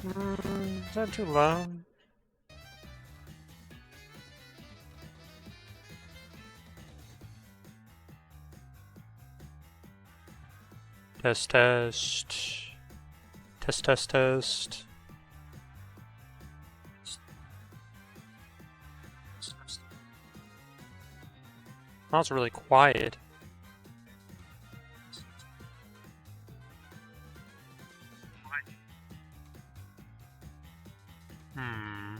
Is that too loud? Test, test. Test, test, test. That was really quiet. Hmm.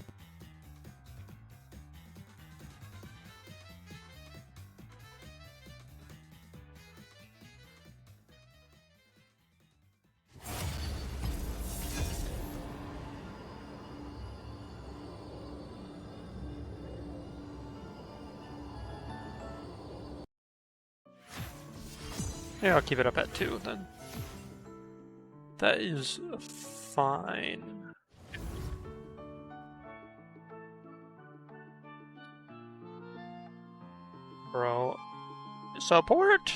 Yeah, I'll keep it up at 2 then. That is fine. Bro. Support?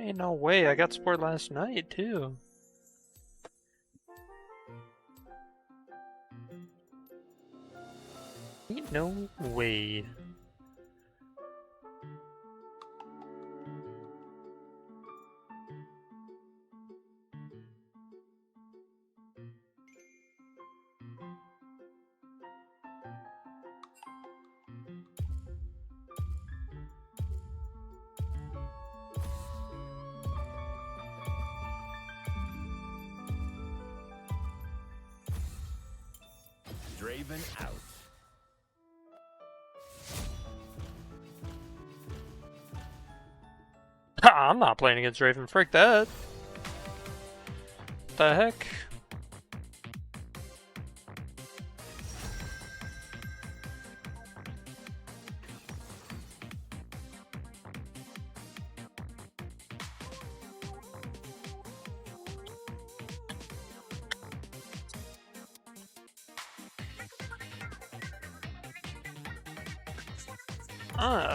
Ain't no way, I got support last night too. Ain't no way. Draven out. I'm not playing against Raven, frick that. What the heck?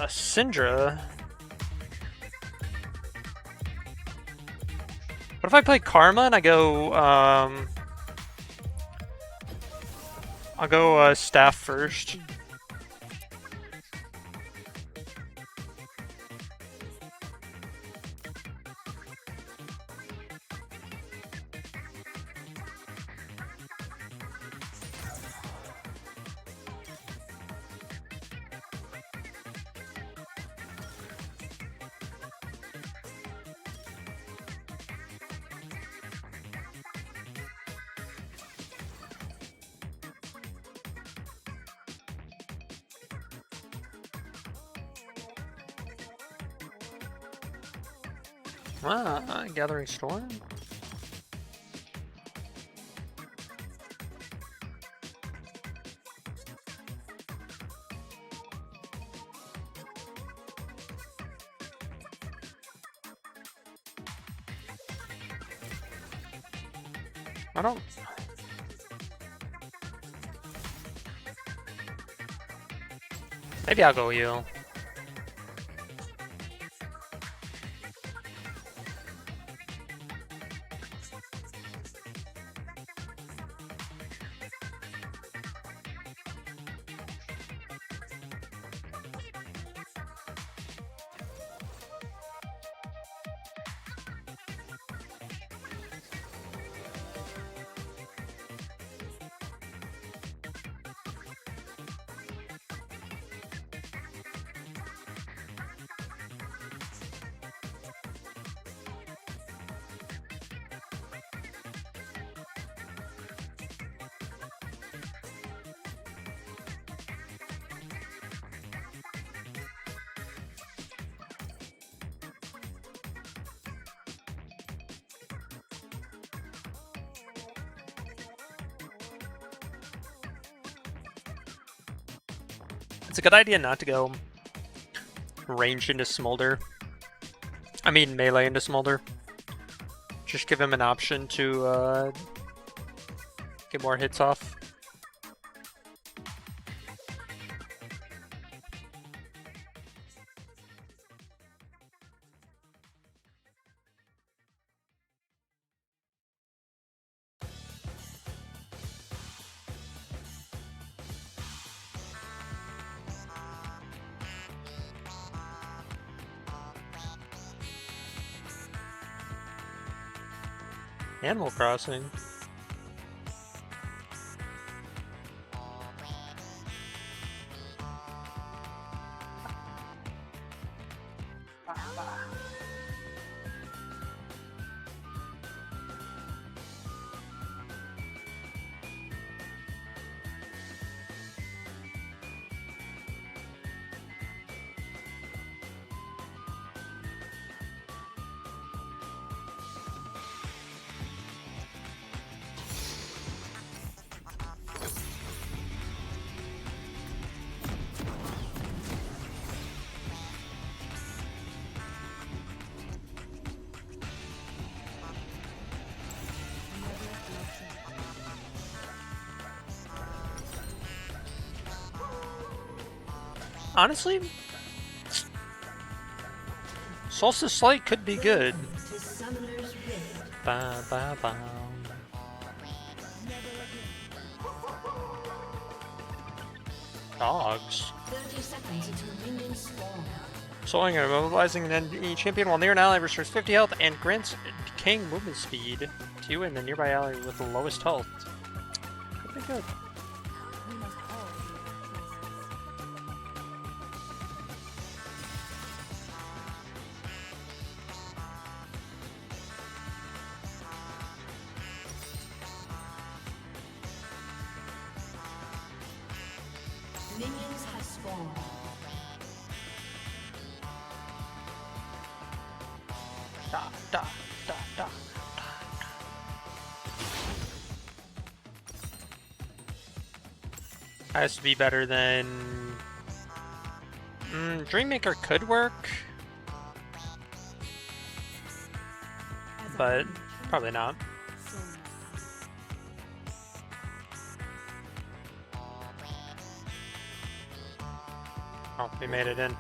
Syndra. What if I play Karma and I go, I'll go, Staff first. Gathering Storm? I don't... Maybe I'll go you. It's a good idea not to go range into Smolder. I mean melee into Smolder. Just give him an option to get more hits off. Animal Crossing. Honestly, Solstice Slate could be good. Ba, ba, ba. Dogs. 30 seconds until minions spawn. Soloing and mobilizing an enemy champion while near an ally restores 50 health and grants decaying movement speed to you and the nearby ally with the lowest health. Could be good. Minions have spawned. Da, da, da, da. Has to be better than... Dreammaker could work. But probably not. Oh, we made it in.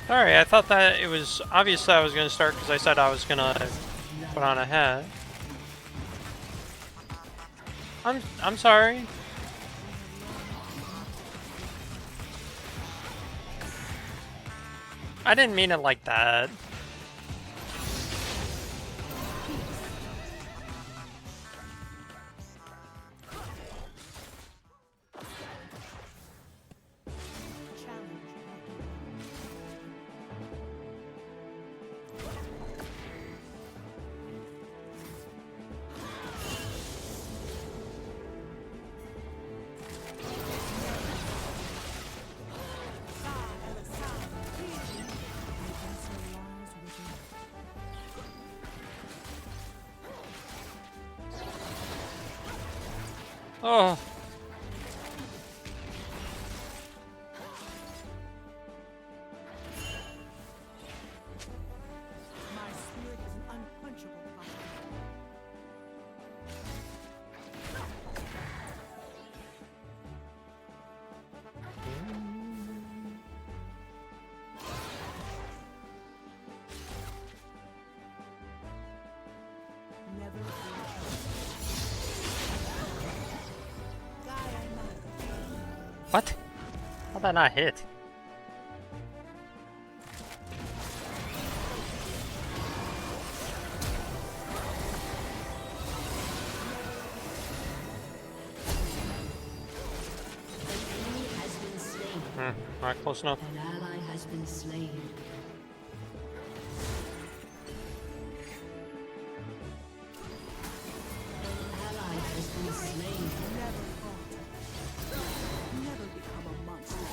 Sorry, I thought that it was obvious that I was going to start because I said I was going to put on a hat. I'm sorry. I didn't mean it like that. Oh. My spirit is an unquenchable fire. Never What? How'd that not hit? Alright, close enough. An ally has been slain. An ally has been slain. never falter. Never become a monster.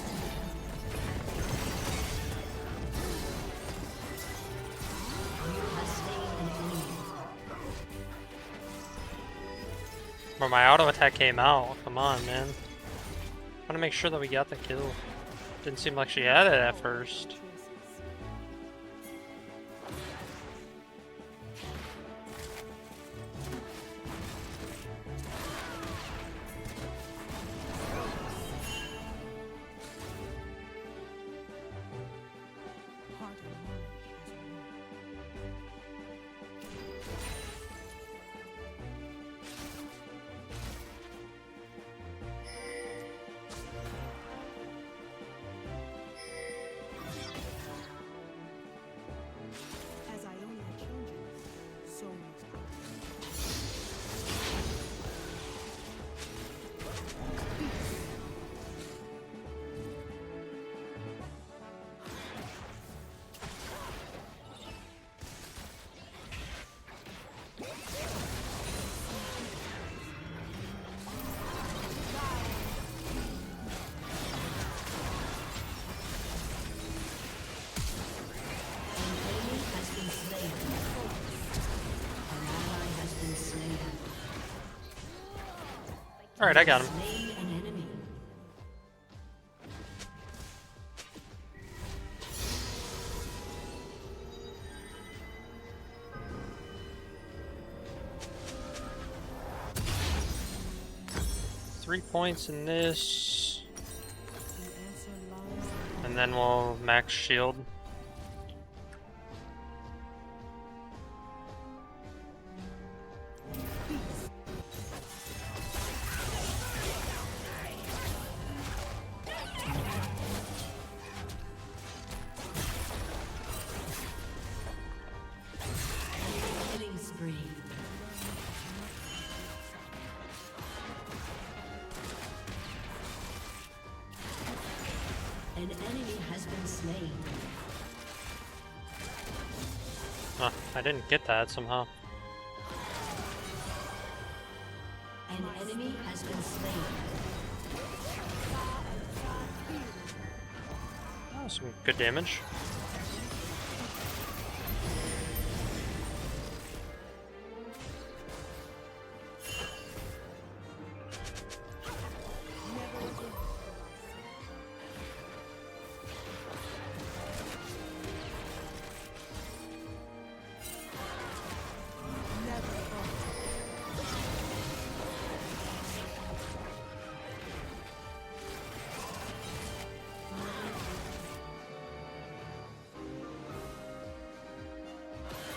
You have slain an enemy. But my auto attack came out. Come on, man. I want to make sure that we got the kill. Didn't seem like she had it at first. Heart and mind as one. Alright, I got him. Slain an enemy. 3 points in this, The answer lies and then we'll max shield. Killing spree. An enemy has been slain. I didn't get that somehow. An enemy has been slain. Oh, some good damage.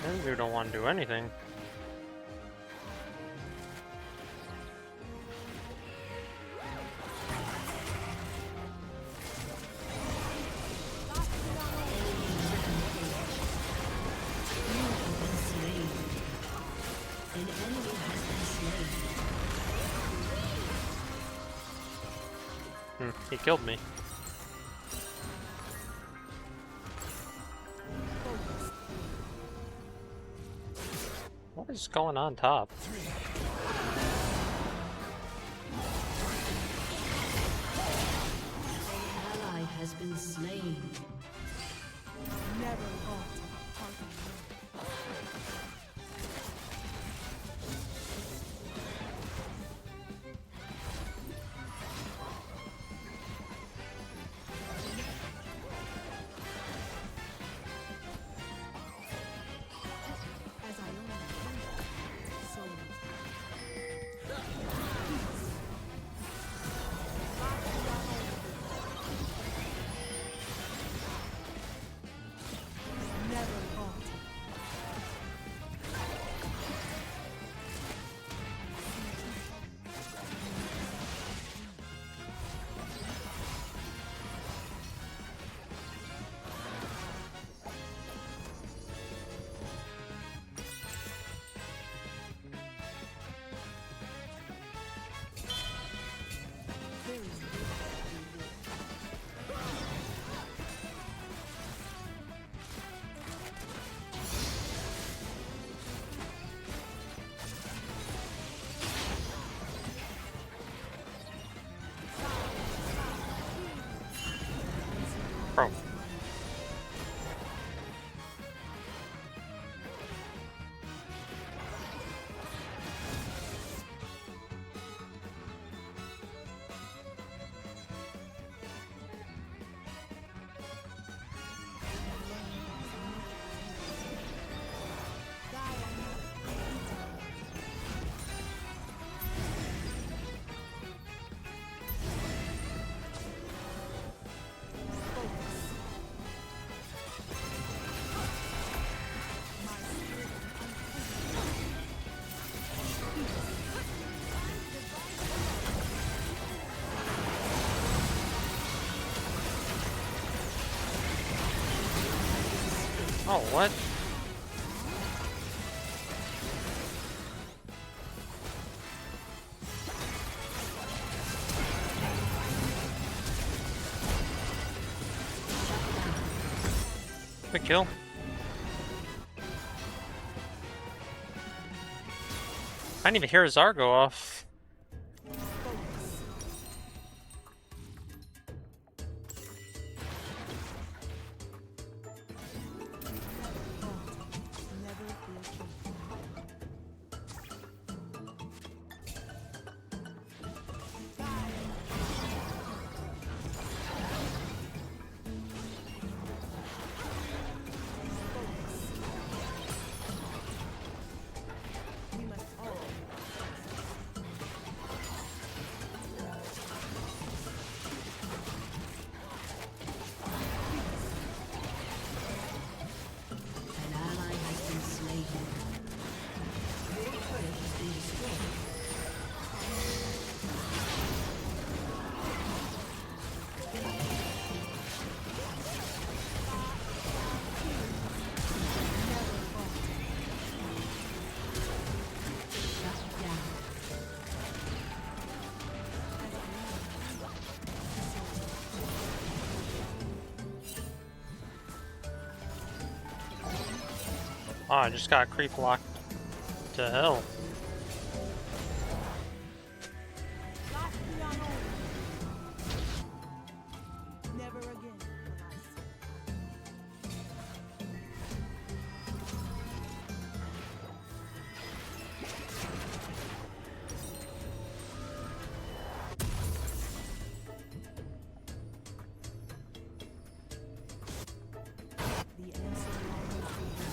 This dude don't want to do anything. An enemy has been slain. He killed me. What is going on top? Ally has been slain. never halt. Target. As I only think, so never halt. Very good. Bro. Oh, what? Quick kill. I didn't even hear his R go off. Never feel king. Oh, I just got creep locked to hell. Never again will I see. The answer lies within.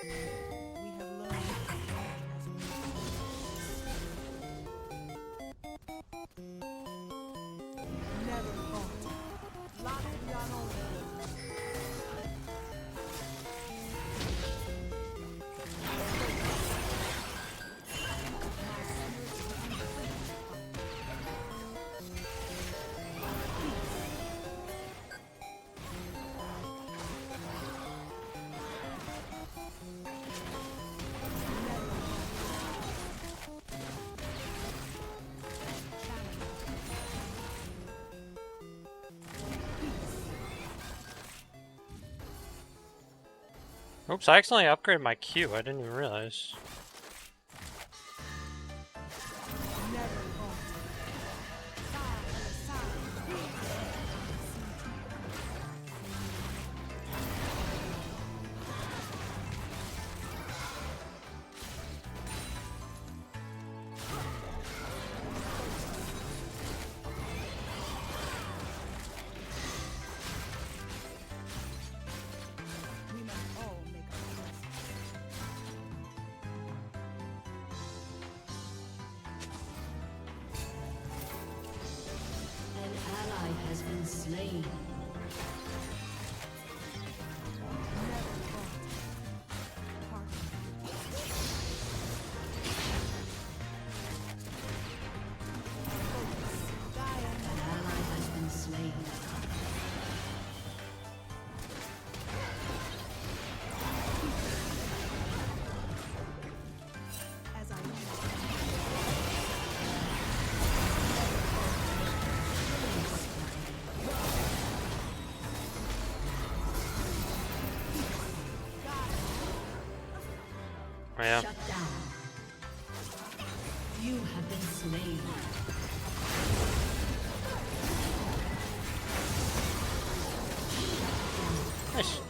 We have learned as we never falter. Locked beyond all. Oops, I accidentally upgraded my Q. I didn't even realize. Never falter. Side by side. We must all make our choices. An ally has been slain. Never falter. Heart. Focus. Gaia. An ally has been slain. As I lead. Oh, yeah. Shut down. You have been slain. Nice.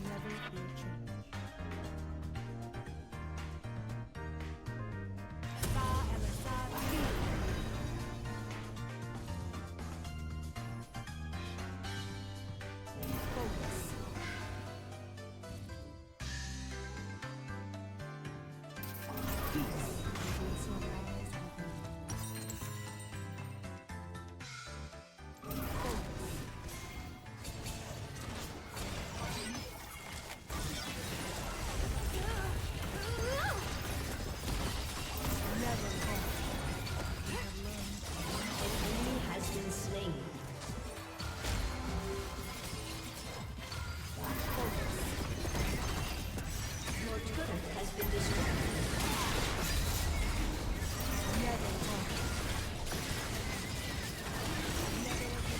Never fear change. Sa Elisad. Focus. Peace. Will sunrise within. Focus. Never falter. We have learned. An enemy has been slain. Your turret has been destroyed. Never falter. Never again.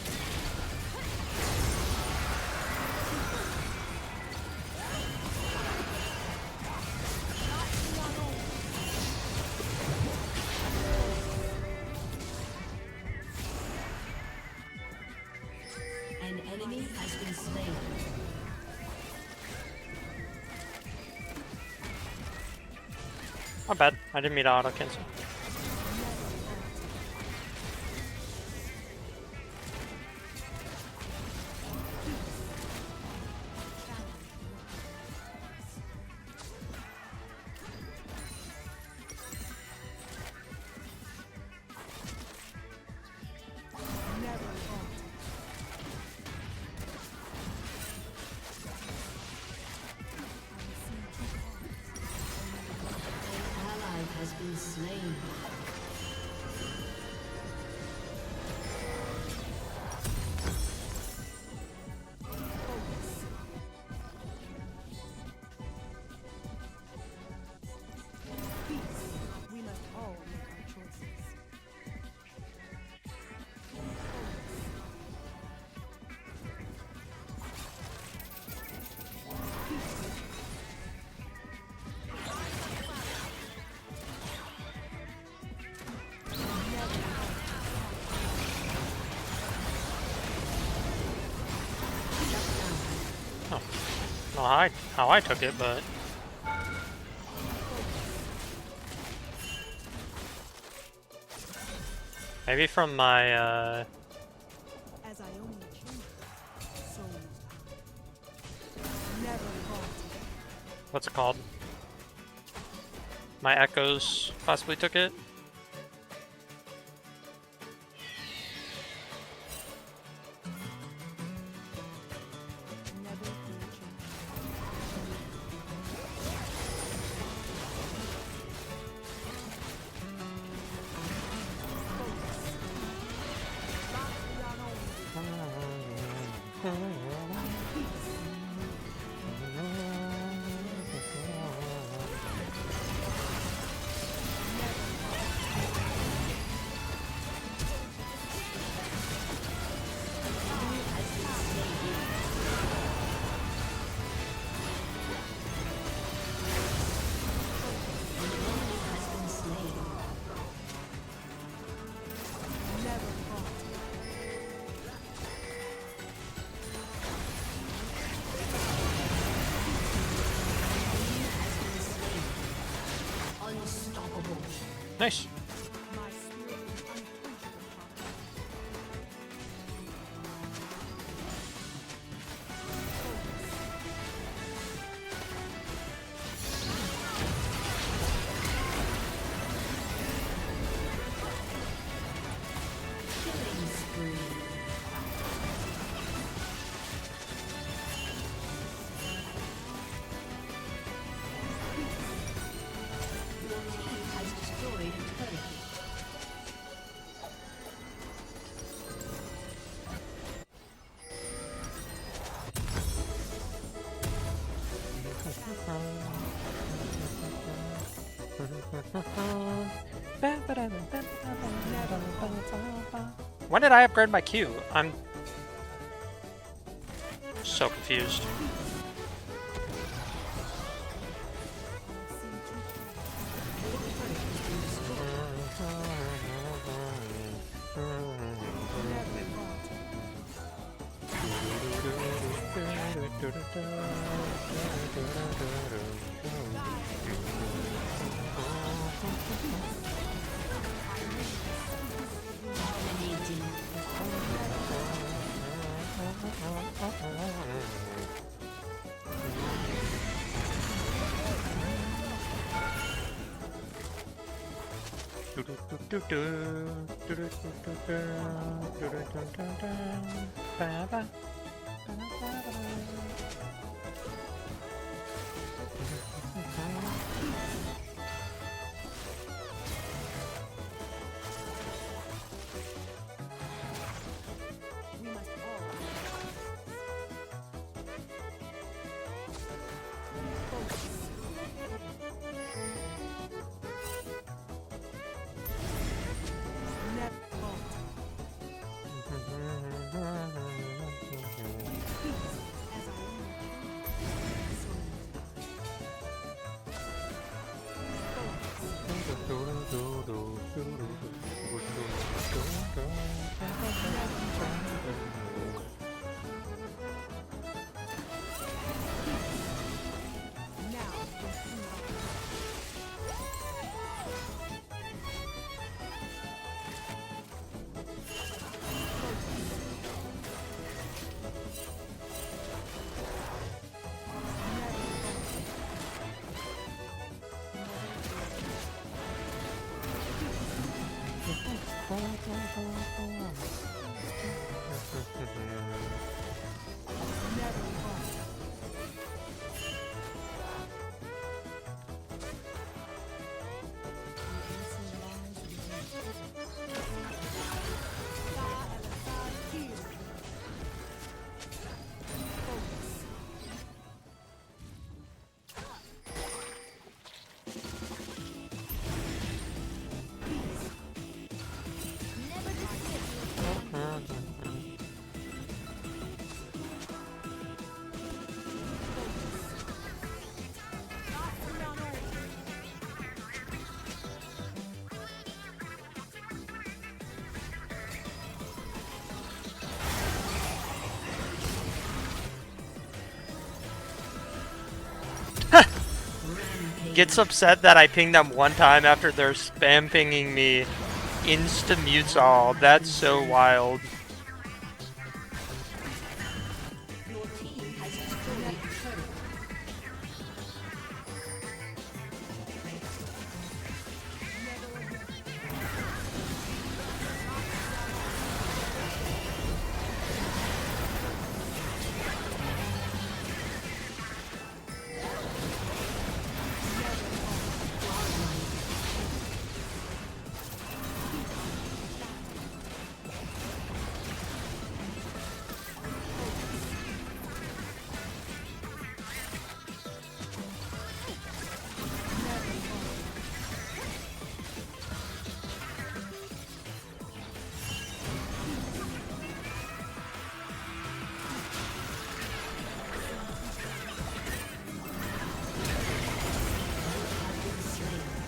An enemy has been slain. Not bad. I didn't mean to auto cancel. Never falter. I see two paths. Oh, no, how I took it, but maybe from my As I only change, so must I. Never halt. what's it called? My echoes possibly took it. Never fear change. Never halt. Unstoppable. Nice. My spirit is unquenchable fire. Killing spree. Your team has destroyed a turret. When did I upgrade my Q? I'm so confused. Dominating. We must all focus. Never halt. As I only change, so must I. gets upset that I ping them one time after they're spam pinging me, insta-mutes all. That's so wild. Your team has destroyed a turret.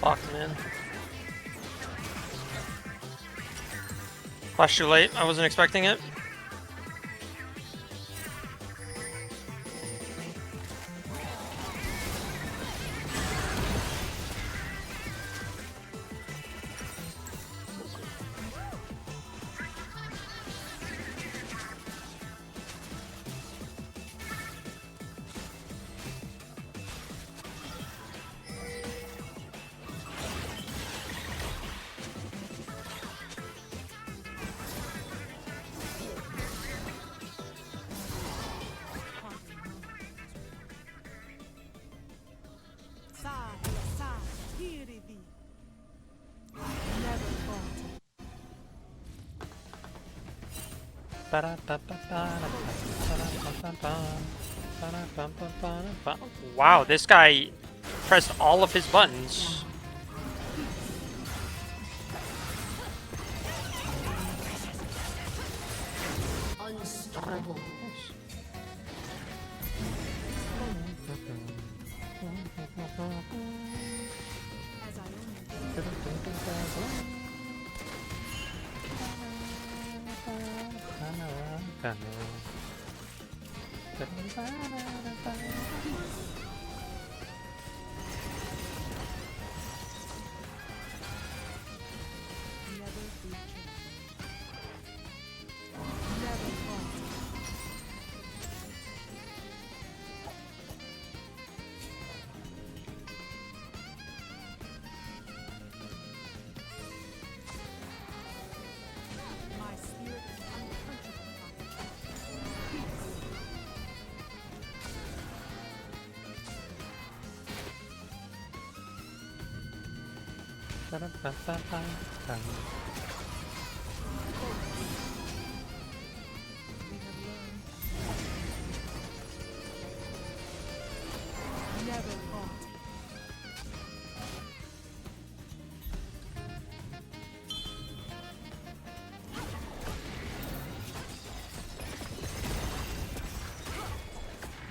Fuck, man. Flash too late. I wasn't expecting it. Wow, this guy pressed all of his buttons. Unstoppable. As I only never be true. Never falter. My spirit is unquenchable. We have learned. Never falter.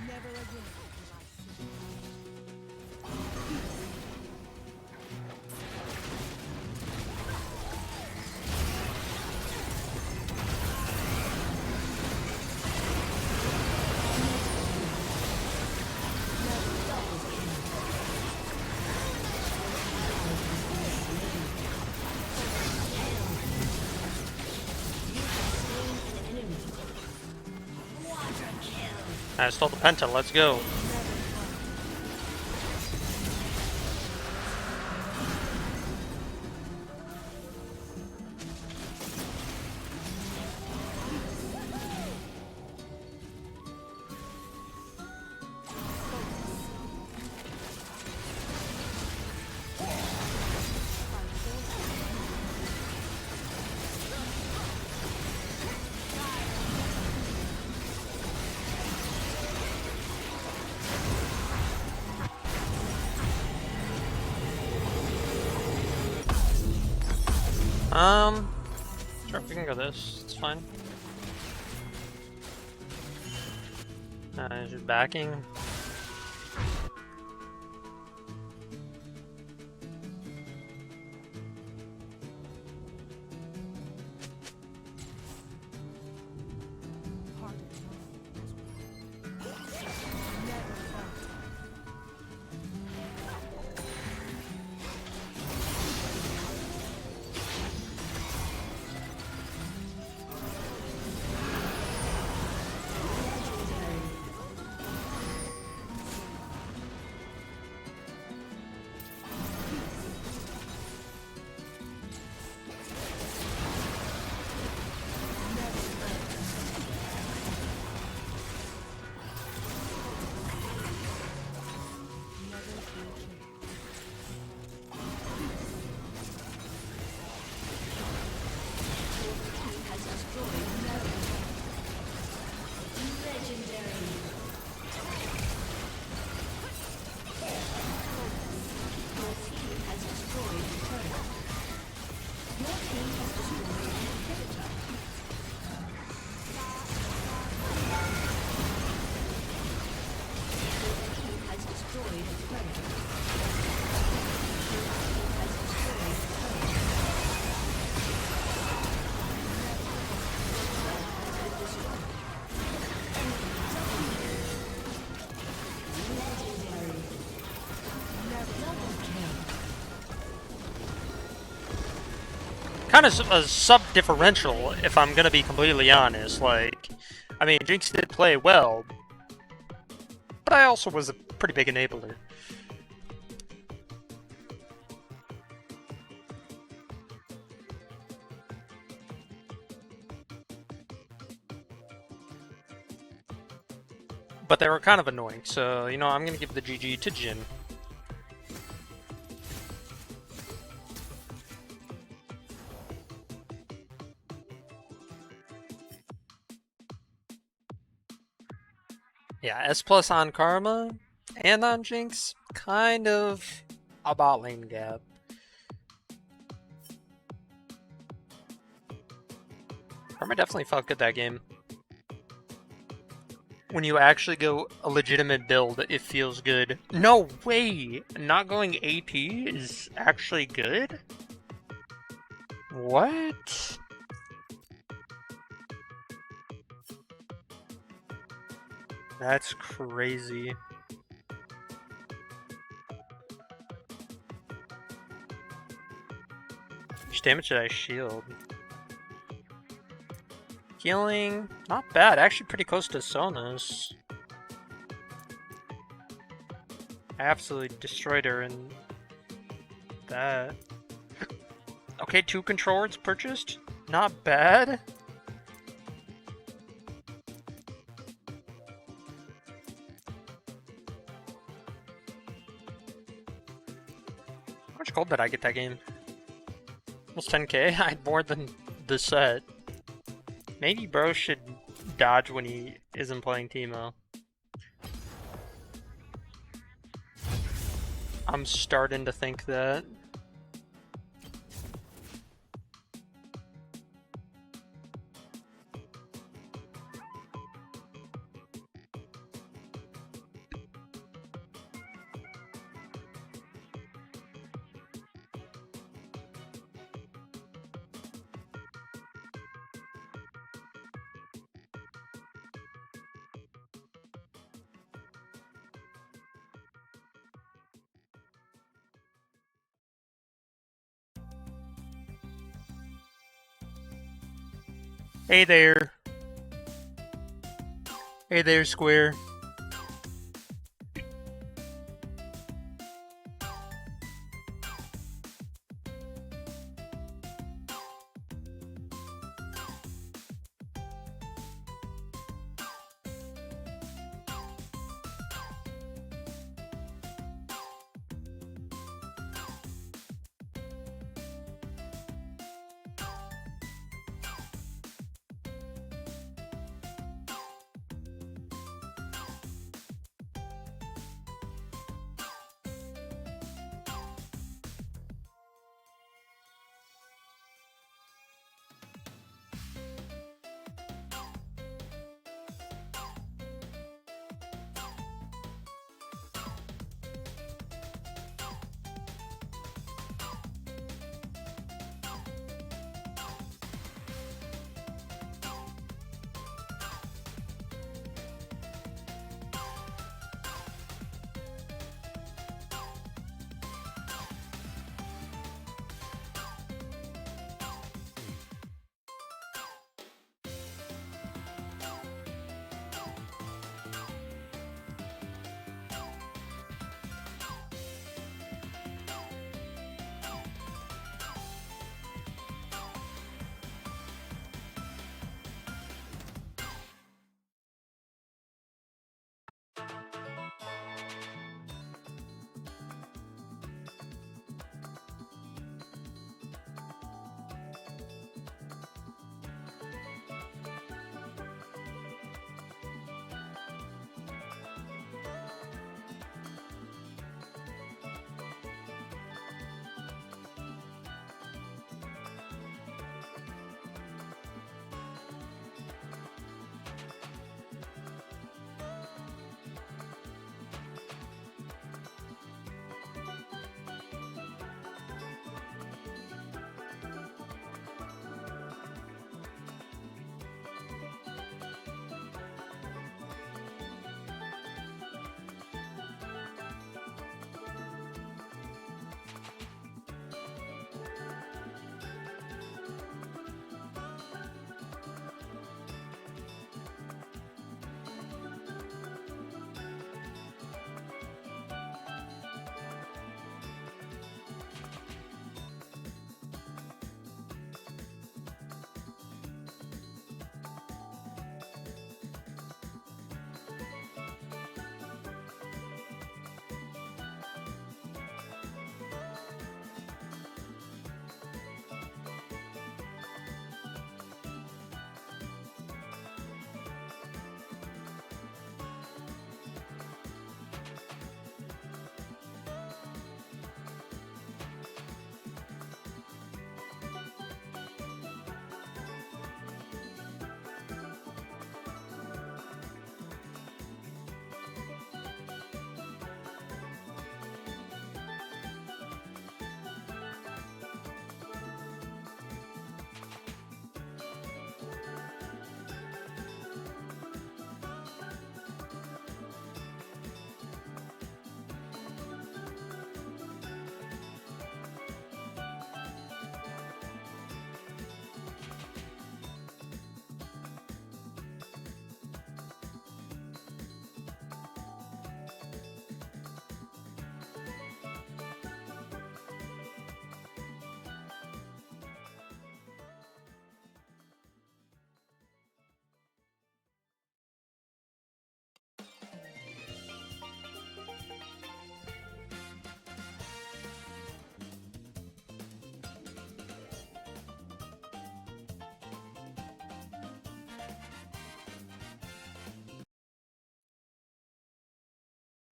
Never again will I see. I stole the Penta, let's go. Sure, we can go this. It's fine. Just backing. kind of a sub-differential, if I'm gonna be completely honest. Like, I mean, Jinx did play well, but I also was a pretty big enabler. But they were kind of annoying, so, you know, I'm gonna give the GG to Jin. Yeah, S plus on Karma and on Jinx, kind of a bot lane gap. Karma definitely felt good that game. When you actually go a legitimate build, it feels good. No way! Not going AP is actually good? What? That's crazy. How much damage did I shield? Healing, not bad. Actually pretty close to Sona's. I absolutely destroyed her in that. Okay, 2 controllers purchased. Not bad. How much gold did I get that game? Almost 10k? I had more than the set. Maybe bro should dodge when he isn't playing Teemo. I'm starting to think that. Hey there. Hey there, Square.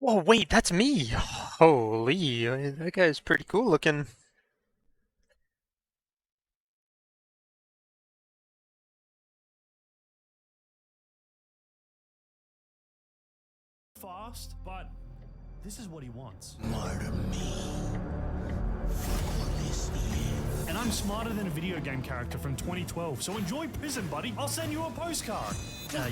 Whoa, wait, that's me! Holy, that guy's pretty cool looking. Fast, but this is what he wants. Murder me. For this is. And I'm smarter than a video game character from 2012, so enjoy prison, buddy. I'll send you a postcard.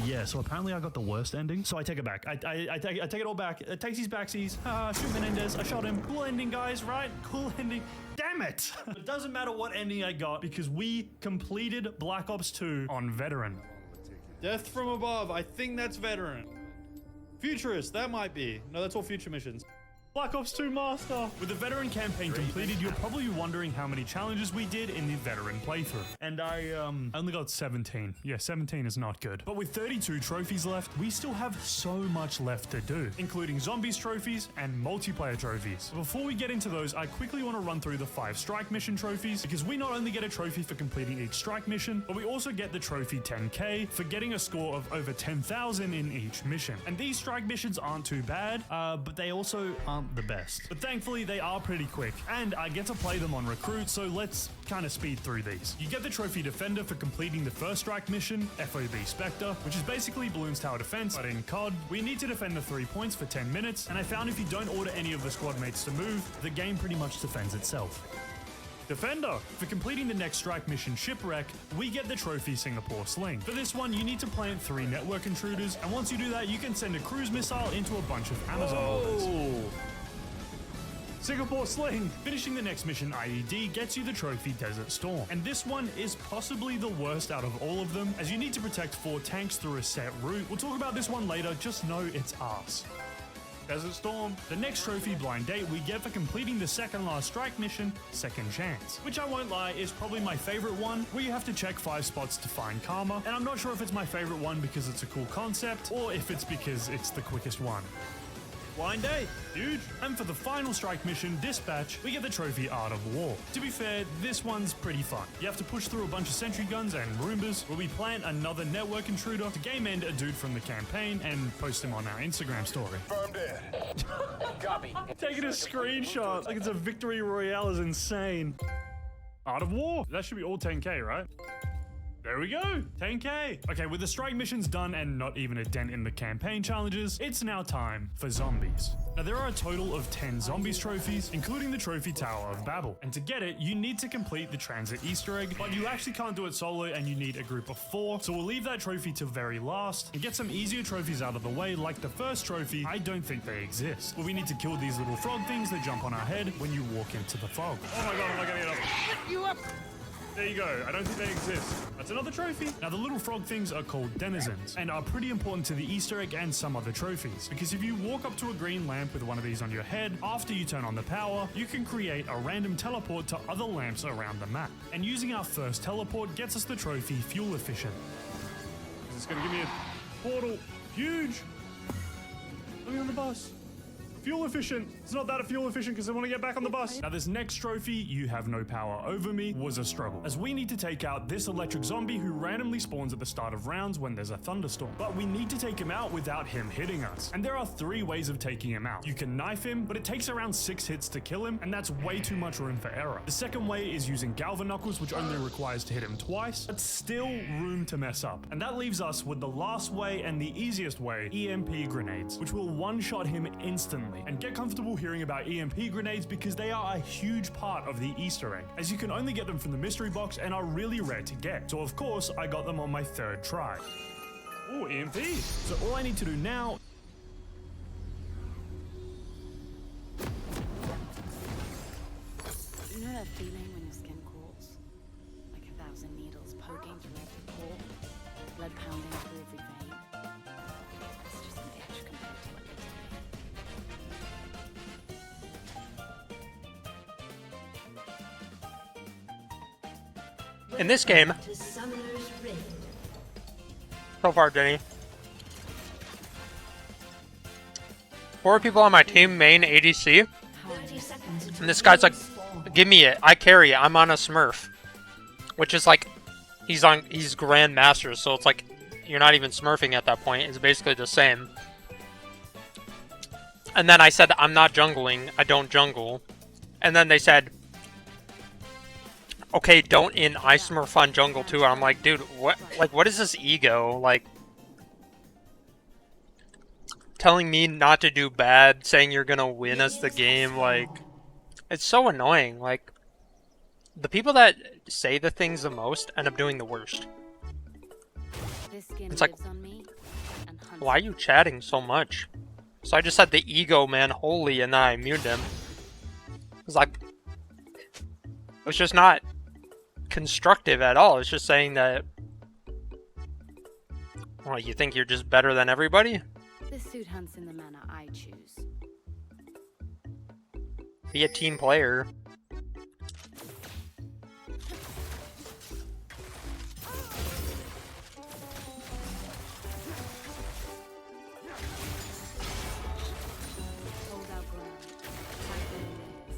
Yeah, so apparently I got the worst ending, so I take it back. I take it all back. Takesies backsies. Shoot Menendez. I shot him. Cool ending, guys, right? Cool ending. Damn it! It doesn't matter what ending I got because we completed Black Ops 2 on Veteran. Death from above. I think that's veteran. Futurist, that might be. No, that's all future missions. Black Ops 2 Master! With the veteran campaign completed, you're probably wondering how many challenges we did in the veteran playthrough. And I only got 17. Yeah, 17 is not good. But with 32 trophies left, we still have so much left to do, including zombies trophies and multiplayer trophies. Before we get into those, I quickly want to run through the 5 strike mission trophies, because we not only get a trophy for completing each strike mission, but we also get the trophy 10k for getting a score of over 10,000 in each mission. And these strike missions aren't too bad, but they also aren't the best. But thankfully, they are pretty quick, and I get to play them on Recruit, so let's kind of speed through these. You get the Trophy Defender for completing the first strike mission, FOB Spectre, which is basically Bloons Tower Defense, but in COD. We need to defend the 3 points for 10 minutes, and I found if you don't order any of the squad mates to move, the game pretty much defends itself. Defender. For completing the next strike mission, Shipwreck, we get the trophy Singapore Sling. For this one, you need to plant 3 network intruders, and once you do that, you can send a cruise missile into a bunch of Amazon orders. Singapore Sling. Finishing the next mission, IED, gets you the trophy Desert Storm. And this one is possibly the worst out of all of them, as you need to protect 4 tanks through a set route. We'll talk about this one later, just know it's arse. Desert Storm. The next trophy, Blind Date, we get for completing the second last strike mission, Second Chance, which I won't lie is probably my favorite one, where you have to check 5 spots to find karma, and I'm not sure if it's my favorite one because it's a cool concept, or if it's because it's the quickest one. Blind Date, huge. And for the final strike mission, Dispatch, we get the trophy Art of War. To be fair, this one's pretty fun. You have to push through a bunch of sentry guns and Roombas, where we plant another network intruder to game end a dude from the campaign and post him on our Instagram story. Firm dead. Copy. Taking a screenshot like it's a victory royale is insane. Art of War, that should be all 10k, right? There we go, 10k. Okay, with the strike missions done and not even a dent in the campaign challenges, it's now time for zombies. Now there are a total of 10 zombies trophies, including the trophy Tower of Babel. And to get it, you need to complete the transit Easter egg, but you actually can't do it solo and you need a group of 4. So we'll leave that trophy to very last and get some easier trophies out of the way, like the first trophy, I don't think they exist. But we need to kill these little frog things that jump on our head when you walk into the fog. Oh my god, am I gonna get up? You up? There you go, I don't think they exist. That's another trophy. Now the little frog things are called denizens and are pretty important to the Easter egg and some other trophies, because if you walk up to a green lamp with one of these on your head, after you turn on the power, you can create a random teleport to other lamps around the map. And using our first teleport gets us the trophy Fuel Efficient. Is this gonna give me a portal? Huge! Let me on the bus. Fuel efficient. It's not that fuel efficient because I want to get back on the bus. Now this next trophy, You Have No Power Over Me, was a struggle, as we need to take out this electric zombie who randomly spawns at the start of rounds when there's a thunderstorm. But we need to take him out without him hitting us. And there are 3 ways of taking him out. You can knife him, but it takes around 6 hits to kill him, and that's way too much room for error. The second way is using Galva Knuckles, which only requires to hit him twice, but still room to mess up. And that leaves us with the last way and the easiest way, EMP grenades, which will one-shot him instantly. And get comfortable hearing about EMP grenades because they are a huge part of the Easter egg, as you can only get them from the mystery box and are really rare to get. So of course, I got them on my 3rd try. Ooh, EMP. So all I need to do now... You know that feeling when your skin crawls? Like 1,000 needles poking through every pore, blood pounding through every vein. It's just an itch compared to what lives In this game, to Summoner's Rift. so far, Denny, 4 people on my team main ADC, 30 seconds until and this guy's like, spawn. give me it, I carry it, I'm on a Smurf. Which is like, he's Grand Master, so it's like, you're not even smurfing at that point, it's basically the same. And then I said, I'm not jungling, I don't jungle. And then they said, okay, don't in Isomorph on jungle too. And I'm like, dude, what is this ego? Like, telling me not to do bad, saying you're gonna win us the game, like, it's so annoying. Like, the people that say the things the most end up doing the worst. This skin It's like, lives on me and hunts why are you chatting so much? So I just said the ego man holy and then I muted him. It's like, it was just not constructive at all. It's just saying that, well, you think you're just better than everybody? This suit hunts in the manner I choose. Be a team player. Hold our ground. Fight their ways.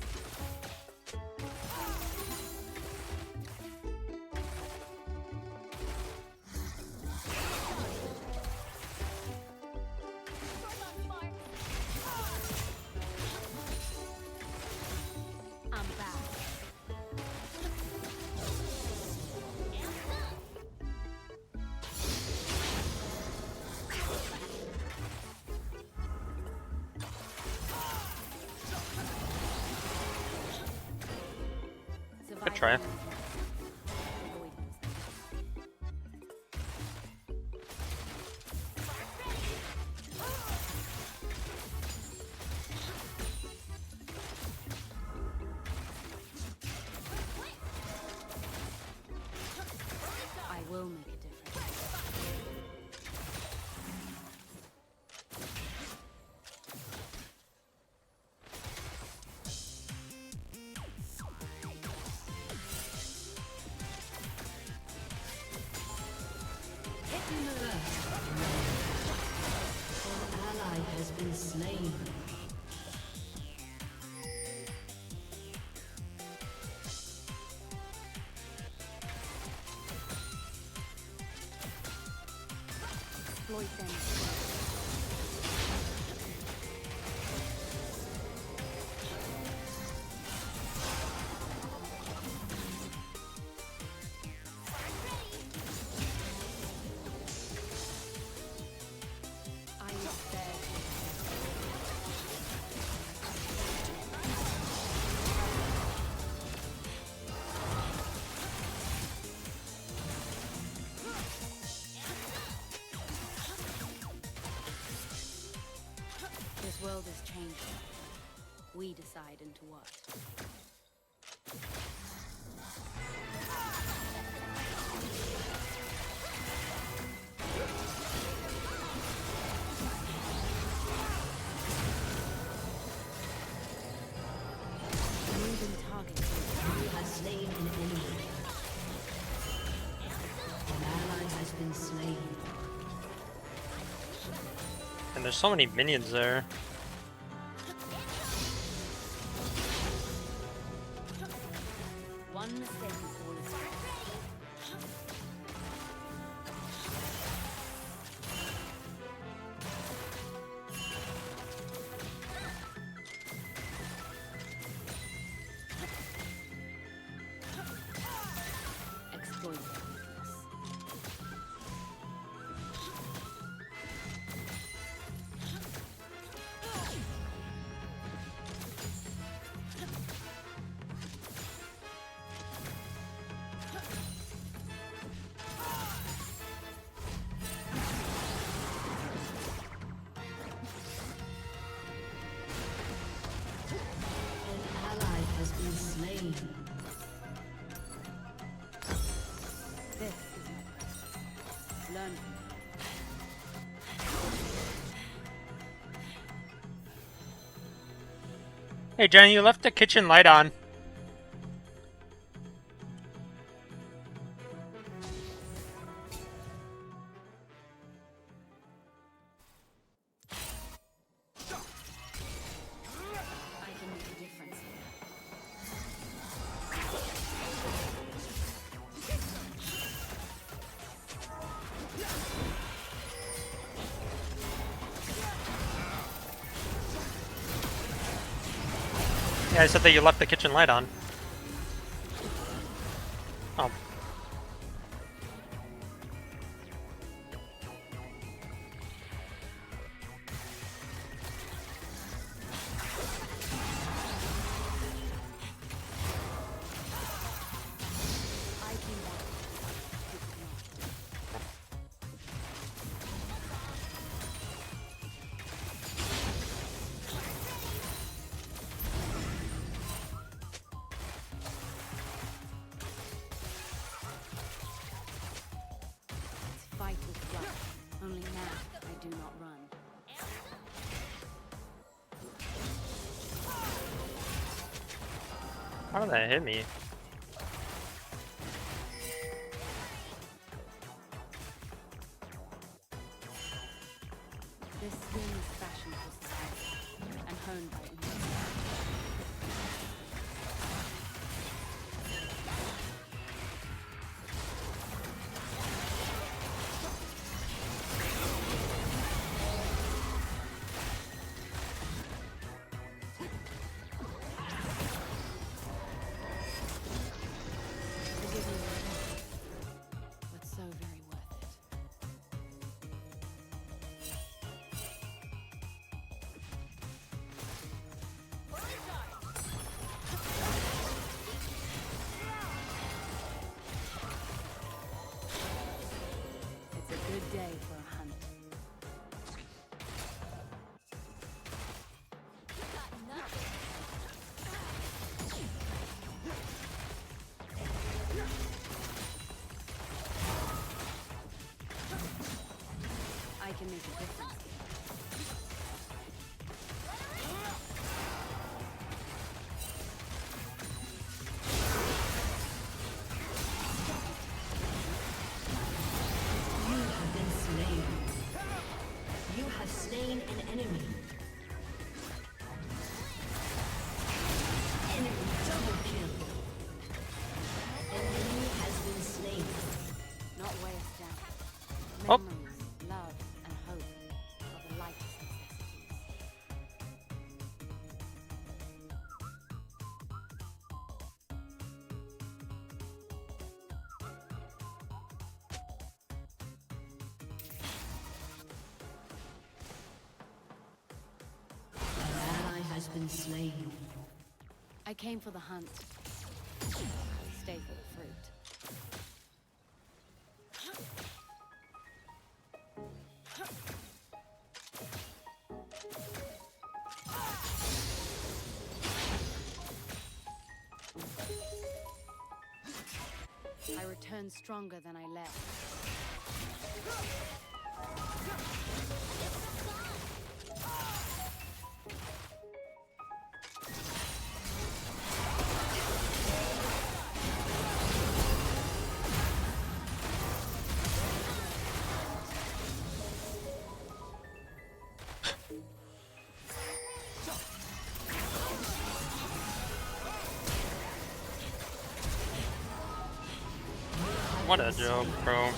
I'm back. Good try. Avoid I will make a difference. Ally has been slain. Exploit them. I will spare you. This world is changing. We decide into what. Moving target. You have slain an enemy. An ally has been slain. And there's so many minions there. One mistake is all is lost. Exploit their weakness. An ally has been slain. This is my purpose. Learn from me. Hey Jenny, you left the kitchen light on. I can make a difference here. Yeah, I said that you left the kitchen light on. Oh. I came back. You could not. Let's fight with fluff. Only now I do not run. How did that hit me? This skin is fashioned for survival and honed by instinct. Forgive me, but so very worth it. It's a good day for a hunt. I can make a difference. You have been slain. You have slain an enemy. Enemy double kill. An enemy has been slain. Not weigh us down. Oh. Memories, love, and hope are the lightest necessities. An ally has been slain. I came for the hunt. Stay for the fruit. I return stronger than I left. What a joke, bro.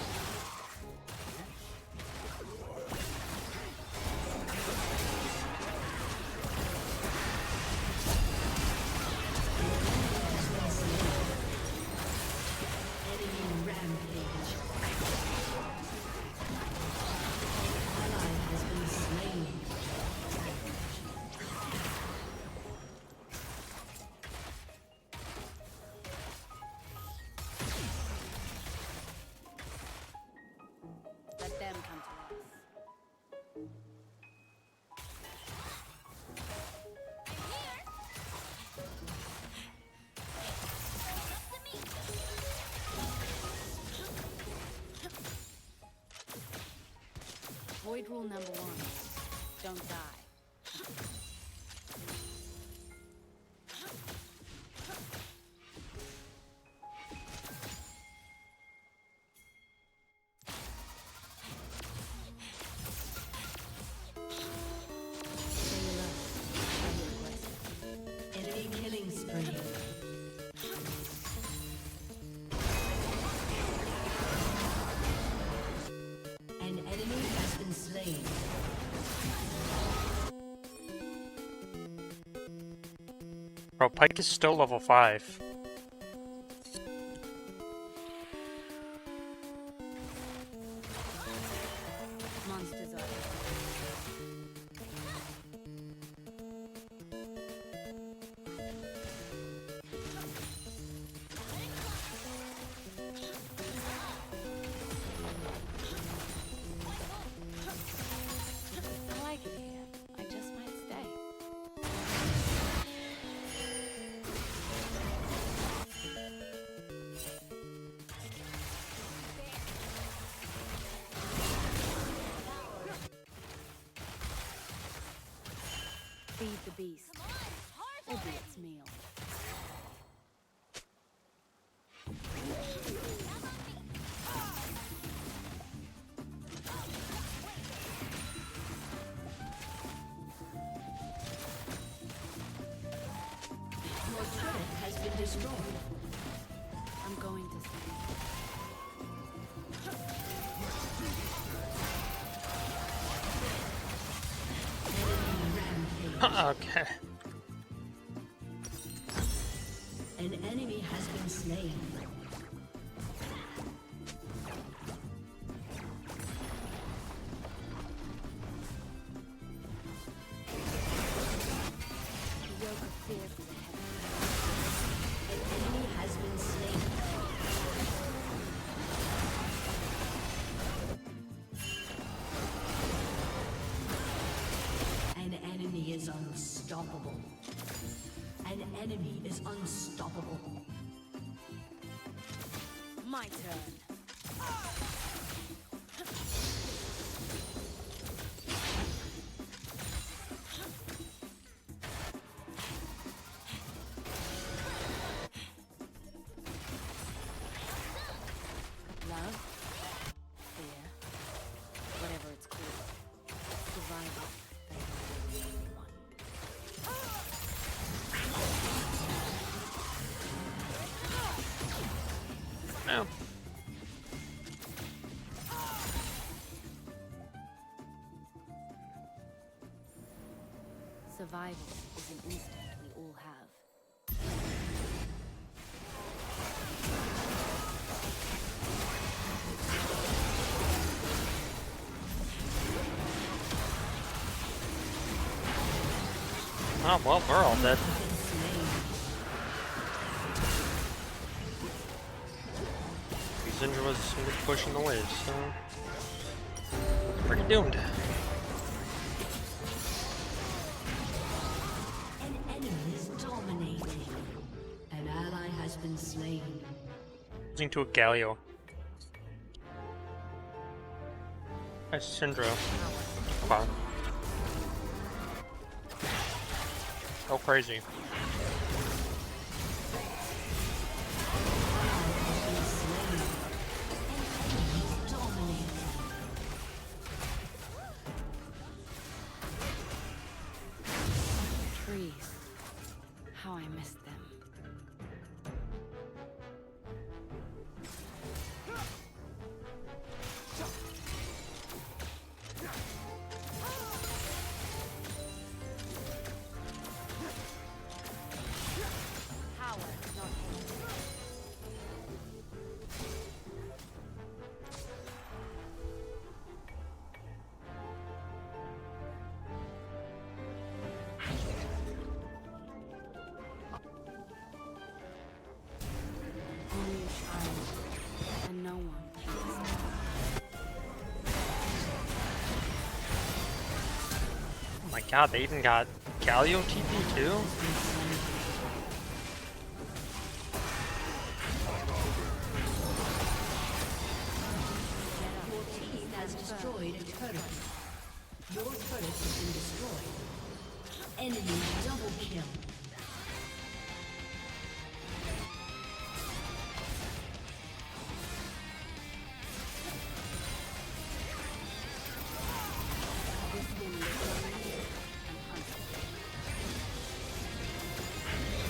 Enemy rampage. Ally has been slain. Let them come to us. Void rule number 1. Don't die. Stay alert. Enemy killing spree. An enemy has been slain. Bro, Pike is still level 5. Monsters are. I like it here. I just might stay. Feed the beast. Or be its meal. Your turret has been destroyed. I'm going to stay. Okay. An enemy has been slain. The yoke of fear from the heavens. An enemy has been slain. An enemy is unstoppable. An enemy is unstoppable. My turn. Love, fear, whatever it's called. Survival. That's the only one. No. Survival is an instinct we all have. Oh, well, we're all dead. Zindra was pushing the waves, so pretty doomed. An enemy is dominating. An ally has been slain. Losing to a Galio. Nice Syndra. Wow. Go crazy. Trees. How I missed them. Power, not hate. Only a child, and no one can Oh my god, they even got Galio TP too? Your team has destroyed a turret. Your turret has been destroyed. Enemy double kill.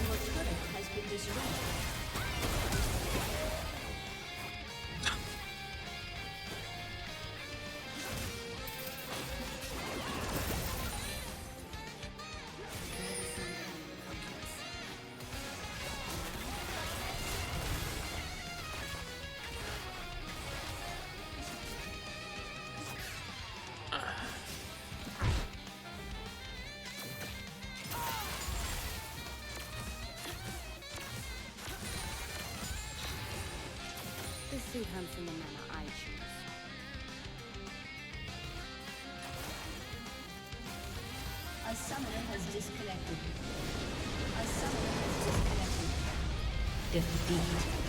Your turret has been destroyed. this in the manner I choose. A summoner has disconnected. A summoner has disconnected. Defeat.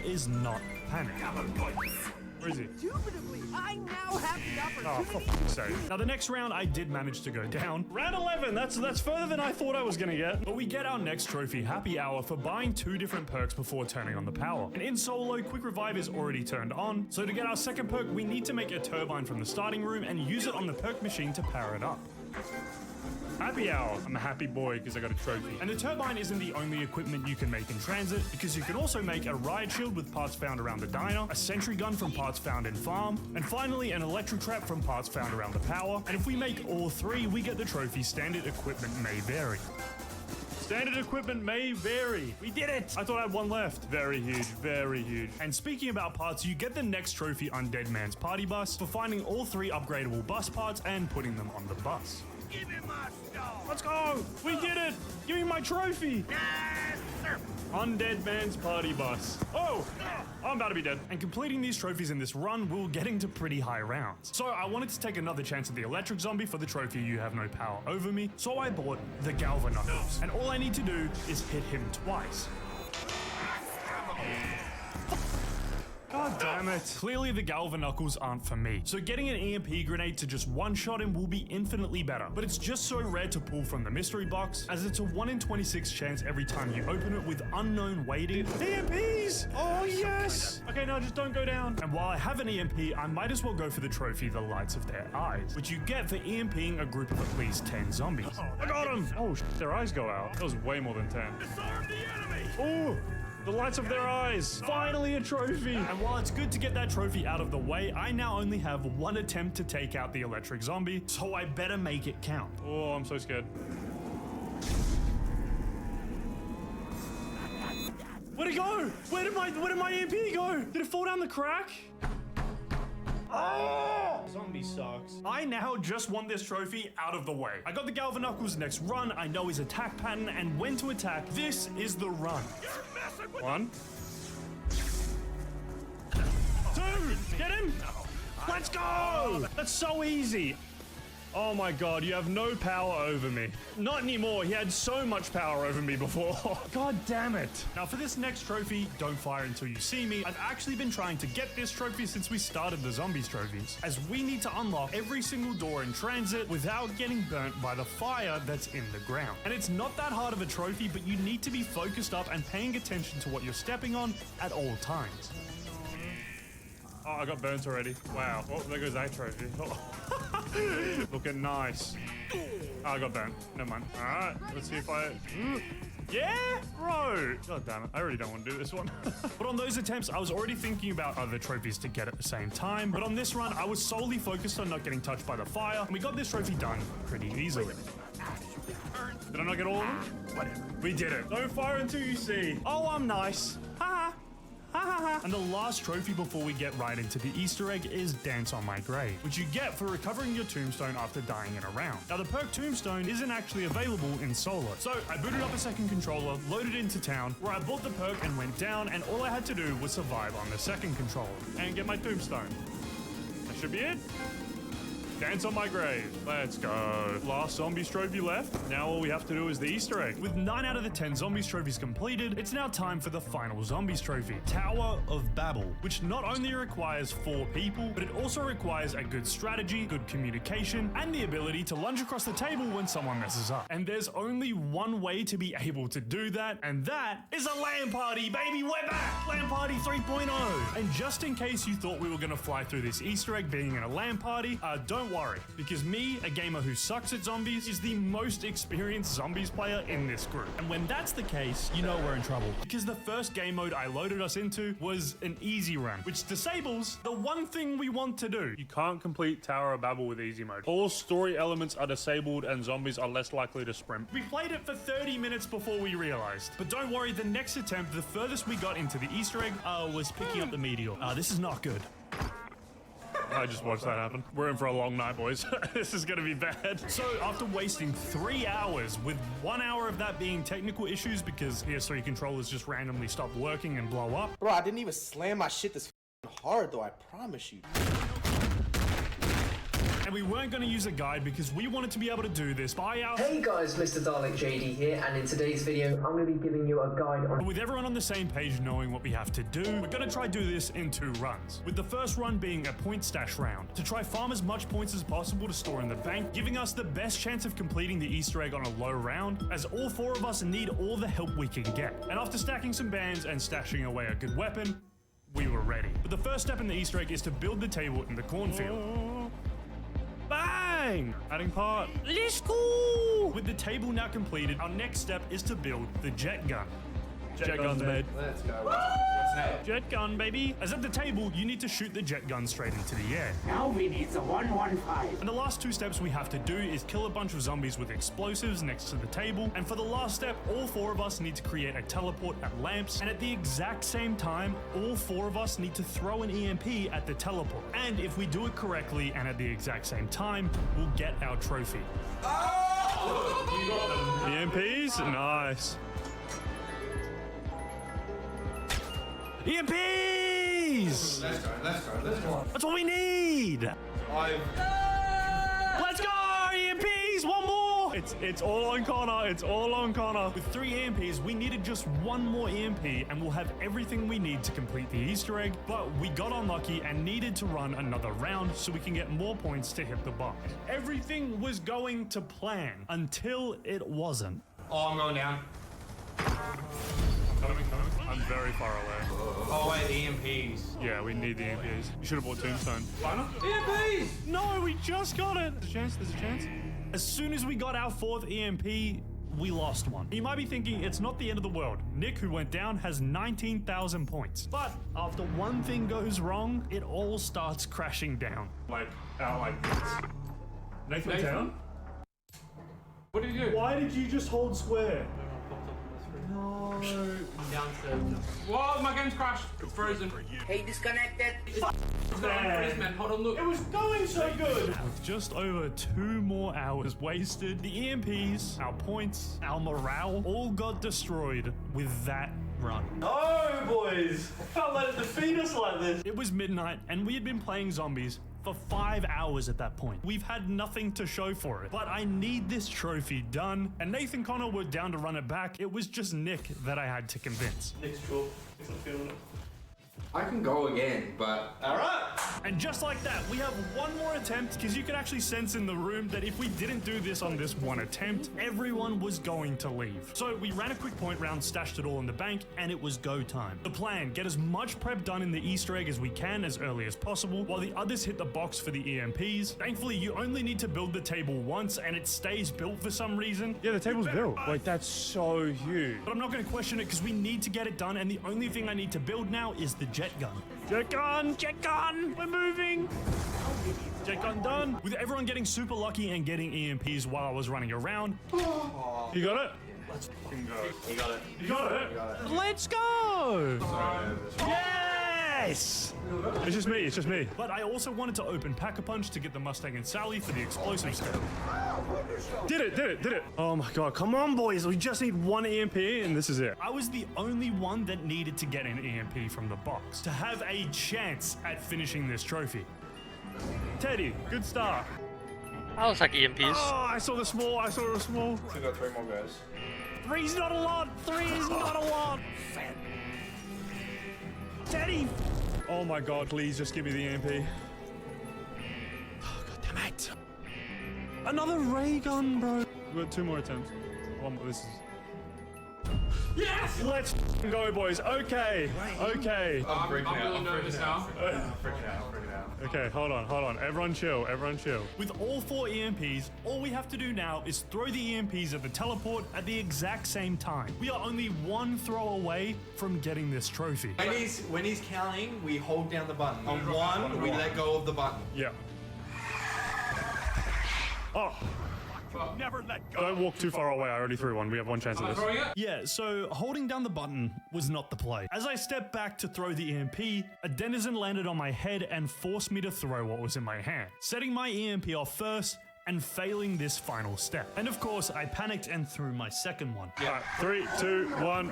Is not panic. Where is he? Indubitably, I now have the Oh, opportunity. for fuck's sake. Now, the next round, I did manage to go down. Round 11, that's further than I thought I was gonna get. But we get our next trophy, Happy Hour, for buying 2 different perks before turning on the power. And in solo, Quick Revive is already turned on. So to get our second perk, we need to make a turbine from the starting room and use it on the perk machine to power it up. Happy Hour. I'm a happy boy because I got a trophy. And the turbine isn't the only equipment you can make in transit, because you can also make a riot shield with parts found around the diner, a sentry gun from parts found in farm, and finally an electric trap from parts found around the power. And if we make all 3, we get the trophy Standard Equipment May Vary. Standard equipment may vary. We did it! I thought I had 1 left. Very huge, very huge. And speaking about parts, you get the next trophy Undead Man's Party Bus for finding all 3 upgradable bus parts and putting them on the bus. Give me my stuff. Let's go! We did it! Give me my trophy! Yes, sir. Undead Man's Party Bus. Oh! I'm about to be dead. And completing these trophies in this run will get into pretty high rounds. So I wanted to take another chance at the electric zombie for the trophy You Have No Power Over Me, so I bought the Galvanuckles. And all I need to do is hit him twice. God damn it. Clearly the Galvanuckles aren't for me. So getting an EMP grenade to just one-shot him will be infinitely better. But it's just so rare to pull from the mystery box, as it's a 1 in 26 chance every time you open it with unknown waiting. EMPs! Oh yes! Okay, now just don't go down. And while I have an EMP, I might as well go for the trophy The Lights of Their Eyes, which you get for EMPing a group of at least 10 zombies. I got him! Oh, their eyes go out. That was way more than 10. Disarm the enemy. Oh! The lights of their eyes! Finally a trophy! And while it's good to get that trophy out of the way, I now only have 1 attempt to take out the electric zombie, so I better make it count. Oh, I'm so scared. Where'd it go? Where did my EMP go? Did it fall down the crack? Oh! Zombie sucks. I now just want this trophy out of the way. I got the Galvanuckles next run, I know his attack pattern and when to attack. This is the run. You're messing with 1. 2! Get him! Let's go! That's so easy. Oh my god, you have no power over me. Not anymore, he had so much power over me before. God damn it. Now for this next trophy, Don't Fire Until You See Me, I've actually been trying to get this trophy since we started the Zombies trophies, as we need to unlock every single door in transit without getting burnt by the fire that's in the ground. And it's not that hard of a trophy, but you need to be focused up and paying attention to what you're stepping on at all times. Oh, I got burnt already. Wow. Oh, there goes that trophy. Looking nice. Oh, I got burnt. Never mind. All right, let's see if I... Yeah, bro. God damn it. I already don't want to do this one. But on those attempts, I was already thinking about other trophies to get at the same time. But on this run, I was solely focused on not getting touched by the fire. And we got this trophy done pretty easily. Did I not get all of them? Whatever. We did it. Don't fire until you see. Oh, I'm nice. Ha ha. And the last trophy before we get right into the Easter egg is Dance on My Grave, which you get for recovering your tombstone after dying in a round. Now the perk Tombstone isn't actually available in solo, so I booted up a second controller, loaded into town, where I bought the perk and went down, and all I had to do was survive on the second controller and get my tombstone. That should be it. Dance on my grave. Let's go. Last zombies trophy left. Now all we have to do is the Easter egg. With 9 out of the 10 zombies trophies completed, it's now time for the final zombies trophy, Tower of Babel, which not only requires 4 people, but it also requires a good strategy, good communication, and the ability to lunge across the table when someone messes up. And there's only one way to be able to do that, and that is a LAN party, baby. We're back! LAN party 3.0. And just in case you thought we were gonna fly through this Easter egg being in a LAN party, don't worry, because me, a gamer who sucks at zombies, is the most experienced zombies player in this group. And when that's the case, you know we're in trouble. Because the first game mode I loaded us into was an easy run, which disables the one thing we want to do. You can't complete Tower of Babel with easy mode. All story elements are disabled and zombies are less likely to sprint. We played it for 30 minutes before we realized. But don't worry, the next attempt, the furthest we got into the Easter egg, was picking up the meteor. This is not good. I just watched that happen. We're in for a long night, boys. This is gonna be bad. So after wasting 3 hours, with 1 hour of that being technical issues because PS3 controllers just randomly stopped working and blow up. Bro, I didn't even slam my shit this hard though, I promise you. And we weren't going to use a guide because we wanted to be able to do this by our... Hey guys, Mr. Dalek JD here, and in today's video, I'm going to be giving you a guide on... With everyone on the same page knowing what we have to do, we're going to try do this in 2 runs. With the first run being a point stash round, to try farm as much points as possible to store in the bank, giving us the best chance of completing the Easter egg on a low round, as all 4 of us need all the help we can get. And after stacking some bands and stashing away a good weapon, we were ready. But the first step in the Easter egg is to build the table in the cornfield. Bang! Adding part. Let's go! With the table now completed, our next step is to build the jet gun. Jet gun's made. Let's go. What's next? Jet gun, baby. As at the table, you need to shoot the jet gun straight into the air. Now we need the 115. And the last 2 steps we have to do is kill a bunch of zombies with explosives next to the table. And for the last step, all 4 of us need to create a teleport at lamps. And at the exact same time, all 4 of us need to throw an EMP at the teleport. And if we do it correctly and at the exact same time, we'll get our trophy. Oh! You got them. EMPs? Nice. EMPs! Let's go. That's what we need! Let's go! EMPs! One more! It's all on Connor. It's all on Connor. With 3 EMPs, we needed just 1 more EMP and we'll have everything we need to complete the Easter egg, but we got unlucky and needed to run another round so we can get more points to hit the box. Everything was going to plan until it wasn't. Oh, I'm going down. Coming. I'm very far away. Oh wait, the EMPs. Yeah, we need the EMPs. You should have bought Tombstone. EMPs! No, we just got it. There's a chance. As soon as we got our 4th EMP, we lost one. You might be thinking it's not the end of the world. Nick, who went down, has 19,000 points. But after one thing goes wrong, it all starts crashing down. Like this. Nathan down? What did you do? Why did you just hold square? No. Downstairs. Whoa, my game's crashed. It's frozen. Hey, disconnected. It's not frozen, man. Hold on, look. It was going so good! With just over 2 more hours wasted, the EMPs, our points, our morale, all got destroyed with that run. No, boys. Can't let it defeat us like this. It was midnight, and we had been playing zombies for 5 hours at that point. We've had nothing to show for it, but I need this trophy done, and Nathan Connor were down to run it back. It was just Nick that I had to convince. Nick's cool. He's not feeling it. I can go again, but... Alright! And just like that, we have 1 more attempt, because you can actually sense in the room that if we didn't do this on this 1 attempt, everyone was going to leave. So we ran a quick point round, stashed it all in the bank, and it was go time. The plan, get as much prep done in the Easter egg as we can as early as possible, while the others hit the box for the EMPs. Thankfully, you only need to build the table once, and it stays built for some reason. Yeah, the table's built. Wait, that's so huge. But I'm not going to question it, because we need to get it done, and the only thing I need to build now is the jet gun. Jet gun! Jet gun! We're moving! Jet gun done! With everyone getting super lucky and getting EMPs while I was running around. You got it? Let's fucking go. You got it. You got it? Let's go! So Yes! It's just me. It's just me. But I also wanted to open Pack-a-Punch to get the Mustang and Sally for the explosive skill. Did it. Oh my god. Come on, boys. We just need 1 EMP and this is it. I was the only one that needed to get an EMP from the box to have a chance at finishing this trophy. Teddy, good start. That looks like EMPs. Oh, I saw the small. I saw the small. We got 3 more guys. 3's not a lot. 3 is not a lot. Daddy. Oh my god, please just give me the EMP. Oh, god damn it. Another ray gun, bro. We got 2 more attempts. This is... Yes! Let's go, boys. Okay. Okay. I'm really nervous now. Okay, hold on. Everyone chill. With all 4 EMPs, all we have to do now is throw the EMPs at the teleport at the exact same time. We are only 1 throw away from getting this trophy. When he's counting, we hold down the button. On 1, we let go of the button. Yeah. Oh. Never let go. Don't walk too far away. I already threw one. We have 1 chance of this. Yeah, so holding down the button was not the play. As I stepped back to throw the EMP, a denizen landed on my head and forced me to throw what was in my hand, setting my EMP off first and failing this final step. And of course, I panicked and threw my second one. Yeah. Alright, 3, 2, 1.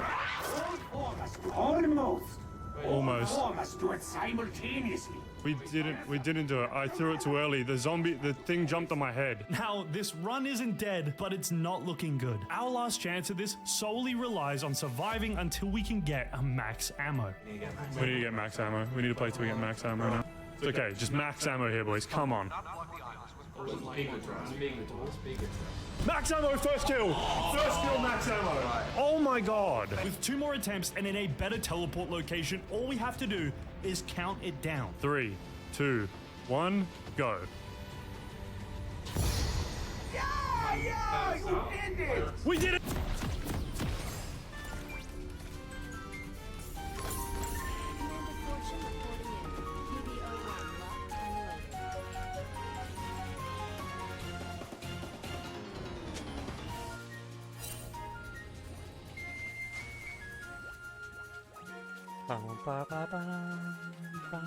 Almost. Almost do it simultaneously. We didn't do it. I threw it too early. The thing jumped on my head. Now, this run isn't dead, but it's not looking good. Our last chance at this solely relies on surviving until we can get a max ammo. We need to get max ammo. We need to play till we get max ammo now. It's okay, just max ammo here, boys. Come on. Max ammo, first kill! First kill, max ammo! Oh my god! With 2 more attempts and in a better teleport location, all we have to do is count it down. 3, 2, 1, go. Yeah, you did it! We did it! Commander Fortune reporting in. PBO1 locked and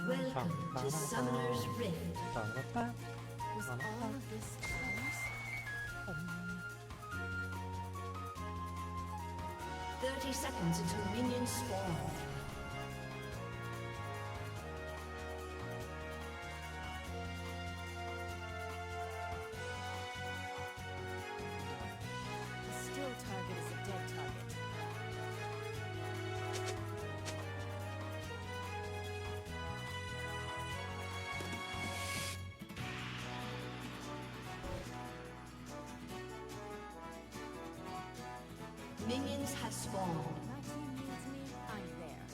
Welcome to Summoner's Rift. Was all of this ours? 30 seconds until minions spawn. The still target is a dead target. Minions have spawned. My team needs me, I'm there.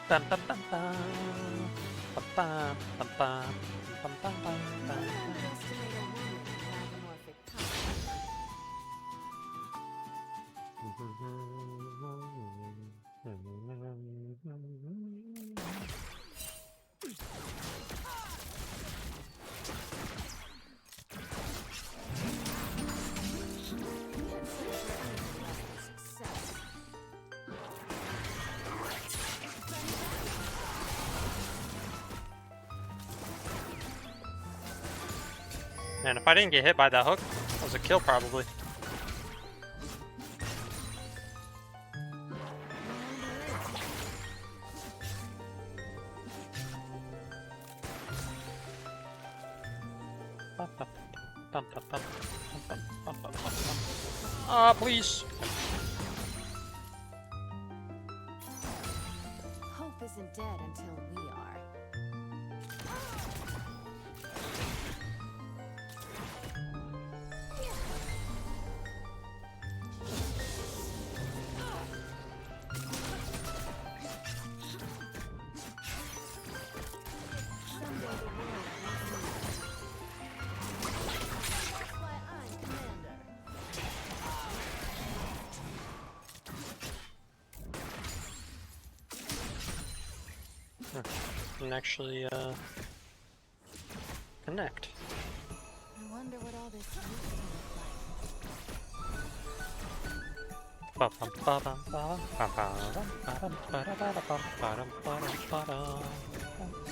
Bum, bum, bum, bum. Bum, bum, bum, bum. Bum, bum, bum, bum. Underestimate a woman with magomorphic power. Success. Man, if I didn't get hit by that hook, that was a kill probably. Please. Hope isn't dead until we are. Someday the world will That's why I'm commander. Can actually connect. I wonder what all this used to look like. Ba-bum, ba-bum, ba-bum, ba-dum, ba-da-ba-da-bum, ba-dum, ba-dum, ba-dum, ba-dum.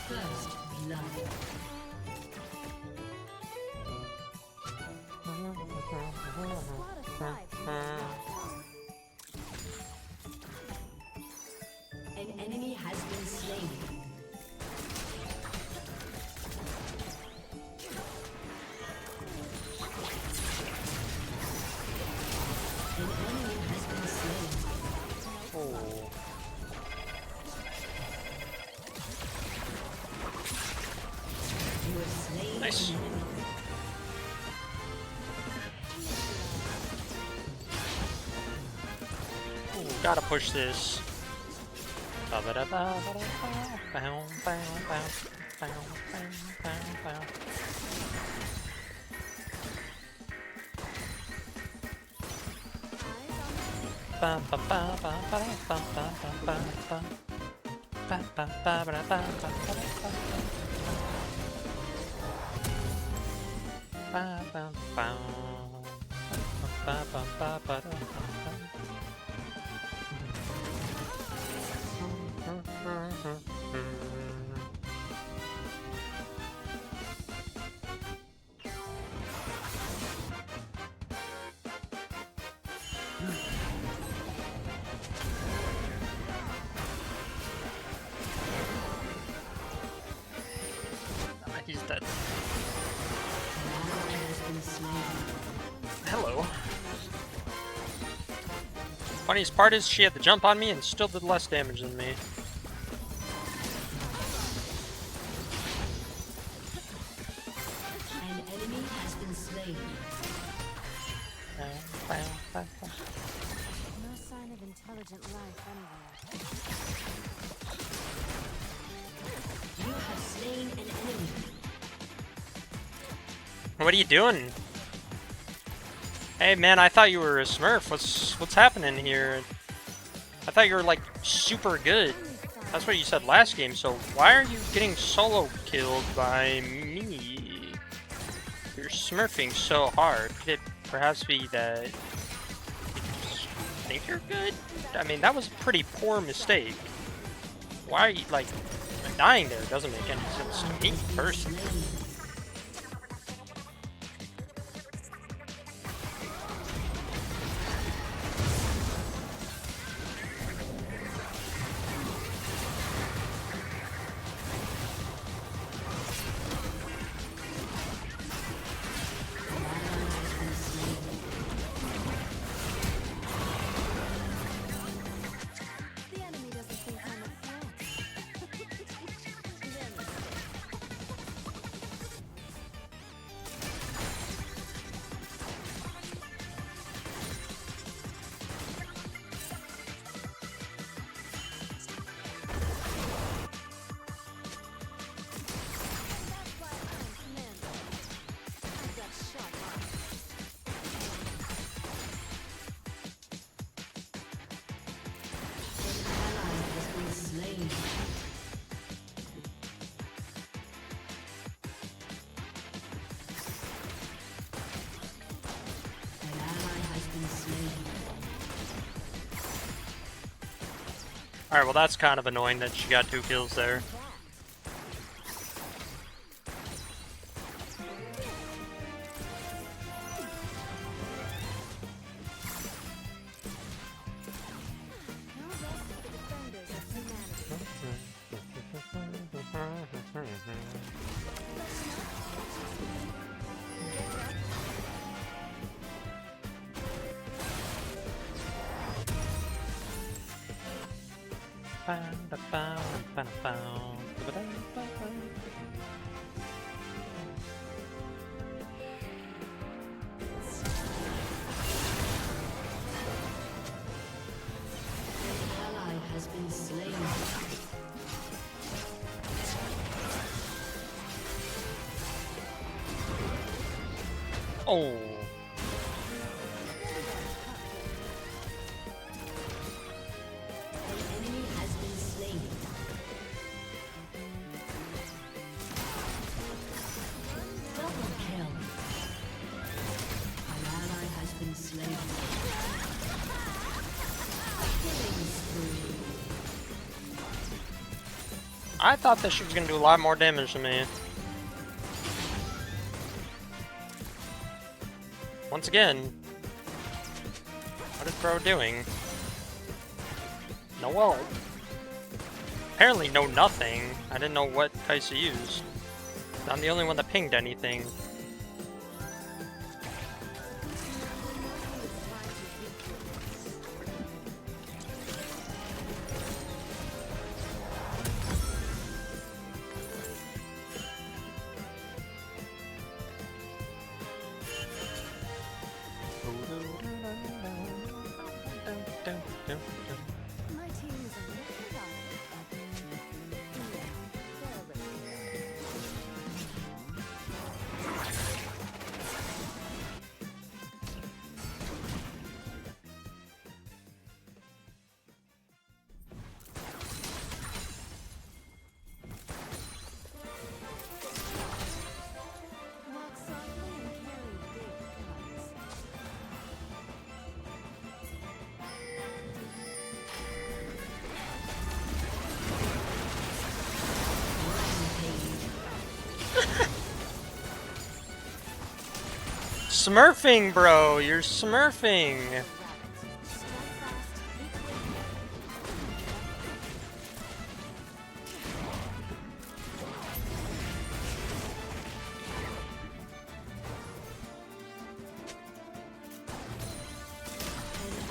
First blood. An enemy has been slain. An enemy has been slain. Oh. You have slain Nice. an enemy. Gotta push this. He's dead. Hello. Funniest part is she had the jump on me and still did less damage than me. An enemy has been slain. No sign of intelligent life anywhere. You have slain an enemy. What are you doing? Hey man, I thought you were a Smurf. What's happening here? I thought you were like super good. That's what you said last game, so why are you getting solo killed by me? You're smurfing so hard. Could it perhaps be that you just think you're good? I mean, that was a pretty poor mistake. Why are you, like, dying there doesn't make any sense to me, personally. The enemy doesn't think I'm a threat. That's why I'm commander. I've got sharp eyes. An ally has been slain. An ally has been slain. Alright, well that's kind of annoying that she got 2 kills there. No rest for the defenders of humanity. Oh. An enemy has been slain. Double kill. An ally has been slain. Killing spree. I thought this shit was gonna do a lot more damage to me. Once again, what is bro doing? No ult. Apparently no nothing. I didn't know what Kai'Sa used. I'm the only one that pinged anything. My team is a little dark. Walk softly and carry big guns. Smurfing, bro! You're smurfing! An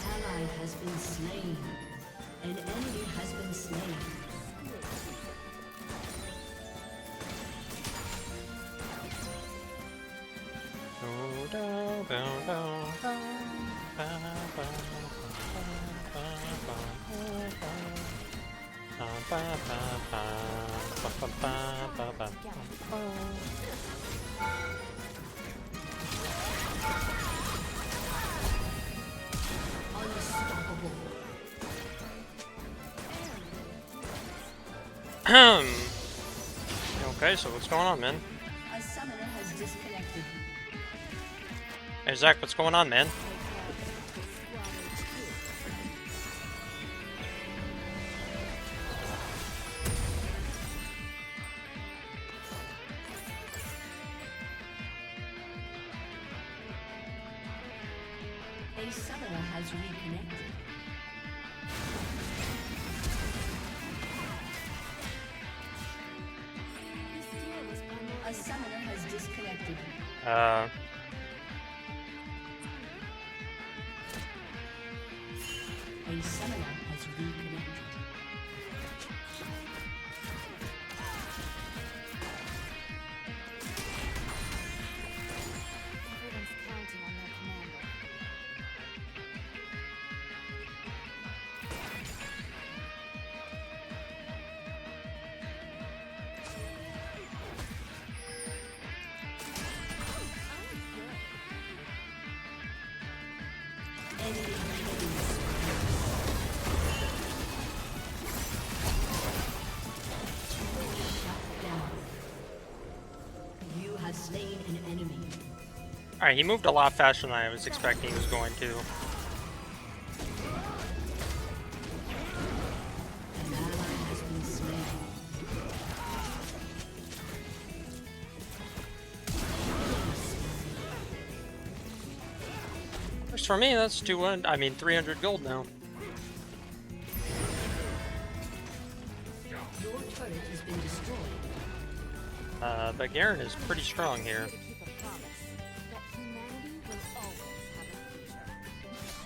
ally has been slain. An enemy has been slain. Unstoppable. Okay, so what's going on, man? A summoner has disconnected. Hey, Zach, what's going on, man? A summoner has reconnected. A summoner has disconnected. A summoner has reconnected. Everyone's counting on their commander. Enemy killing Shut down. You have slain an enemy. Alright, he moved a lot faster than I was expecting he was going to. An ally has been slain. Which for me, that's 300 gold now. Your turret has been destroyed. But Garen is pretty strong here. To keep a promise that humanity will always have a future.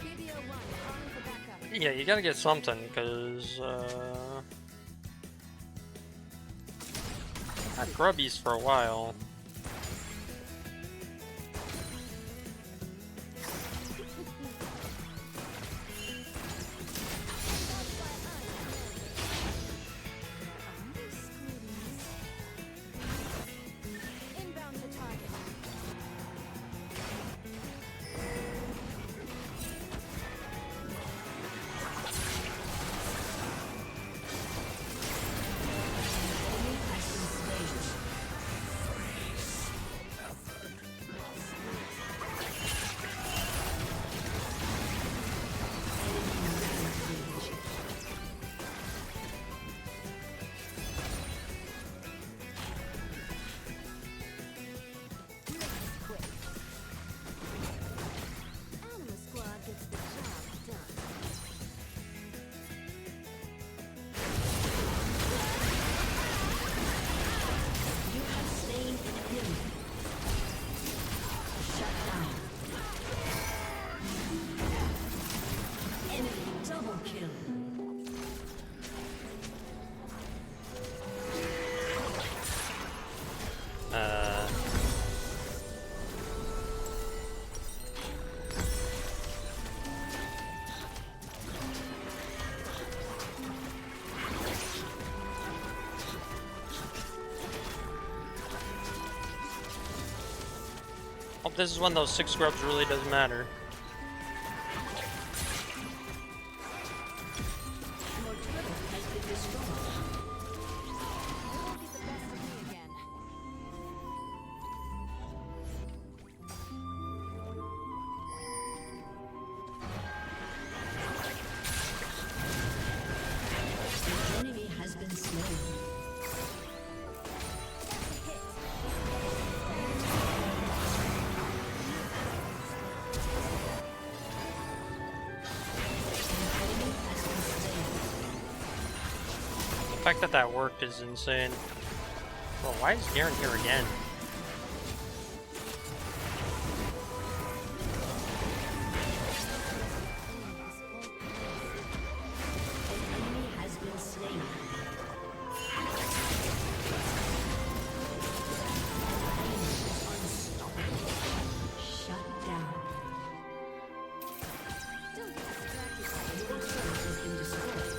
BBO1 calling for backup. Yeah, you gotta get something, because, had grubbies for a while. Hope this is when those 6 scrubs really does matter. Your turret has been destroyed. Won't get the best of me again. The enemy has been slain. The fact that that worked is insane. Well, why is Garen here again? An enemy has been slain. Unstoppable. Shut down. Don't get distracted by it. Your turret has been destroyed.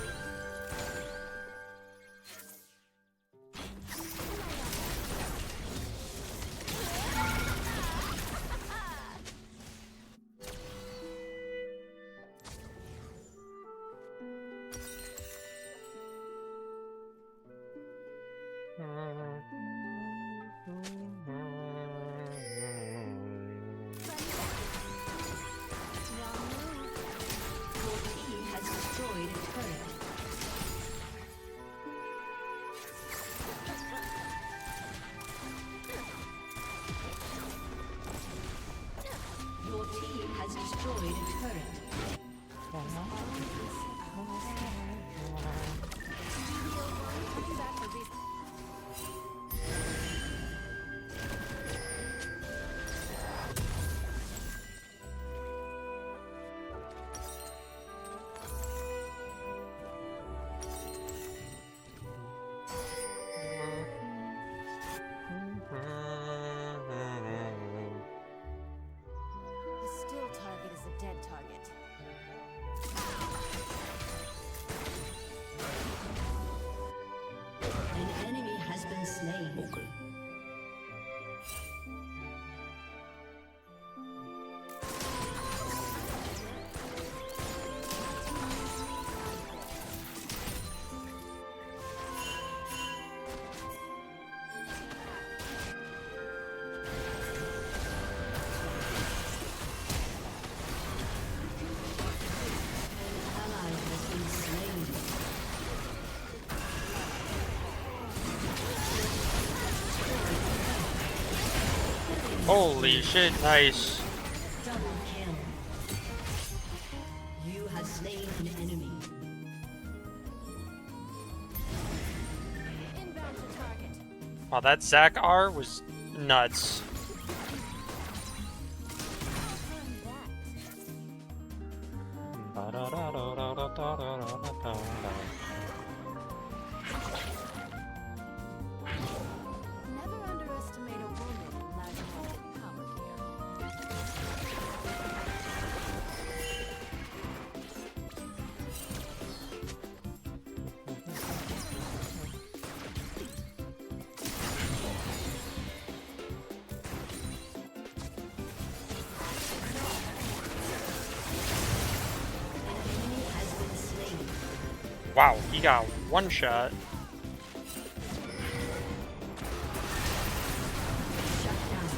Your team has destroyed a turret. Your team has destroyed a turret. I'll be back for this. The still target is a dead target. An enemy has been slain. Okay. An ally has been slain. Holy shit, nice. Double kill. You have slain an enemy. Inbound to target. Wow, that Zac R was nuts. Never underestimate a woman lacking power here. An enemy has been slain. Wow, he got one shot. Shut down.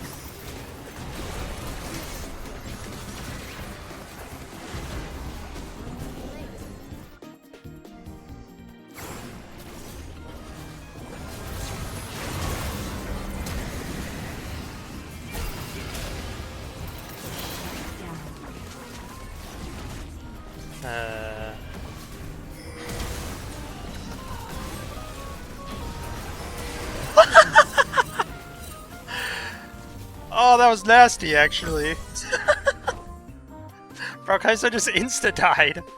Uh, oh, that was nasty, actually. Bro, Kai'Sa just insta-died. Your team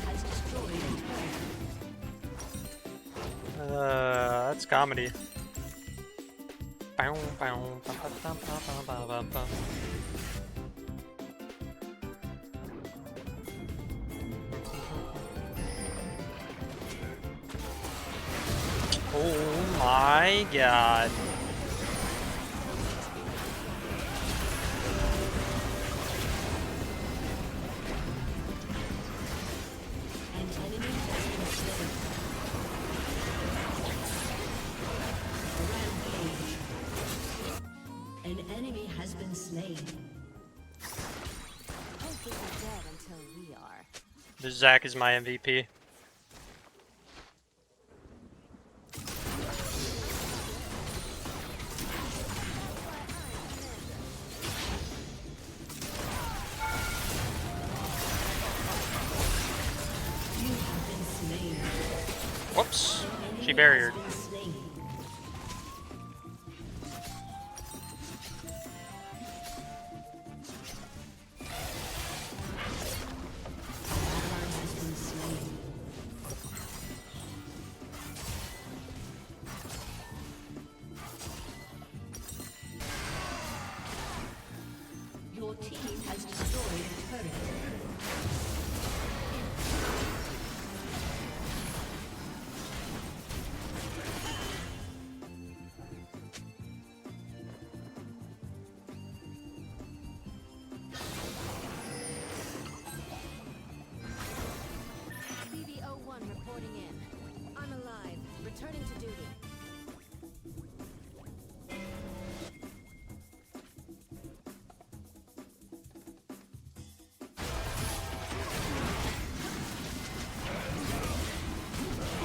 has destroyed a turret. That's comedy. Oh my god. An enemy has been slain. Hope isn't dead until we are. This Zach is my MVP. Whoops, she barriered. Your team has destroyed a turret. BB-01 reporting in. I'm alive. Returning to duty.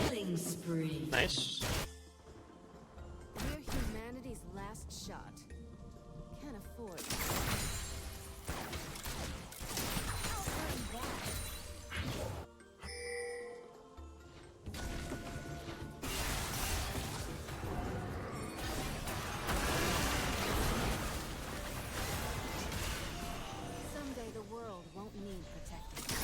Killing spree. Nice. We're humanity's last shot. Can't afford. Someday the world won't need protecting.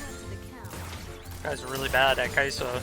To the count. Guys are really bad at Kai'Sa.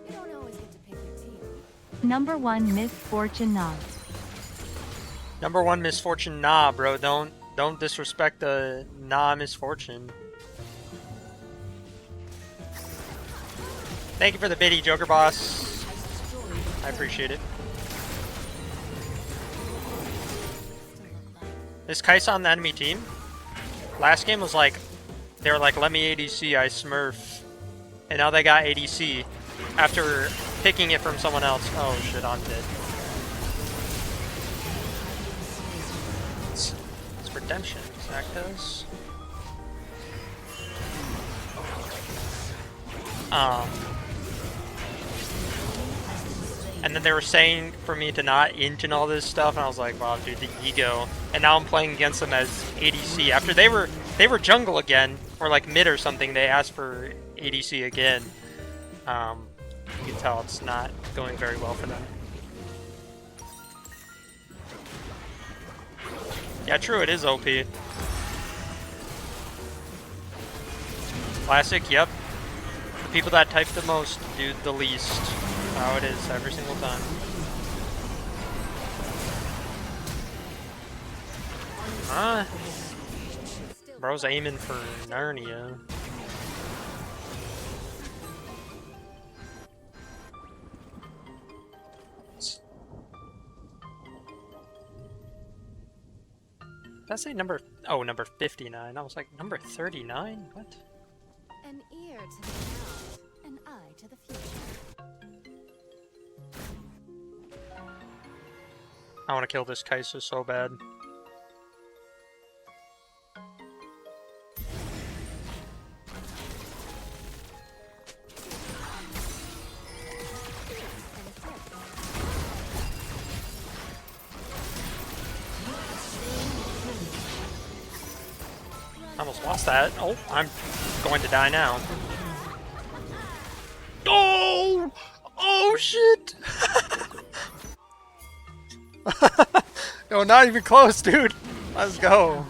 You don't always get to pick your team. Number 1 misfortune knob. Number 1 misfortune, nah, bro. Don't disrespect the nah misfortune. Thank you for the biddy, Joker Boss. I appreciate it. Is Kai'Sa on the enemy team? Last game was like, they were like, let me ADC, I smurf. And now they got ADC after picking it from someone else. Oh shit, I'm dead. It's redemption, Zach does. And then they were saying for me to not int and all this stuff, and I was like, wow, dude, the ego. And now I'm playing against them as ADC. After they were jungle again, or like mid or something, they asked for ADC again. You can tell it's not going very well for them. Yeah, true, it is OP. Classic, yep. The people that type the most do the least. How it is every single time. Bro's aiming for Narnia. Did I say number 59? I was like, number 39? What? An ear to the past, an eye to the future. I want to kill this Kai'Sa so bad. Almost lost that. Oh, I'm going to die now. Oh! Oh shit! No, not even close, dude. Let's go.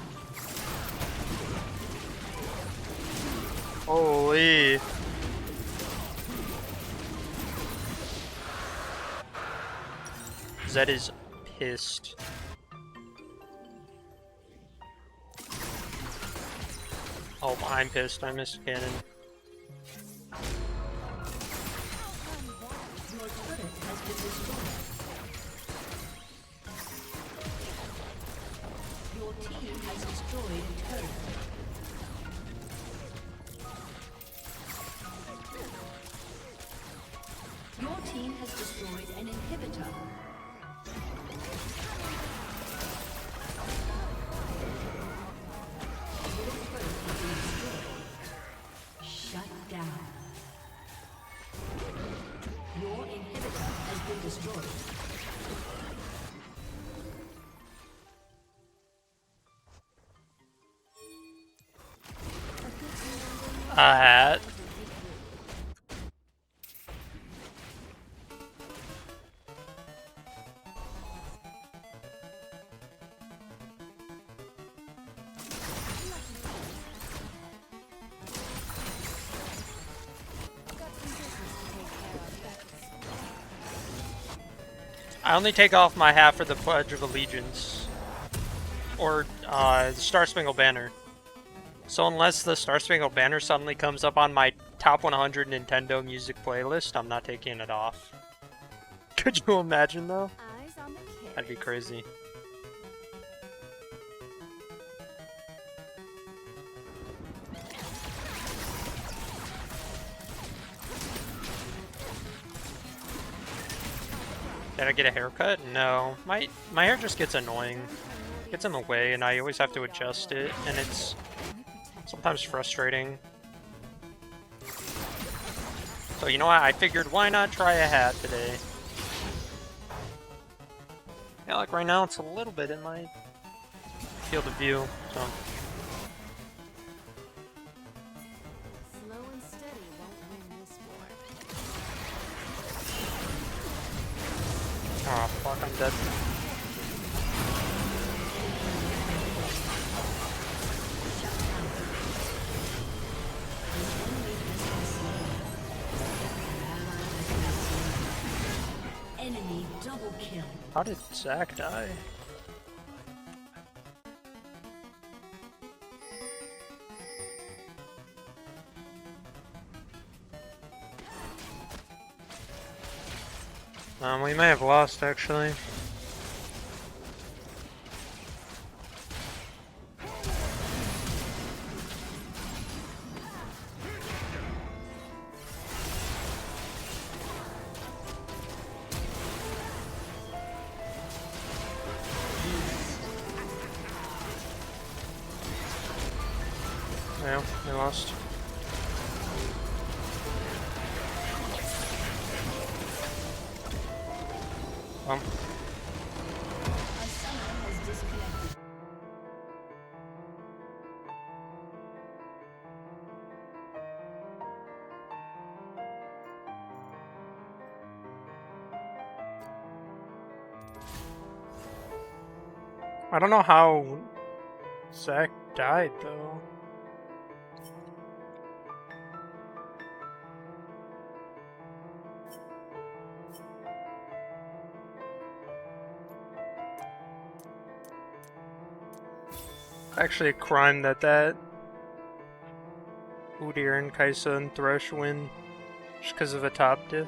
Holy. Zed is pissed. Oh, I'm pissed. I missed cannon. Your turret has been destroyed. Your team has destroyed a turret. Your team has destroyed an inhibitor. Your turret has been destroyed. Shut down. Your inhibitor has been destroyed. A hat. I only take off my hat for the Pledge of Allegiance. Or, the Star Spangled Banner. So unless the Star Spangled Banner suddenly comes up on my top 100 Nintendo music playlist, I'm not taking it off. Could you imagine though? Eyes on the kid. That'd be crazy. Did I get a haircut? No. My hair just gets annoying. It gets in the way and I always have to adjust it and it's sometimes frustrating. So you know what? I figured why not try a hat today? Yeah, like right now it's a little bit in my field of view, so. Slow and steady won't win this war. Oh fuck, I'm dead. Enemy double kill. How did Zach die? We may have lost actually. Yeah, we lost. A summoner has disconnected. I don't know how Zach died though. Actually a crime that Udyr and Kaisa and Thresh win just because of a top diff.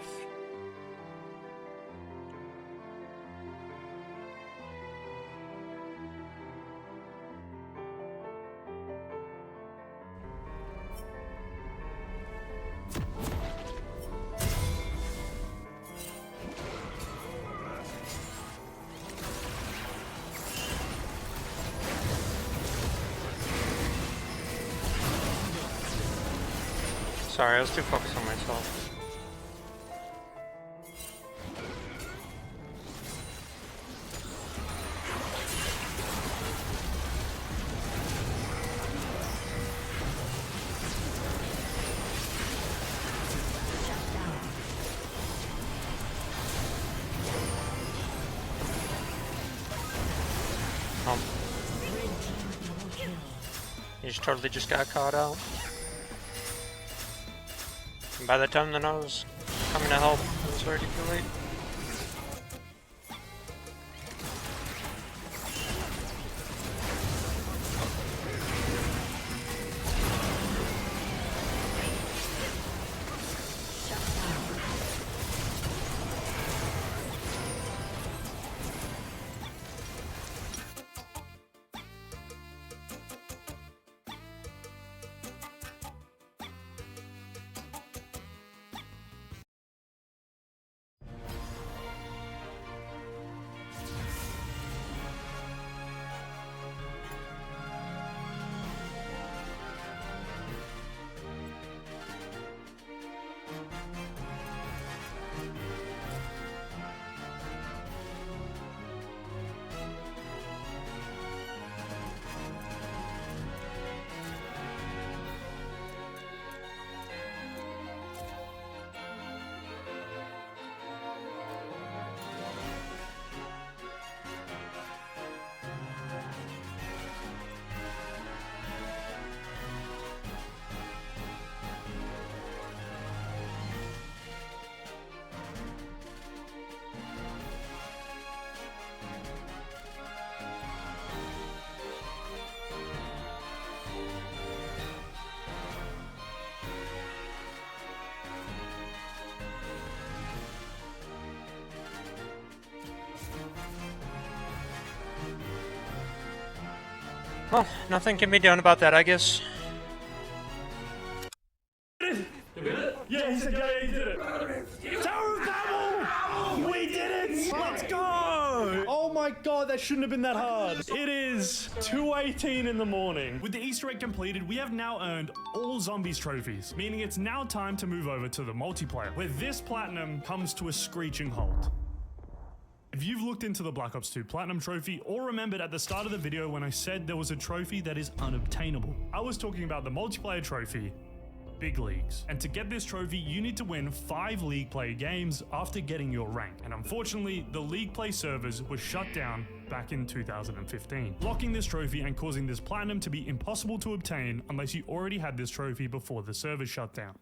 Sorry, I was too focused on myself. Oh. He totally just got caught out. And by the time that I was coming to help, it was already too late. Well, nothing can be done about that, I guess. Yeah, he said, yeah, he did it. Tower of Babel! We did it! Let's go! Oh my god, that shouldn't have been that hard. It is 2:18 in the morning. With the Easter egg completed, we have now earned all zombies trophies, meaning it's now time to move over to the multiplayer, where this platinum comes to a screeching halt. If you've looked into the Black Ops 2 Platinum trophy or remembered at the start of the video when I said there was a trophy that is unobtainable, I was talking about the multiplayer trophy, Big Leagues. And to get this trophy, you need to win 5 league play games after getting your rank. And unfortunately, the league play servers were shut down back in 2015, blocking this trophy and causing this platinum to be impossible to obtain unless you already had this trophy before the servers shut down.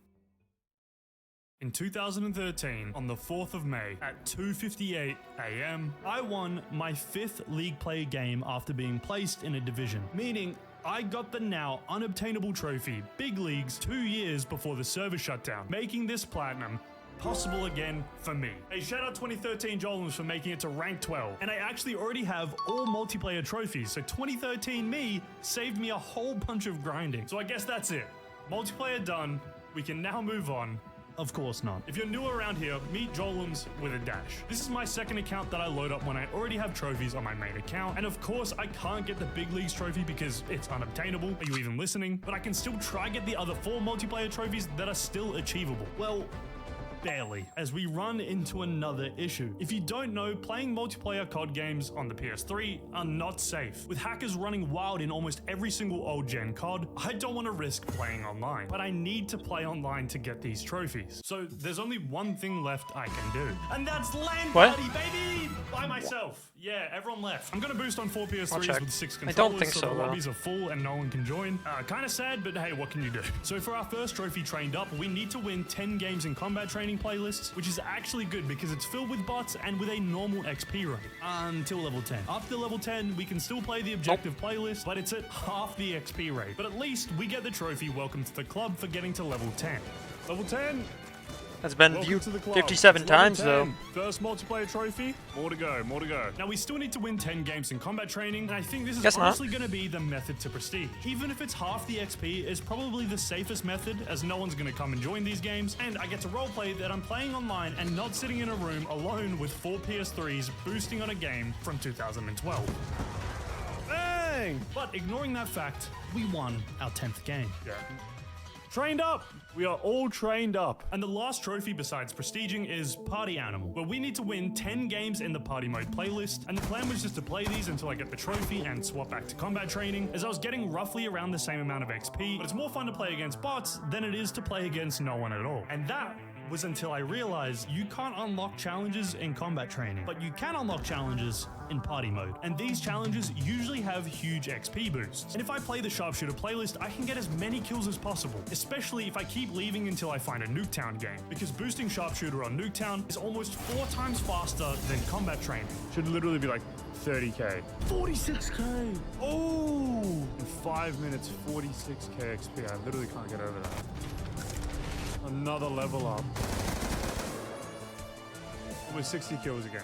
In 2013, on the 4th of May, at 2:58 AM, I won my 5th league play game after being placed in a division, meaning I got the now unobtainable trophy, Big Leagues, 2 years before the server shut down, making this platinum possible again for me. Hey, shout out 2013 Jolums for making it to rank 12. And I actually already have all multiplayer trophies, so 2013 me saved me a whole bunch of grinding. So I guess that's it. Multiplayer done, we can now move on. Of course not. If you're new around here, meet Jolums with a dash. This is my second account that I load up when I already have trophies on my main account. And of course, I can't get the Big Leagues trophy because it's unobtainable. Are you even listening? But I can still try get the other 4 multiplayer trophies that are still achievable. Well, barely, as we run into another issue. If you don't know, playing multiplayer COD games on the PS3 are not safe. With hackers running wild in almost every single old gen COD, I don't want to risk playing online, but I need to play online to get these trophies. So there's only one thing left I can do, and that's LAN party, baby! By myself. Yeah, everyone left. I'm gonna boost on 4 PS3s with 6 controllers, I don't think so, the lobbies are full and no one can join. Kinda sad, but hey, what can you do? So for our first trophy trained up, we need to win 10 games in combat training playlists, which is actually good because it's filled with bots and with a normal XP rate. Until level 10. After level 10, we can still play the objective playlist, but it's at half the XP rate. But at least we get the trophy Welcome to the Club for getting to level 10. Level 10? That's been viewed 57 times though. First multiplayer trophy, more to go, more to go. Now we still need to win 10 games in combat training, and I think this is honestly going to be the method to prestige. Even if it's half the XP, is probably the safest method, as no one's going to come and join these games, and I get to roleplay that I'm playing online and not sitting in a room alone with 4 PS3s boosting on a game from 2012. Bang! But ignoring that fact, we won our 10th game. Yeah. Trained up! We are all trained up. And the last trophy besides prestiging is Party Animal, where we need to win 10 games in the party mode playlist, and the plan was just to play these until I get the trophy and swap back to combat training, as I was getting roughly around the same amount of XP, but it's more fun to play against bots than it is to play against no one at all. And that was until I realized you can't unlock challenges in combat training, but you can unlock challenges in party mode. And these challenges usually have huge XP boosts. And if I play the Sharpshooter playlist, I can get as many kills as possible, especially if I keep leaving until I find a Nuketown game, because boosting Sharpshooter on Nuketown is almost 4 times faster than combat training. Should literally be like 30k. 46k! Oh! In 5 minutes, 46k XP. I literally can't get over that. Another level up. With 60 kills again.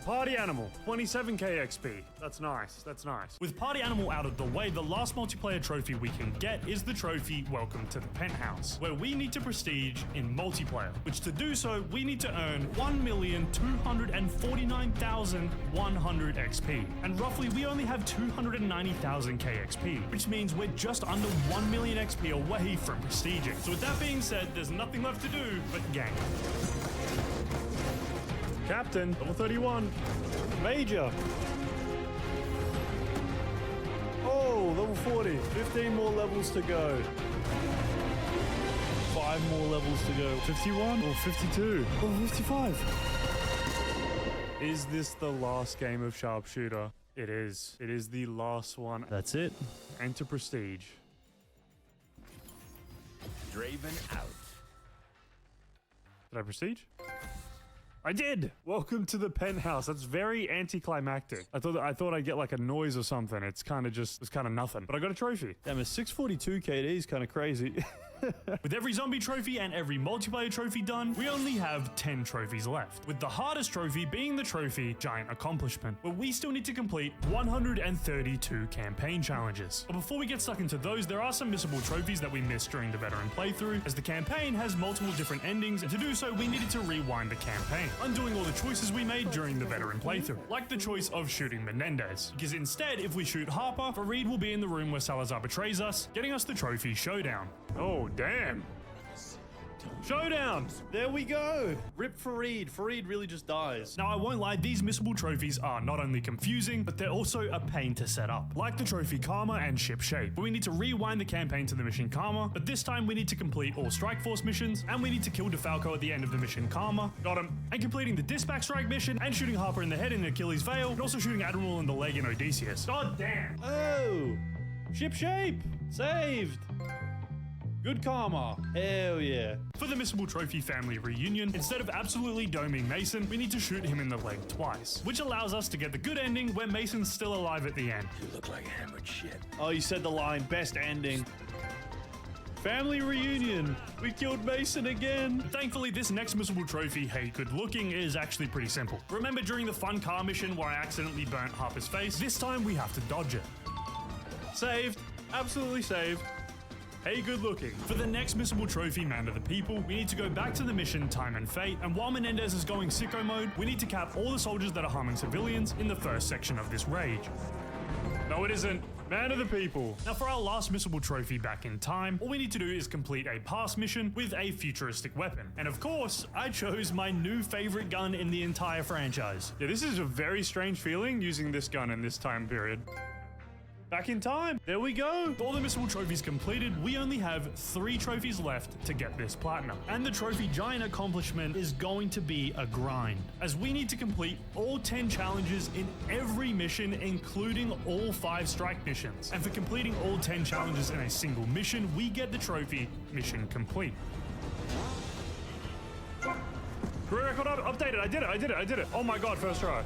Party Animal, 27k XP. That's nice, that's nice. With Party Animal out of the way, the last multiplayer trophy we can get is the trophy Welcome to the Penthouse, where we need to prestige in multiplayer, which to do so, we need to earn 1,249,100 XP. And roughly, we only have 290,000 KXP, which means we're just under 1 million XP away from prestiging. So with that being said, there's nothing left to do but gang. Captain, level 31. Major. Oh, level 40. 15 more levels to go. 5 more levels to go. 51 or 52 or 55. Is this the last game of Sharpshooter? It is. It is the last one. That's it. Enter Prestige. Draven out. Did I prestige? I did! Welcome to the penthouse. That's very anticlimactic. I thought I'd get like a noise or something. It's kind of nothing. But I got a trophy. Damn, a 642 KD is kind of crazy. With every zombie trophy and every multiplayer trophy done, we only have 10 trophies left, with the hardest trophy being the trophy Giant Accomplishment, where we still need to complete 132 campaign challenges. But before we get stuck into those, there are some missable trophies that we missed during the veteran playthrough, as the campaign has multiple different endings, and to do so, we needed to rewind the campaign, undoing all the choices we made during the veteran playthrough, like the choice of shooting Menendez, because instead, if we shoot Harper, Fareed will be in the room where Salazar betrays us, getting us the trophy Showdown. Oh, damn. Showdown! There we go! Rip Fareed. Fareed really just dies. Now, I won't lie, these missable trophies are not only confusing, but they're also a pain to set up. Like the trophy Karma and Ship Shape, where we need to rewind the campaign to the mission Karma, but this time we need to complete all Strike Force missions, and we need to kill DeFalco at the end of the mission Karma. Got him. And completing the Dispatch Strike mission, and shooting Harper in the head in Achilles Veil, and also shooting Admiral in the leg in Odysseus. God damn! Oh! Ship Shape! Saved! Good karma. Hell yeah. For the missable trophy family reunion, instead of absolutely doming Mason, we need to shoot him in the leg twice, which allows us to get the good ending where Mason's still alive at the end. You look like hammered shit. Oh, you said the line, best ending. Family reunion. We killed Mason again. Thankfully, this next missable trophy, Hey Good Looking, is actually pretty simple. Remember during the fun car mission where I accidentally burnt Harper's face? This time we have to dodge it. Saved. Absolutely saved. Hey Good Looking. For the next missable trophy, Man of the People, we need to go back to the mission Time and Fate, and while Menendez is going sicko mode, we need to cap all the soldiers that are harming civilians in the first section of this raid. No, it isn't. Man of the People. Now for our last missable trophy Back in Time, all we need to do is complete a pass mission with a futuristic weapon. And of course, I chose my new favorite gun in the entire franchise. Yeah, this is a very strange feeling using this gun in this time period. Back in Time. There we go. With all the missable trophies completed, we only have 3 trophies left to get this platinum. And the trophy Giant Accomplishment is going to be a grind, as we need to complete all 10 challenges in every mission, including all 5 strike missions. And for completing all 10 challenges in a single mission, we get the trophy Mission Complete. Career record updated. I did it. Oh my god, first try.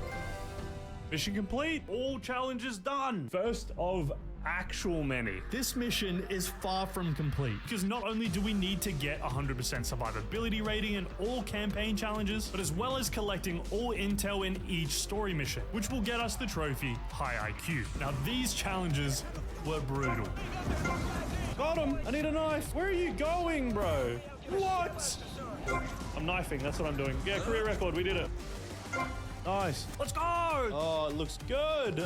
Mission complete. All challenges done. First of actual many. This mission is far from complete, because not only do we need to get 100% survivability rating in all campaign challenges, but as well as collecting all intel in each story mission, which will get us the trophy High IQ. Now these challenges were brutal. Got him. I need a knife. Where are you going, bro? What? I'm knifing. That's what I'm doing. Yeah, career record. We did it. Nice. Let's go! Oh, it looks good.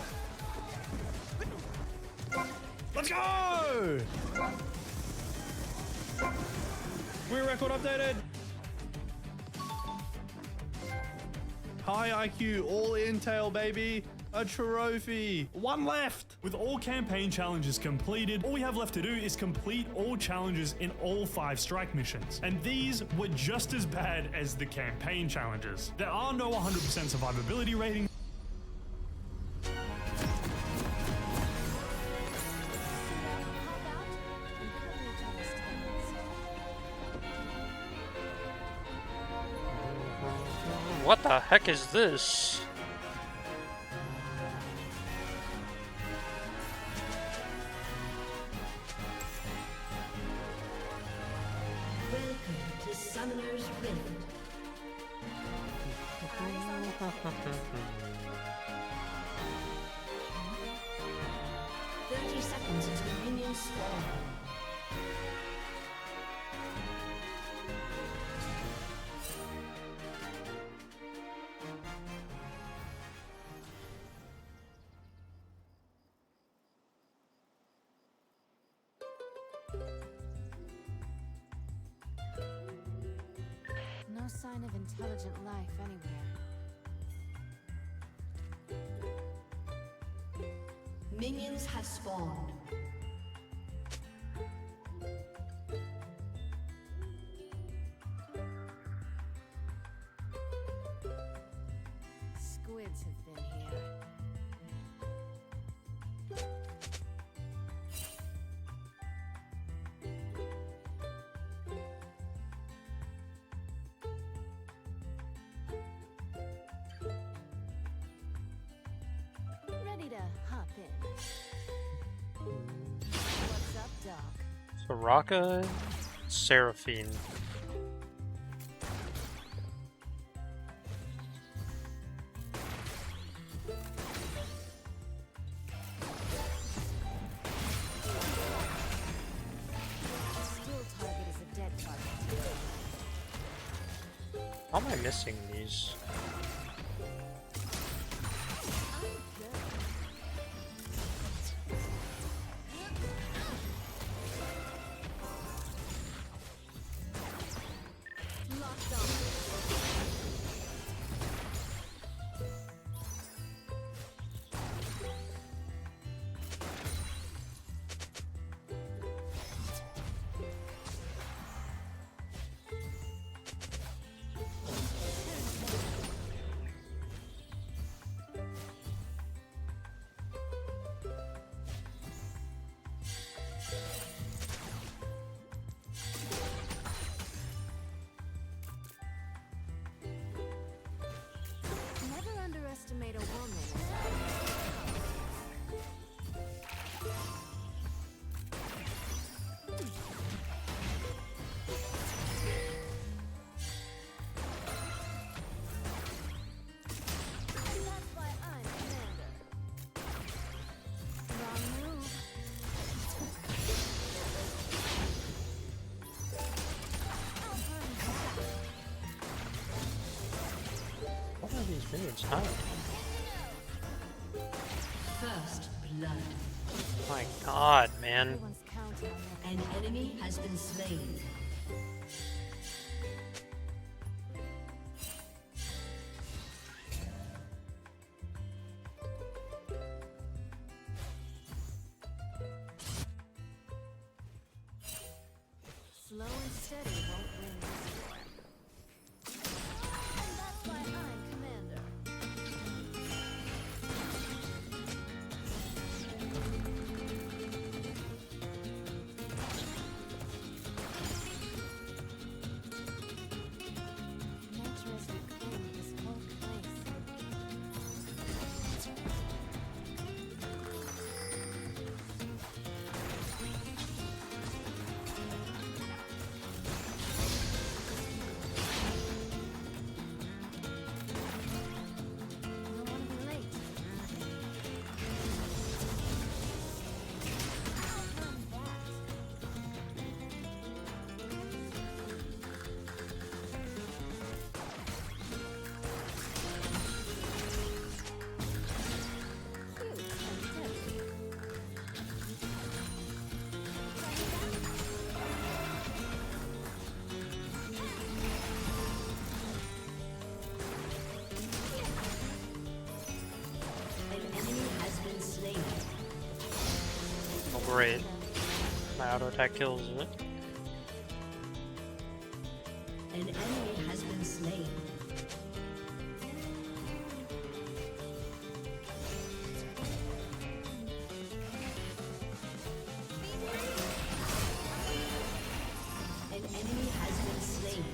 Let's go! Career record updated. High IQ, all intel, baby. A trophy. One left. With all campaign challenges completed, all we have left to do is complete all challenges in all 5 strike missions. And these were just as bad as the campaign challenges. There are no 100% survivability ratings. What the heck is this? Welcome to Summoner's Rift. 30 seconds until minions spawn. No sign of intelligent life anywhere. Minions have spawned. Squids have been here. Ready to hop in. What's up, Doc? Soraka, Seraphine. Still target is a dead target. How am I missing these? Locked on. Never underestimate a woman. That's why I'm commander. Wrong move. I'll burn you back. What are these minions hiding? First blood. My god, man. Everyone's counting on me. An enemy has been slain. Slow and steady won't win this war. And that's why I'm commander. Nature has reclaimed this whole place. great. My auto attack kills it. An enemy has been slain. An enemy has been slain.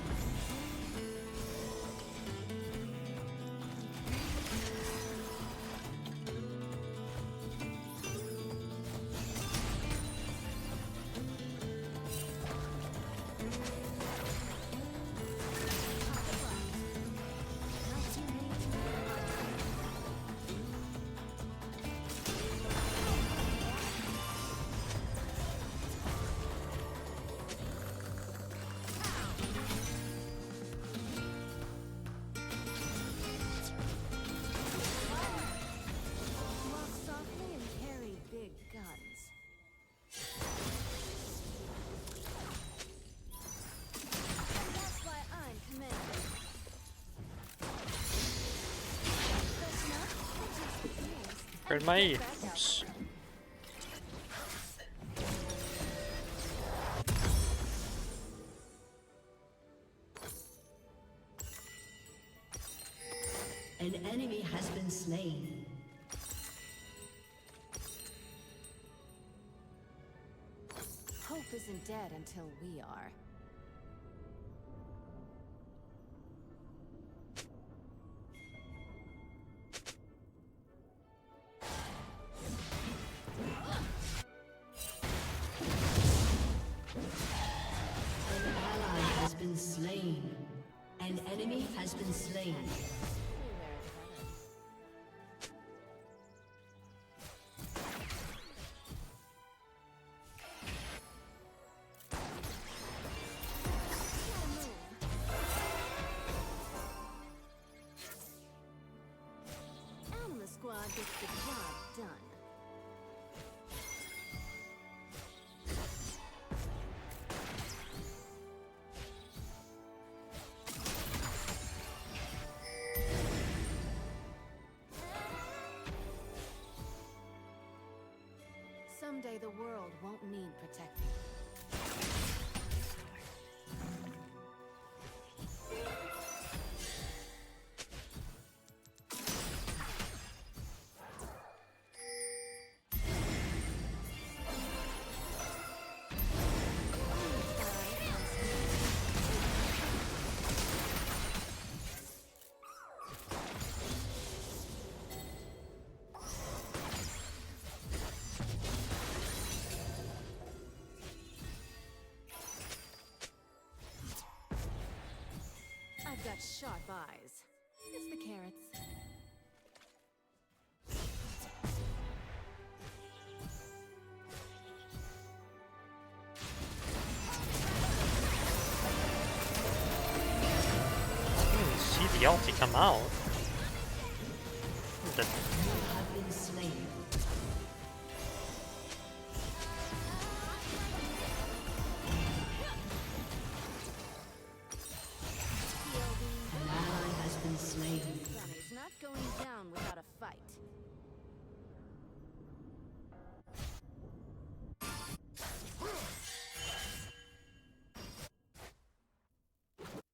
Walk softly and carry big guns. That's why I'm commander. Listen up, just the ears. Where's my Oops. An enemy has been slain. Hope isn't dead until we are. An ally has been slain. An enemy has been slain. Animal Squad gets the job done. Someday the world won't need protecting. I've got sharp eyes. It's the carrots. See the ulti come out. The Have been slain. An ally has been slain. Sonny's not going down without a fight.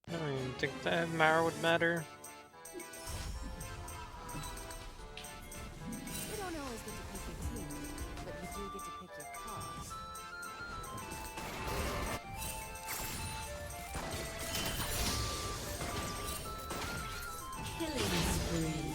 I don't even think that Mara would matter. You don't always get to pick your team, but you do get to pick your cause. Killing spree.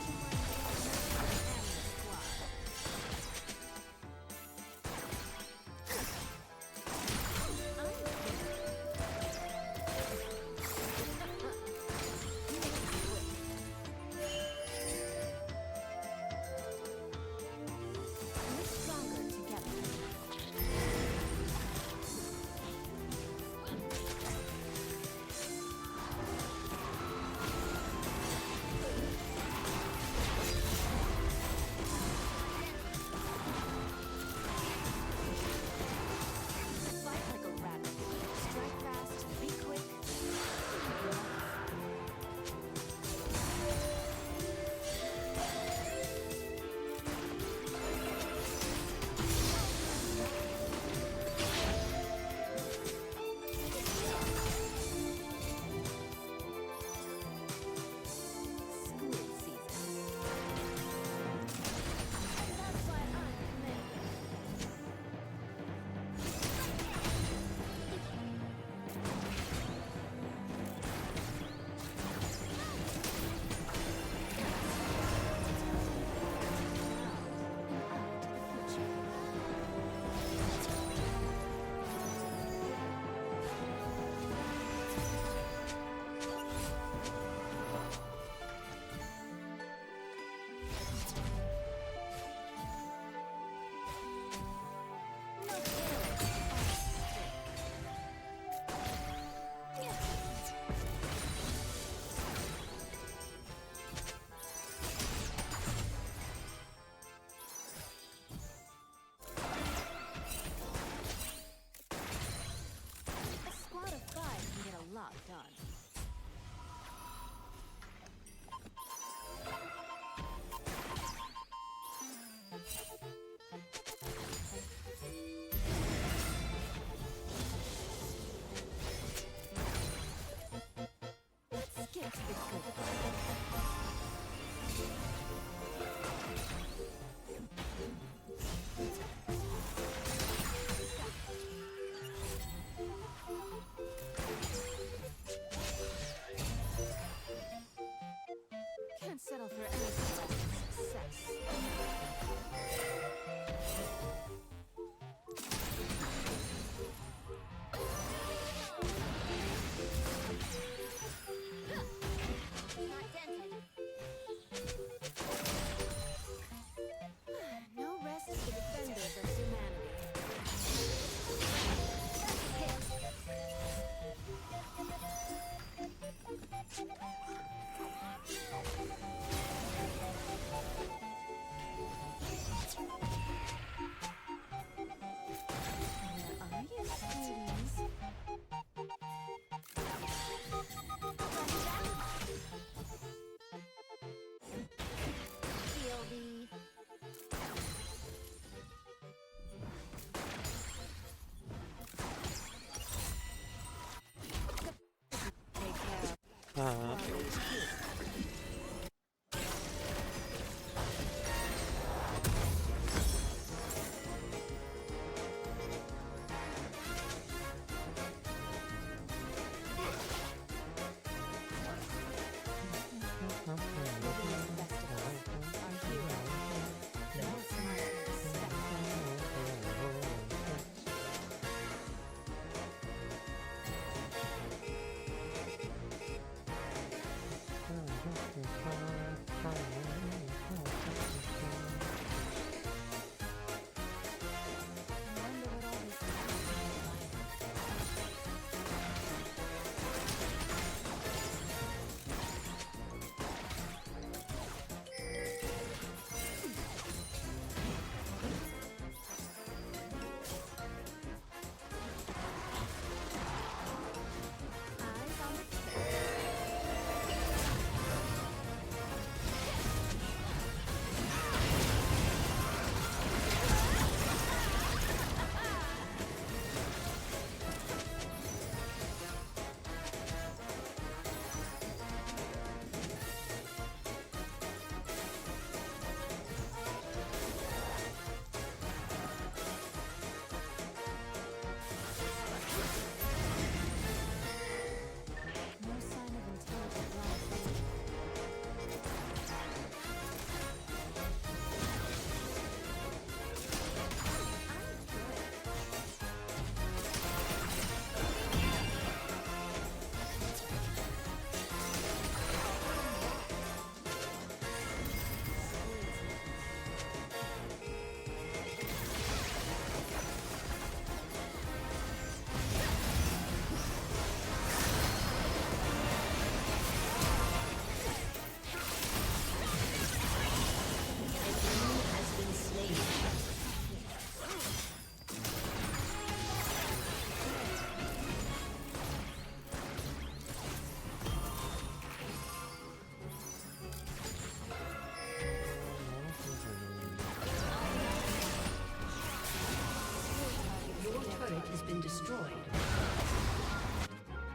Has been destroyed.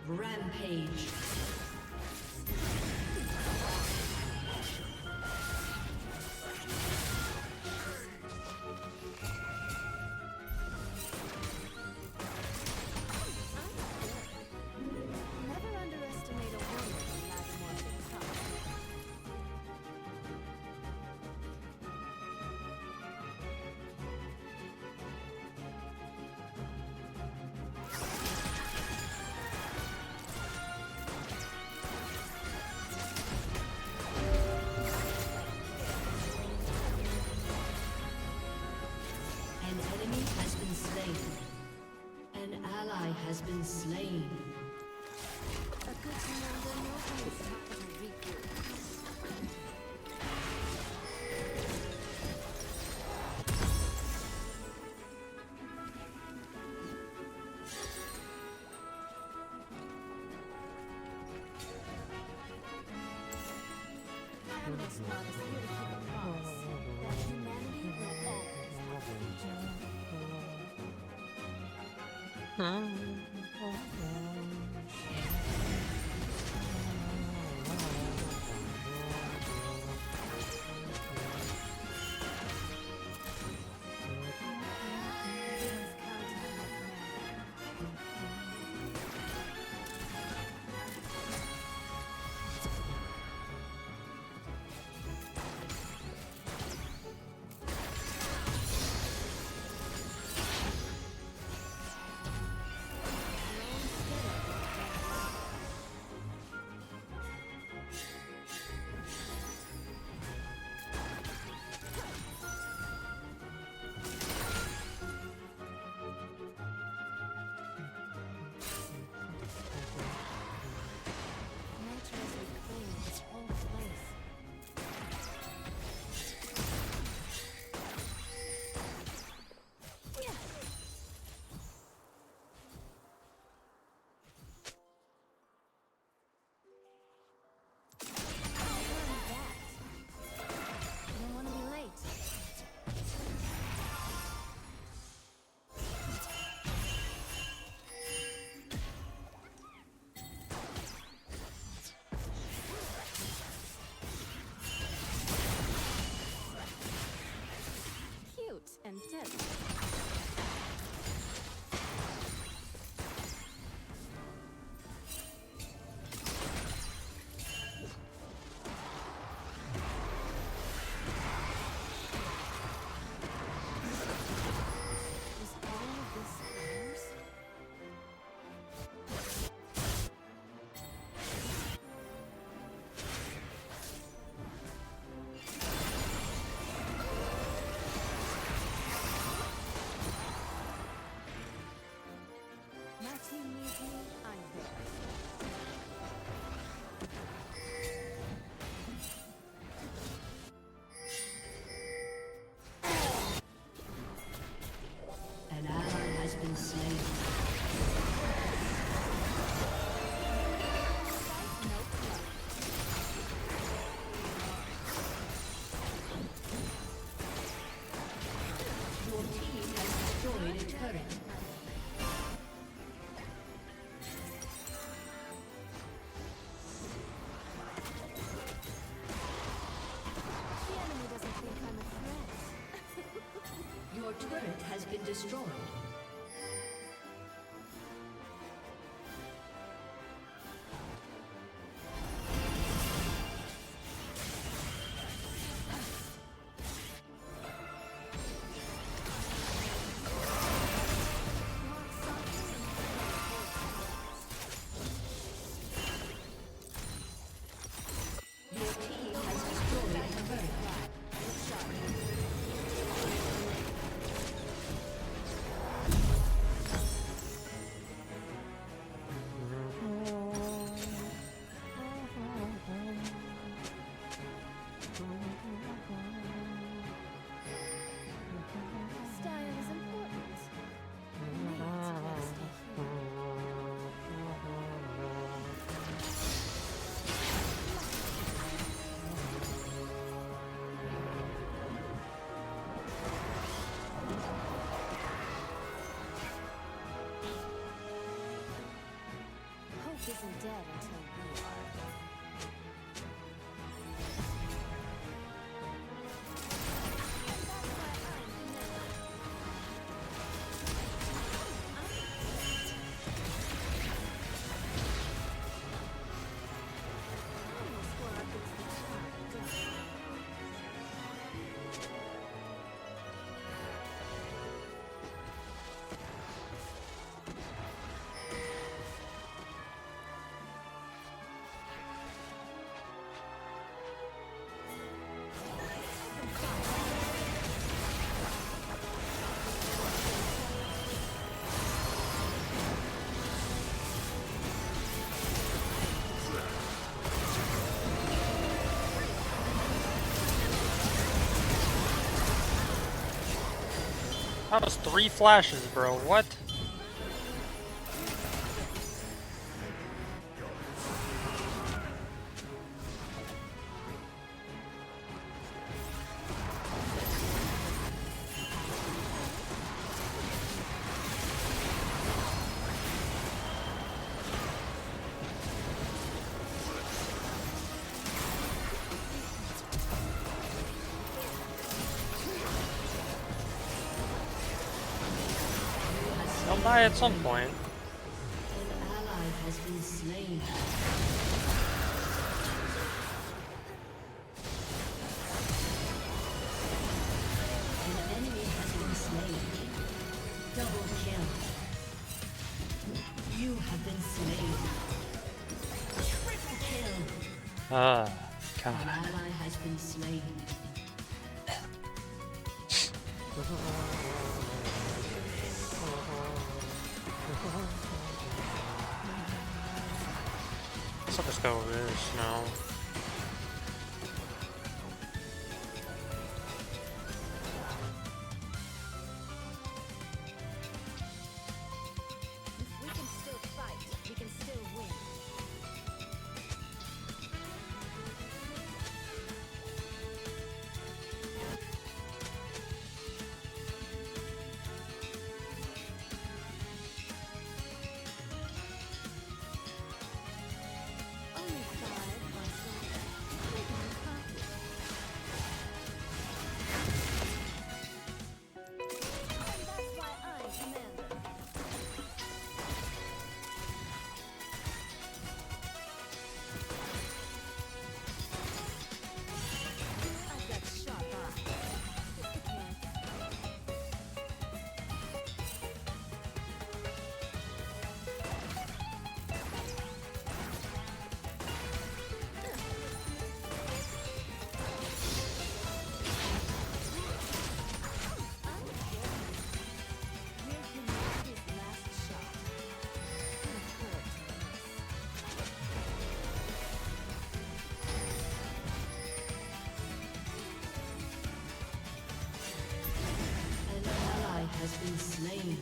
Rampage. Never underestimate a woman who has more things coming. An enemy has been slain. An ally has been slain. A good commander knows when it's time to regroup. And this man is here to keep a promise that humanity will always have a future. turret. The enemy doesn't think I'm a threat. Your turret has been destroyed. Your team has destroyed a turret. Style is important. Mate, best Hope isn't dead until we are. That was 3 flashes, bro. What? They'll die at some point. An ally has been slain. An enemy has been slain. Double kill. You have been slain. Triple kill. Ah, An God. ally has been slain. So let's go with this now. If we can still fight, we can still win. Only 5 myself. Making me happy. And that's why I'm commander. I've got sharp eyes. We're humanity's last shot. Gonna hurt us. An ally has been slain.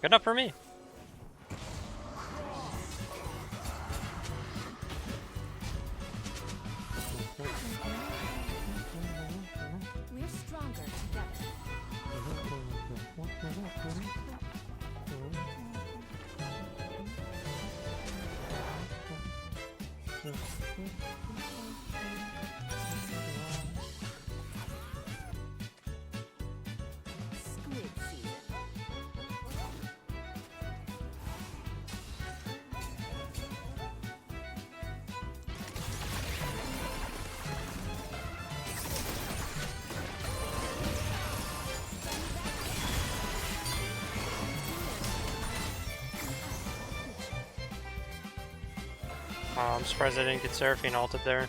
Good enough for me. Oh, I'm surprised I didn't get Seraphine ulted there.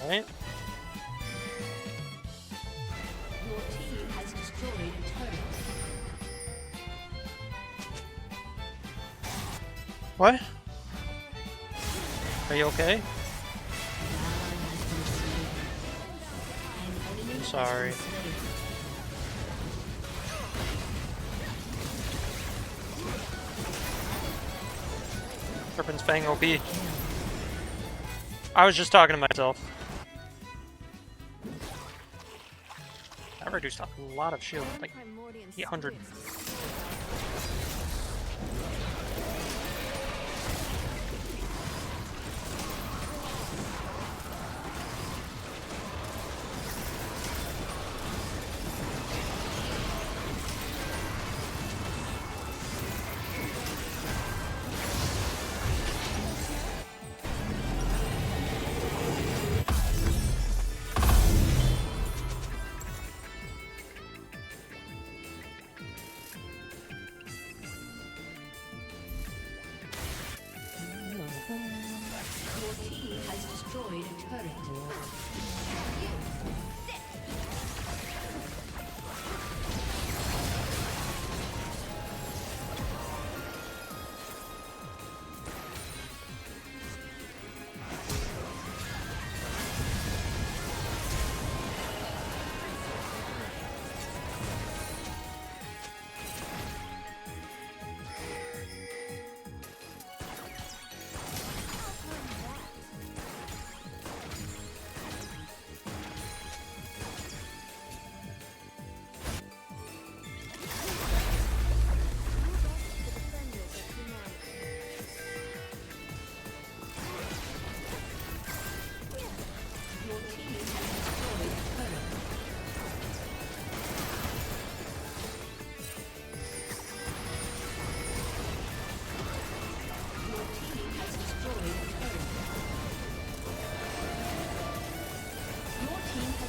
Alright. Your team has destroyed a turret. What? Are you okay? I'm sorry. Serpent's Fang OP. I was just talking to myself. I reduced a lot of shield, like 800. Your team has destroyed a turret.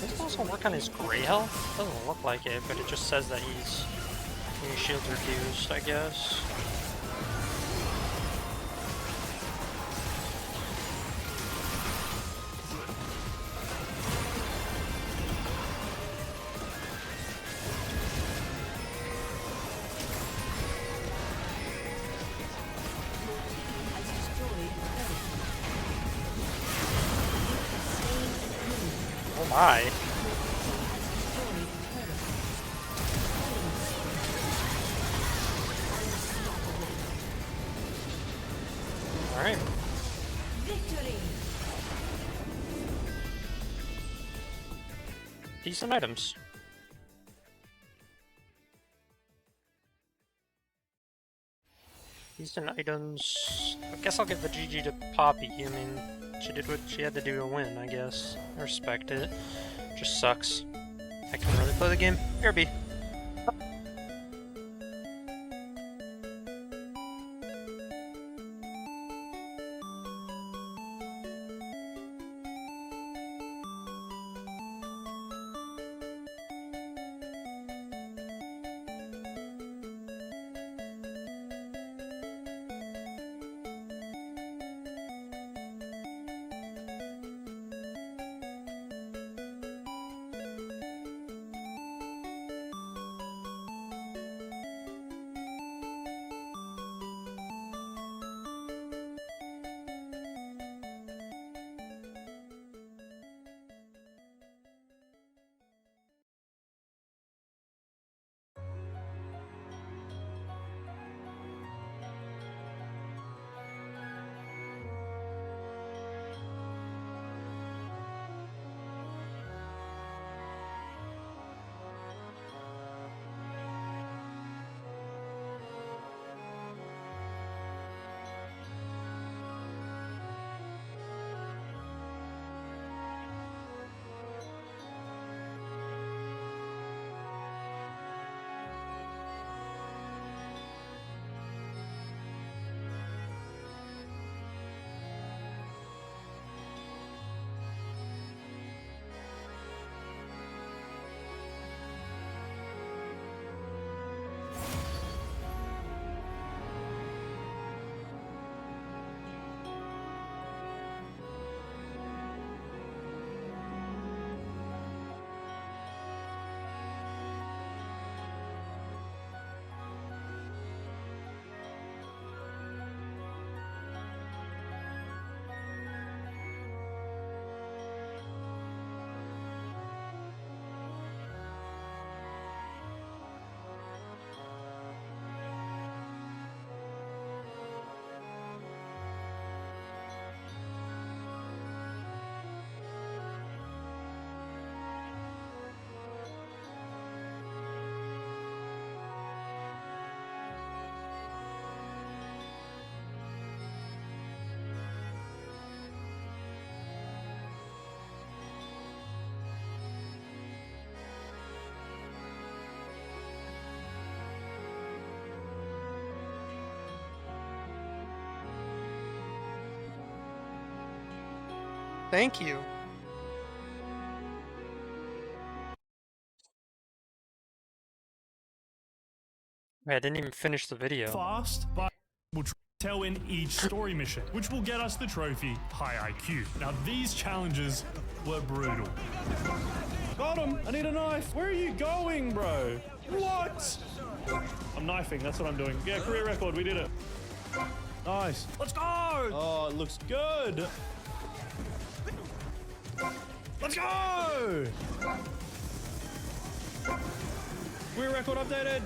Does this also work on his gray health? Doesn't look like it, but it just says that his shield's reduced, I guess. Oh my. Alright. Victory! Decent items. Decent items. I guess I'll give the GG to Poppy. I mean, she did what she had to do to win, I guess. I respect it. Just sucks. I can't really play the game. Here be. Thank you. Wait, I didn't even finish the video. Fast, but we'll tell in each story mission, which will get us the trophy High IQ. Now, these challenges were brutal. Got him! I need a knife! Where are you going, bro? What? I'm knifing, that's what I'm doing. Yeah, career record, we did it. Nice. Let's go! Oh, it looks good. Let's go! Career record updated.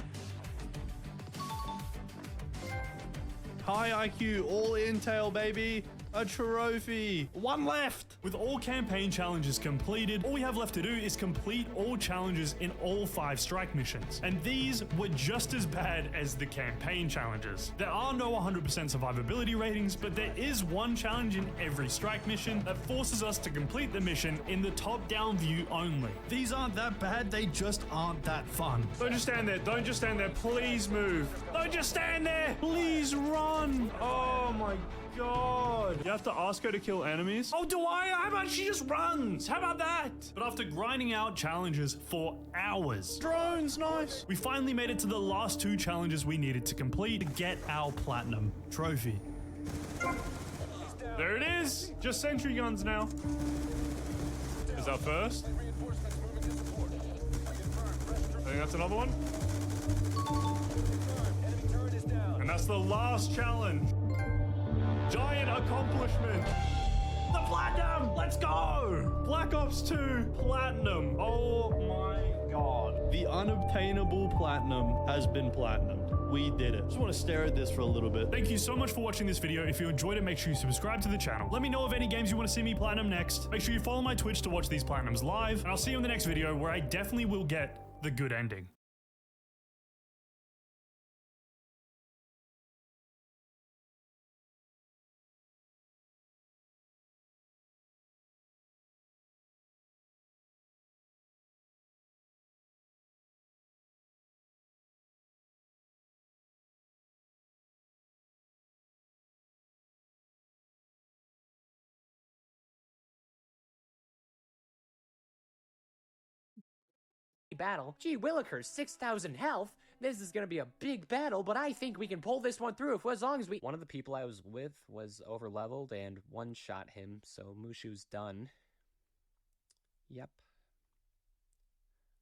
High IQ, all intel, baby. A trophy. One left! With all campaign challenges completed, all we have left to do is complete all challenges in all 5 strike missions. And these were just as bad as the campaign challenges. There are no 100% survivability ratings, but there is one challenge in every strike mission that forces us to complete the mission in the top-down view only. These aren't that bad, they just aren't that fun. Don't just stand there, don't just stand there, please move. Don't just stand there, please run. Oh my god. You have to ask her to kill enemies? Oh, do I? How about she just runs? How about that? But after grinding out challenges for hours, Drones, nice. we finally made it to the last 2 challenges we needed to complete to get our platinum trophy. There it is! Just sentry guns now. Is that first? I think that's another one. And that's the last challenge. Giant accomplishment. The platinum! Let's go! Black Ops 2 Platinum. Oh my god. The unobtainable platinum has been platinumed. We did it. Just want to stare at this for a little bit. Thank you so much for watching this video. If you enjoyed it, make sure you subscribe to the channel. Let me know of any games you want to see me platinum next. Make sure you follow my Twitch to watch these platinums live. And I'll see you in the next video where I definitely will get the good ending. Battle. Gee willikers, 6,000 health. This is gonna be a big battle, but I think we can pull this one through as long as we— One of the people I was with was overleveled and one-shot him, so Mushu's done. Yep.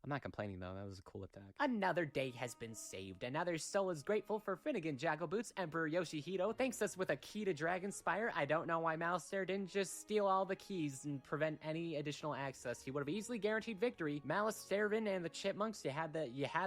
I'm not complaining though, that was a cool attack. Another day has been saved. Another soul is grateful for Finnegan Jackal Boots, Emperor Yoshihito thanks us with a key to Dragonspire. I don't know why Malastare didn't just steal all the keys and prevent any additional access. He would have easily guaranteed victory. Malastarevan and the Chipmunks, you had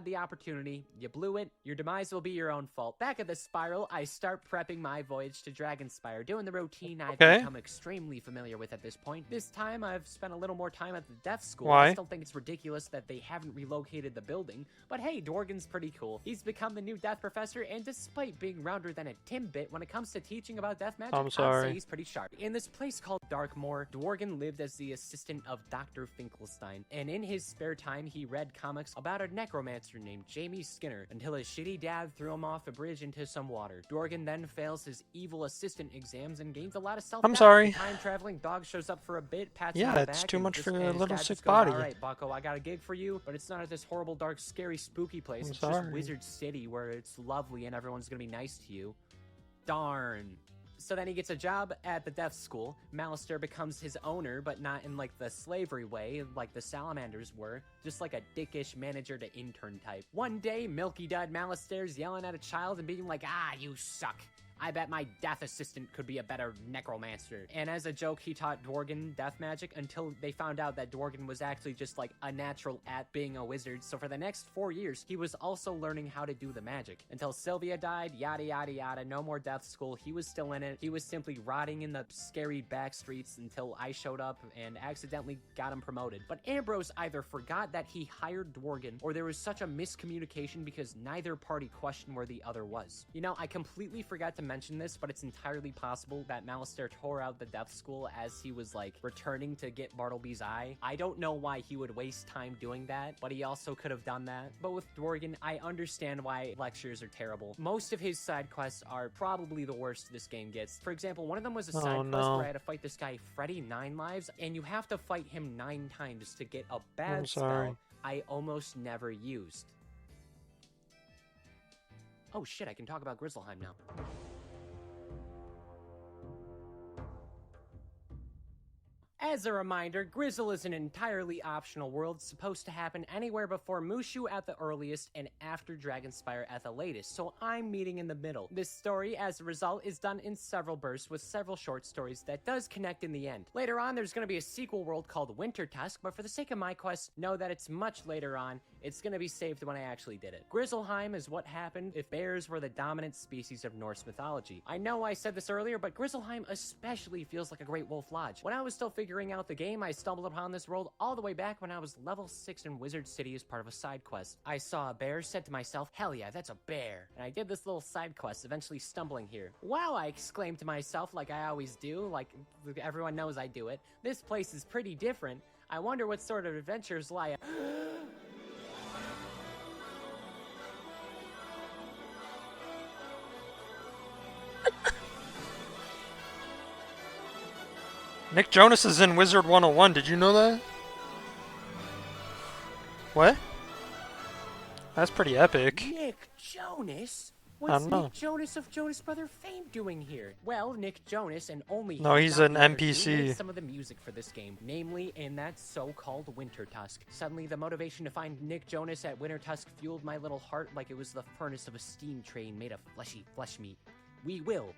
the opportunity. You blew it. Your demise will be your own fault. Back at the Spiral, I start prepping my voyage to Dragonspire, doing the routine I've become extremely familiar with at this point. This time, I've spent a little more time at the Death School. Why? I still think it's ridiculous that they haven't relocated the building, but hey, Dworgen's pretty cool. He's become the new death professor, and despite being rounder than a Timbit when it comes to teaching about death magic, I'd say he's pretty sharp. In this place called Darkmoor, Dworgen lived as the assistant of Dr. Finkelstein, and in his spare time, he read comics about a necromancer named Jamie Skinner until his shitty dad threw him off a bridge into some water. Dworgen then fails his evil assistant exams and gains a lot of self-doubt. I'm sorry. The time-traveling dog shows up for a bit, pats him Yeah, on the it's back, too and much just- for and a his little dad sick just goes, body. All right, Bucko, I got a gig for you, but it's not at this horrible, dark, scary, spooky place. I'm It's sorry. just Wizard City, where it's lovely and everyone's gonna be nice to you. Darn. So then he gets a job at the Death School. Malastare becomes his owner, but not in like the slavery way, like the Salamanders were. Just like a dickish manager to intern type. One day, Milky Dud Malastare's yelling at a child and being like, "Ah, you suck. I bet my death assistant could be a better necromancer." And as a joke, he taught Dworgen death magic until they found out that Dworgen was actually just like a natural at being a wizard. So for the next 4 years, he was also learning how to do the magic. Until Sylvia died, yada yada yada, no more death school. He was still in it. He was simply rotting in the scary back streets until I showed up and accidentally got him promoted. But Ambrose either forgot that he hired Dworgen, or there was such a miscommunication because neither party questioned where the other was. You know, I completely forgot to mention this, but it's entirely possible that Malistaire tore out the Death School as he was, like, returning to get Bartleby's eye. I don't know why he would waste time doing that, but he also could have done that. But with Dworgen, I understand why lectures are terrible. Most of his side quests are probably the worst this game gets. For example, one of them was a side quest where I had to fight this guy, Freddy 9 lives, and you have to fight him 9 times to get a bad spell I almost never used. Oh shit, I can talk about Grizzleheim now. As a reminder, Grizzle is an entirely optional world supposed to happen anywhere before Mushu at the earliest and after Dragonspire at the latest, so I'm meeting in the middle. This story, as a result, is done in several bursts with several short stories that does connect in the end. Later on, there's going to be a sequel world called Winter Tusk, but for the sake of my quest, know that it's much later on. It's going to be saved when I actually did it. Grizzleheim is what happened if bears were the dominant species of Norse mythology. I know I said this earlier, but Grizzleheim especially feels like a Great Wolf Lodge. When I was still figuring out the game, I stumbled upon this world all the way back when I was level 6 in Wizard City as part of a side quest. I saw a bear, said to myself, hell yeah, that's a bear. And I did this little side quest, eventually stumbling here. Wow, I exclaimed to myself like I always do, like everyone knows I do it. This place is pretty different. I wonder what sort of adventures lie Nick Jonas is in Wizard 101, did you know that? What? That's pretty epic. Nick Jonas? I What's don't know. Nick Jonas of Jonas Brother fame doing here? Well, Nick Jonas and only No, he, he's not an the other two, NPC. made some of the music for this game, namely in that so-called Winter Tusk. Suddenly, the motivation to find Nick Jonas at Winter Tusk fueled my little heart like it was the furnace of a steam train made of fleshy flesh meat. We will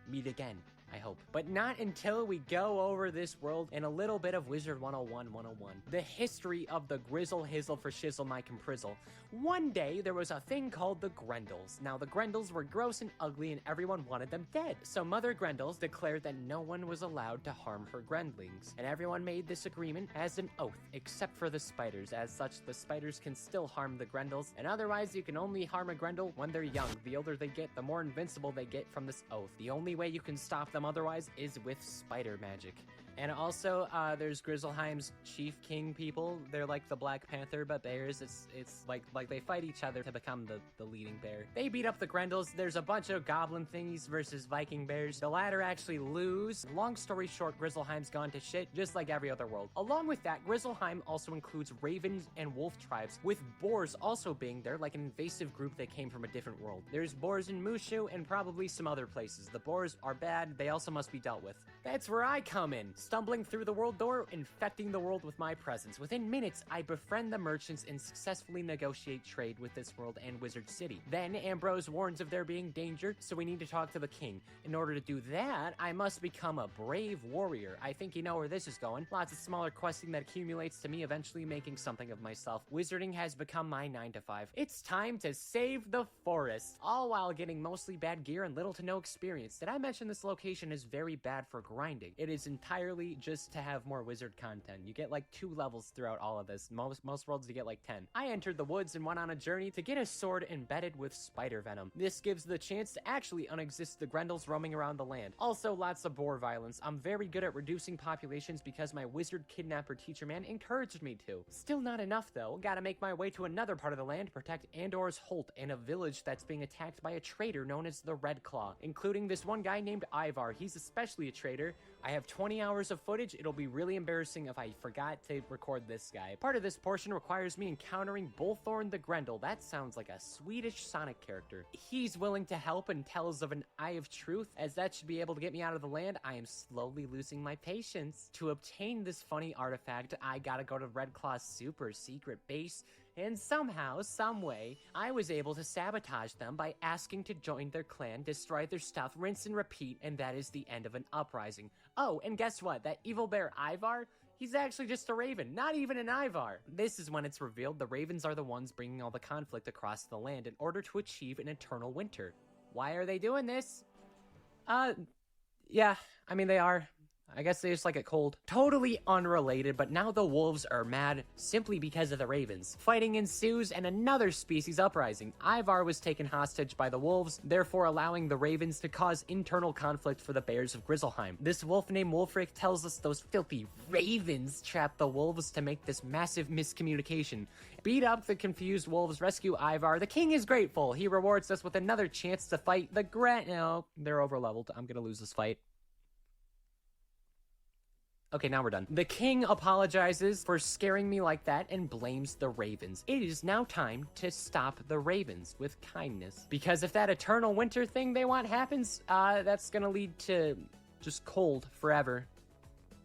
meet again, I hope. But not until we go over this world and a little bit of Wizard 101 101. The history of the Grizzle Hizzle for Shizzle my Comprizzle. One day, there was a thing called the Grendels. Now, the Grendels were gross and ugly and everyone wanted them dead. So Mother Grendels declared that no one was allowed to harm her Grendlings. And everyone made this agreement as an oath, except for the spiders. As such, the spiders can still harm the Grendels, and otherwise you can only harm a Grendel when they're young. The older they get, the more invincible they get from this oath. The only way you can stop them otherwise is with spider magic. And also, there's Grizzleheim's chief king people. They're like the Black Panther, but bears. It's like they fight each other to become the leading bear. They beat up the Grendels. There's a bunch of goblin thingies versus Viking bears. The latter actually lose. Long story short, Grizzleheim's gone to shit, just like every other world. Along with that, Grizzleheim also includes ravens and wolf tribes, with boars also being there, like an invasive group that came from a different world. There's boars in Mushu and probably some other places. The boars are bad. They also must be dealt with. That's where I come in, stumbling through the world door, infecting the world with my presence. Within minutes, I befriend the merchants and successfully negotiate trade with this world and Wizard City. Then, Ambrose warns of there being danger, so we need to talk to the king. In order to do that, I must become a brave warrior. I think you know where this is going. Lots of smaller questing that accumulates to me eventually making something of myself. Wizarding has become my 9-to-5. It's time to save the forest, all while getting mostly bad gear and little to no experience. Did I mention this location is very bad for grinding? It is entirely just to have more wizard content. You get like 2 levels throughout all of this. Most worlds you get like 10. I entered the woods and went on a journey to get a sword embedded with spider venom. This gives the chance to actually unexist the Grendels roaming around the land. Also, lots of boar violence. I'm very good at reducing populations because my wizard kidnapper teacher man encouraged me to. Still not enough though. Gotta make my way to another part of the land to protect Andor's Holt and a village that's being attacked by a traitor known as the Red Claw, including this one guy named Ivar. He's especially a traitor. I have 20 hours of footage. It'll be really embarrassing if I forgot to record this guy. Part of this portion requires me encountering Bullthorn the Grendel. That sounds like a Swedish Sonic character. He's willing to help and tells of an Eye of Truth, as that should be able to get me out of the land. I am slowly losing my patience. To obtain this funny artifact, I gotta go to Red Claw's super secret base, and somehow, someway, I was able to sabotage them by asking to join their clan, destroy their stuff, rinse and repeat, and that is the end of an uprising. Oh, and guess what? That evil bear Ivar? He's actually just a raven, not even an Ivar. This is when it's revealed the ravens are the ones bringing all the conflict across the land in order to achieve an eternal winter. Why are they doing this? Yeah, I mean they are. I guess they just like it cold. Totally unrelated, but now the wolves are mad simply because of the ravens. Fighting ensues and another species uprising. Ivar was taken hostage by the wolves, therefore allowing the ravens to cause internal conflict for the bears of Grizzleheim. This wolf named Wolfric tells us those filthy ravens trapped the wolves to make this massive miscommunication. Beat up the confused wolves, rescue Ivar. The king is grateful. He rewards us with another chance to fight the No, they're overleveled. I'm gonna lose this fight. Okay, now we're done. The king apologizes for scaring me like that and blames the ravens. It is now time to stop the ravens with kindness. Because if that eternal winter thing they want happens, that's gonna lead to just cold forever.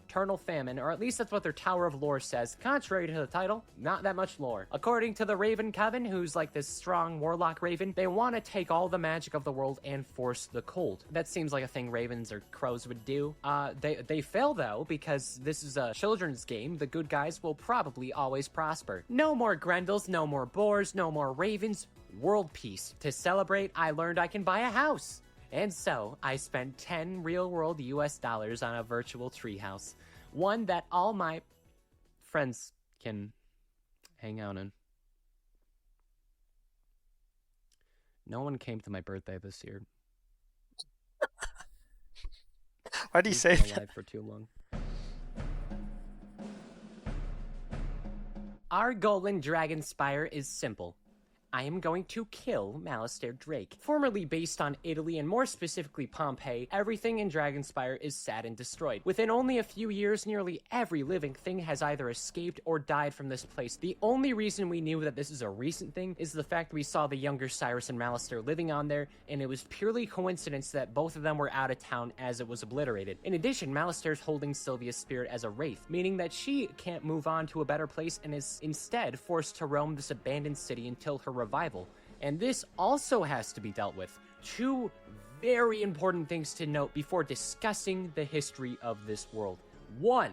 Eternal famine, or at least that's what their Tower of Lore says. Contrary to the title, not that much lore. According to the Raven Coven, who's like this strong warlock raven, they want to take all the magic of the world and force the cold. That seems like a thing ravens or crows would do. They fail though, because this is a children's game. The good guys will probably always prosper. No more Grendels, no more boars, no more ravens. World peace. To celebrate, I learned I can buy a house. And so, I spent 10 real-world US dollars on a virtual treehouse. One that all my friends can hang out in. No one came to my birthday this year. Why do you say been that? alive for too long. Our goal in Dragonspire is simple. I am going to kill Malistaire Drake. Formerly based on Italy and more specifically Pompeii, everything in Dragonspire is sad and destroyed. Within only a few years, nearly every living thing has either escaped or died from this place. The only reason we knew that this is a recent thing is the fact we saw the younger Cyrus and Malistaire living on there, and it was purely coincidence that both of them were out of town as it was obliterated. In addition, Malistaire's holding Sylvia's spirit as a wraith, meaning that she can't move on to a better place and is instead forced to roam this abandoned city until her revival. And this also has to be dealt with. Two very important things to note before discussing the history of this world. One,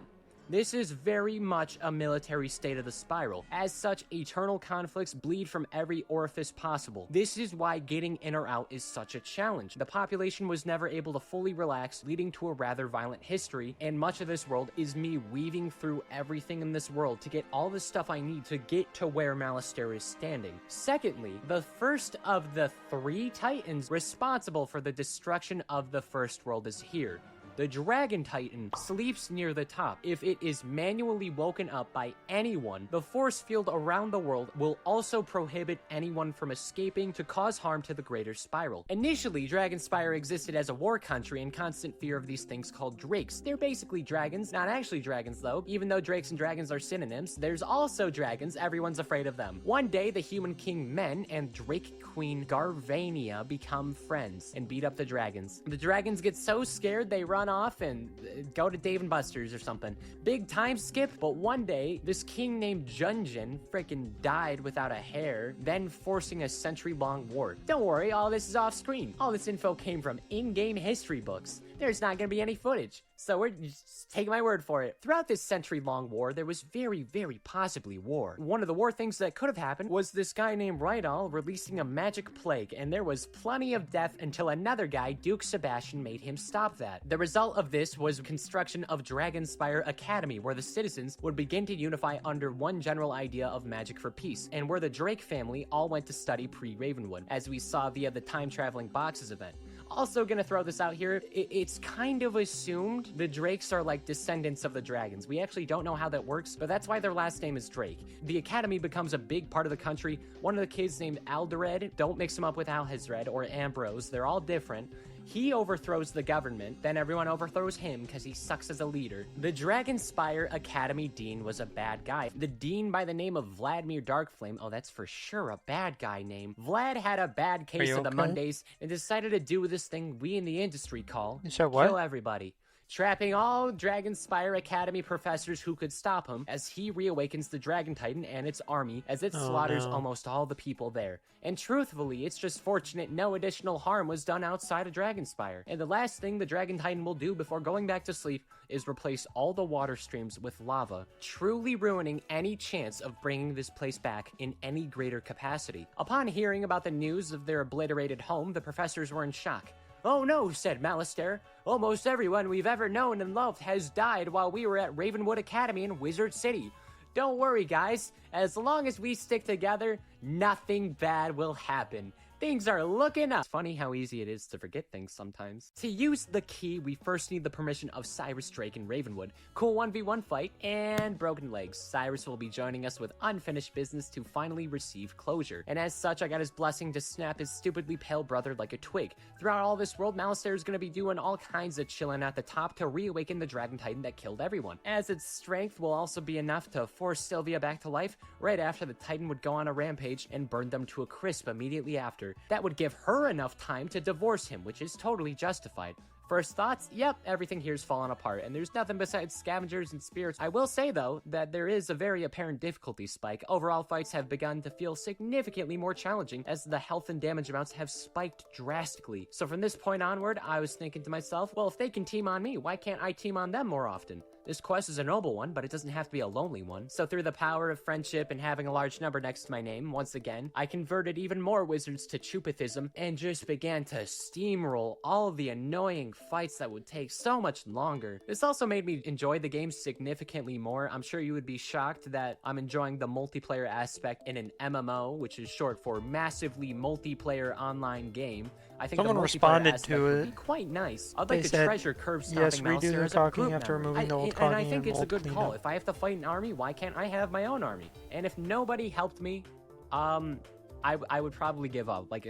this is very much a military state of the spiral. As such, eternal conflicts bleed from every orifice possible. This is why getting in or out is such a challenge. The population was never able to fully relax, leading to a rather violent history, and much of this world is me weaving through everything in this world to get all the stuff I need to get to where Malistaire is standing. Secondly, the first of the 3 titans responsible for the destruction of the first world is here. The Dragon Titan sleeps near the top. If it is manually woken up by anyone, the force field around the world will also prohibit anyone from escaping to cause harm to the greater spiral. Initially, Dragonspire existed as a war country in constant fear of these things called drakes. They're basically dragons, not actually dragons though. Even though drakes and dragons are synonyms, there's also dragons, everyone's afraid of them. One day, the human king Men and Drake Queen Garvania become friends and beat up the dragons. The dragons get so scared they run off and go to Dave & Buster's or something. Big time skip, but one day, this king named Junjin frickin' died without a hair, then forcing a century-long war. Don't worry, all this is off screen. All this info came from in-game history books. There's not gonna be any footage, so we're just taking my word for it. Throughout this century-long war, there was very, very possibly war. One of the war things that could have happened was this guy named Rydal releasing a magic plague, and there was plenty of death until another guy, Duke Sebastian, made him stop that. The result of this was construction of Dragonspire Academy, where the citizens would begin to unify under one general idea of magic for peace, and where the Drake family all went to study pre-Ravenwood, as we saw via the time-traveling boxes event. Also gonna throw this out here, it's kind of assumed the Drakes are like descendants of the dragons. We actually don't know how that works, but that's why their last name is Drake. The academy becomes a big part of the country. One of the kids named Aldered, don't mix him up with Alhazred or Ambrose, they're all different. He overthrows the government, then everyone overthrows him because he sucks as a leader. The Dragonspire Academy Dean was a bad guy. The Dean by the name of Vladimir Darkflame, oh that's for sure a bad guy name. Vlad had a bad case of the Mondays and decided to do this thing we in the industry call kill everybody. Trapping all Dragonspire Academy professors who could stop him as he reawakens the Dragon Titan and its army as it slaughters almost all the people there. And truthfully, it's just fortunate no additional harm was done outside of Dragonspire. And the last thing the Dragon Titan will do before going back to sleep is replace all the water streams with lava, truly ruining any chance of bringing this place back in any greater capacity. Upon hearing about the news of their obliterated home, the professors were in shock. "Oh no," said Malistaire. "Almost everyone we've ever known and loved has died while we were at Ravenwood Academy in Wizard City. Don't worry, guys. As long as we stick together, nothing bad will happen. Things are looking up." It's funny how easy it is to forget things sometimes. To use the key, we first need the permission of Cyrus Drake and Ravenwood. Cool 1v1 fight, and broken legs. Cyrus will be joining us with unfinished business to finally receive closure. And as such, I got his blessing to snap his stupidly pale brother like a twig. Throughout all this world, Malistaire is going to be doing all kinds of chilling at the top to reawaken the Dragon Titan that killed everyone. As its strength will also be enough to force Sylvia back to life right after the Titan would go on a rampage and burn them to a crisp immediately after. That would give her enough time to divorce him, which is totally justified. First thoughts? Yep, everything here's fallen apart, and there's nothing besides scavengers and spirits. I will say, though, that there is a very apparent difficulty spike. Overall fights have begun to feel significantly more challenging as the health and damage amounts have spiked drastically. So from this point onward, I was thinking to myself, well, if they can team on me, why can't I team on them more often? This quest is a noble one, but it doesn't have to be a lonely one. So through the power of friendship and having a large number next to my name, once again, I converted even more wizards to Chupathism and just began to steamroll all of the annoying fights that would take so much longer. This also made me enjoy the game significantly more. I'm sure you would be shocked that I'm enjoying the multiplayer aspect in an MMO, which is short for Massively Multiplayer Online Game. I think someone the responded aspect to would it. Be quite nice. I'd They like to said, treasure curve yes, stomping redo the as a caulking group after member. removing the old And I caulking think and it's a old good call. cleanup. If I have to fight an army, why can't I have my own army? And if nobody helped me, I would probably give up. Like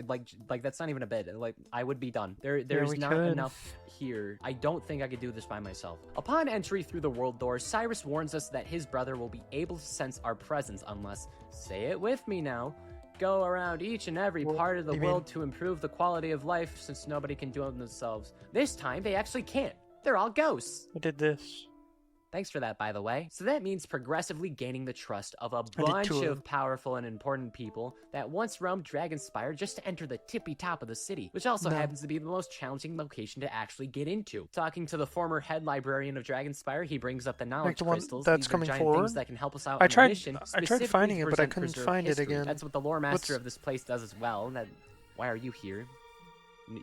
that's not even a bit. Like I would be done. There's not enough here. I don't think I could do this by myself. Upon entry through the world door, Cyrus warns us that his brother will be able to sense our presence unless, say it with me now, go around each and every part of the world to improve the quality of life since nobody can do it themselves. This time, they actually can't. They're all ghosts. I did this. Thanks for that, by the way. So that means progressively gaining the trust of a bunch of powerful and important people that once roamed Dragonspire just to enter the tippy top of the city, which also happens to be the most challenging location to actually get into. Talking to the former head librarian of Dragonspire, he brings up the knowledge crystals. That's These are giant things that can help us out on a mission. I tried finding it, but I couldn't find it history. again. That's what the lore master of this place does as well. Why are you here?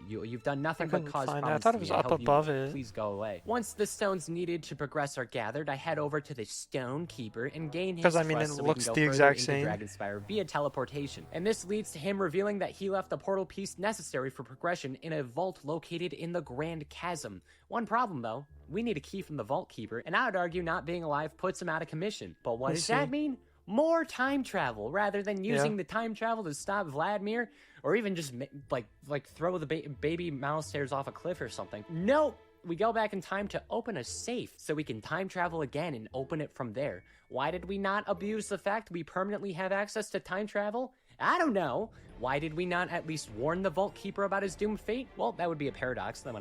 You've done nothing but cause problems. I thought it was up above it. Please go away. Once the stones needed to progress are gathered, I head over to the Stone Keeper and gain his trust it so looks we can the go exact further same. into Dragonspire via teleportation. And this leads to him revealing that he left the portal piece necessary for progression in a vault located in the Grand Chasm. One problem though, we need a key from the Vault Keeper, and I would argue not being alive puts him out of commission. But what does that mean? More time travel, rather than using the time travel to stop Vladimir, or even just like throw the baby Malistairs off a cliff or something. Nope. We go back in time to open a safe so we can time travel again and open it from there. Why did we not abuse the fact we permanently have access to time travel? I don't know. Why did we not at least warn the Vault Keeper about his doomed fate? Well, that would be a paradox. That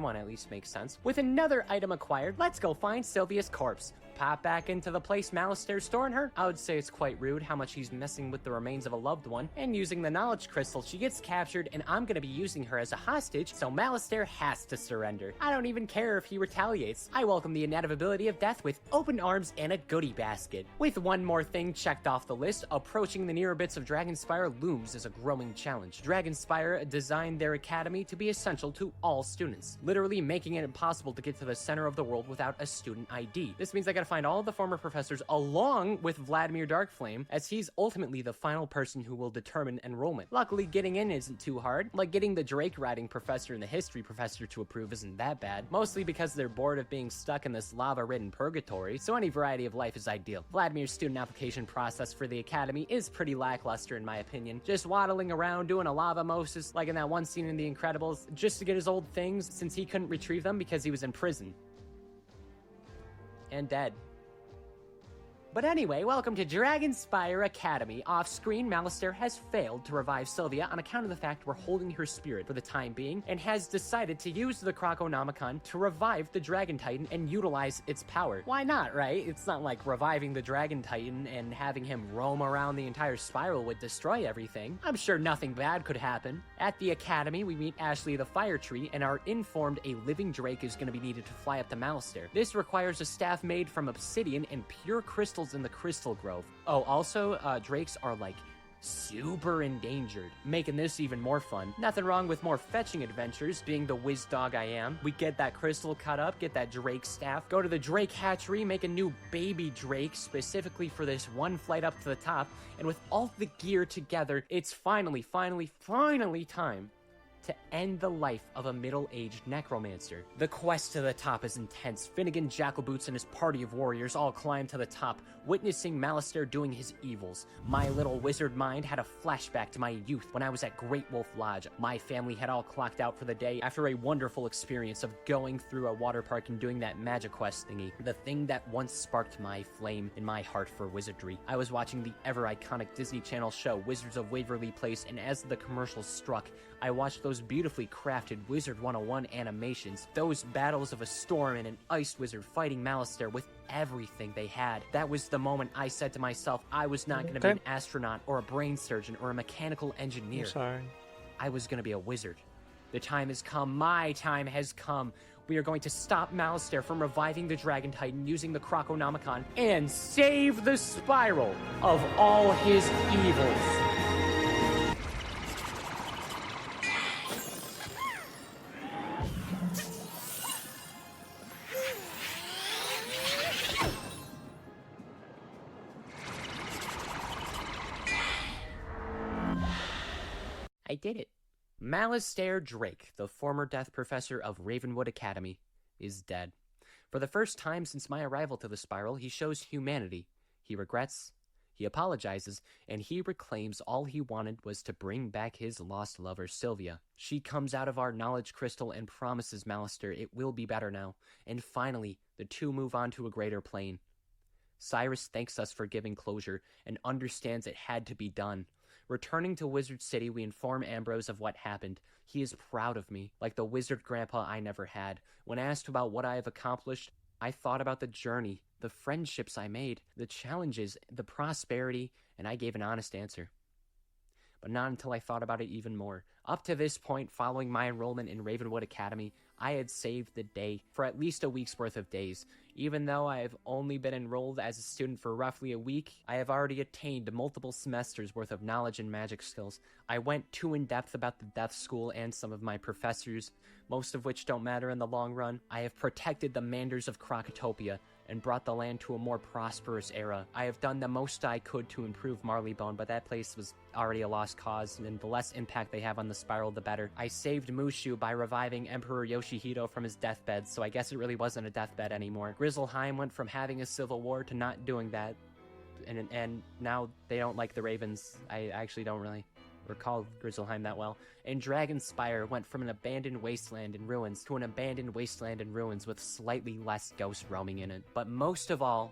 one at least makes sense. With another item acquired, let's go find Sylvia's corpse. Pop back into the place Malistaire's storing her. I would say it's quite rude how much he's messing with the remains of a loved one. And using the knowledge crystal, she gets captured, and I'm gonna be using her as a hostage, so Malistaire has to surrender. I don't even care if he retaliates. I welcome the inevitability of death with open arms and a goodie basket. With one more thing checked off the list, approaching the nearer bits of Dragonspire looms as a growing challenge. Dragonspire designed their academy to be essential to all students, literally making it impossible to get to the center of the world without a student ID. This means I gotta find all of the former professors along with Vladimir Darkflame, as he's ultimately the final person who will determine enrollment. Luckily, getting in isn't too hard. Like getting the Drake riding professor and the history professor to approve isn't that bad, mostly because they're bored of being stuck in this lava-ridden purgatory, so any variety of life is ideal. Vladimir's student application process for the academy is pretty lackluster in my opinion, just waddling around doing a lava Moses like in that one scene in The Incredibles, just to get his old things since he couldn't retrieve them because he was in prison. And dead. But anyway, welcome to Dragonspire Academy. Off-screen, Malistaire has failed to revive Sylvia on account of the fact we're holding her spirit for the time being, and has decided to use the Croconomicon to revive the Dragon Titan and utilize its power. Why not, right? It's not like reviving the Dragon Titan and having him roam around the entire spiral would destroy everything. I'm sure nothing bad could happen. At the Academy, we meet Ashley the Fire Tree and are informed a living drake is going to be needed to fly up to Malistaire. This requires a staff made from obsidian and pure crystal in the Crystal Grove. Oh, also, drakes are like super endangered. Making this even more fun. Nothing wrong with more fetching adventures, being the whiz dog I am. We get that crystal cut up, get that Drake staff, go to the Drake hatchery, make a new baby Drake specifically for this one flight up to the top, and with all the gear together, it's finally time to end the life of a middle-aged necromancer. The quest to the top is intense. Finnegan Jackalboots and his party of warriors all climb to the top, witnessing Malistaire doing his evils. My little wizard mind had a flashback to my youth when I was at Great Wolf Lodge. My family had all clocked out for the day after a wonderful experience of going through a water park and doing that magic quest thingy, the thing that once sparked my flame in my heart for wizardry. I was watching the ever-iconic Disney Channel show Wizards of Waverly Place, and as the commercial struck, I watched those beautifully crafted Wizard 101 animations, those battles of a storm and an ice wizard fighting Malistaire with everything they had. That was the moment I said to myself I was not going to be an astronaut or a brain surgeon or a mechanical engineer. I'm sorry. I was going to be a wizard. The time has come. My time has come. We are going to stop Malistaire from reviving the Dragon Titan using the Croconomicon and save the Spiral of all his evils. I did it. Malistaire Drake, the former death professor of Ravenwood Academy, is dead. For the first time since my arrival to the Spiral, he shows humanity. He regrets, he apologizes, and he reclaims all he wanted was to bring back his lost lover, Sylvia. She comes out of our knowledge crystal and promises Malistaire it will be better now, and finally, the two move on to a greater plane. Cyrus thanks us for giving closure and understands it had to be done. Returning to Wizard City, we inform Ambrose of what happened. He is proud of me, like the wizard grandpa I never had. When asked about what I have accomplished, I thought about the journey, the friendships I made, the challenges, the prosperity, and I gave an honest answer. But not until I thought about it even more. Up to this point, following my enrollment in Ravenwood Academy, I had saved the day for at least a week's worth of days. Even though I have only been enrolled as a student for roughly a week, I have already attained multiple semesters worth of knowledge and magic skills. I went too in-depth about the Death School and some of my professors, most of which don't matter in the long run. I have protected the Manders of Crocotopia and brought the land to a more prosperous era. I have done the most I could to improve Marleybone, but that place was already a lost cause, and the less impact they have on the Spiral, the better. I saved Mushu by reviving Emperor Yoshihito from his deathbed, so I guess it really wasn't a deathbed anymore. Grizzleheim went from having a civil war to not doing that, and now they don't like the Ravens. I actually don't really recall Grizzleheim that well. And Dragonspire went from an abandoned wasteland in ruins to an abandoned wasteland in ruins with slightly less ghosts roaming in it. But most of all,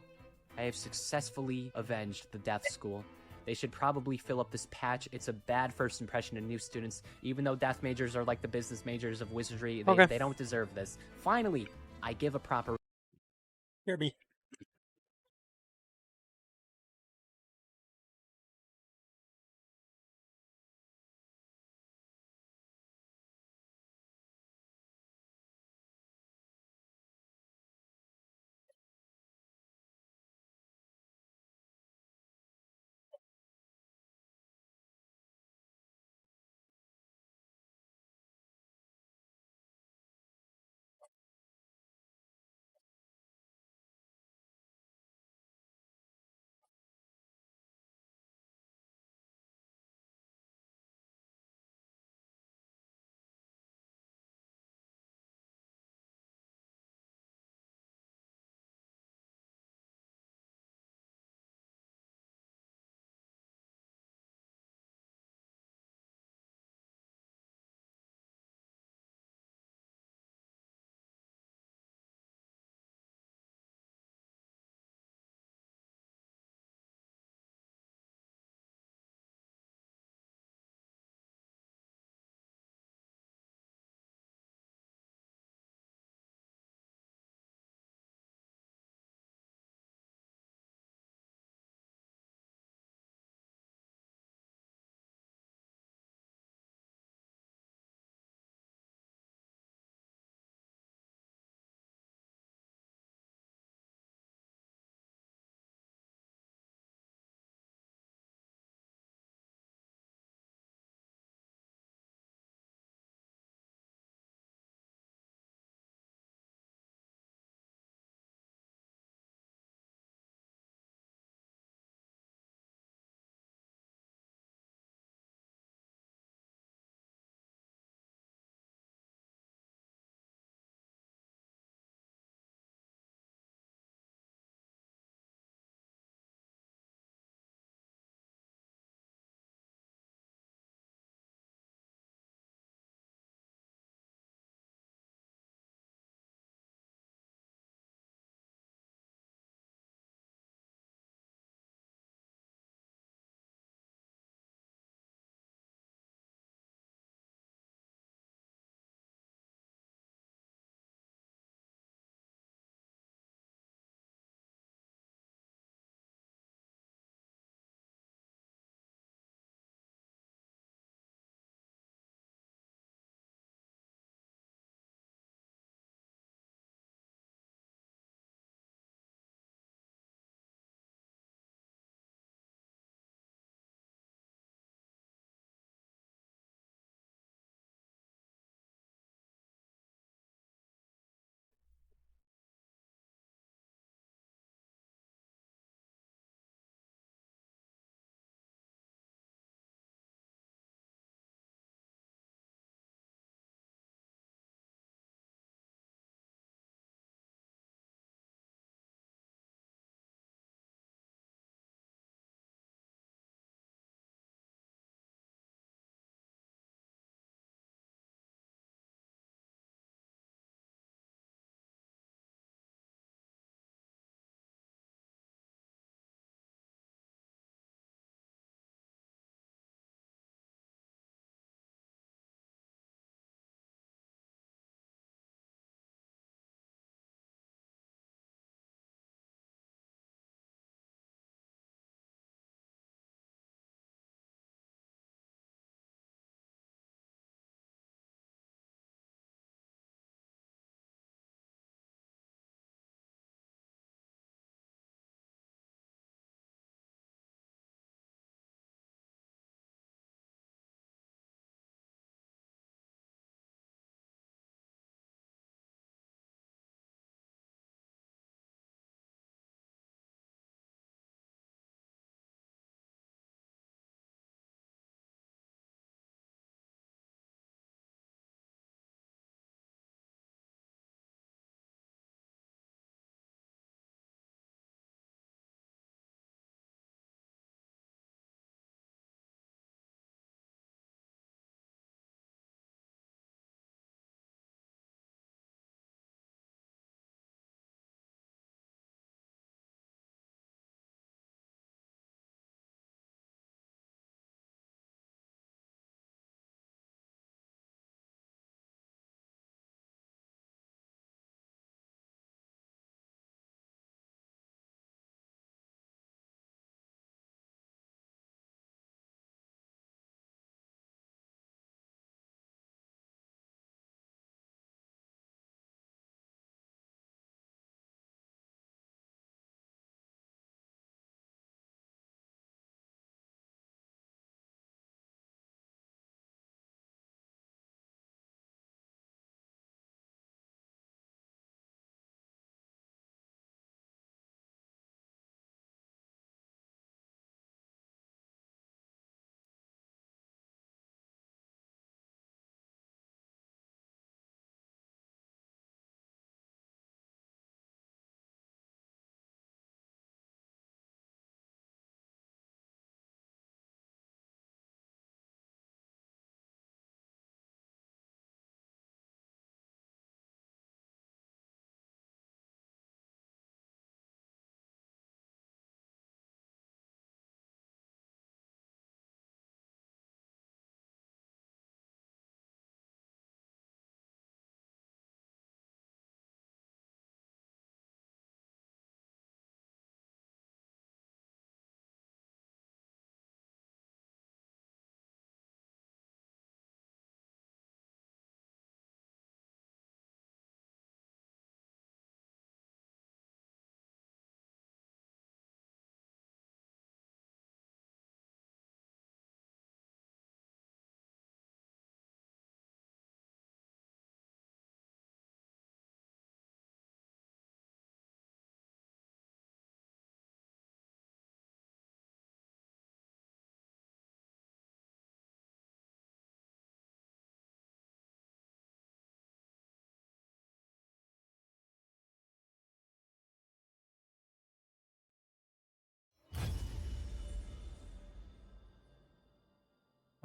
I have successfully avenged the Death School. They should probably fill up this patch. It's a bad first impression to new students. Even though death majors are like the business majors of wizardry, they don't deserve this. Finally, I give a proper... Hear me.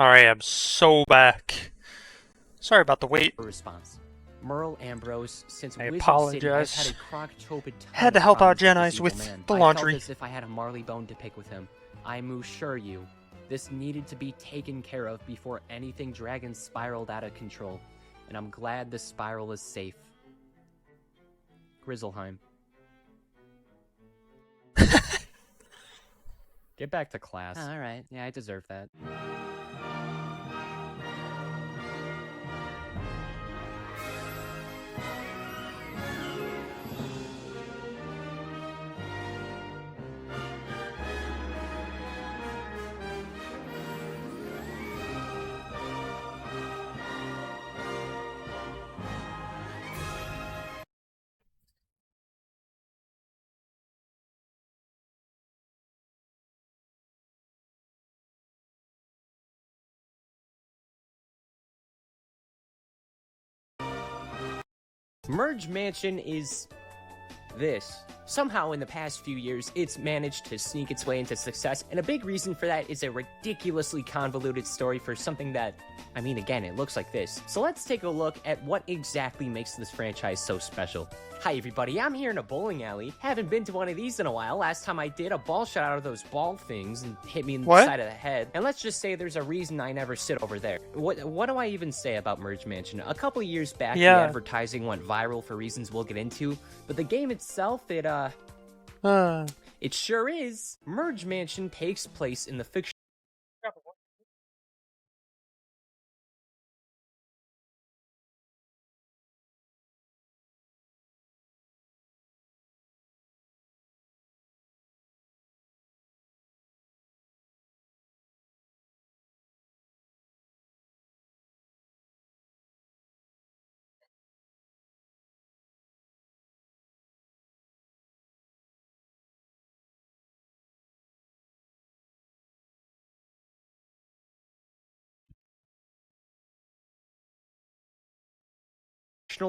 Alright, I'm so back. Sorry about the wait. Response. Merle Ambrose, since I Wizard apologize. City, I've had a croctopid ton Had to of help out problems Janice this with evil man. the I laundry. felt as if I had a Marley bone to pick with him. I assure you, this needed to be taken care of before anything dragon spiraled out of control. And I'm glad the spiral is safe. Grizzleheim. Get back to class. Alright, yeah, I deserve that. Merge Mansion is this. Somehow in the past few years, it's managed to sneak its way into success, and a big reason for that is a ridiculously convoluted story for something that, I mean, again, it looks like this. So let's take a look at what exactly makes this franchise so special. Hi everybody, I'm here in a bowling alley. Haven't been to one of these in a while. Last time I did, a ball shot out of those ball things and hit me in the side of the head. And let's just say there's a reason I never sit over there. What do I even say about Merge Mansion? A couple years back, the advertising went viral for reasons we'll get into, but the game itself, it sure is. Merge Mansion takes place in the fiction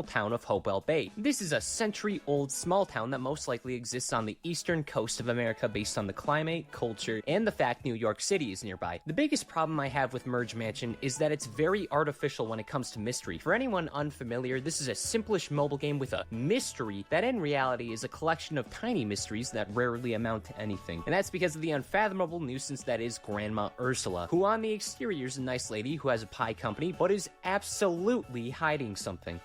town of Hopewell Bay. This is a century-old small town that most likely exists on the eastern coast of America based on the climate, culture, and the fact New York City is nearby. The biggest problem I have with Merge Mansion is that it's very artificial when it comes to mystery. For anyone unfamiliar, this is a simplish mobile game with a mystery that in reality is a collection of tiny mysteries that rarely amount to anything. And that's because of the unfathomable nuisance that is Grandma Ursula, who on the exterior is a nice lady who has a pie company, but is absolutely hiding something.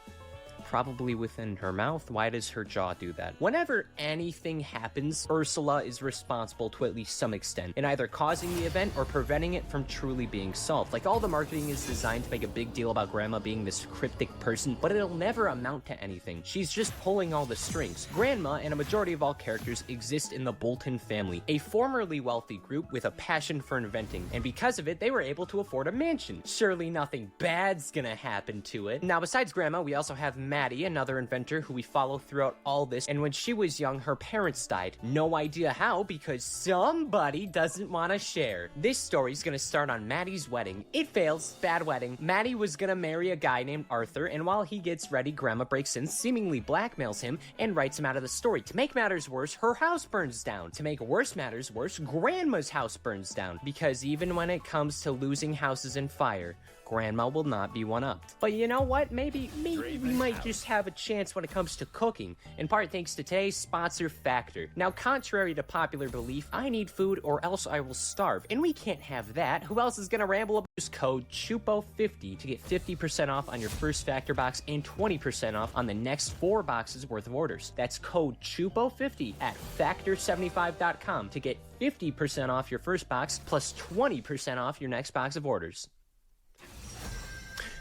Probably within her mouth. Why does her jaw do that? Whenever anything happens, Ursula is responsible to at least some extent in either causing the event or preventing it from truly being solved. Like, all the marketing is designed to make a big deal about Grandma being this cryptic person, but it'll never amount to anything. She's just pulling all the strings. Grandma and a majority of all characters exist in the Bolton family, a formerly wealthy group with a passion for inventing, and because of it, they were able to afford a mansion. Surely nothing bad's gonna happen to it. Now, besides Grandma, we also have Maddie, another inventor who we follow throughout all this, and when she was young, her parents died. No idea how, because somebody doesn't want to share. This story's gonna start on Maddie's wedding. It fails. Bad wedding. Maddie was gonna marry a guy named Arthur, and while he gets ready, Grandma breaks in, seemingly blackmails him, and writes him out of the story. To make matters worse, her house burns down. To make worse matters worse, Grandma's house burns down. Because even when it comes to losing houses in fire, Grandma will not be one-upped. But you know what? Maybe we might just have a chance when it comes to cooking, in part thanks to today's sponsor, Factor. Now, contrary to popular belief, I need food or else I will starve, and we can't have that. Who else is gonna ramble about? Use code CHUPO50 to get 50% off on your first Factor box and 20% off on the next 4 boxes worth of orders. That's code CHUPO50 at Factor75.com to get 50% off your first box plus 20% off your next box of orders.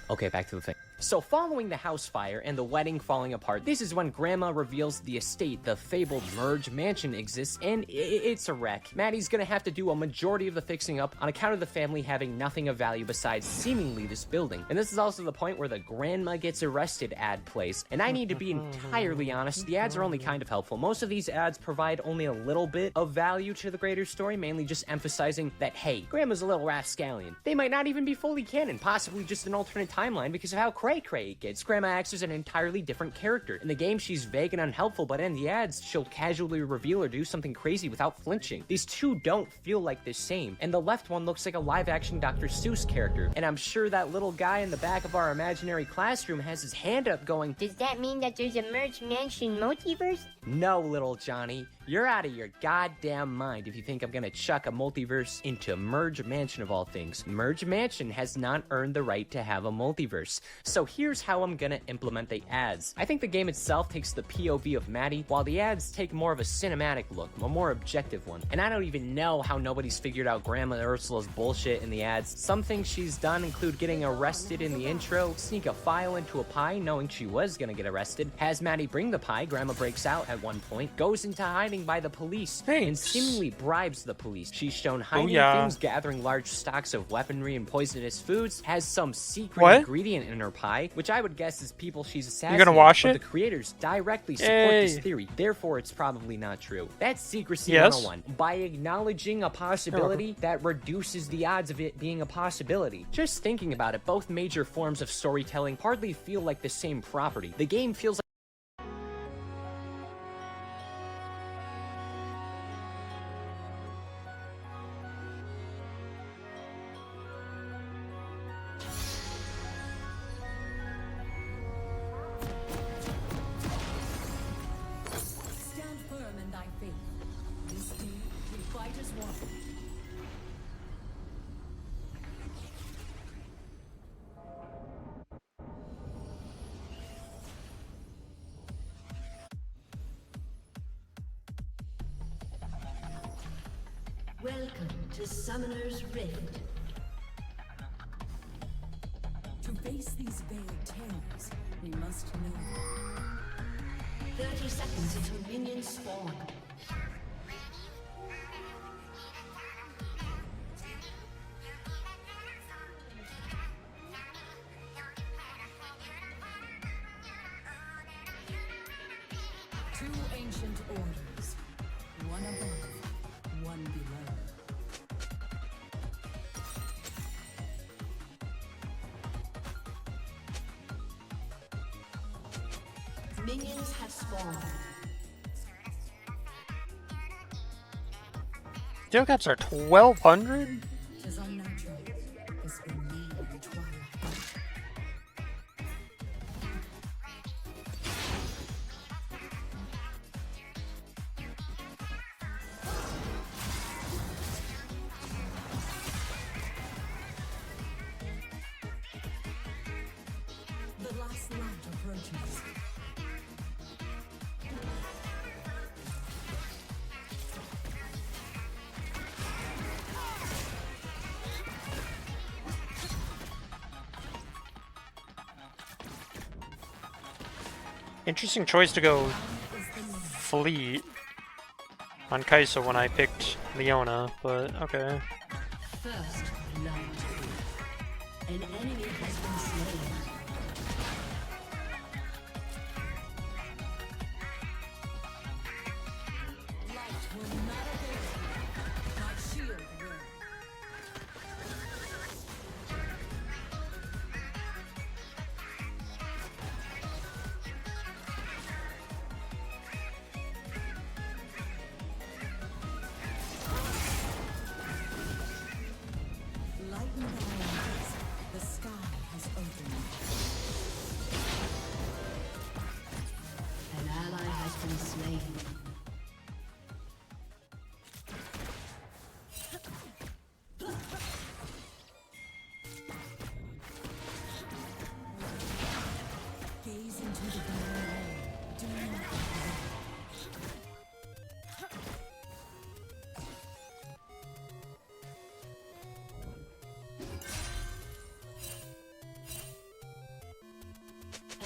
Okay, back to the thing. So following the house fire and the wedding falling apart, this is when Grandma reveals the estate, the fabled Merge Mansion, exists, and it's a wreck. Maddie's gonna have to do a majority of the fixing up on account of the family having nothing of value besides seemingly this building. And this is also the point where the Grandma Gets Arrested ad plays. And I need to be entirely honest, the ads are only kind of helpful. Most of these ads provide only a little bit of value to the greater story, mainly just emphasizing that, hey, Grandma's a little rascallion. They might not even be fully canon, possibly just an alternate timeline because of how cray cray, kids. Grandma Axe is an entirely different character. In the game, she's vague and unhelpful, but in the ads, she'll casually reveal or do something crazy without flinching. These two don't feel like the same, and the left one looks like a live-action Dr. Seuss character, and I'm sure that little guy in the back of our imaginary classroom has his hand up going, does that mean that there's a Merge Mansion multiverse? No, little Johnny. You're out of your goddamn mind if you think I'm gonna chuck a multiverse into Merge Mansion of all things. Merge Mansion has not earned the right to have a multiverse. So here's how I'm gonna implement the ads. I think the game itself takes the POV of Maddie, while the ads take more of a cinematic look, a more objective one. And I don't even know how nobody's figured out Grandma Ursula's bullshit in the ads. Some things she's done include getting arrested in the intro, sneak a file into a pie knowing she was gonna get arrested, has Maddie bring the pie, Grandma breaks out at one point, goes into hiding by the police, and seemingly bribes the police. She's shown hiding things, gathering large stocks of weaponry and poisonous foods, has some secret ingredient in her pie, which I would guess is people she's assassinated. You gonna wash but it? The creators directly support this theory, therefore it's probably not true. That's Secrecy 101. By acknowledging a possibility, that reduces the odds of it being a possibility. Just thinking about it, both major forms of storytelling hardly feel like the same property. The game feels like Stand firm in thy faith. This day, we fight as one. Welcome to Summoner's Rift. To face these veiled terrors, we must know. 30 seconds until minions spawn. Two ancient orders, one above, one below. Minions have spawned. Steel caps are 1,200? Tis unnatural. This will mean twilight. The last light approaches. Interesting choice to go Fleet on Kai'Sa when I picked Leona, but okay. First blood. An enemy has been slain. Light will not obey. My shield will. Lighten thy eyes. The sky has opened. An ally has been slain. Gaze into the glow. Do not delay.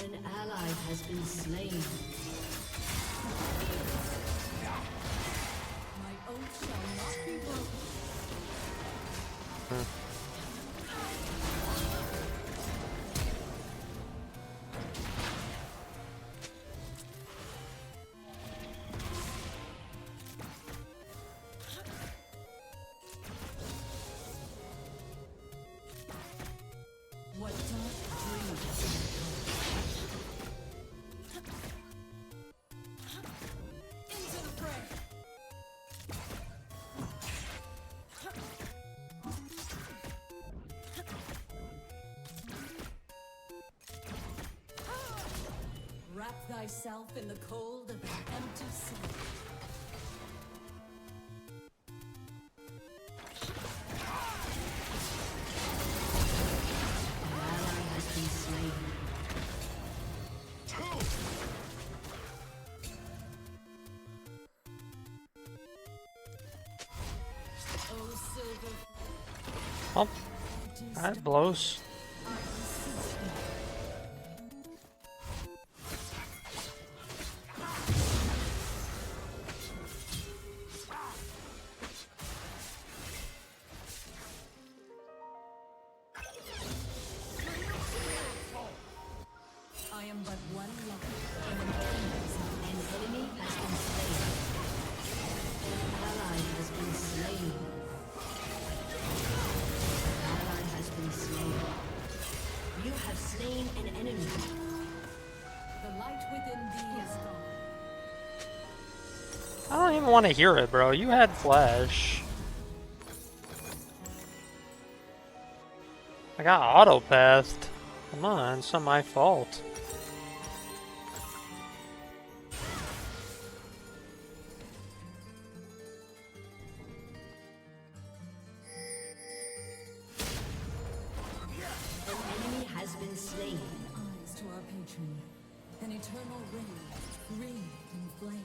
An ally has been slain. My oath shall not be broken. What dark dreams thyself in the cold of an empty cell. An ally has been slain. Oh, silver. Oh, that blows. I am but one life. An enemy has been slain. An ally has been slain. An ally has been slain. You have slain an enemy. The light within thee is gone. I don't even want to hear it, bro. You had flash. I got auto-pathed. Come on, it's not my fault. An enemy has been slain. Eyes to our patron. An eternal ray, wreathed in flame.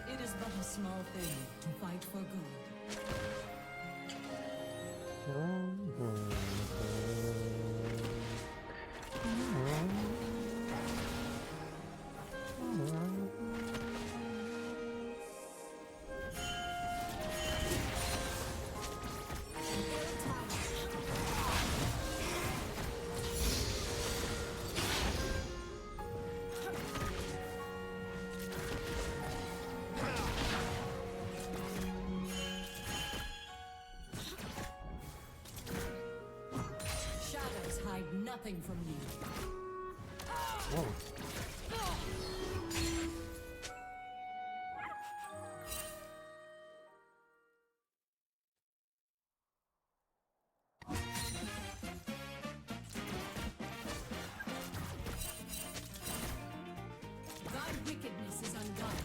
It is but a small thing to fight for good. Shadows hide nothing from you. Thy wickedness is undone.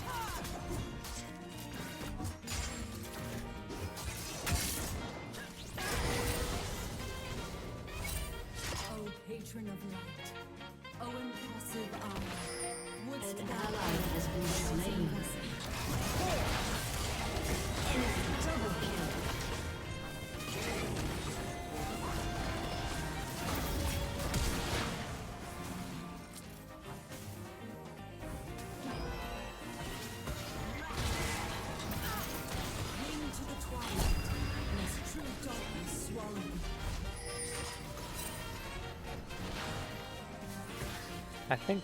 O patron of light, O impassive eye, wouldst an ally has been slain. Enemy double kill. Cling to the twilight, lest true darkness swallow you. I think.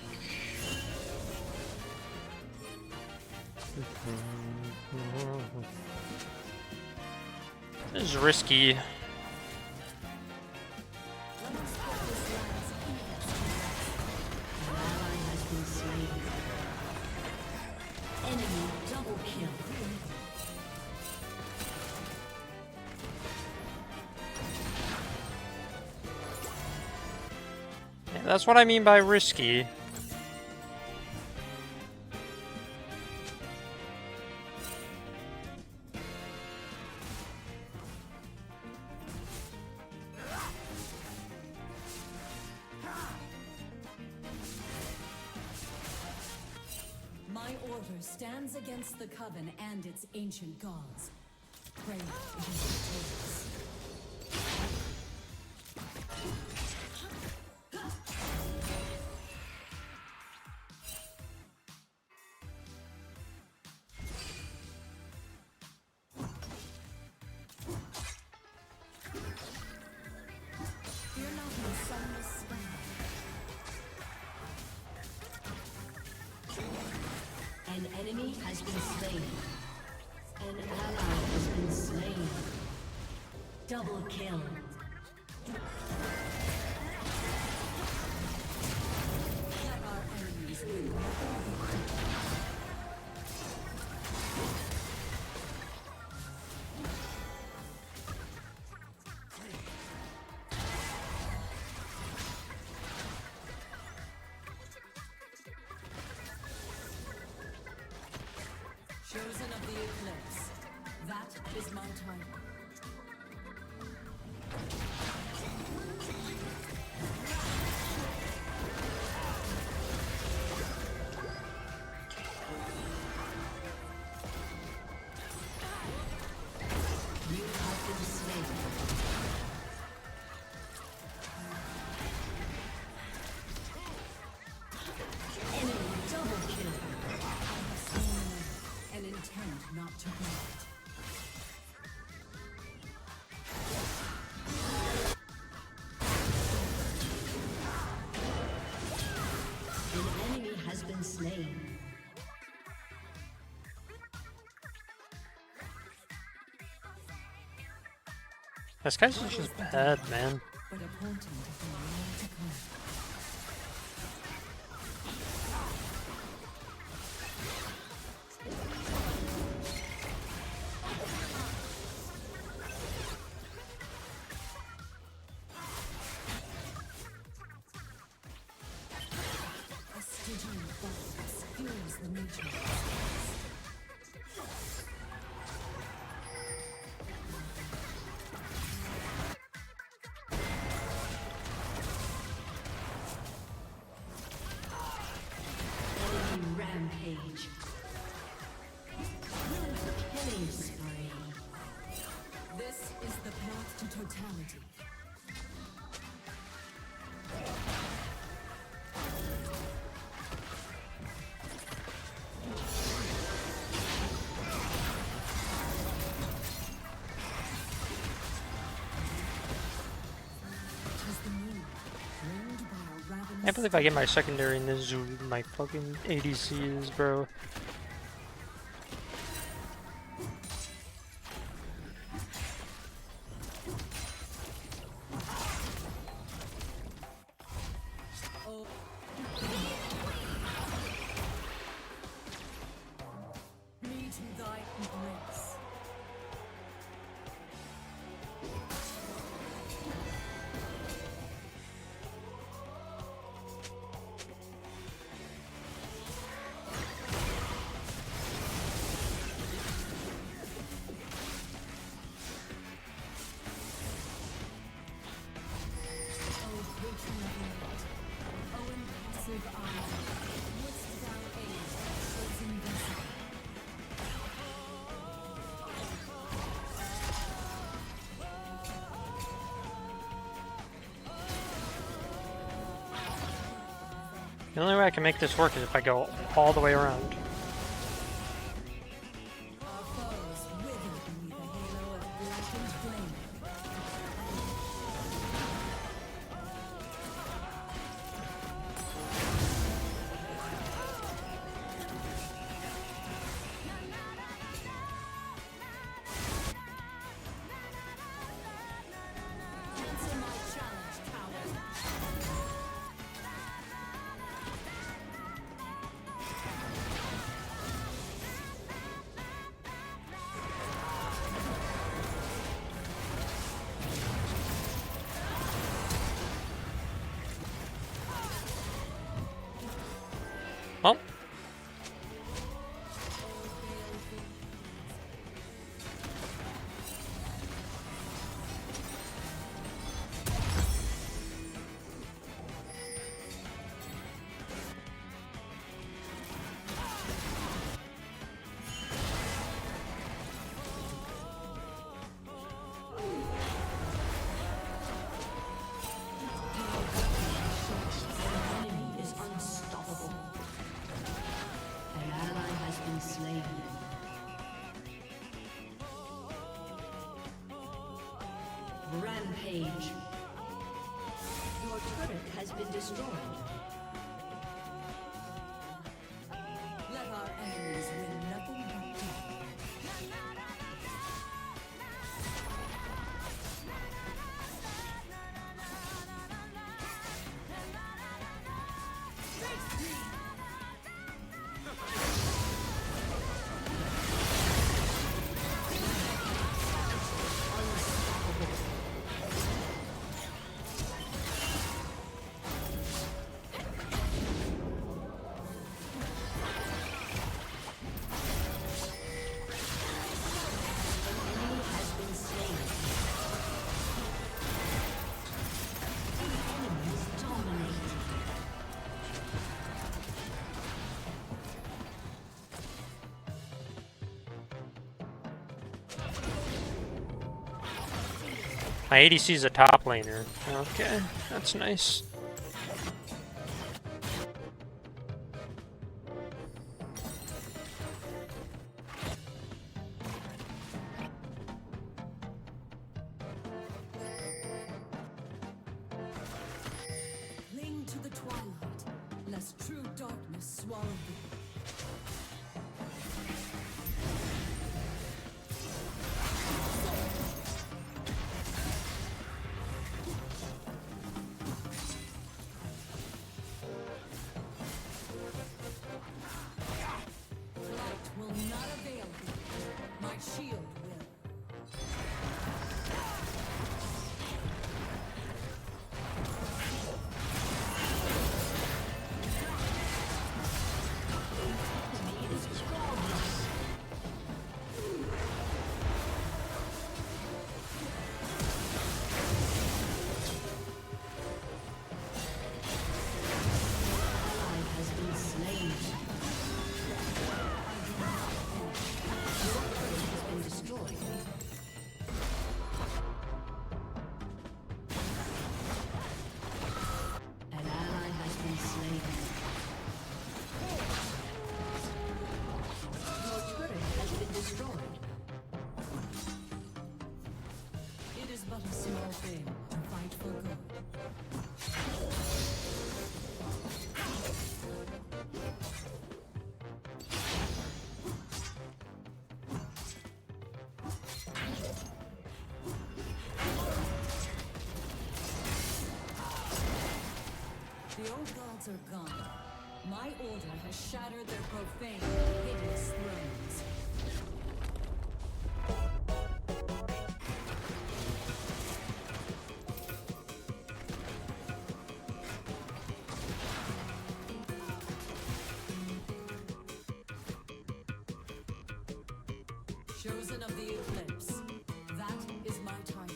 This is risky. Ally has been slain. Enemy double kill. Yeah, that's what I mean by risky. My order stands against the coven and its ancient gods. Pray against the tales. Fear not my sunless sky. An enemy has been slain. An ally has been slain. Double kill. Let our enemies is my time. You have been slain. Enemy double kill. An intent not to hurt. An enemy has been slain. This guy's just bad, man. But a portent of the world to come. A Stygian VODS fuels the nature of space. Enemy rampage. Killing spree. This is the path to totality. Tis the moon, ruled by a I ravenous can't believe I get my secondary and this is my fucking ADCs, bro. me to thy embrace. O patron of light, O impassive eye, wouldst thou aid chosen vessel? The only way I can make this work is if I go all the way around. Our foes wither beneath a halo of blackened flame. Answer my challenge, coward. Well, An enemy is unstoppable. An ally has been slain. Rampage. Your turret has been destroyed. Let our enemies win nothing but death. My ADC's a top laner. Okay, that's nice. Cling to the twilight, lest true darkness swallow thee. Flight will not avail thee. My shield will. Ally has been slain. Your turret has been destroyed. An ally has been slain. Your turret has been destroyed. It is but a small thing to fight for good. The old gods are gone. My order has shattered their profane, hideous thrones. Chosen of the eclipse. That is my title.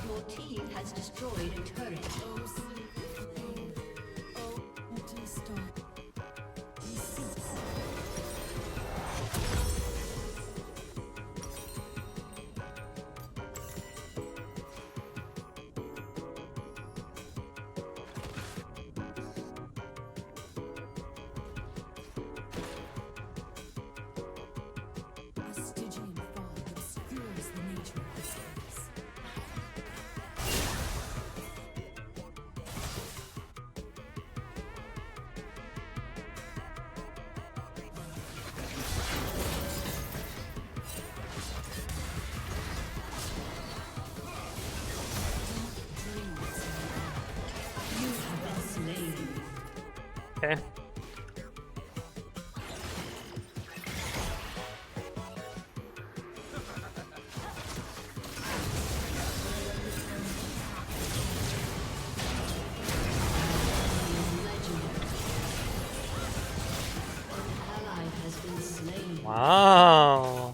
Your team has destroyed a turret. Oh, sleep with pain. Oh, empty star. He seeks. A Stygian fog obscures the nature of this place. You have been slain. Okay. Ally has been slain. Wow.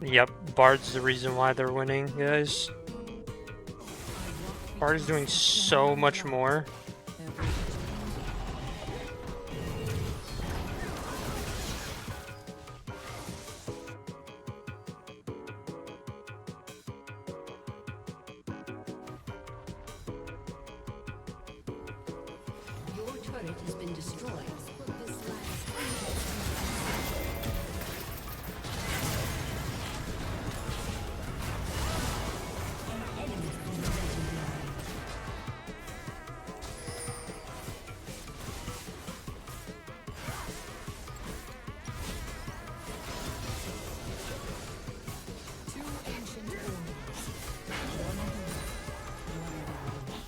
Yep, Bard's the reason why they're winning, guys. Bard is doing so much more. Your turret has been destroyed. Two ancient warriors. One good, one bad.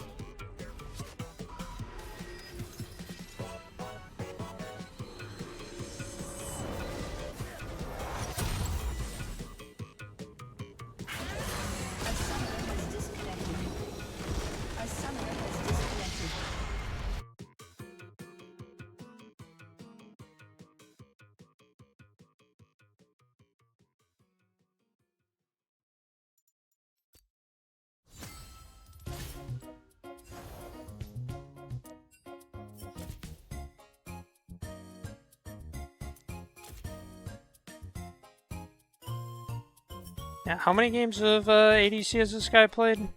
Yeah, how many games of ADC has this guy played?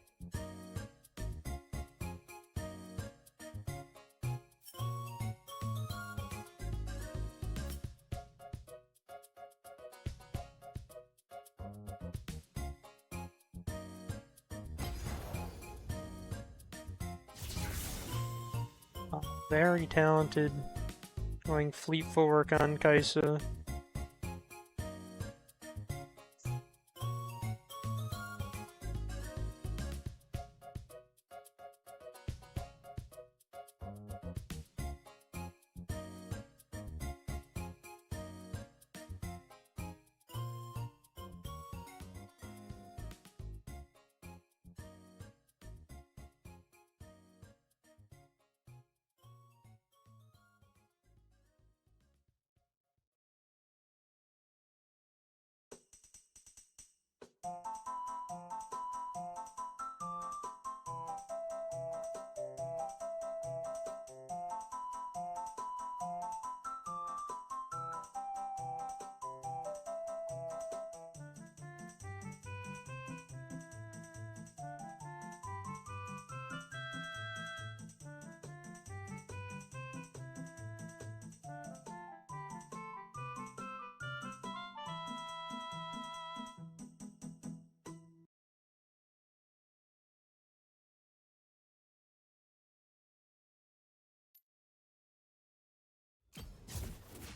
Oh, very talented. Going fleet footwork on Kaisa.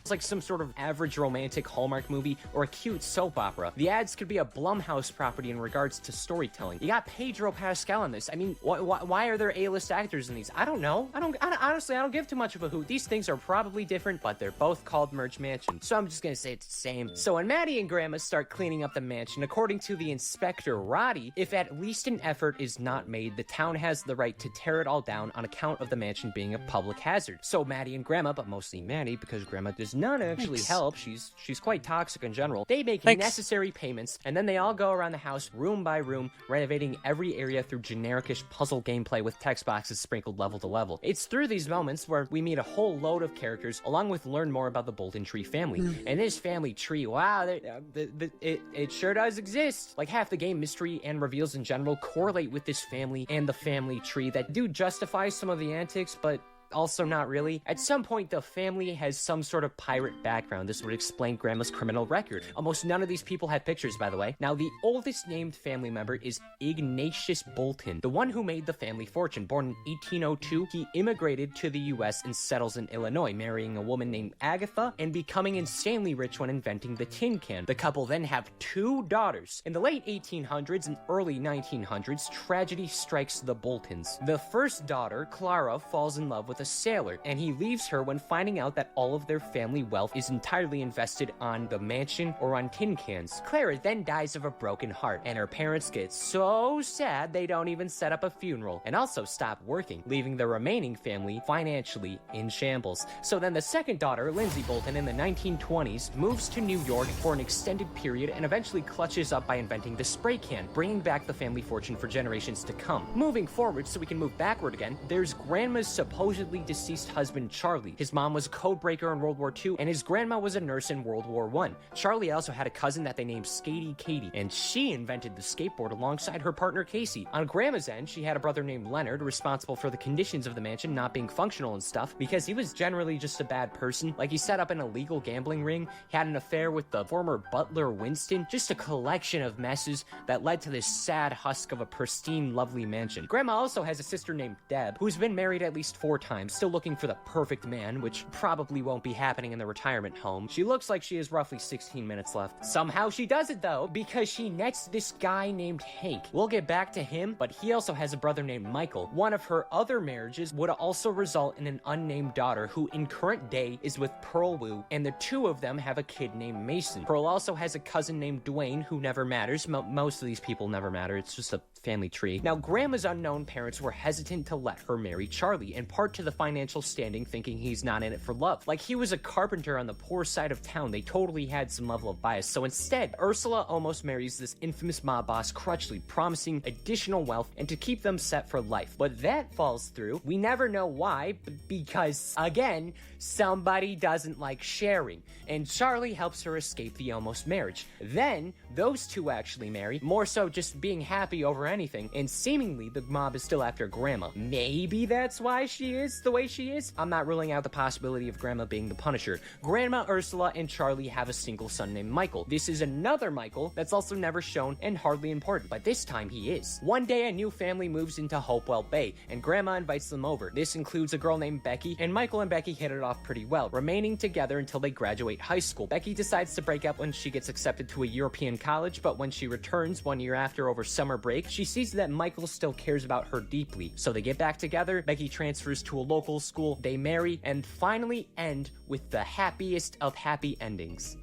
It's like some sort of average romantic Hallmark movie or a cute soap opera. The ads could be a Blumhouse property in regards to storytelling. You got Pedro Pascal on this. I mean, why are there A-list actors in these? I don't know. Honestly, I don't give too much of a hoot. These things are probably different, but they're both called Merge Mansion. So I'm just gonna say it's the same. So when Maddie and Grandma start cleaning up the mansion, according to the inspector Roddy, if at least an effort is not made, the town has the right to tear it all down on account of the mansion being a public hazard. So Maddie and Grandma, but mostly Maddie, because Grandma does not actually help. She's quite toxic in general. They make necessary payments, and then they all go around the house room by room, renovating every area through genericish puzzle gameplay with text boxes sprinkled level to level. It's through these moments where we meet a whole load of characters, along with learn more about the Bolton Tree family. And this family tree, wow, it sure does exist. Like half the game mystery and reveals in general correlate with this family and the family tree that do justify some of the antics, but also not really. At some point, the family has some sort of pirate background. This would explain Grandma's criminal record. Almost none of these people have pictures, by the way. Now, the oldest named family member is Ignatius Bolton, the one who made the family fortune. Born in 1802, he immigrated to the US and settles in Illinois, marrying a woman named Agatha and becoming insanely rich when inventing the tin can. The couple then have 2 daughters. In the late 1800s and early 1900s, tragedy strikes the Boltons. The first daughter, Clara, falls in love with a sailor, and he leaves her when finding out that all of their family wealth is entirely invested on the mansion or on tin cans. Clara then dies of a broken heart, and her parents get so sad they don't even set up a funeral, and also stop working, leaving the remaining family financially in shambles. So then the second daughter, Lindsay Bolton, in the 1920s, moves to New York for an extended period and eventually clutches up by inventing the spray can, bringing back the family fortune for generations to come. Moving forward, so we can move backward again, there's Grandma's supposedly deceased husband, Charlie. His mom was a code breaker in World War II, and his grandma was a nurse in World War I. Charlie also had a cousin that they named Skatey Katie, and she invented the skateboard alongside her partner, Casey. On Grandma's end, she had a brother named Leonard, responsible for the conditions of the mansion not being functional and stuff, because he was generally just a bad person. Like, he set up an illegal gambling ring, he had an affair with the former butler, Winston, just a collection of messes that led to this sad husk of a pristine, lovely mansion. Grandma also has a sister named Deb, who's been married at least 4 times, still looking for the perfect man, which probably won't be happening in the retirement home. She looks like she has roughly 16 minutes left. Somehow she does it though, because she nets this guy named Hank. We'll get back to him, but he also has a brother named Michael. One of her other marriages would also result in an unnamed daughter who in current day is with Pearl Wu, and the 2 of them have a kid named Mason. Pearl also has a cousin named Dwayne who never matters. Most of these people never matter. It's just a family tree. Now, Grandma's unknown parents were hesitant to let her marry Charlie, in part to the financial standing, thinking he's not in it for love. Like, he was a carpenter on the poor side of town. They totally had some level of bias. So instead, Ursula almost marries this infamous mob boss, Crutchley, promising additional wealth and to keep them set for life. But that falls through. We never know why, because, again, somebody doesn't like sharing, and Charlie helps her escape the almost marriage. Then, those two actually marry, more so just being happy over anything, and seemingly the mob is still after Grandma. Maybe that's why she is the way she is? I'm not ruling out the possibility of Grandma being the Punisher. Grandma Ursula and Charlie have a single son named Michael. This is another Michael that's also never shown and hardly important, but this time he is. One day a new family moves into Hopewell Bay, and Grandma invites them over. This includes a girl named Becky, and Michael and Becky hit it off pretty well, remaining together until they graduate high school. Becky decides to break up when she gets accepted to a European college, but when she returns 1 year after over summer break, she sees that Michael still cares about her deeply. So they get back together, Becky transfers to a local school, they marry, and finally end with the happiest of happy endings.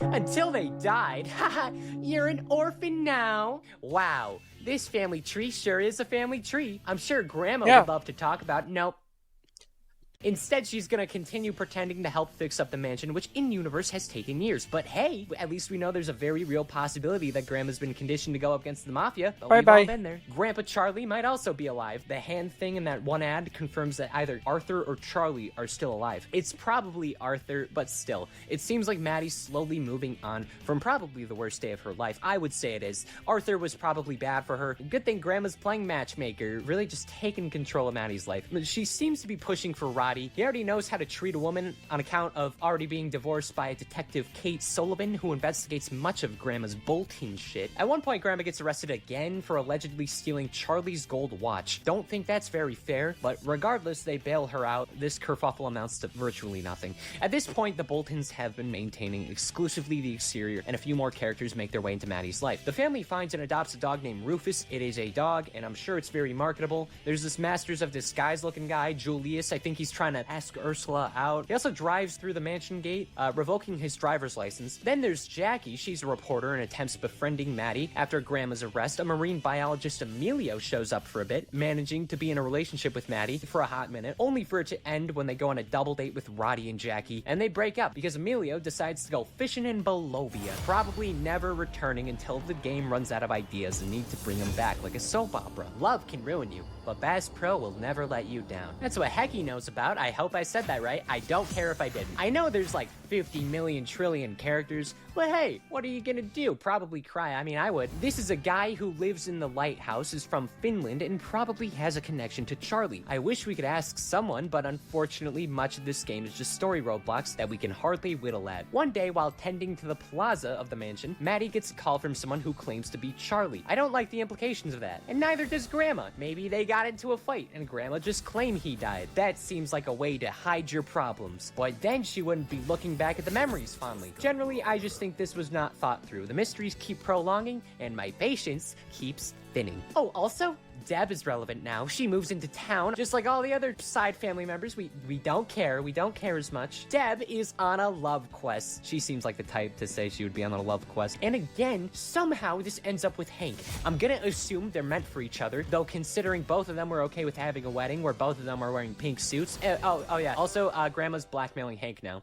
Until they died. Haha, you're an orphan now. Wow, this family tree sure is a family tree. I'm sure Grandma would love to talk about. Nope. Instead, she's gonna continue pretending to help fix up the mansion, which in-universe has taken years. But hey, at least we know there's a very real possibility that Grandma's been conditioned to go up against the Mafia. But we've all been there. Grandpa Charlie might also be alive. The hand thing in that one ad confirms that either Arthur or Charlie are still alive. It's probably Arthur, but still. It seems like Maddie's slowly moving on from probably the worst day of her life. I would say it is. Arthur was probably bad for her. Good thing Grandma's playing matchmaker, really just taking control of Maddie's life. She seems to be pushing for Roddy. He already knows how to treat a woman on account of already being divorced by a detective Kate Sullivan who investigates much of Grandma's bolting shit. At one point, Grandma gets arrested again for allegedly stealing Charlie's gold watch. Don't think that's very fair, but regardless, they bail her out. This kerfuffle amounts to virtually nothing. At this point, the Boltons have been maintaining exclusively the exterior, and a few more characters make their way into Maddie's life. The family finds and adopts a dog named Rufus. It is a dog, and I'm sure it's very marketable. There's this Masters of Disguise looking guy, Julius. I think he's trying to ask Ursula out. He also drives through the mansion gate, revoking his driver's license. Then there's Jackie. She's a reporter and attempts befriending Maddie. After Grandma's arrest, a marine biologist Emilio shows up for a bit, managing to be in a relationship with Maddie for a hot minute, only for it to end when they go on a double date with Roddy and Jackie, and they break up because Emilio decides to go fishing in Bolovia, probably never returning until the game runs out of ideas and need to bring him back like a soap opera. Love can ruin you, but Bass Pro will never let you down. That's what Hecky knows about. I hope I said that right. I don't care if I didn't. I know there's like 50 million trillion characters, but hey, what are you gonna do? Probably cry. I mean, I would. This is a guy who lives in the lighthouse, is from Finland, and probably has a connection to Charlie. I wish we could ask someone, but unfortunately, much of this game is just story roadblocks that we can hardly whittle at. One day, while tending to the plaza of the mansion, Maddie gets a call from someone who claims to be Charlie. I don't like the implications of that, and neither does Grandma. Maybe they got into a fight, and Grandma just claimed he died. That seems like a way to hide your problems, but then she wouldn't be looking back at the memories fondly. Generally, I just think this was not thought through. The mysteries keep prolonging, and my patience keeps thinning. Oh, also, Deb is relevant now. She moves into town, just like all the other side family members. We don't care. We don't care as much. Deb is on a love quest. She seems like the type to say she would be on a love quest. And again, somehow this ends up with Hank. I'm gonna assume they're meant for each other, though considering both of them were okay with having a wedding where both of them are wearing pink suits. Oh yeah. Also, Grandma's blackmailing Hank now.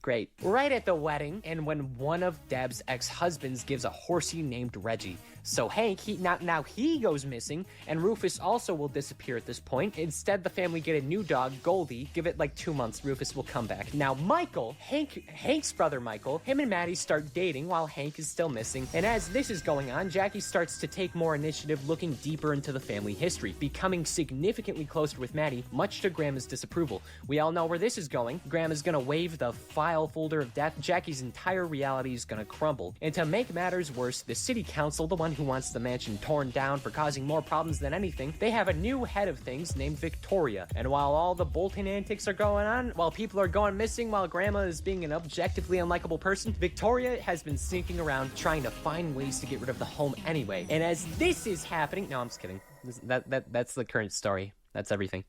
Great. Right at the wedding, and when one of Deb's ex-husbands gives a horsey named Reggie. So Hank, now he goes missing, and Rufus also will disappear at this point. Instead, the family get a new dog, Goldie. Give it like 2 months, Rufus will come back. Now Michael, Hank's brother Michael, him and Maddie start dating while Hank is still missing. And as this is going on, Jackie starts to take more initiative, looking deeper into the family history, becoming significantly closer with Maddie, much to Grandma's disapproval. We all know where this is going. Grandma's gonna wave the file folder of death. Jackie's entire reality is gonna crumble. And to make matters worse, the city council, the one who wants the mansion torn down for causing more problems than anything, they have a new head of things named Victoria. And while all the Bolton antics are going on, while people are going missing, while Grandma is being an objectively unlikable person, Victoria has been sneaking around trying to find ways to get rid of the home anyway. And as this is happening, no, I'm just kidding. That's the current story. That's everything.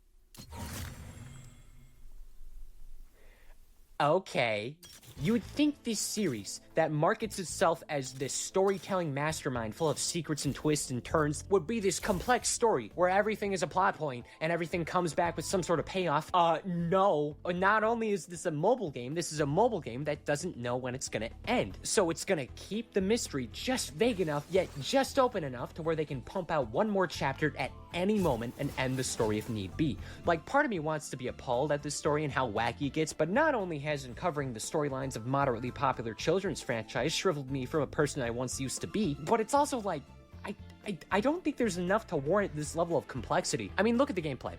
Okay. You would think this series, that markets itself as this storytelling mastermind full of secrets and twists and turns, would be this complex story where everything is a plot point and everything comes back with some sort of payoff. No. Not only is this a mobile game, this is a mobile game that doesn't know when it's gonna end. So it's gonna keep the mystery just vague enough, yet just open enough to where they can pump out one more chapter at any moment and end the story if need be. Like, part of me wants to be appalled at this story and how wacky it gets, but not only has in covering the storylines of moderately popular children's franchise shriveled me from a person I once used to be, but it's also like, I don't think there's enough to warrant this level of complexity. I mean, look at the gameplay.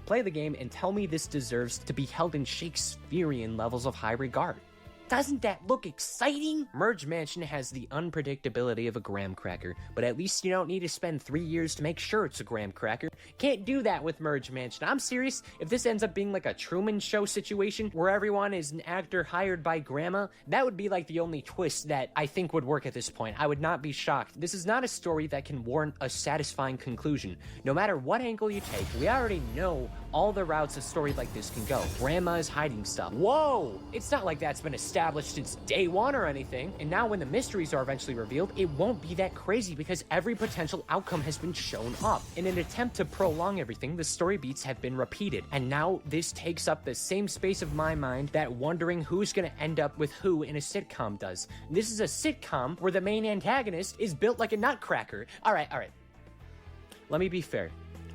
Play the game and tell me this deserves to be held in Shakespearean levels of high regard. Doesn't that look exciting? Merge Mansion has the unpredictability of a graham cracker, but at least you don't need to spend 3 years to make sure it's a graham cracker. Can't do that with Merge Mansion. I'm serious. If this ends up being like a Truman Show situation where everyone is an actor hired by grandma, that would be like the only twist that I think would work at this point. I would not be shocked. This is not a story that can warrant a satisfying conclusion. No matter what angle you take, we already know all the routes a story like this can go. Grandma is hiding stuff. Whoa! It's not like that's been established since day one or anything. And now when the mysteries are eventually revealed, it won't be that crazy because every potential outcome has been shown up. In an attempt to prolong everything, the story beats have been repeated. And now this takes up the same space of my mind that wondering who's gonna end up with who in a sitcom does. This is a sitcom where the main antagonist is built like a nutcracker. All right. Let me be fair.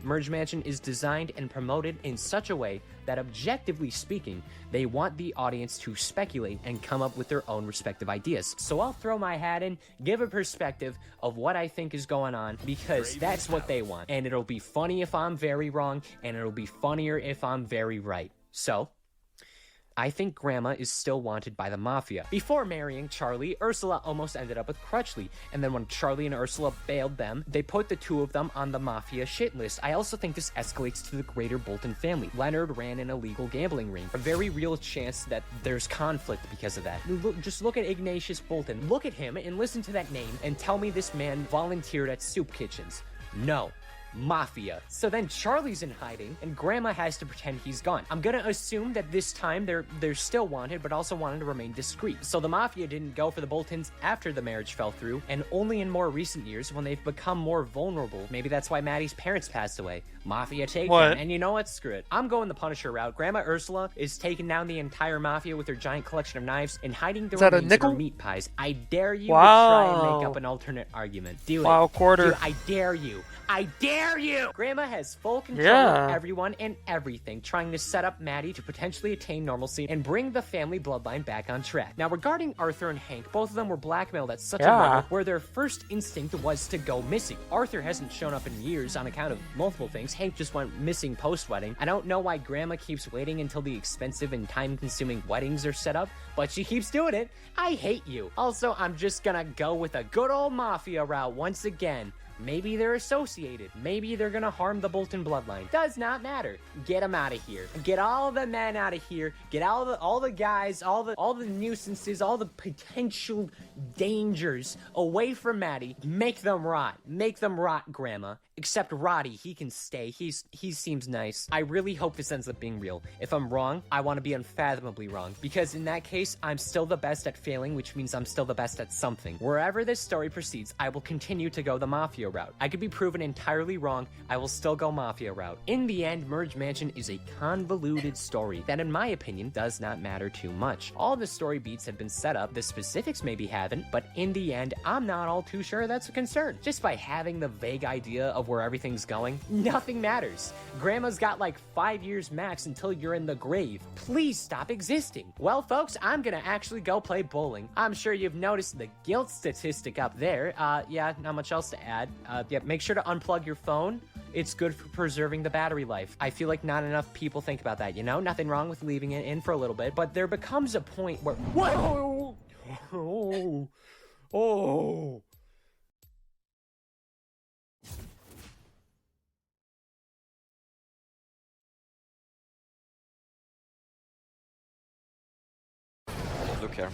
Merge Mansion is designed and promoted in such a way that, objectively speaking, they want the audience to speculate and come up with their own respective ideas. So I'll throw my hat in, give a perspective of what I think is going on, because that's what they want. And it'll be funny if I'm very wrong, and it'll be funnier if I'm very right. So I think Grandma is still wanted by the Mafia. Before marrying Charlie, Ursula almost ended up with Crutchley, and then when Charlie and Ursula bailed them, they put the two of them on the Mafia shit list. I also think this escalates to the greater Bolton family. Leonard ran an illegal gambling ring. A very real chance that there's conflict because of that. Just look at Ignatius Bolton. Look at him and listen to that name and tell me this man volunteered at soup kitchens. No. Mafia. So then Charlie's in hiding, and Grandma has to pretend he's gone. I'm gonna assume that this time they're still wanted, but also wanted to remain discreet. So the Mafia didn't go for the Boltons after the marriage fell through, and only in more recent years when they've become more vulnerable. Maybe that's why Maddie's parents passed away. Mafia take them, and you know what? Screw it. I'm going the Punisher route. Grandma Ursula is taking down the entire Mafia with her giant collection of knives and hiding the remains of her meat pies. I dare you to try and make up an alternate argument. Do it. Quarter. Dude, I dare you. I dare you! Grandma has full control of everyone and everything, trying to set up Maddie to potentially attain normalcy and bring the family bloodline back on track. Now, regarding Arthur and Hank, both of them were blackmailed at such a level where their first instinct was to go missing. Arthur hasn't shown up in years on account of multiple things. Hank just went missing post-wedding. I don't know why Grandma keeps waiting until the expensive and time-consuming weddings are set up, but she keeps doing it. I hate you. Also, I'm just gonna go with a good old Mafia route once again. Maybe they're associated. Maybe they're gonna harm the Bolton bloodline. Does not matter. Get them out of here. Get all the men out of here. Get all the guys, all the nuisances, all the potential dangers away from Maddie. Make them rot. Make them rot, Grandma. Except Roddy, he can stay. He seems nice. I really hope this ends up being real. If I'm wrong, I want to be unfathomably wrong. Because in that case, I'm still the best at failing, which means I'm still the best at something. Wherever this story proceeds, I will continue to go the Mafia route. I could be proven entirely wrong. I will still go Mafia route. In the end, Merge Mansion is a convoluted story that, in my opinion, does not matter too much. All the story beats have been set up. The specifics maybe haven't, but in the end, I'm not all too sure that's a concern. Just by having the vague idea of where everything's going, nothing matters. Grandma's got like 5 years max until you're in the grave. Please stop existing. Well, folks, I'm gonna actually go play bowling. I'm sure you've noticed the guilt statistic up there. Yeah, not much else to add. Yeah, make sure to unplug your phone. It's good for preserving the battery life. I feel like not enough people think about that, you know? Nothing wrong with leaving it in for a little bit, but there becomes a point where... What? Oh. Look here.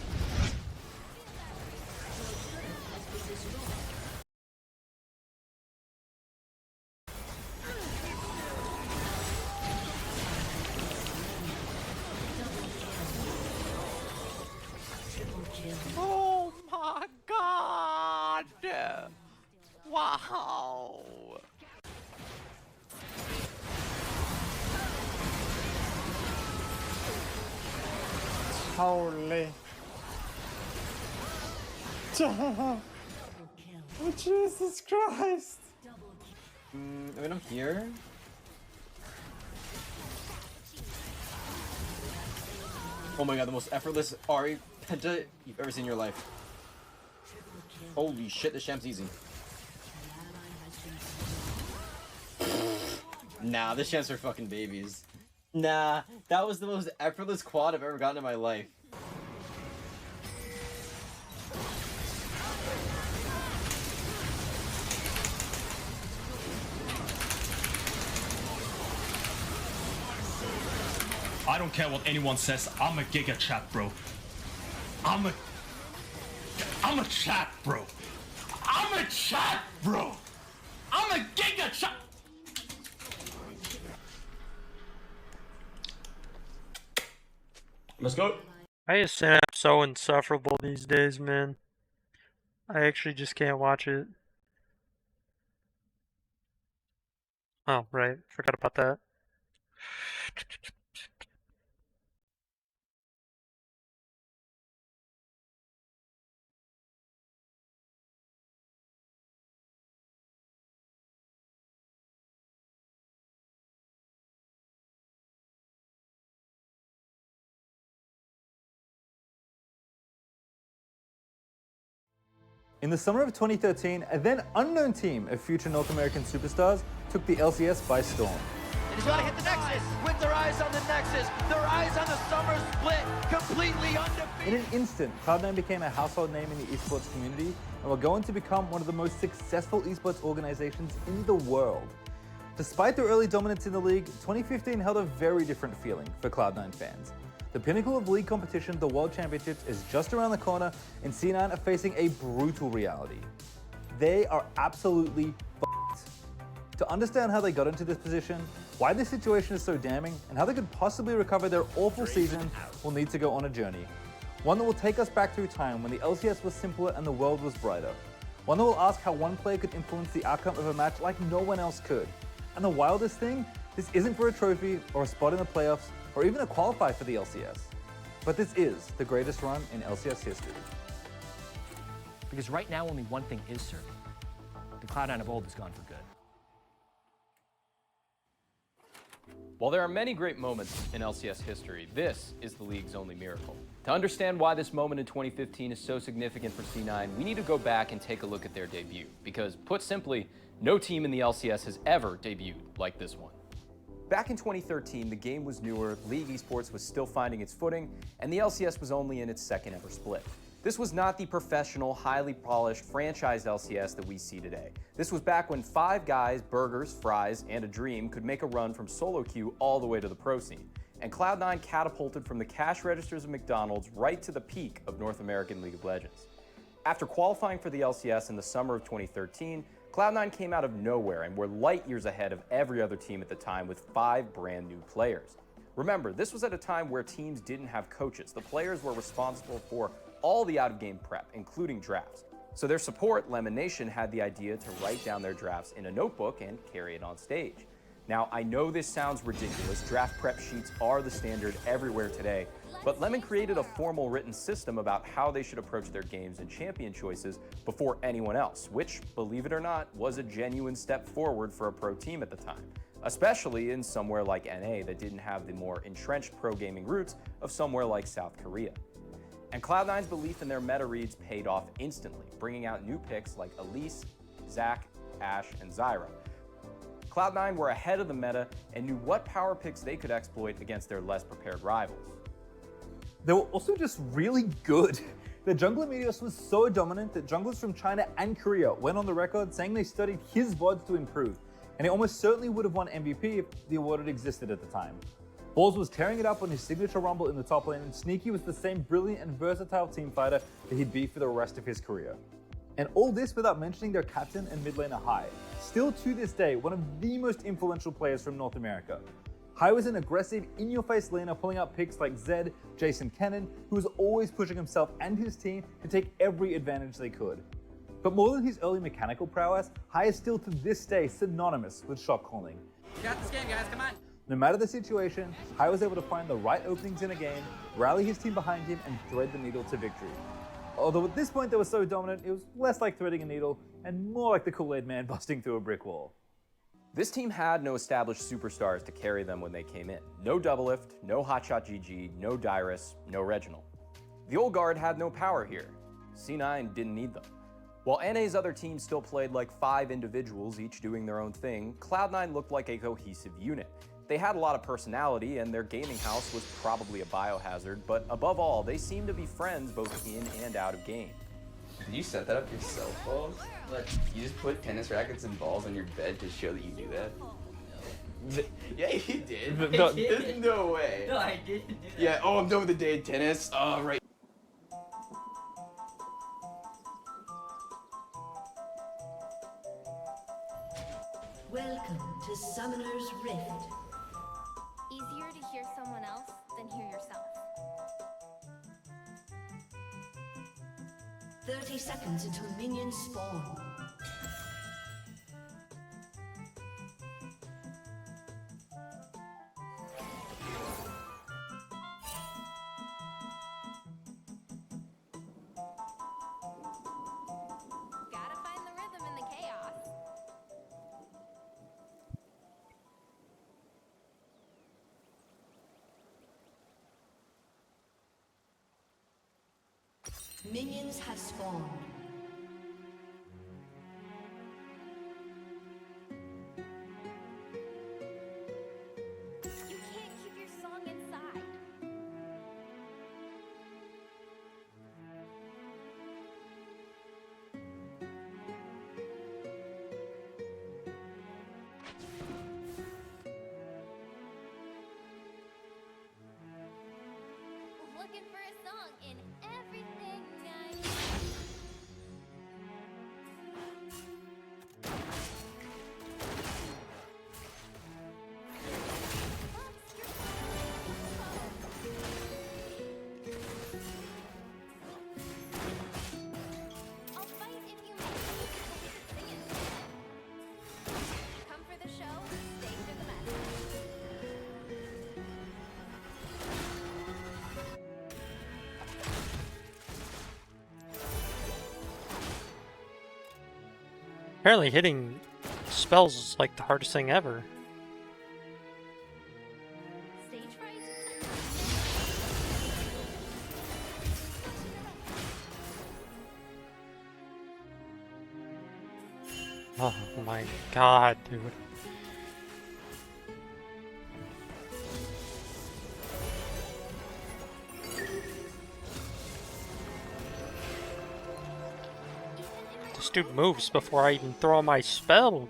Oh my god! Wow! Holy. Oh, Jesus Christ! Are we not here? Oh my god, the most effortless Ari Penta you've ever seen in your life. Holy shit, this champ's easy. Nah, this champ's for fucking babies. Nah, that was the most effortless quad I've ever gotten in my life. I don't care what anyone says, I'm a giga chat, bro. I'm a chat, bro. I'm a chat, bro. I'm a giga chat. Let's go. ISM so insufferable these days, man. I actually just can't watch it. Oh, right. Forgot about that. In the summer of 2013, a then unknown team of future North American superstars took the LCS by storm. He's got to hit the Nexus with their eyes on the Nexus, their eyes on the summer split, completely undefeated. In an instant, Cloud9 became a household name in the esports community and were going to become one of the most successful esports organizations in the world. Despite their early dominance in the league, 2015 held a very different feeling for Cloud9 fans. The pinnacle of league competition, the World Championships, is just around the corner, and C9 are facing a brutal reality. They are absolutely f***ed. To understand how they got into this position, why this situation is so damning, and how they could possibly recover their awful season, we'll need to go on a journey. One that will take us back through time when the LCS was simpler and the world was brighter. One that will ask how one player could influence the outcome of a match like no one else could. And the wildest thing, this isn't for a trophy or a spot in the playoffs, or even a qualifier for the LCS. But this is the greatest run in LCS history. Because right now, only one thing is certain. The Cloud9 of old is gone for good. While there are many great moments in LCS history, this is the league's only miracle. To understand why this moment in 2015 is so significant for C9, we need to go back and take a look at their debut. Because, put simply, no team in the LCS has ever debuted like this one. Back in 2013, the game was newer, League Esports was still finding its footing, and the LCS was only in its second ever split. This was not the professional, highly polished, franchised LCS that we see today. This was back when 5 guys, burgers, fries, and a dream could make a run from solo queue all the way to the pro scene. And Cloud9 catapulted from the cash registers of McDonald's right to the peak of North American League of Legends. After qualifying for the LCS in the summer of 2013, Cloud9 came out of nowhere and were light years ahead of every other team at the time with 5 brand new players. Remember, this was at a time where teams didn't have coaches. The players were responsible for all the out-of-game prep, including drafts. So their support, Lemon Nation, had the idea to write down their drafts in a notebook and carry it on stage. Now, I know this sounds ridiculous. Draft prep sheets are the standard everywhere today, but Lemon created a formal written system about how they should approach their games and champion choices before anyone else, which, believe it or not, was a genuine step forward for a pro team at the time, especially in somewhere like NA that didn't have the more entrenched pro gaming roots of somewhere like South Korea. And Cloud9's belief in their meta reads paid off instantly, bringing out new picks like Elise, Zac, Ashe, and Zyra. Cloud9 were ahead of the meta and knew what power picks they could exploit against their less prepared rivals. They were also just really good. The jungler Meteos was so dominant that junglers from China and Korea went on the record saying they studied his VODs to improve, and he almost certainly would have won MVP if the award had existed at the time. Balls was tearing it up on his signature rumble in the top lane, and Sneaky was the same brilliant and versatile team fighter that he'd be for the rest of his career. And all this without mentioning their captain and mid laner Hai, still to this day one of the most influential players from North America. Hai was an aggressive, in-your-face laner pulling out picks like Zed, Jason Cannon, who was always pushing himself and his team to take every advantage they could. But more than his early mechanical prowess, Hai is still to this day synonymous with shot calling. You got this game, guys, come on. No matter the situation, Hai was able to find the right openings in a game, rally his team behind him, and thread the needle to victory. Although at this point they were so dominant, it was less like threading a needle and more like the Kool-Aid Man busting through a brick wall. This team had no established superstars to carry them when they came in. No Doublelift, no Hotshot GG, no Dyrus, no Reginald. The old guard had no power here. C9 didn't need them. While NA's other teams still played like 5 individuals, each doing their own thing, Cloud9 looked like a cohesive unit. They had a lot of personality, and their gaming house was probably a biohazard, but above all, they seemed to be friends both in and out of game. Did you set that up yourself, Balls? Like, you just put tennis rackets and balls on your bed to show that you do that? Yeah, you did. There's no way. No, I didn't do that. Yeah, oh, I'm done with the day of tennis. Oh, right. Welcome to Summoner's Rift. Easier to hear someone else than hear yourself. 30 seconds until minions spawn. Gotta find the rhythm in the chaos. Minions have spawned. You can't keep your song inside. Looking for a song in everything I do. I'll fight if you make me sing it. Come for the show, stay for the message. Apparently hitting spells is like the hardest thing ever. Stage fright? Oh my god, dude. This dude moves before I even throw my spell.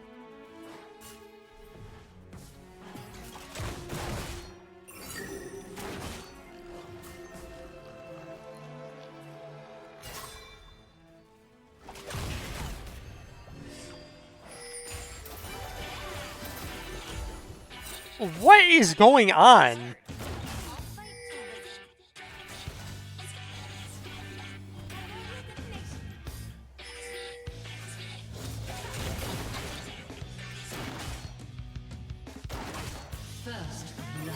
What is going on? First love.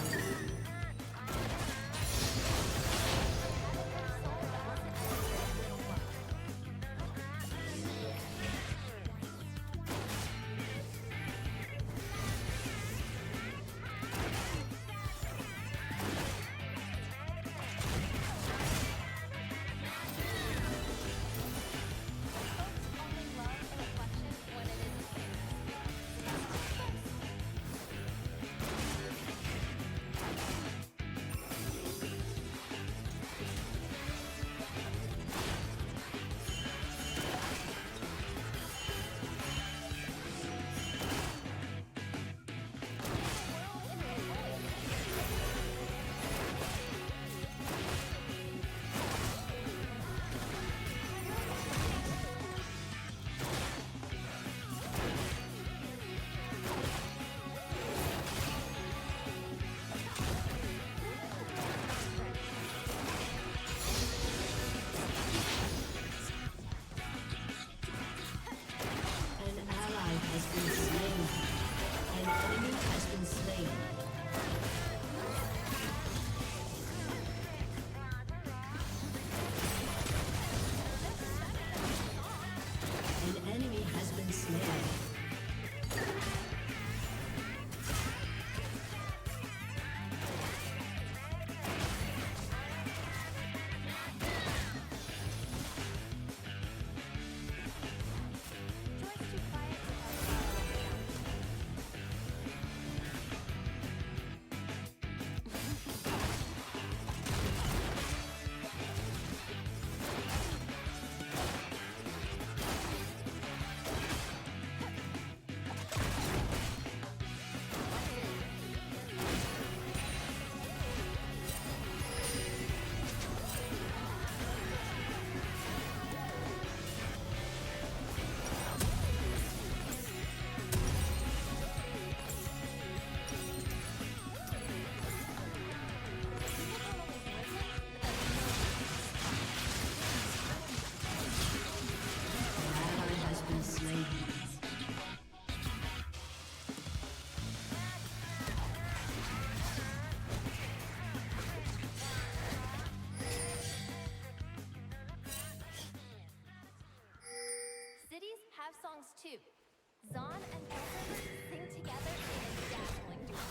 Dawn and Pilgrim sing together in a dazzling duet.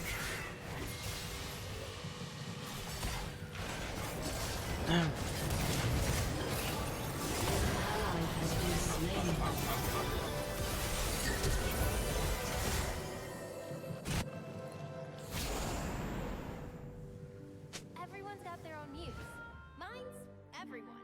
Everyone's got their own muse. Mine's everyone.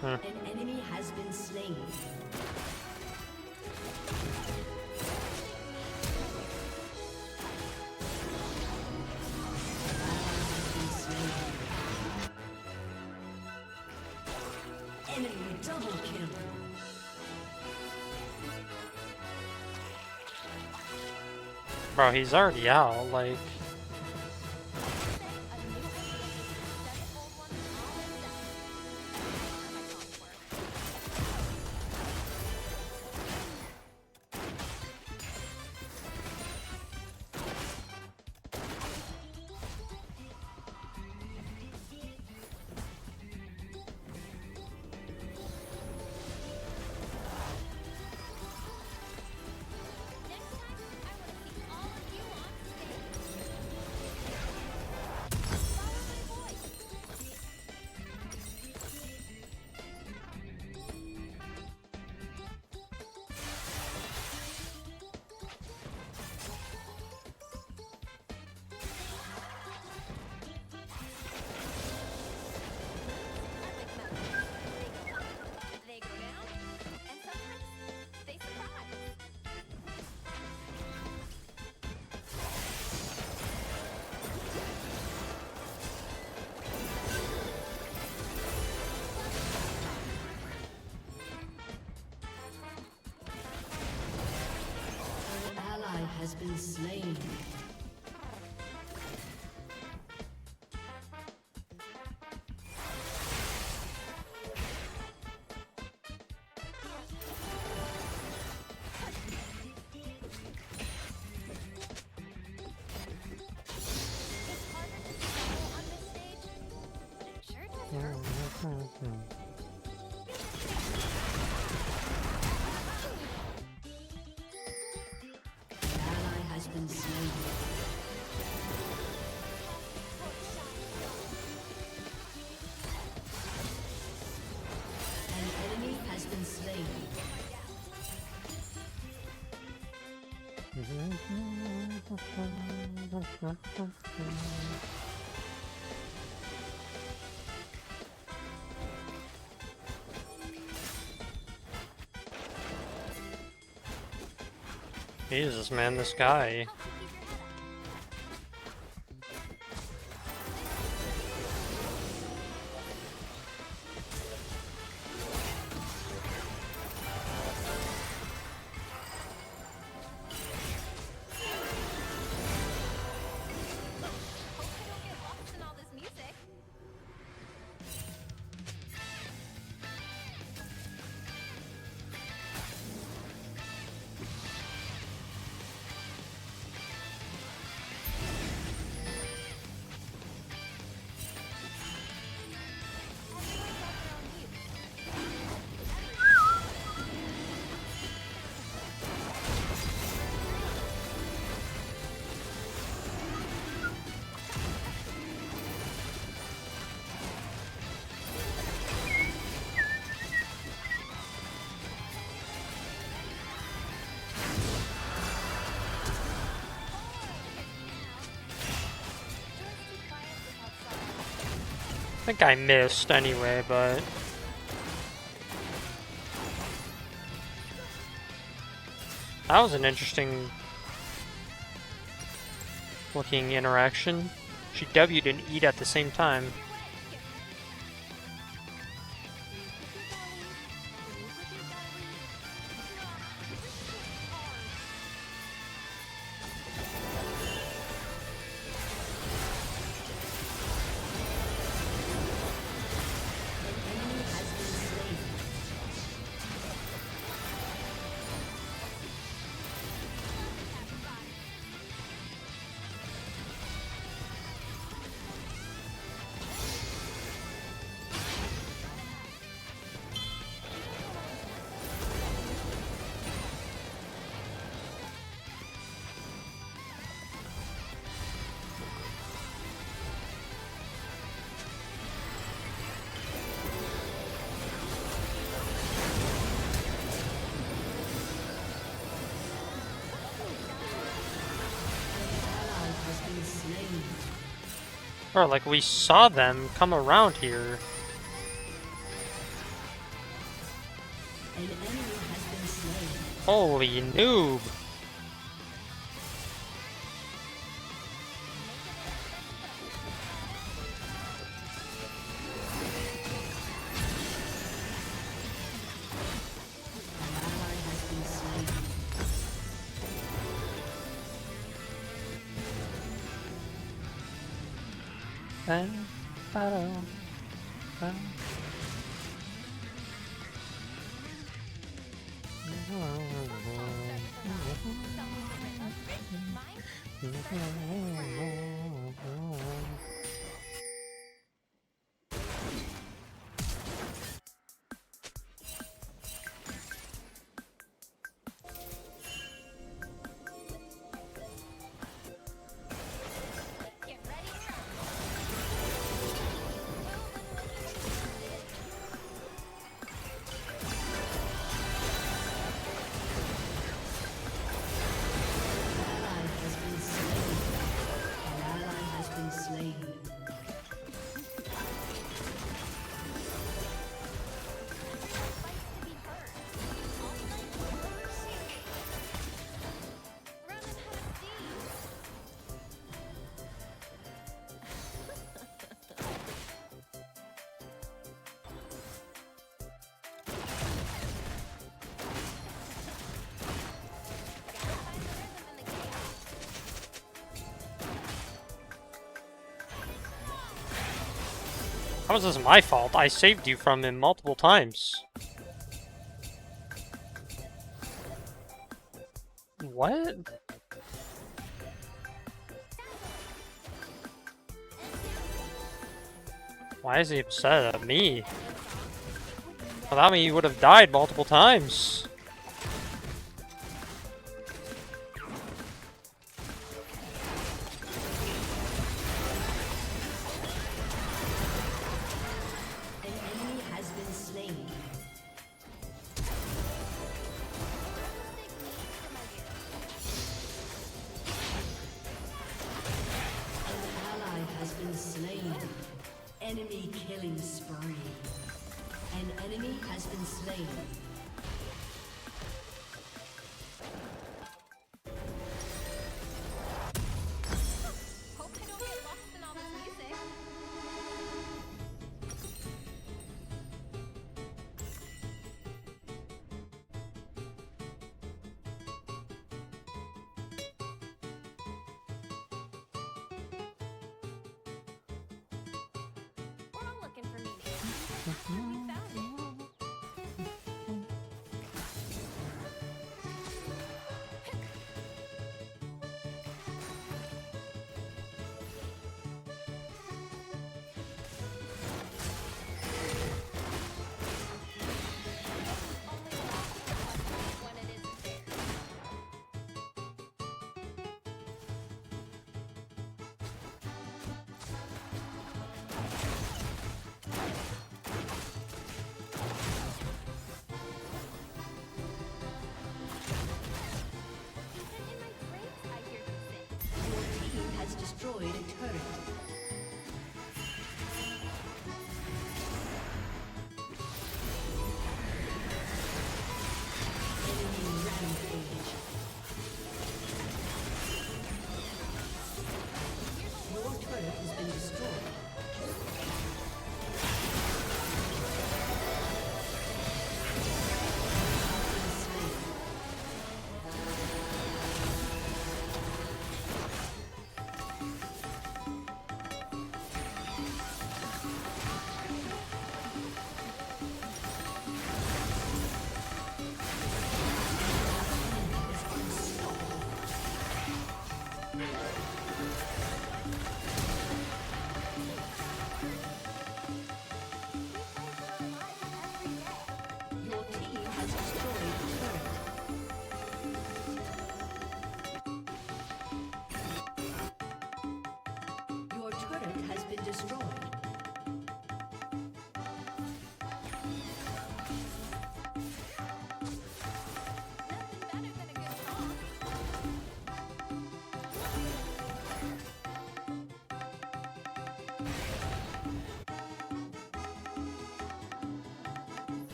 An enemy has been slain. Enemy double kill. Bro, he's already out, like... They go down, and sometimes they surprise. An ally has been slain. It's harder to stumble on this stage, but it sure does hurt. An ally has been slain. An enemy has been slain. Jesus, man, this guy. Hope I don't get lost in all this music. think I missed anyway, but that was an interesting looking interaction. She W'd and E'd at the same time. Or like we saw them come around here. An enemy has been slain. Holy noob. How is this my fault? I saved you from him multiple times. What? Why is he upset at me? Without me, he would have died multiple times. Enemy killing spree. An enemy has been slain. Hope I don't get lost in all this music. We're all looking for meaning. We found it.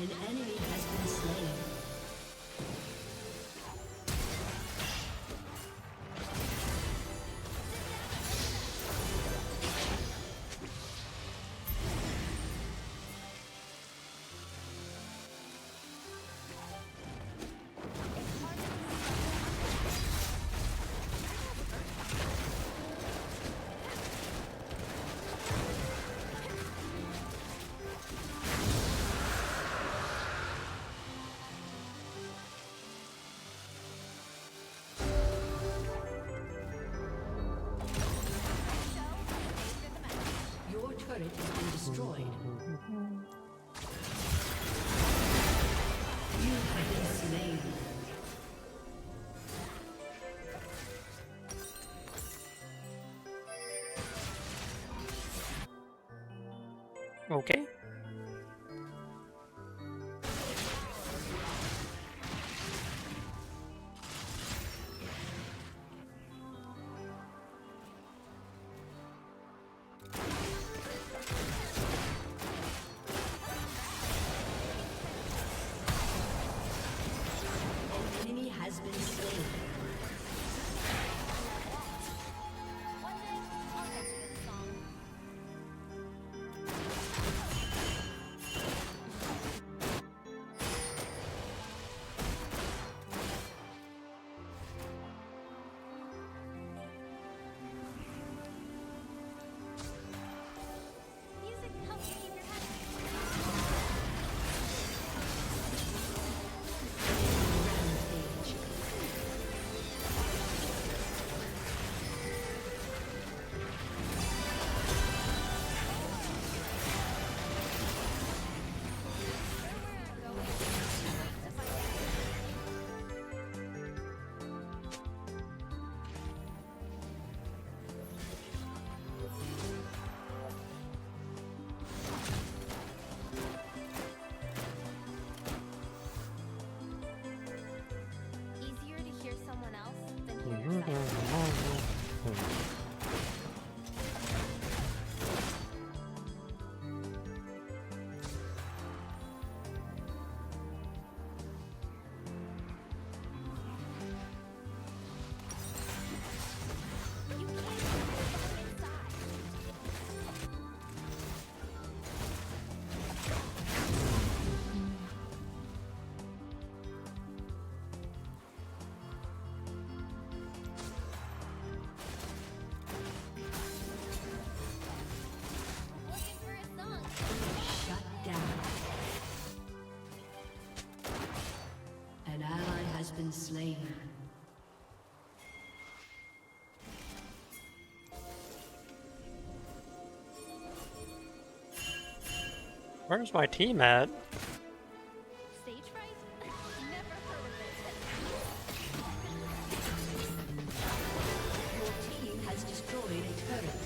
An enemy has been slain. Your turret has been destroyed. You have been slain. Okay. An enemy has been slain. Music helps keep your head. Easier to hear someone else than hear yourself. You can't go inside. Looking for a song. Shut down. An ally has been slain. Where's my team at? Stage fright? Never heard of it. Your team has destroyed a turret.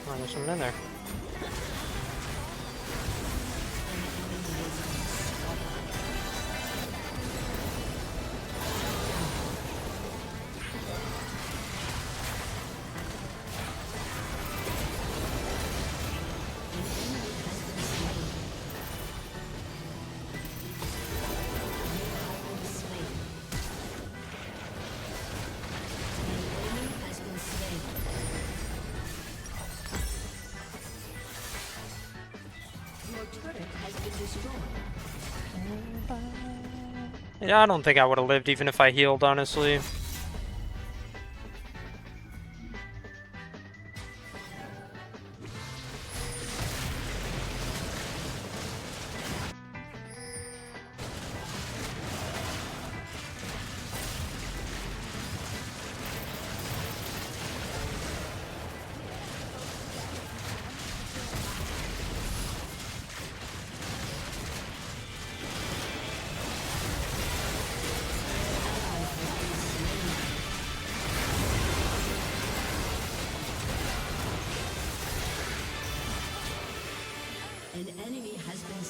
Oh, there's someone in there. Yeah, I don't think I would have lived even if I healed, honestly.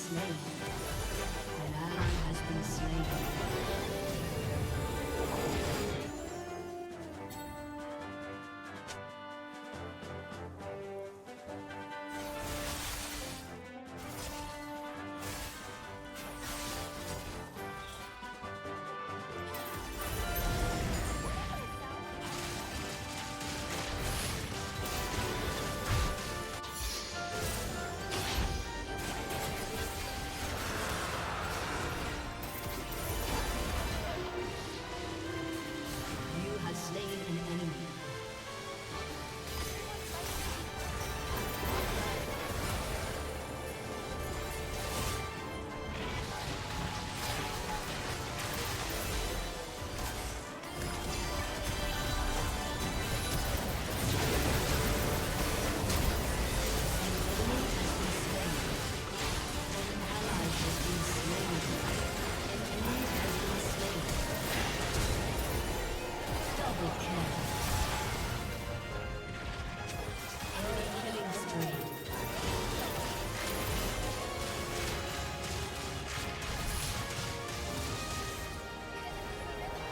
slain. An ally has been slain. You have slain an enemy.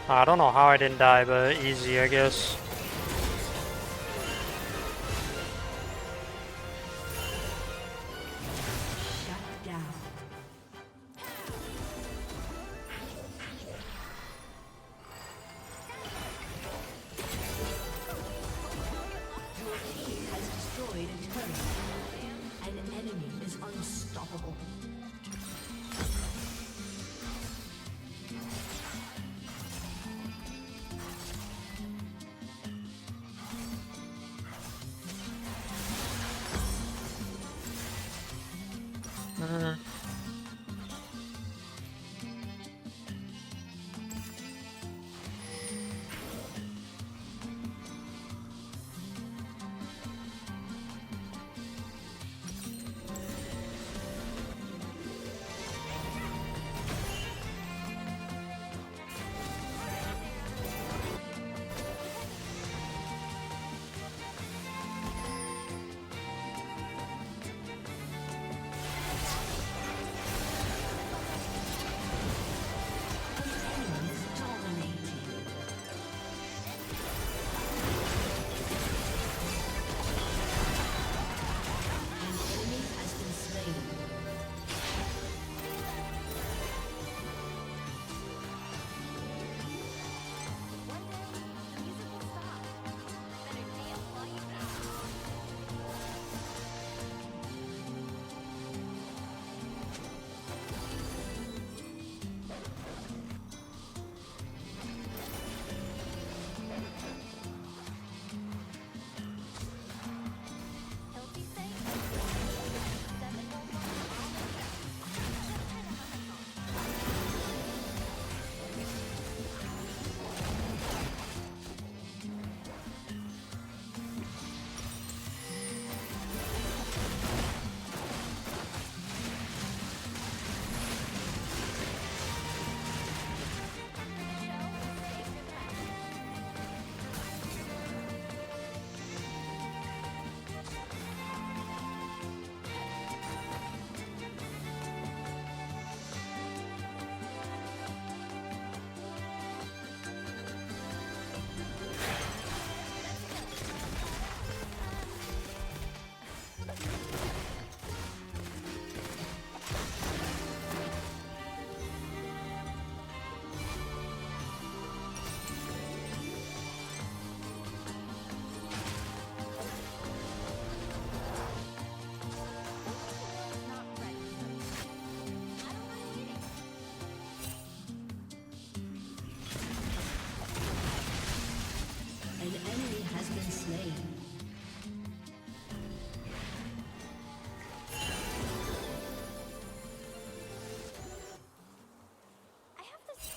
I don't know how I didn't die, but easy, I guess. Shut down. Your team has destroyed a turret. An enemy is unstoppable.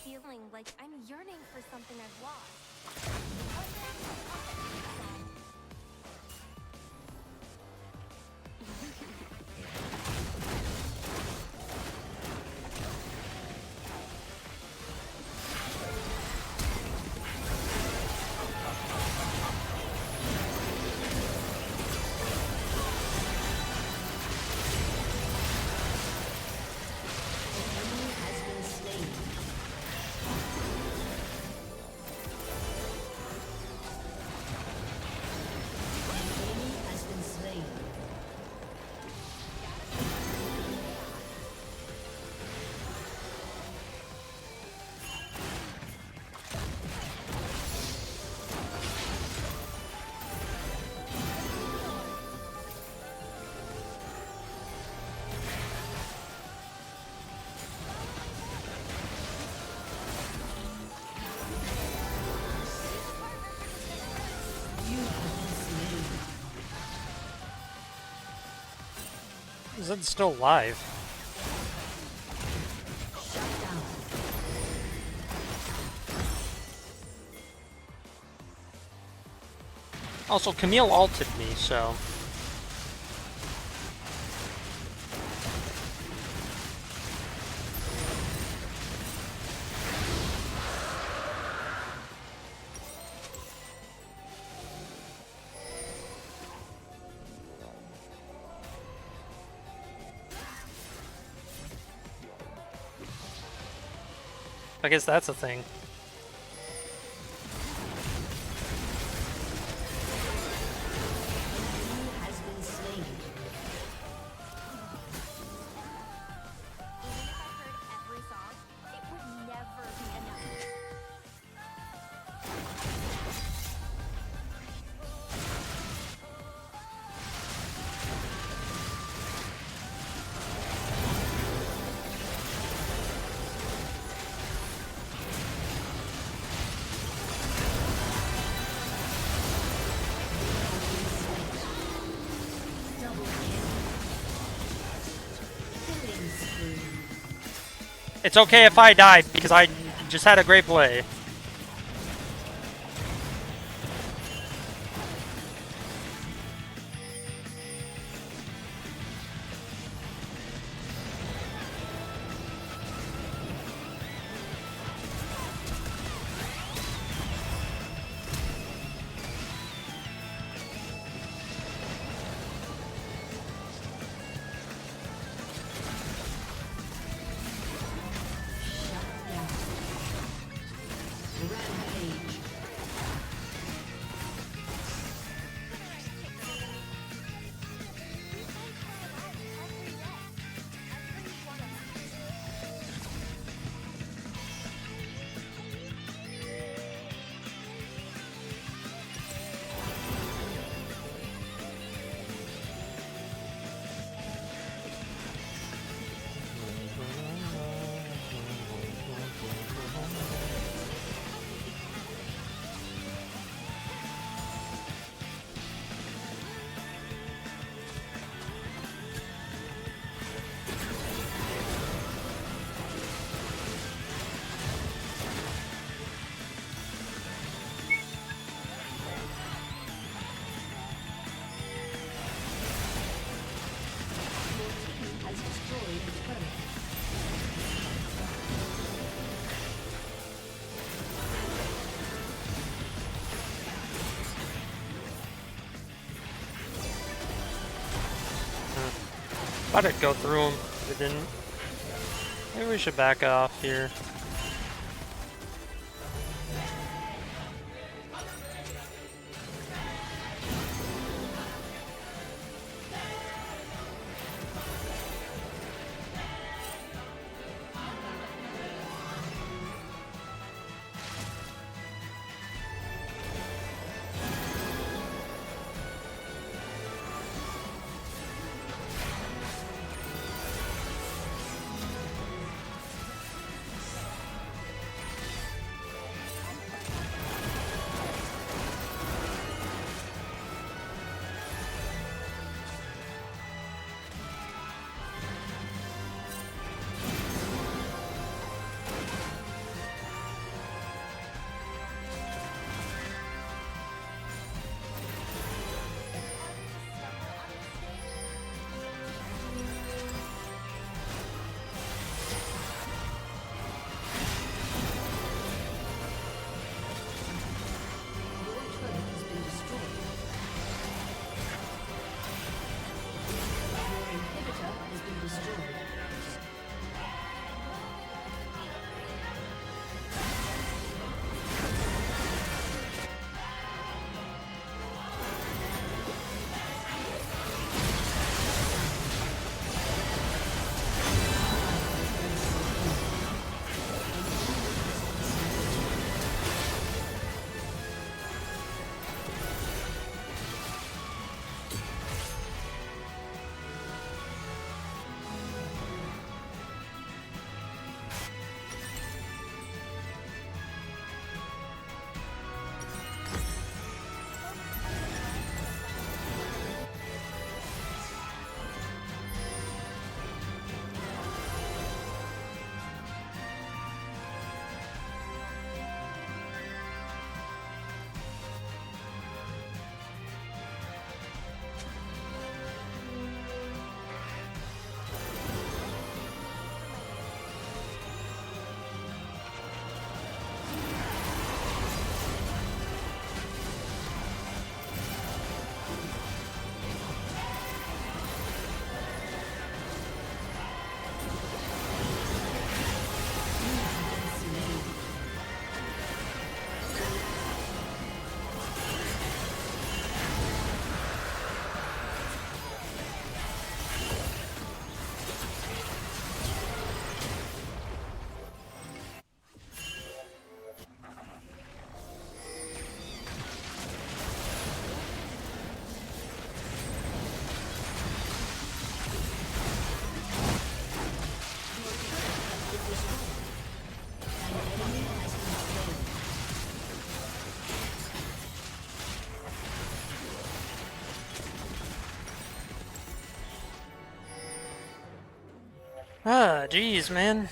feeling like I'm yearning for something I've lost. Is it still live? Also, Camille ulted me, so... I guess that's a thing. Has been slain. Every song, it would never be enough. It's okay if I die, because I just had a great play. Rampage. Has destroyed a turret. Thought I'd go through him, but it didn't. Maybe we should back off here. Ah, jeez, man.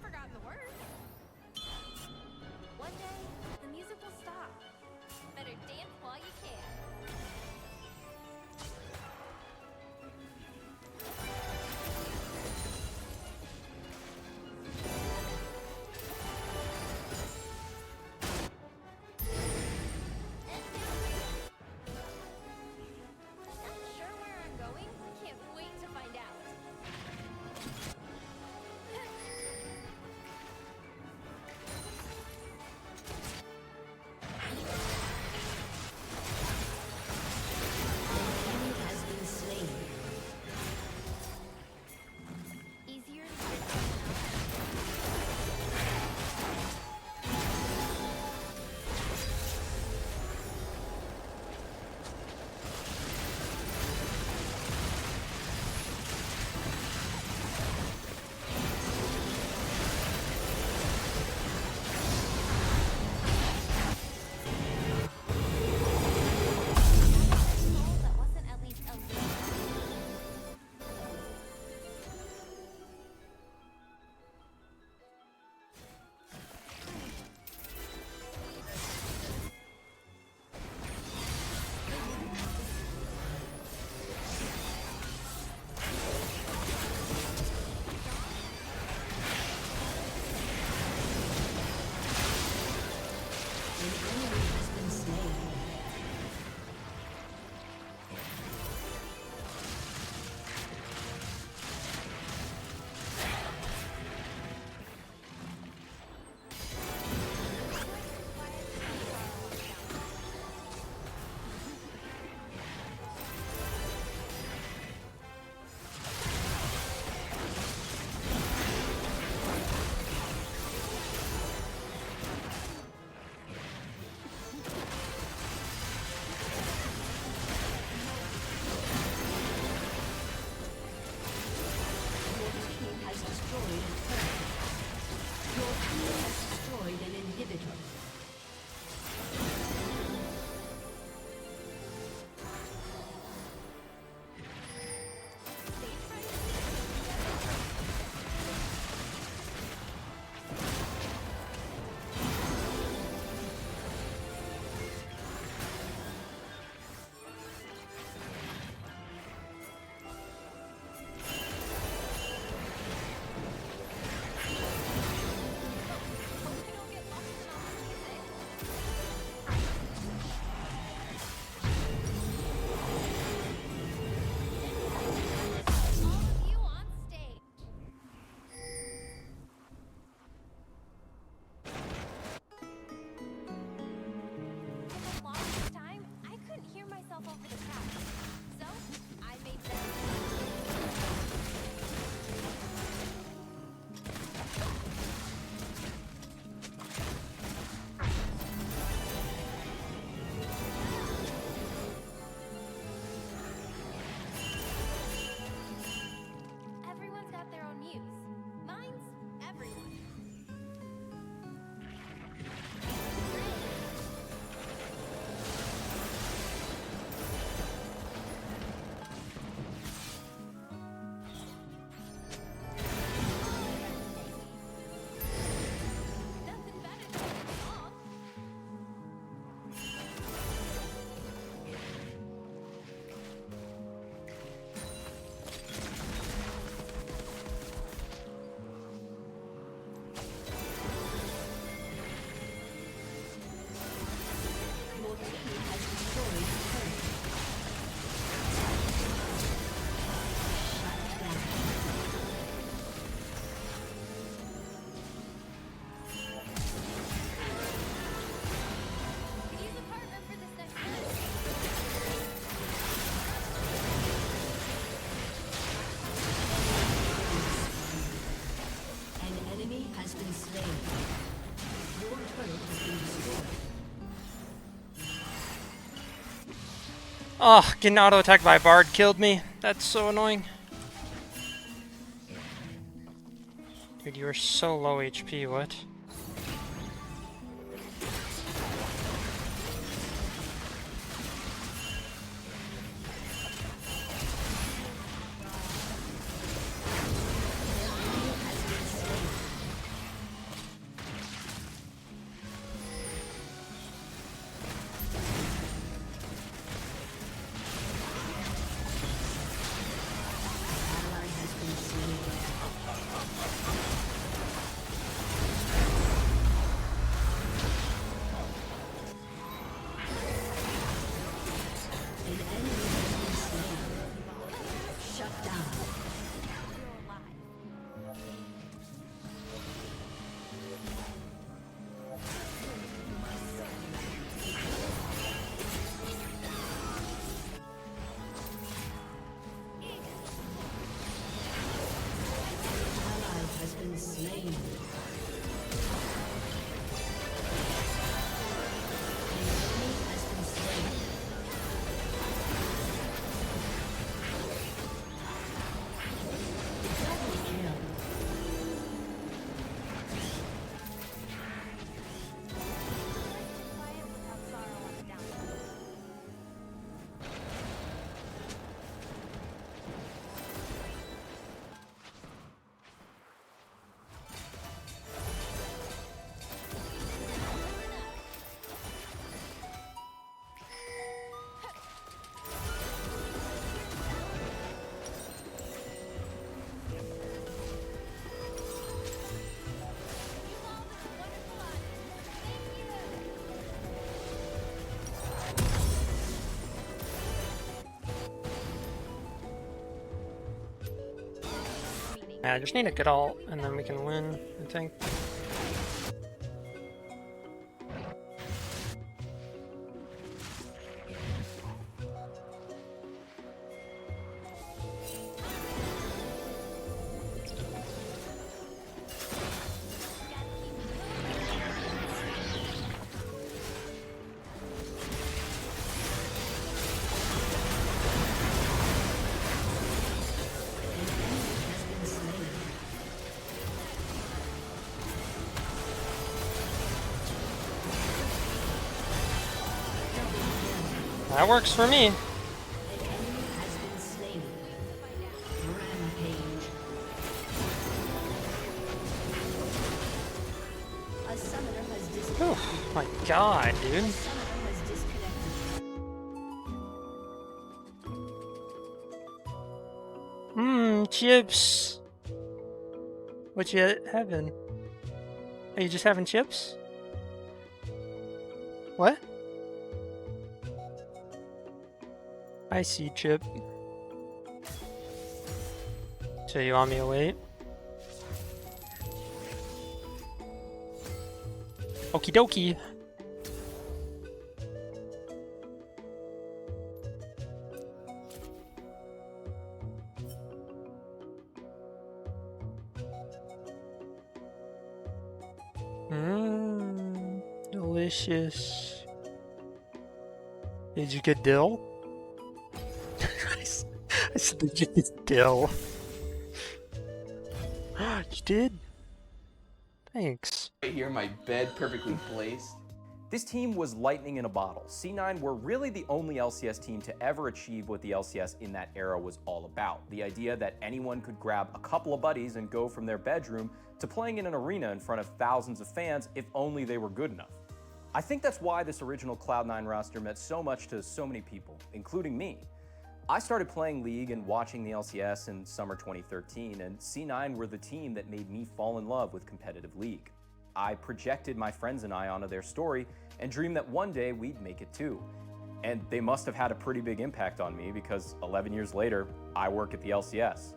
Forgotten the words. One day, the music will stop. Better dance while you can. Oh, getting auto-attacked by a Bard killed me. That's so annoying. Dude, you are so low HP, what? Shut down. Ally has been slain. Yeah, I just need a good ult, and then we can win, I think. That works for me. Oh my god, dude. Chips. What you having? Are you just having chips? What? I see, Chip. So you want me to wait? Okie dokie. Delicious. Did you get dill? I said, did you get dill? You did? Thanks. Right here, my bed perfectly placed. This team was lightning in a bottle. C9 were really the only LCS team to ever achieve what the LCS in that era was all about. The idea that anyone could grab a couple of buddies and go from their bedroom to playing in an arena in front of thousands of fans if only they were good enough. I think that's why this original Cloud9 roster meant so much to so many people, including me. I started playing League and watching the LCS in summer 2013, and C9 were the team that made me fall in love with competitive League. I projected my friends and I onto their story and dreamed that one day we'd make it too. And they must have had a pretty big impact on me because 11 years later, I work at the LCS.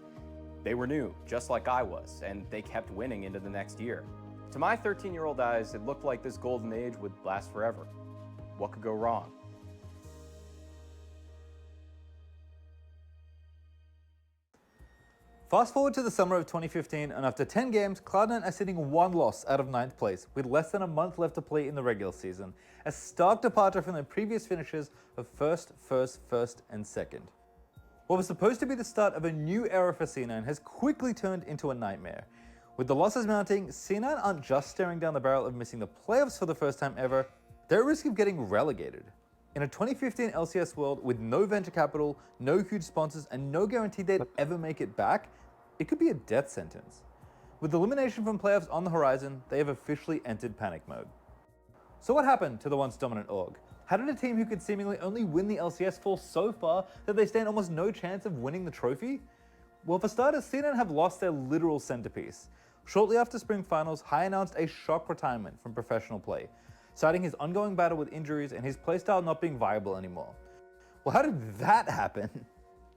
They were new, just like I was, and they kept winning into the next year. To my 13-year-old eyes, it looked like this golden age would last forever. What could go wrong? Fast forward to the summer of 2015, and after 10 games, Cloud9 are sitting 1 loss out of 9th place, with less than a month left to play in the regular season, a stark departure from their previous finishes of first, and second. What was supposed to be the start of a new era for C9 has quickly turned into a nightmare. With the losses mounting, C9 aren't just staring down the barrel of missing the playoffs for the first time ever, they're at risk of getting relegated. In a 2015 LCS world with no venture capital, no huge sponsors, and no guarantee they'd ever make it back, it could be a death sentence. With elimination from playoffs on the horizon, they have officially entered panic mode. So what happened to the once dominant org? How did a team who could seemingly only win the LCS fall so far that they stand almost no chance of winning the trophy? Well, for starters, C9 have lost their literal centerpiece. Shortly after spring finals, Hai announced a shock retirement from professional play, citing his ongoing battle with injuries and his playstyle not being viable anymore. Well, how did that happen?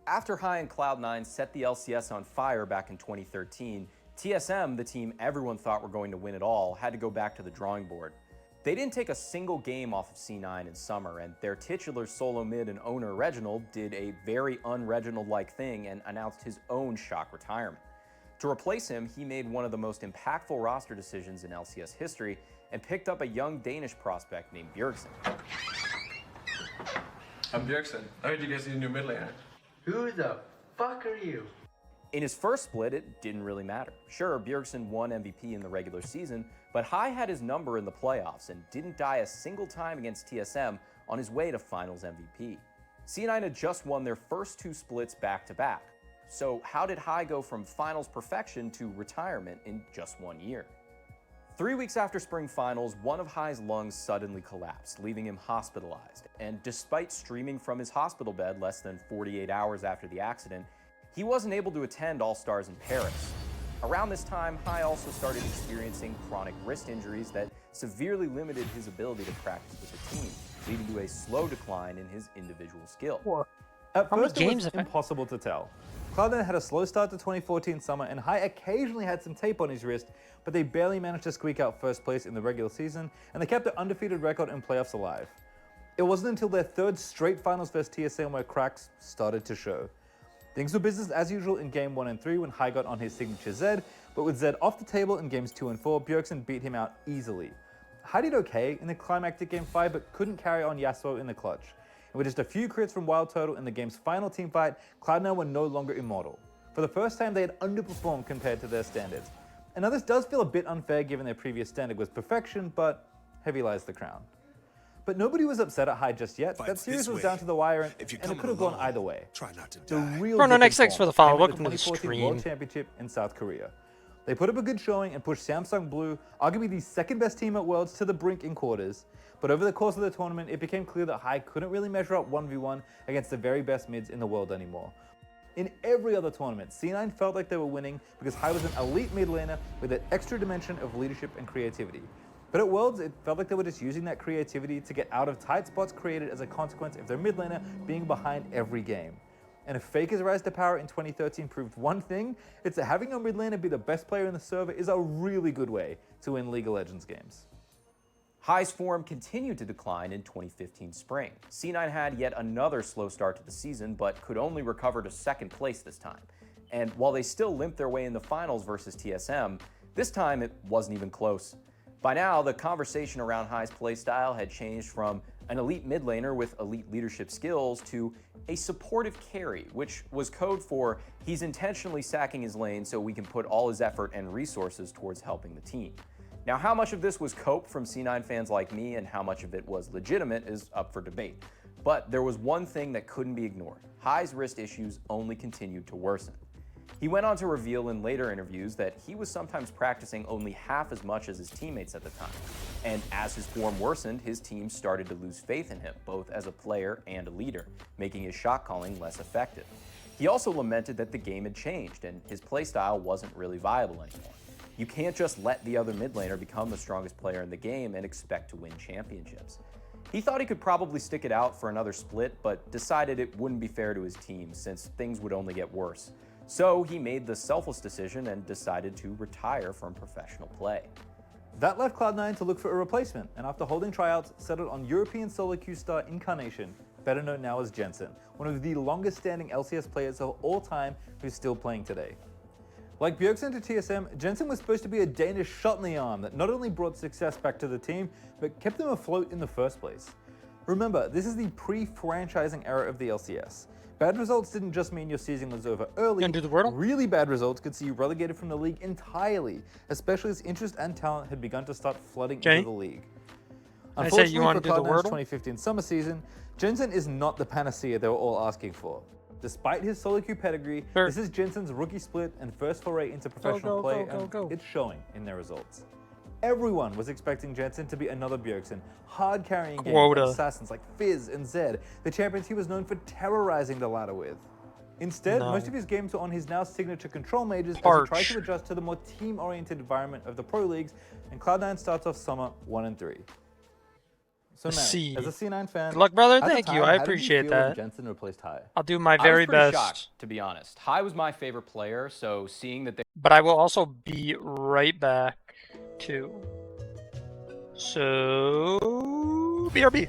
After Hai and Cloud9 set the LCS on fire back in 2013, TSM, the team everyone thought were going to win it all, had to go back to the drawing board. They didn't take a single game off of C9 in summer, and their titular solo mid and owner Reginald did a very un-Reginald-like thing and announced his own shock retirement. To replace him, he made one of the most impactful roster decisions in LCS history and picked up a young Danish prospect named Bjergsen. I'm Bjergsen. I heard you guys need a new mid laner. Who the fuck are you? In his first split, it didn't really matter. Sure, Bjergsen won MVP in the regular season, but Hai had his number in the playoffs and didn't die a single time against TSM on his way to Finals MVP. C9 had just won their first 2 splits back-to-back. So how did Hai go from finals perfection to retirement in just 1 year? 3 weeks after spring finals, one of Hai's lungs suddenly collapsed, leaving him hospitalized. And despite streaming from his hospital bed less than 48 hours after the accident, he wasn't able to attend All-Stars in Paris. Around this time, Hai also started experiencing chronic wrist injuries that severely limited his ability to practice with the team, leading to a slow decline in his individual skill. At first, it was impossible to tell. Cloud9 had a slow start to 2014 summer, and Hai occasionally had some tape on his wrist, but they barely managed to squeak out first place in the regular season, and they kept their undefeated record in playoffs alive. It wasn't until their 3rd straight finals versus TSM where cracks started to show. Things were business as usual in game 1 and 3 when Hai got on his signature Zed, but with Zed off the table in games 2 and 4, Bjergsen beat him out easily. Hai did okay in the climactic game 5, but couldn't carry on Yasuo in the clutch. And with just a few crits from Wild Turtle in the game's final teamfight, Cloud9 were no longer immortal. For the first time, they had underperformed compared to their standards. And now this does feel a bit unfair given their previous standard was perfection, but heavy lies the crown. But nobody was upset at Hai just yet. That series was down to the wire, and it could have gone either way. Try not to The real Bruno, difference thanks for the came follow. at Welcome to the 2014 World stream. Championship in South Korea. They put up a good showing and pushed Samsung Blue, arguably the 2nd best team at Worlds, to the brink in quarters. But over the course of the tournament, it became clear that Hai couldn't really measure up 1v1 against the very best mids in the world anymore. In every other tournament, C9 felt like they were winning because Hai was an elite mid laner with an extra dimension of leadership and creativity. But at Worlds, it felt like they were just using that creativity to get out of tight spots created as a consequence of their mid laner being behind every game. And if Faker's rise to power in 2013 proved one thing, it's that having your mid laner be the best player in the server is a really good way to win League of Legends games. Hai's form continued to decline in 2015 spring. C9 had yet another slow start to the season, but could only recover to 2nd place this time. And while they still limped their way in the finals versus TSM, this time it wasn't even close. By now, the conversation around Hai's playstyle had changed from an elite mid laner with elite leadership skills to a supportive carry, which was code for he's intentionally sacking his lane so we can put all his effort and resources towards helping the team. Now, how much of this was cope from C9 fans like me and how much of it was legitimate is up for debate. But there was one thing that couldn't be ignored. Hai's wrist issues only continued to worsen. He went on to reveal in later interviews that he was sometimes practicing only half as much as his teammates at the time. And as his form worsened, his team started to lose faith in him, both as a player and a leader, making his shot calling less effective. He also lamented that the game had changed and his playstyle wasn't really viable anymore. You can't just let the other mid laner become the strongest player in the game and expect to win championships. He thought he could probably stick it out for another split, but decided it wouldn't be fair to his team since things would only get worse. So he made the selfless decision and decided to retire from professional play. That left Cloud9 to look for a replacement, and after holding tryouts, settled on European solo queue star Incarnation, better known now as Jensen, one of the longest standing LCS players of all time who's still playing today. Like Bjergsen to TSM, Jensen was supposed to be a Danish shot in the arm that not only brought success back to the team, but kept them afloat in the first place. Remember, this is the pre-franchising era of the LCS. Bad results didn't just mean your season was over early. Really bad results could see you relegated from the league entirely, especially as interest and talent had begun to start flooding into the league. Unfortunately for Cloud9's 2015 summer season, Jensen is not the panacea they were all asking for. Despite his solo queue pedigree, this is Jensen's rookie split and first foray into professional play, and it's showing in their results. Everyone was expecting Jensen to be another Bjergsen, hard carrying games from assassins like Fizz and Zed, the champions he was known for terrorizing the ladder with. Instead, most of his games were on his now signature control mages as he tried to adjust to the more team-oriented environment of the pro leagues, and Cloud9 starts off summer 1-3. So Manny, as a C9 fan, good luck, brother. at the Thank you. time, I how did you appreciate feel when that. Jensen replaced Hai? I'll do my I very was pretty best. shocked, to be honest. Hai was my favorite player, so seeing that they But I will also be right back too. So BRB.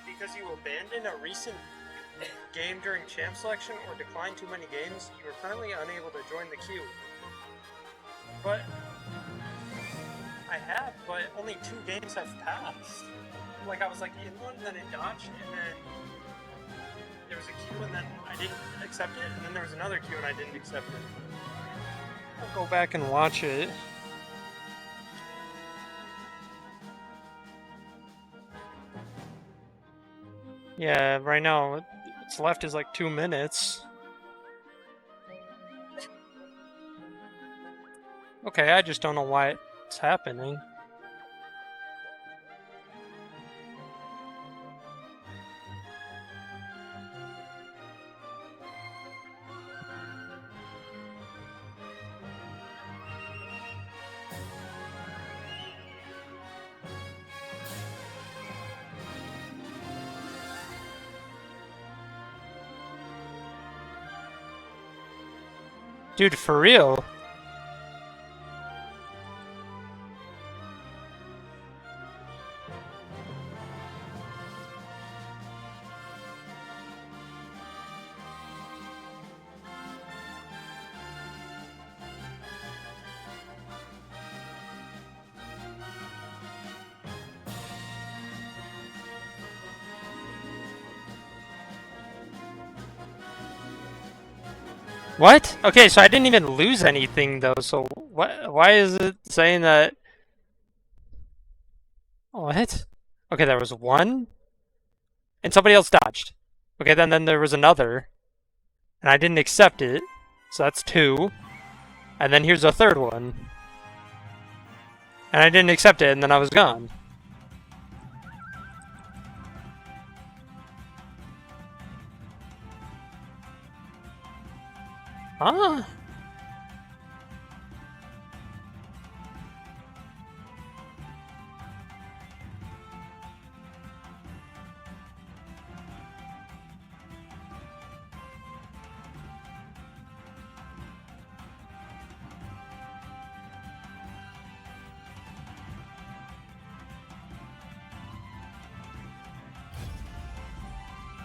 Because you abandoned a recent game during champ selection or declined too many games, you are currently unable to join the queue. But I have, but only 2 games have passed. Like I was like in one, then it dodged, and then there was a queue, and then I didn't accept it, and then there was another queue, and I didn't accept it. I'll go back and watch it. Yeah, right now, what's left is like 2 minutes. Okay, I just don't know why it's happening. Dude, for real? What? Okay, so I didn't even lose anything though, so what? Why is it saying that? What? Okay, there was one, and somebody else dodged. Okay, then there was another, and I didn't accept it, so that's 2. And then here's a third one, and I didn't accept it, and then I was gone. Huh?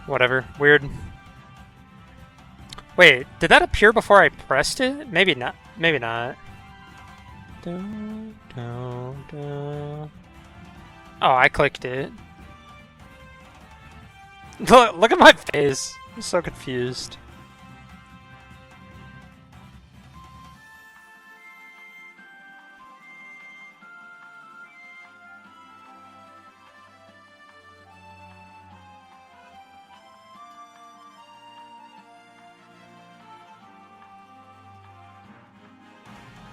Whatever. Weird. Wait, did that appear before I pressed it? Maybe not. Maybe not. Oh, I clicked it. Look at my face. I'm so confused.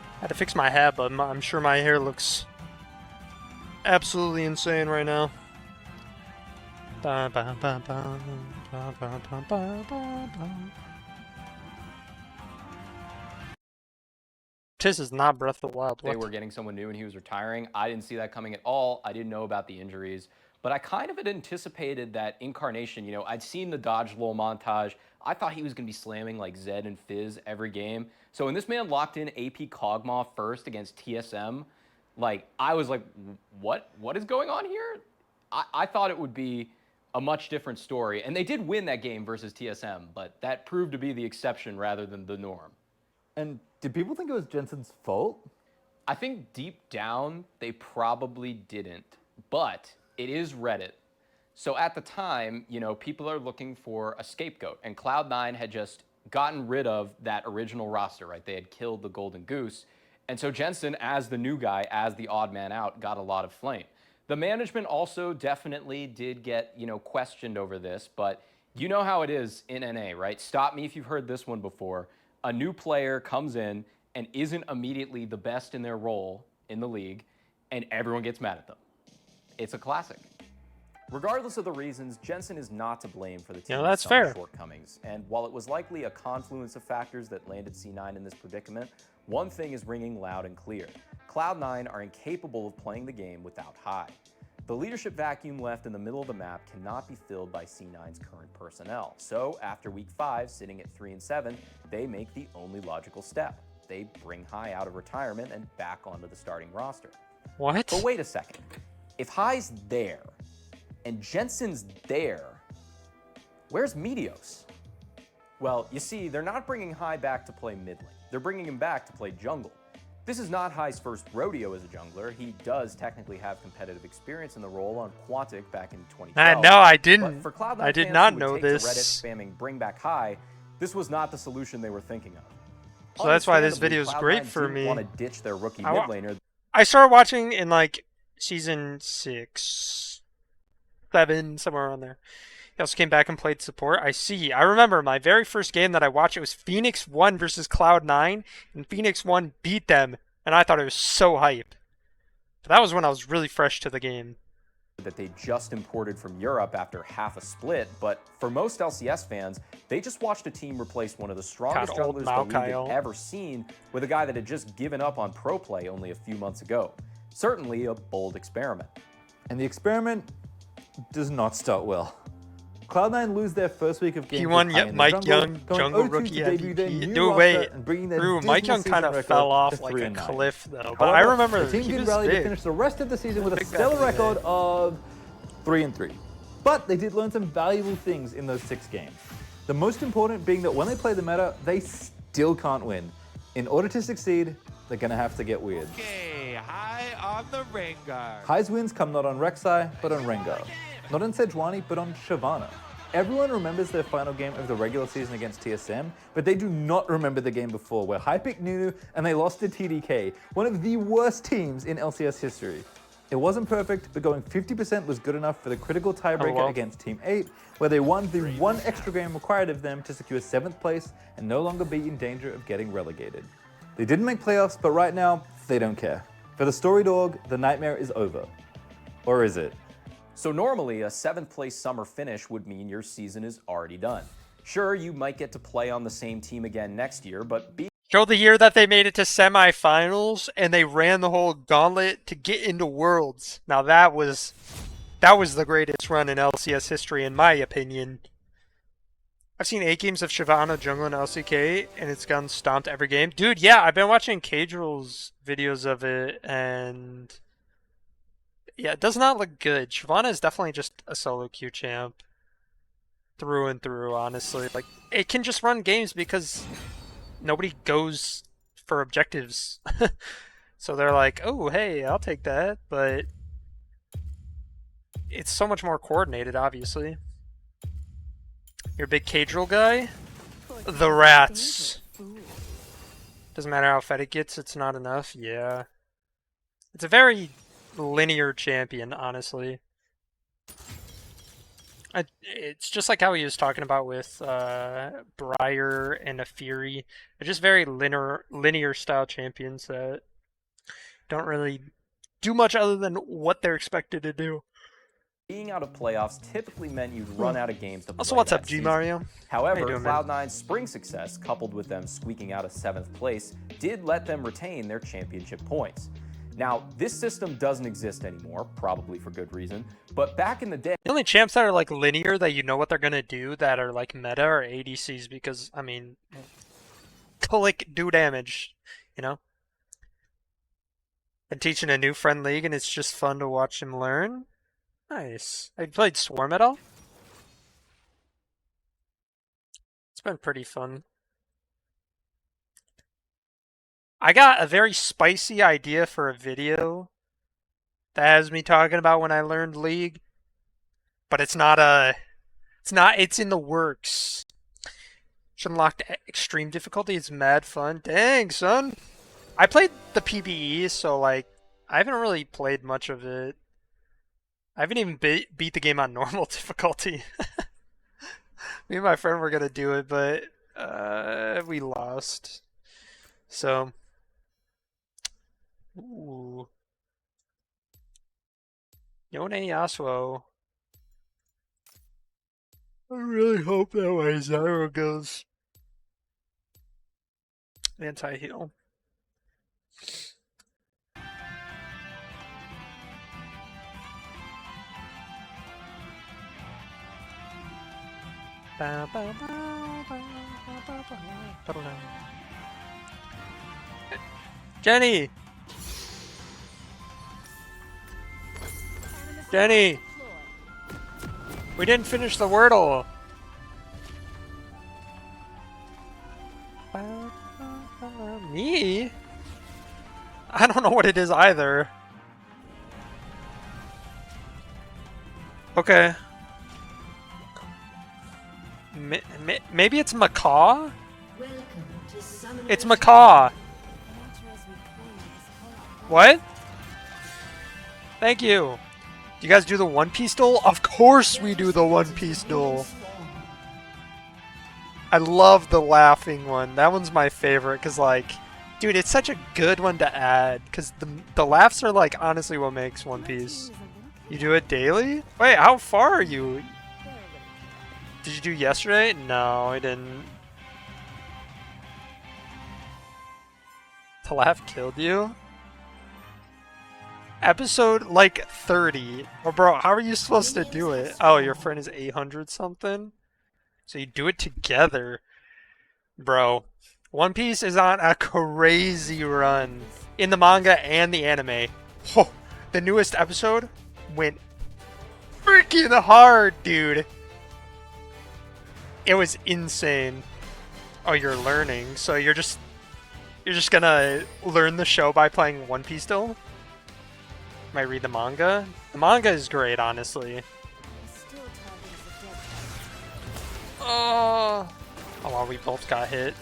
I had to fix my hat, but I'm sure my hair looks absolutely insane right now. This is not Breath of the Wild. They were getting someone new and he was retiring. I didn't see that coming at all. I didn't know about the injuries. But I kind of had anticipated that Incarnation, you know, I'd seen the dodge lull montage. I thought he was going to be slamming like Zed and Fizz every game. So when this man locked in AP Kog'Maw first against TSM, like, I was like, what is going on here? I thought it would be a much different story. And they did win that game versus TSM, but that proved to be the exception rather than the norm. And did people think it was Jensen's fault? I think deep down, they probably didn't. But it is Reddit. So at the time, you know, people are looking for a scapegoat. And Cloud9 had just gotten rid of that original roster, right? They had killed the Golden Goose. And so Jensen, as the new guy, as the odd man out, got a lot of flame. The management also definitely did get, questioned over this, but you know how it is in NA, right? Stop me if you've heard this one before. A new player comes in and isn't immediately the best in their role in the league, and everyone gets mad at them. It's a classic. Regardless of the reasons, Jensen is not to blame for the team's that's fair. shortcomings. And while it was likely a confluence of factors that landed C9 in this predicament, one thing is ringing loud and clear. Cloud9 are incapable of playing the game without High. The leadership vacuum left in the middle of the map cannot be filled by C9's current personnel. So after week 5, sitting at 3-7, they make the only logical step. They bring High out of retirement and back onto the starting roster. What? But wait a second. If High's there, and Jensen's there, where's Meteos? Well, you see, they're not bringing High back to play mid lane. They're bringing him back to play jungle. This is not High's first rodeo as a jungler. He does technically have competitive experience in the role on Quantic back in 2012. No, I didn't. But for Cloud9 I did fans not who would know take to this. Reddit spamming bring back High, this was not the solution they were thinking of. So that's why this Understandably, video is Cloud9 great for didn't me. want to ditch their rookie I mid wa- laner. I started watching in like season 6, 7, somewhere around there. He also came back and played support. I remember my very first game that I watched, it was Phoenix 1 versus Cloud9, and Phoenix 1 beat them, and I thought it was so hype. But that was when I was really fresh to the game. That they just imported from Europe after half a split, but for most LCS fans, they just watched a team replace one of the strongest God, old junglers the league had Maokai. ever seen with a guy that had just given up on pro play only a few months ago. Certainly a bold experiment. And the experiment does not start well. Cloud9 lose their first week of games. P1, with High yep, in the Mike jungle, Young, going jungle 0-2 rookie to debut their MVP. new No roster way. and bringing their Drew, Mike dismal Young season kind of record fell off to like a 3-9. cliff, though. But I However, remember the team he did was rally to big. finish the rest of the season with a Big stellar back in the record day. of 3-3. But they did learn some valuable things in those 6 games. The most important being that when they play the meta, they still can't win. In order to succeed, they're gonna have to get weird. Okay, High on the Rengar. High's wins come not on Rek'Sai, but on Rengar. Not on Sejuani, but on Shyvana. Everyone remembers their final game of the regular season against TSM, but they do not remember the game before, where High picked Nunu and they lost to TDK, one of the worst teams in LCS history. It wasn't perfect, but going 50% was good enough for the critical tiebreaker against Team 8, where they won the one extra game required of them to secure 7th place and no longer be in danger of getting relegated. They didn't make playoffs, but right now, they don't care. For the Story Dog, the nightmare is over. Or is it? So normally, a 7th place summer finish would mean your season is already done. Sure, you might get to play on the same team again next year, but Show the year that they made it to semifinals and they ran the whole gauntlet to get into Worlds. Now that was the greatest run in LCS history, in my opinion. I've seen 8 games of Shyvana jungle and LCK, and it's gotten stomped every game. Dude, yeah, I've been watching Caedrel's videos of it, and yeah, it does not look good. Shyvana is definitely just a solo queue champ. Through and through, honestly. Like, it can just run games because nobody goes for objectives. So they're like, oh, hey, I'll take that, but it's so much more coordinated, obviously. You're a big Caedrel guy? The rats. Doesn't matter how fed it gets, it's not enough. Yeah. It's a very linear champion, honestly. It's just like how he was talking about with Briar and a Fury. They're just very linear style champions that don't really do much other than what they're expected to do. being out of playoffs typically meant you'd run out of games to play Also, what's that up, G season. Mario? However, How you doing, man? Cloud9's spring success, coupled with them squeaking out a 7th place, did let them retain their championship points. Now, this system doesn't exist anymore, probably for good reason, but back in the day... The only champs that are like linear that you know what they're gonna do that are like meta are ADCs because, I mean, click, do damage, you know? Been teaching a new friend league and it's just fun to watch him learn. Nice. Have you played Swarm at all? It's been pretty fun. I got a very spicy idea for a video that has me talking about when I learned League, but it's in the works. It's unlocked extreme difficulty. It's mad fun. Dang, son. I played the PBE, so like I haven't really played much of it. I haven't even beat the game on normal difficulty. Me and my friend were gonna do it, but we lost. So, ooh, Yone Yasuo. I really hope that way Zyro goes anti-heal. Jenny! Jenny! We didn't finish the Wordle! Me? I don't know what it is either. Okay. Maybe it's macaw? It's macaw! What? Thank you. Do you guys do the One Piece duel? Of course we do the One Piece duel. I love the laughing one. That one's my favorite because, like, dude, it's such a good one to add because the laughs are, like, honestly what makes One Piece. You do it daily? Wait, how far are you? Did you do yesterday? No, I didn't. The laugh killed you? Episode, like, 30. Oh, bro, how are you supposed to do it? Oh, your friend is 800 something? So you do it together. Bro, One Piece is on a crazy run. In the manga and the anime. Oh, the newest episode went freaking hard, dude. It was insane. Oh, you're learning. So you're just gonna learn the show by playing One Piece still? Might read the manga. The manga is great, honestly. Oh wow, we both got hit.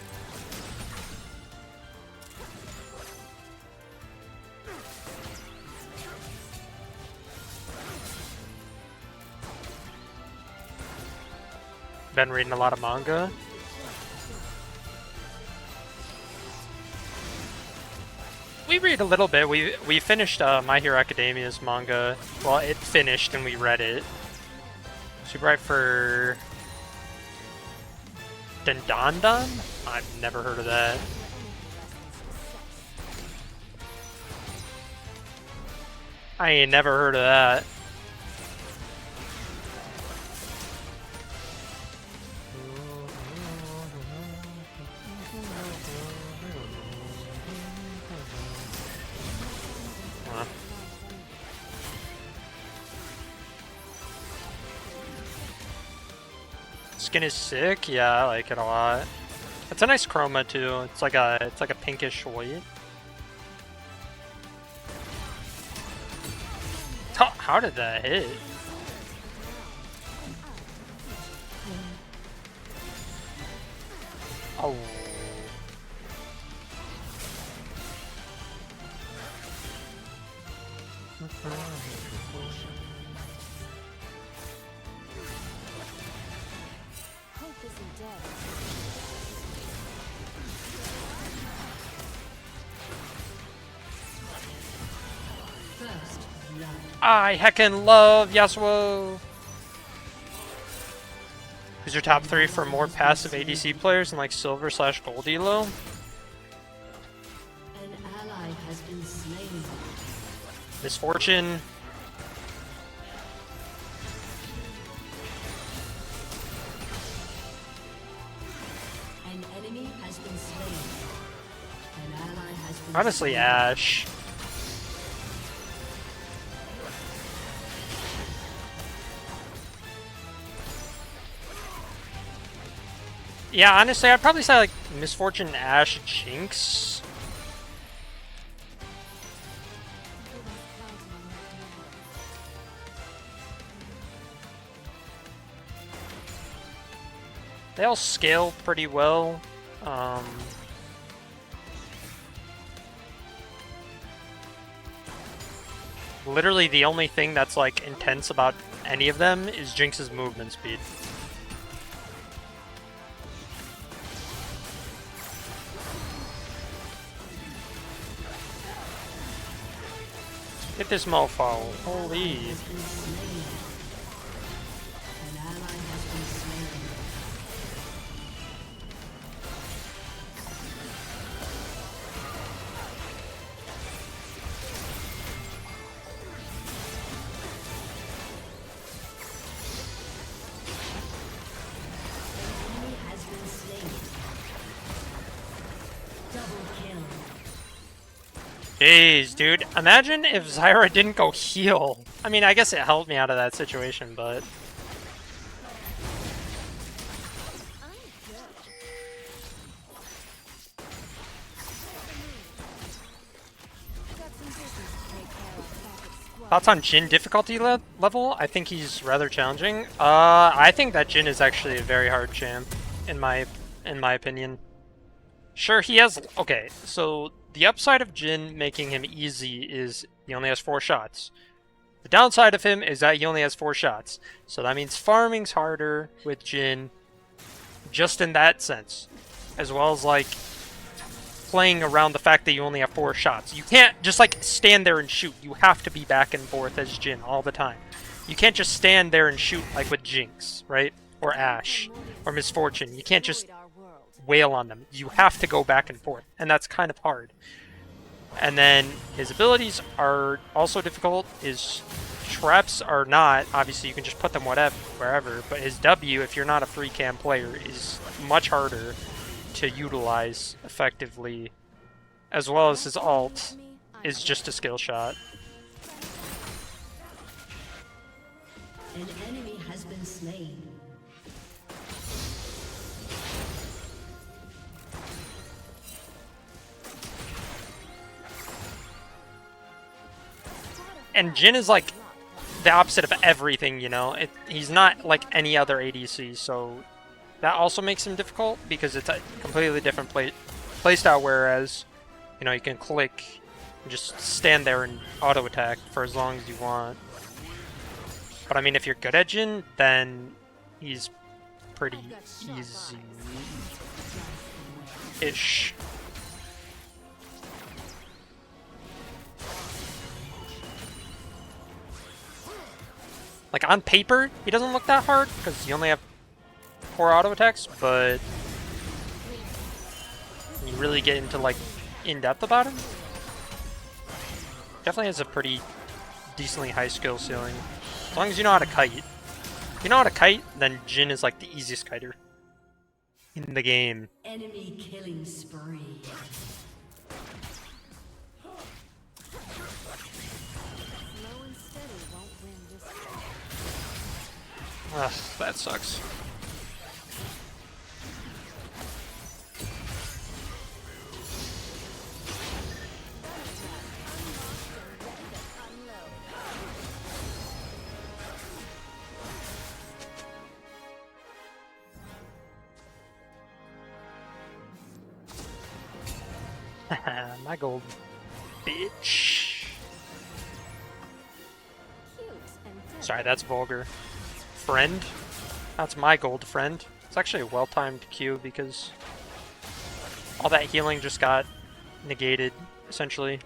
Been reading a lot of manga. We read a little bit. We finished My Hero Academia's manga. Well, it finished and we read it. Super right for Dandandan? I've never heard of that. I ain't never heard of that. Skin is sick, yeah, I like it a lot. It's a nice chroma too. It's like a pinkish white. How did that hit? Oh. I heckin' love Yasuo! Who's your top 3 for more passive ADC players in like silver / gold elo? An ally has been slain. Misfortune. An enemy has been slain. An ally has been Honestly, slain. Ashe. Yeah, honestly, I'd probably say like Misfortune, Ashe, Jinx. They all scale pretty well. Literally the only thing that's like intense about any of them is Jinx's movement speed. Hit this mofo. Holy. Jeez, dude. Imagine if Zyra didn't go heal. I mean, I guess it helped me out of that situation, but... Thoughts on Jhin difficulty level? I think he's rather challenging. I think that Jhin is actually a very hard champ, in my opinion. Sure, he has... Okay, so the upside of Jhin making him easy is he only has 4 shots. The downside of him is that he only has 4 shots. So that means farming's harder with Jhin, just in that sense. As well as, like, playing around the fact that you only have 4 shots. You can't just, like, stand there and shoot. You have to be back and forth as Jhin all the time. You can't just stand there and shoot, like with Jinx, right? Or Ashe. Or Misfortune. You can't just wail on them. You have to go back and forth, and that's kind of hard. And then his abilities are also difficult. His traps are not. Obviously, you can just put them wherever, but his W, if you're not a free cam player, is much harder to utilize effectively, as well as his ult is just a skill shot. An enemy has been slain. And Jhin is like the opposite of everything, you know? He's not like any other ADC, so that also makes him difficult because it's a completely different playstyle, whereas, you know, you can click and just stand there and auto-attack for as long as you want. But I mean, if you're good at Jhin, then he's pretty easy-ish. Like, on paper, he doesn't look that hard, because you only have 4 auto attacks, but when you really get into, like, in-depth about him, definitely has a pretty decently high skill ceiling. As long as you know how to kite. If you know how to kite, then Jhin is, like, the easiest kiter in the game. Enemy killing spree. Ugh, that sucks. My gold, bitch. Sorry, that's vulgar. Friend? That's my gold friend. It's actually a well-timed Q because all that healing just got negated, essentially.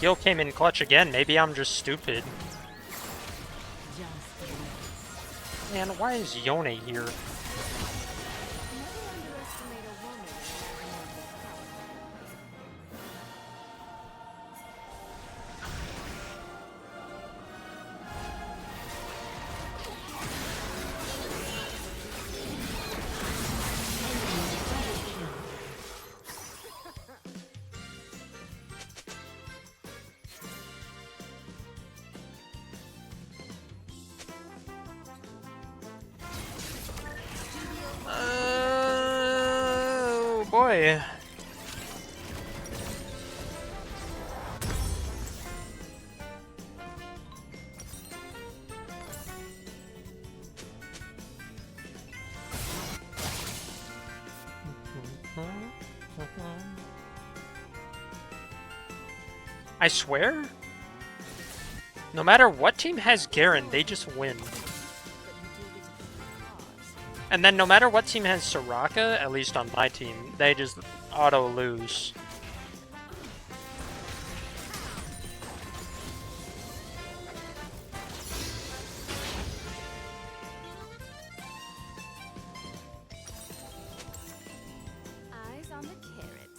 Heal came in clutch again. Maybe I'm just stupid. Man, why is Yone here? boy. I swear? No matter what team has Garen, they just win. And then no matter what team has Soraka, at least on my team, they just auto lose. Eyes on the carrot.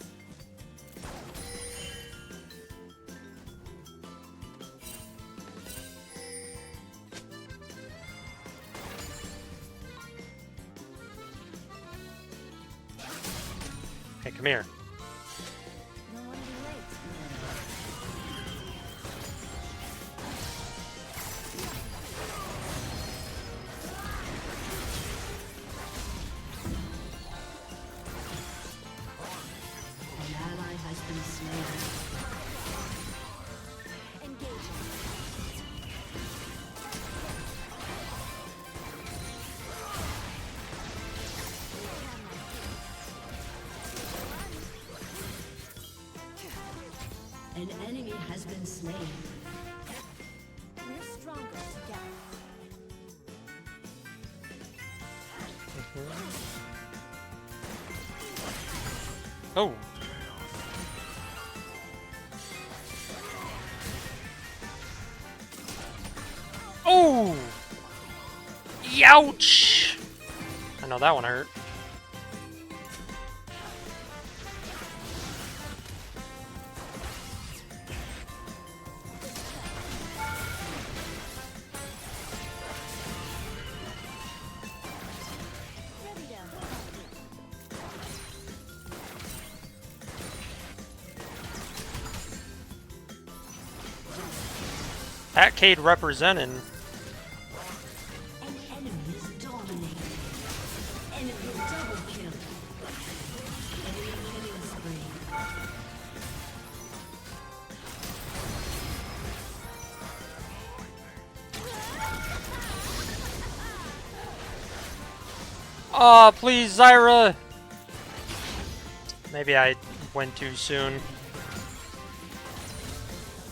Hey, come here. Don't want to be late. An ally has been slain. An enemy has been slain. We're stronger together. Oh. Oh! Youch! I know that one hurt. Aicaid representing. An enemy is dominating. Enemy double kill. Enemy killing spree. Oh, please, Zyra! Maybe I went too soon.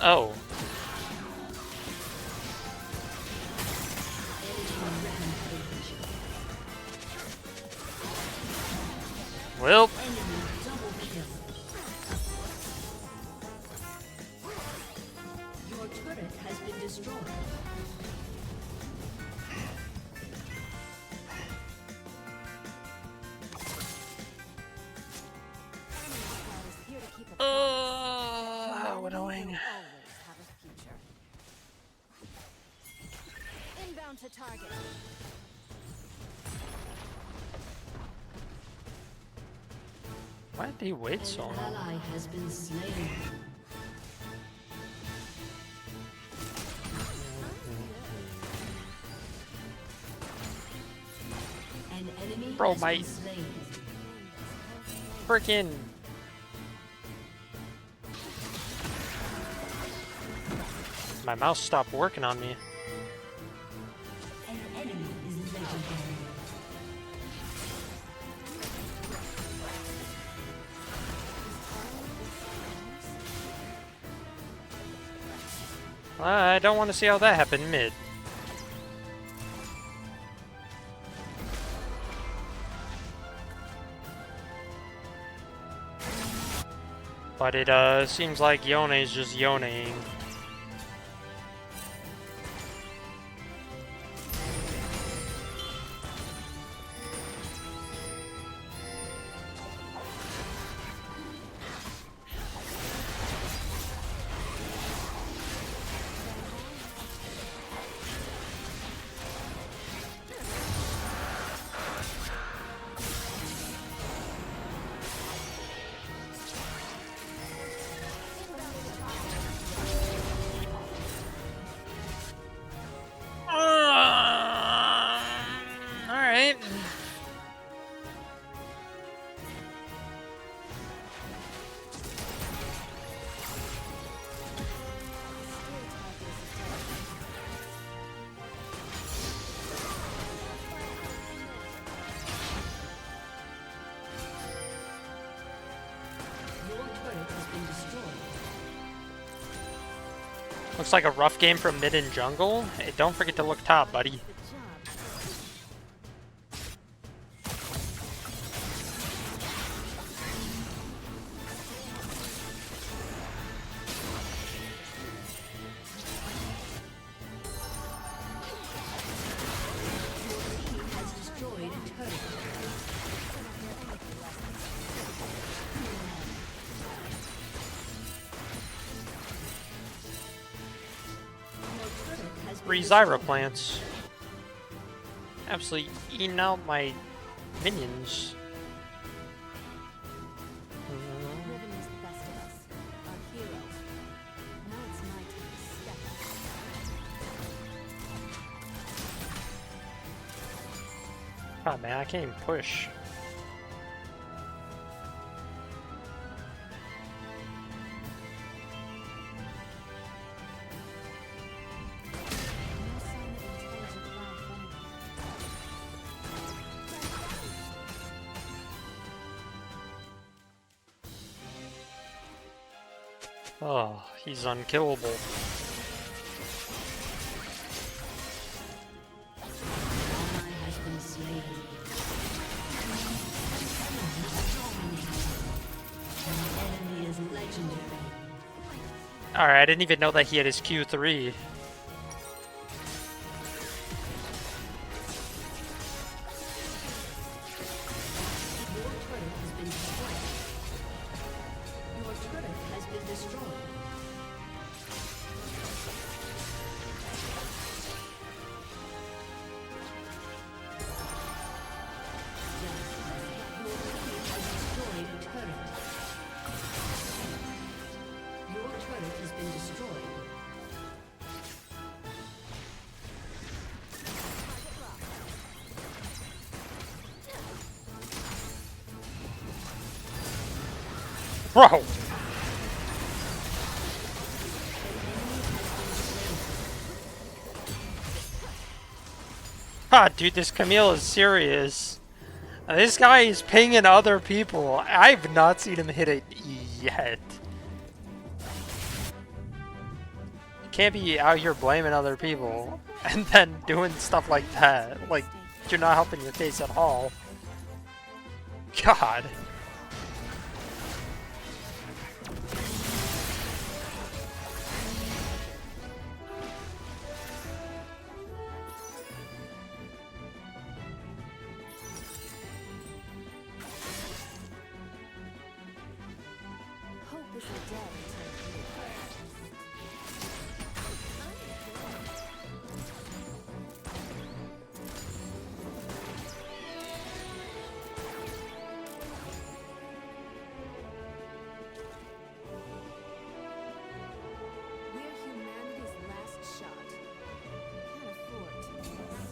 Oh. Well. Your turret has been destroyed. How annoying. Inbound to target. Why did he wait so An long? ally has been slain. An enemy Bro, has my been slain. freaking. My mouse stopped working on me. An enemy is legendary. I don't want to see how that happened mid. But it seems like Yone is just Yoneing. Looks like a rough game from mid and jungle. Hey, don't forget to look top, buddy. Has destroyed a turret. Three Zyra plants. Absolutely eating out my minions. Riven is the best of us, our hero. Now it's my turn to step up. God, man, I can't even push. Oh, he's unkillable. Has been slain. An enemy is legendary. Alright, I didn't even know that he had his Q3. Your turret has been destroyed. Your turret has been destroyed. Your team has destroyed a turret. Your turret has been destroyed. Bro! Ah, dude, this Camille is serious. This guy is pinging other people. I've not seen him hit it yet. You can't be out here blaming other people and then doing stuff like that. Like, you're not helping your case at all. God. Hope is a dead We're humanity's last shot. Can't afford to miss.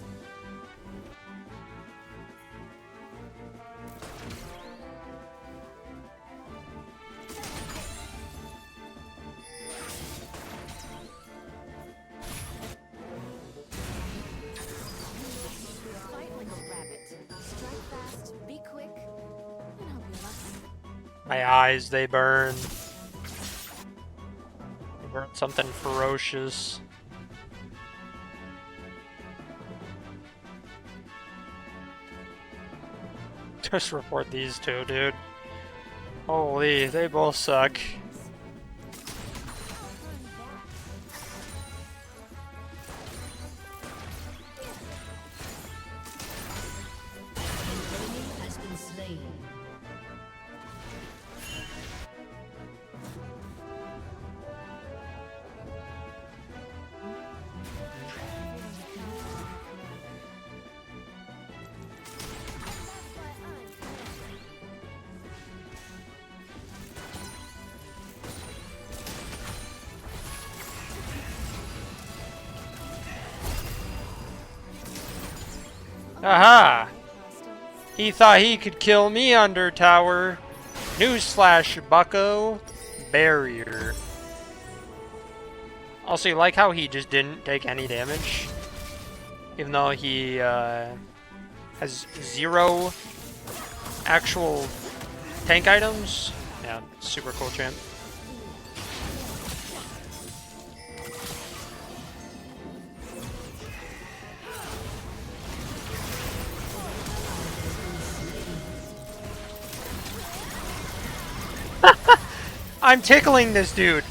Fight like a rabbit. Strike fast, be quick, and I'll be lucky. My eyes, they burn. They burn something ferocious. Just report these two, dude. Holy, they both suck. An enemy has been slain. Aha! He thought he could kill me under tower. Newsflash, bucko. Barrier. Also, you like how he just didn't take any damage? Even though he has 0 actual tank items? Yeah, super cool champ. I'm tickling this dude.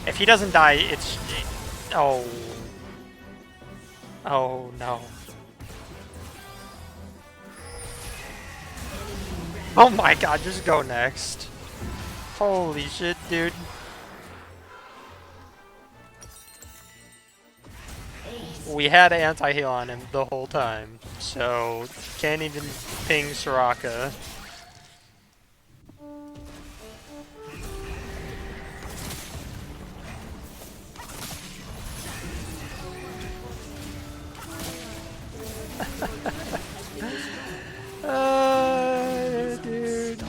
If he doesn't die, it's... Oh. Oh, no. Oh my god, just go next. Holy shit, dude. We had anti-heal on him the whole time, so can't even ping Soraka. Dude.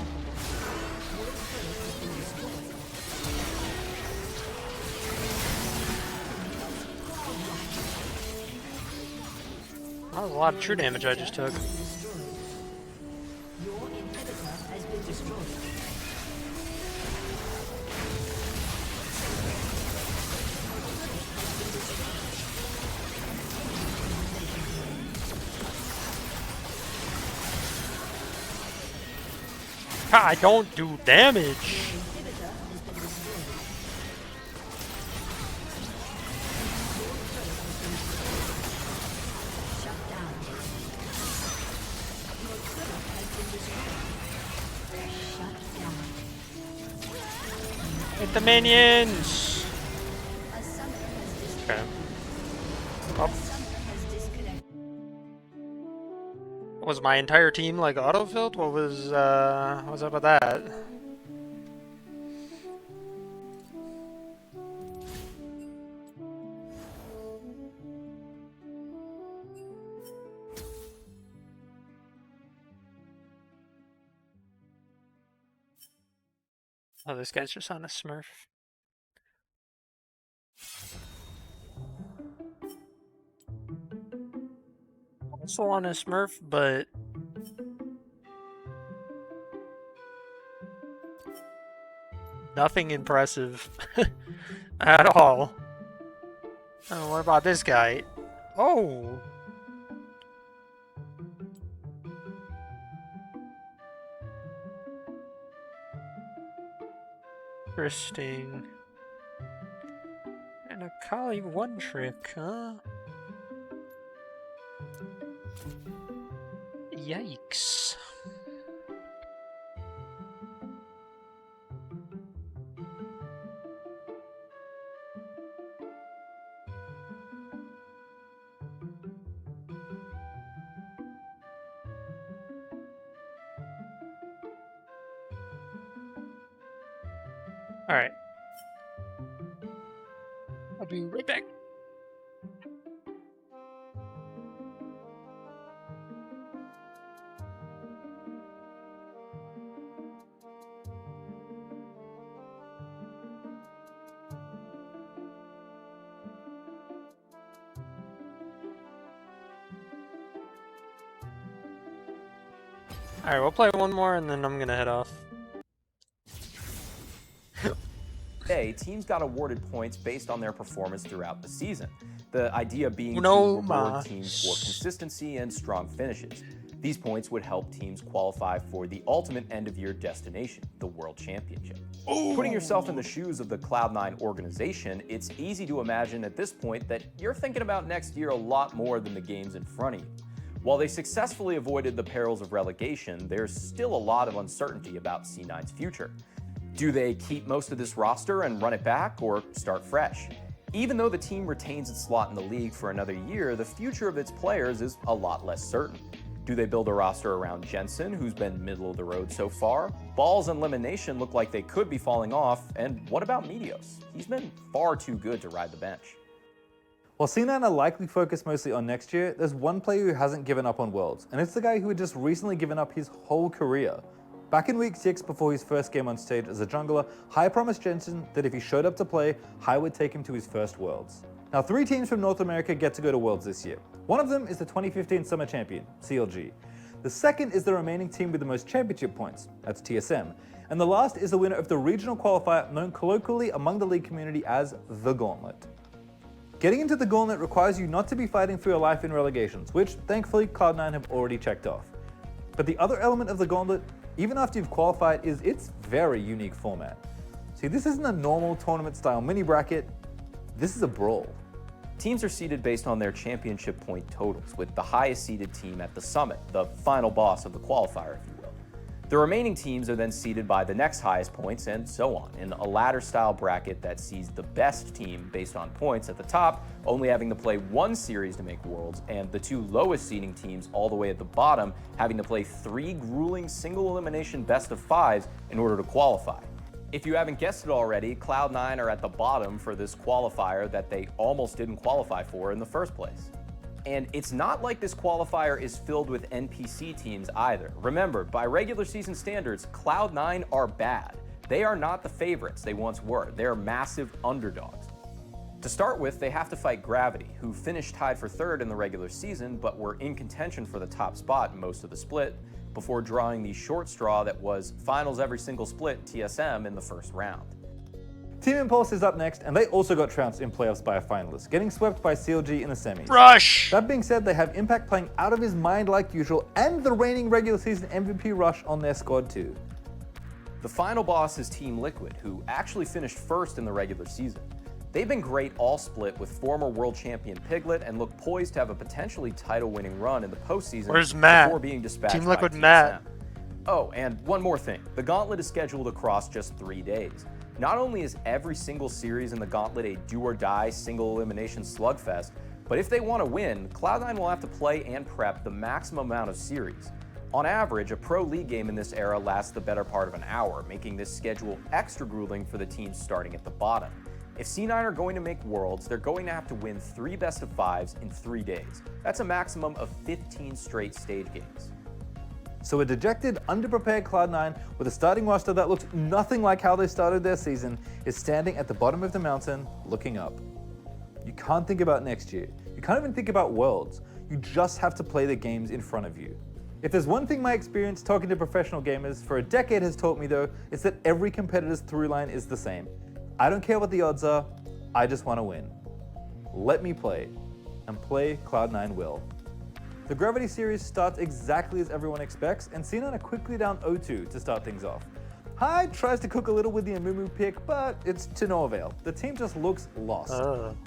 That was a lot of true damage I just took. I don't do damage. Hit the minions. Okay. Oh. Was my entire team like autofilled? What was up with that? Oh, this guy's just on a smurf. Also on a smurf, but nothing impressive at all. Oh, what about this guy? Oh! Interesting. And a Kali one trick, huh? Yikes. Alright. I'll be right back. Alright, we'll play one more and then I'm gonna head off. Today, teams got awarded points based on their performance throughout the season. The idea being to reward teams for consistency and strong finishes. These points would help teams qualify for the ultimate end-of-year destination, the World Championship. Putting yourself in the shoes of the Cloud9 organization, it's easy to imagine at this point that you're thinking about next year a lot more than the games in front of you. While they successfully avoided the perils of relegation, there's still a lot of uncertainty about C9's future. Do they keep most of this roster and run it back, or start fresh? Even though the team retains its slot in the league for another year, the future of its players is a lot less certain. Do they build a roster around Jensen, who's been middle of the road so far? Balls and Elimination look like they could be falling off, and what about Meteos? He's been far too good to ride the bench. While C9 are likely focused mostly on next year, there's one player who hasn't given up on Worlds, and it's the guy who had just recently given up his whole career. Back in week 6, before his first game on stage as a jungler, Hai promised Jensen that if he showed up to play, Hai would take him to his first Worlds. Now 3 teams from North America get to go to Worlds this year. One of them is the 2015 Summer Champion, CLG. The second is the remaining team with the most championship points, that's TSM. And the last is the winner of the regional qualifier known colloquially among the league community as the Gauntlet. Getting into the gauntlet requires you not to be fighting for your life in relegations, which thankfully Cloud9 have already checked off. But the other element of the gauntlet, even after you've qualified, is its very unique format. See, this isn't a normal tournament style mini bracket, this is a brawl. Teams are seeded based on their championship point totals, with the highest seeded team at the summit, the final boss of the qualifier, if you will. The remaining teams are then seeded by the next highest points and so on, in a ladder-style bracket that sees the best team based on points at the top only having to play one series to make Worlds, and the two lowest seeding teams all the way at the bottom having to play 3 grueling single-elimination best-of-5s in order to qualify. If you haven't guessed it already, Cloud9 are at the bottom for this qualifier that they almost didn't qualify for in the first place. And it's not like this qualifier is filled with NPC teams either. Remember, by regular season standards, Cloud9 are bad. They are not the favorites they once were. They're massive underdogs. To start with, they have to fight Gravity, who finished tied for 3rd in the regular season, but were in contention for the top spot in most of the split, before drawing the short straw that was finals every single split TSM in the first round. Team Impulse is up next, and they also got trounced in playoffs by a finalist, getting swept by CLG in the semis. Rush! That being said, they have Impact playing out of his mind like usual, and the reigning regular season MVP Rush on their squad too. The final boss is Team Liquid, who actually finished 1st in the regular season. They've been great all split with former world champion Piglet and look poised to have a potentially title-winning run in the postseason. Where's Matt? Before being dispatched Team Liquid by Matt. TSM. Oh, and one more thing. The Gauntlet is scheduled across just 3 days. Not only is every single series in the Gauntlet a do-or-die single-elimination slugfest, but if they want to win, Cloud9 will have to play and prep the maximum amount of series. On average, a pro league game in this era lasts the better part of an hour, making this schedule extra grueling for the teams starting at the bottom. If C9 are going to make Worlds, they're going to have to win 3 best-of-5s in 3 days. That's a maximum of 15 straight stage games. So a dejected, underprepared Cloud9 with a starting roster that looked nothing like how they started their season is standing at the bottom of the mountain, looking up. You can't think about next year. You can't even think about Worlds. You just have to play the games in front of you. If there's one thing my experience talking to professional gamers for a decade has taught me though, it's that every competitor's through line is the same. I don't care what the odds are, I just want to win. Let me play, and play Cloud9 will. The Gravity series starts exactly as everyone expects, and C9 are quickly down 0-2 to start things off. Hyde tries to cook a little with the Amumu pick, but it's to no avail. The team just looks lost.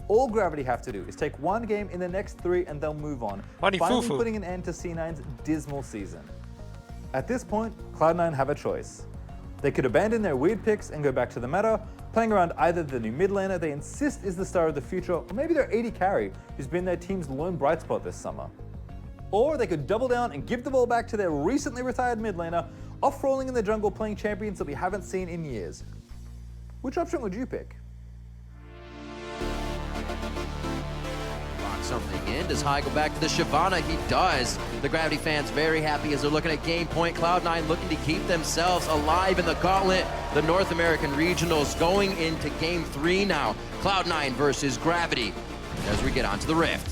All Gravity have to do is take one game in the next 3 and they'll move on, finally putting an end to C9's dismal season. At this point, Cloud9 have a choice. They could abandon their weird picks and go back to the meta, playing around either the new mid laner they insist is the star of the future, or maybe their AD carry, who's been their team's lone bright spot this summer. Or they could double down and give the ball back to their recently retired mid laner, off-rolling in the jungle playing champions that we haven't seen in years. Which option would you pick? Lock something in. Does High go back to the Shyvana? He does. The Gravity fans very happy as they're looking at game point. Cloud9 looking to keep themselves alive in the gauntlet. The North American Regionals going into game 3 now. Cloud9 versus Gravity as we get onto the Rift.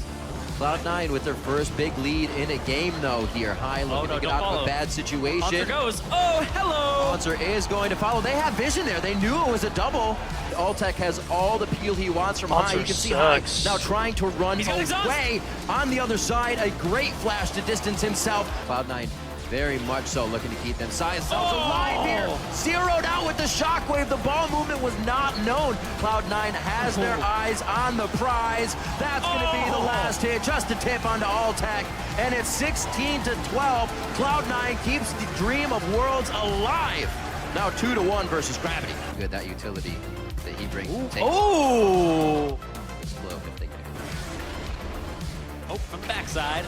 Cloud9 with their first big lead in a game though here. High looking to get out of a bad situation. Hunter goes, oh, hello! Hunter is going to follow. They have vision there. They knew it was a double. Altec has all the peel he wants from High. You can see High now trying to run away. On the other side, a great flash to distance himself. Cloud9 very much so looking to keep themselves alive here. Zeroed out with the shockwave. The ball movement was not known. Cloud9 has their eyes on the prize. That's going to be the last hit. Just a tip onto Altec. And it's 16-12. Cloud9 keeps the dream of Worlds alive. Now 2-1 versus Gravity. Good, that utility that he brings. Oh! Explode if they get it. Oh, from the backside.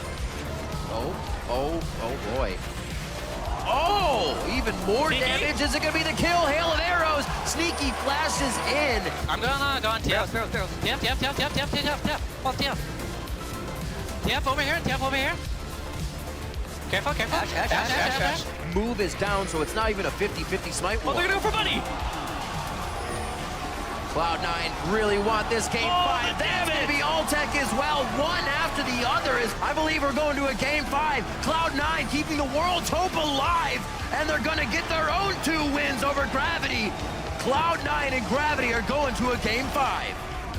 Oh boy. Oh, even more damage. Is it going to be the kill? Hail of arrows. Sneaky flashes in. I'm gonna go on TF. TF. Oh, TF. TF over here. TF over here. Careful. Ash. Move is down, so it's not even a 50-50 smite. What are they going to do for Buddy? Cloud9 really want this game 5. That's going to be Altec as well. One after the other is, I believe we're going to a game 5. Cloud9 keeping the world's hope alive, and they're going to get their own 2 wins over Gravity. Cloud9 and Gravity are going to a game 5.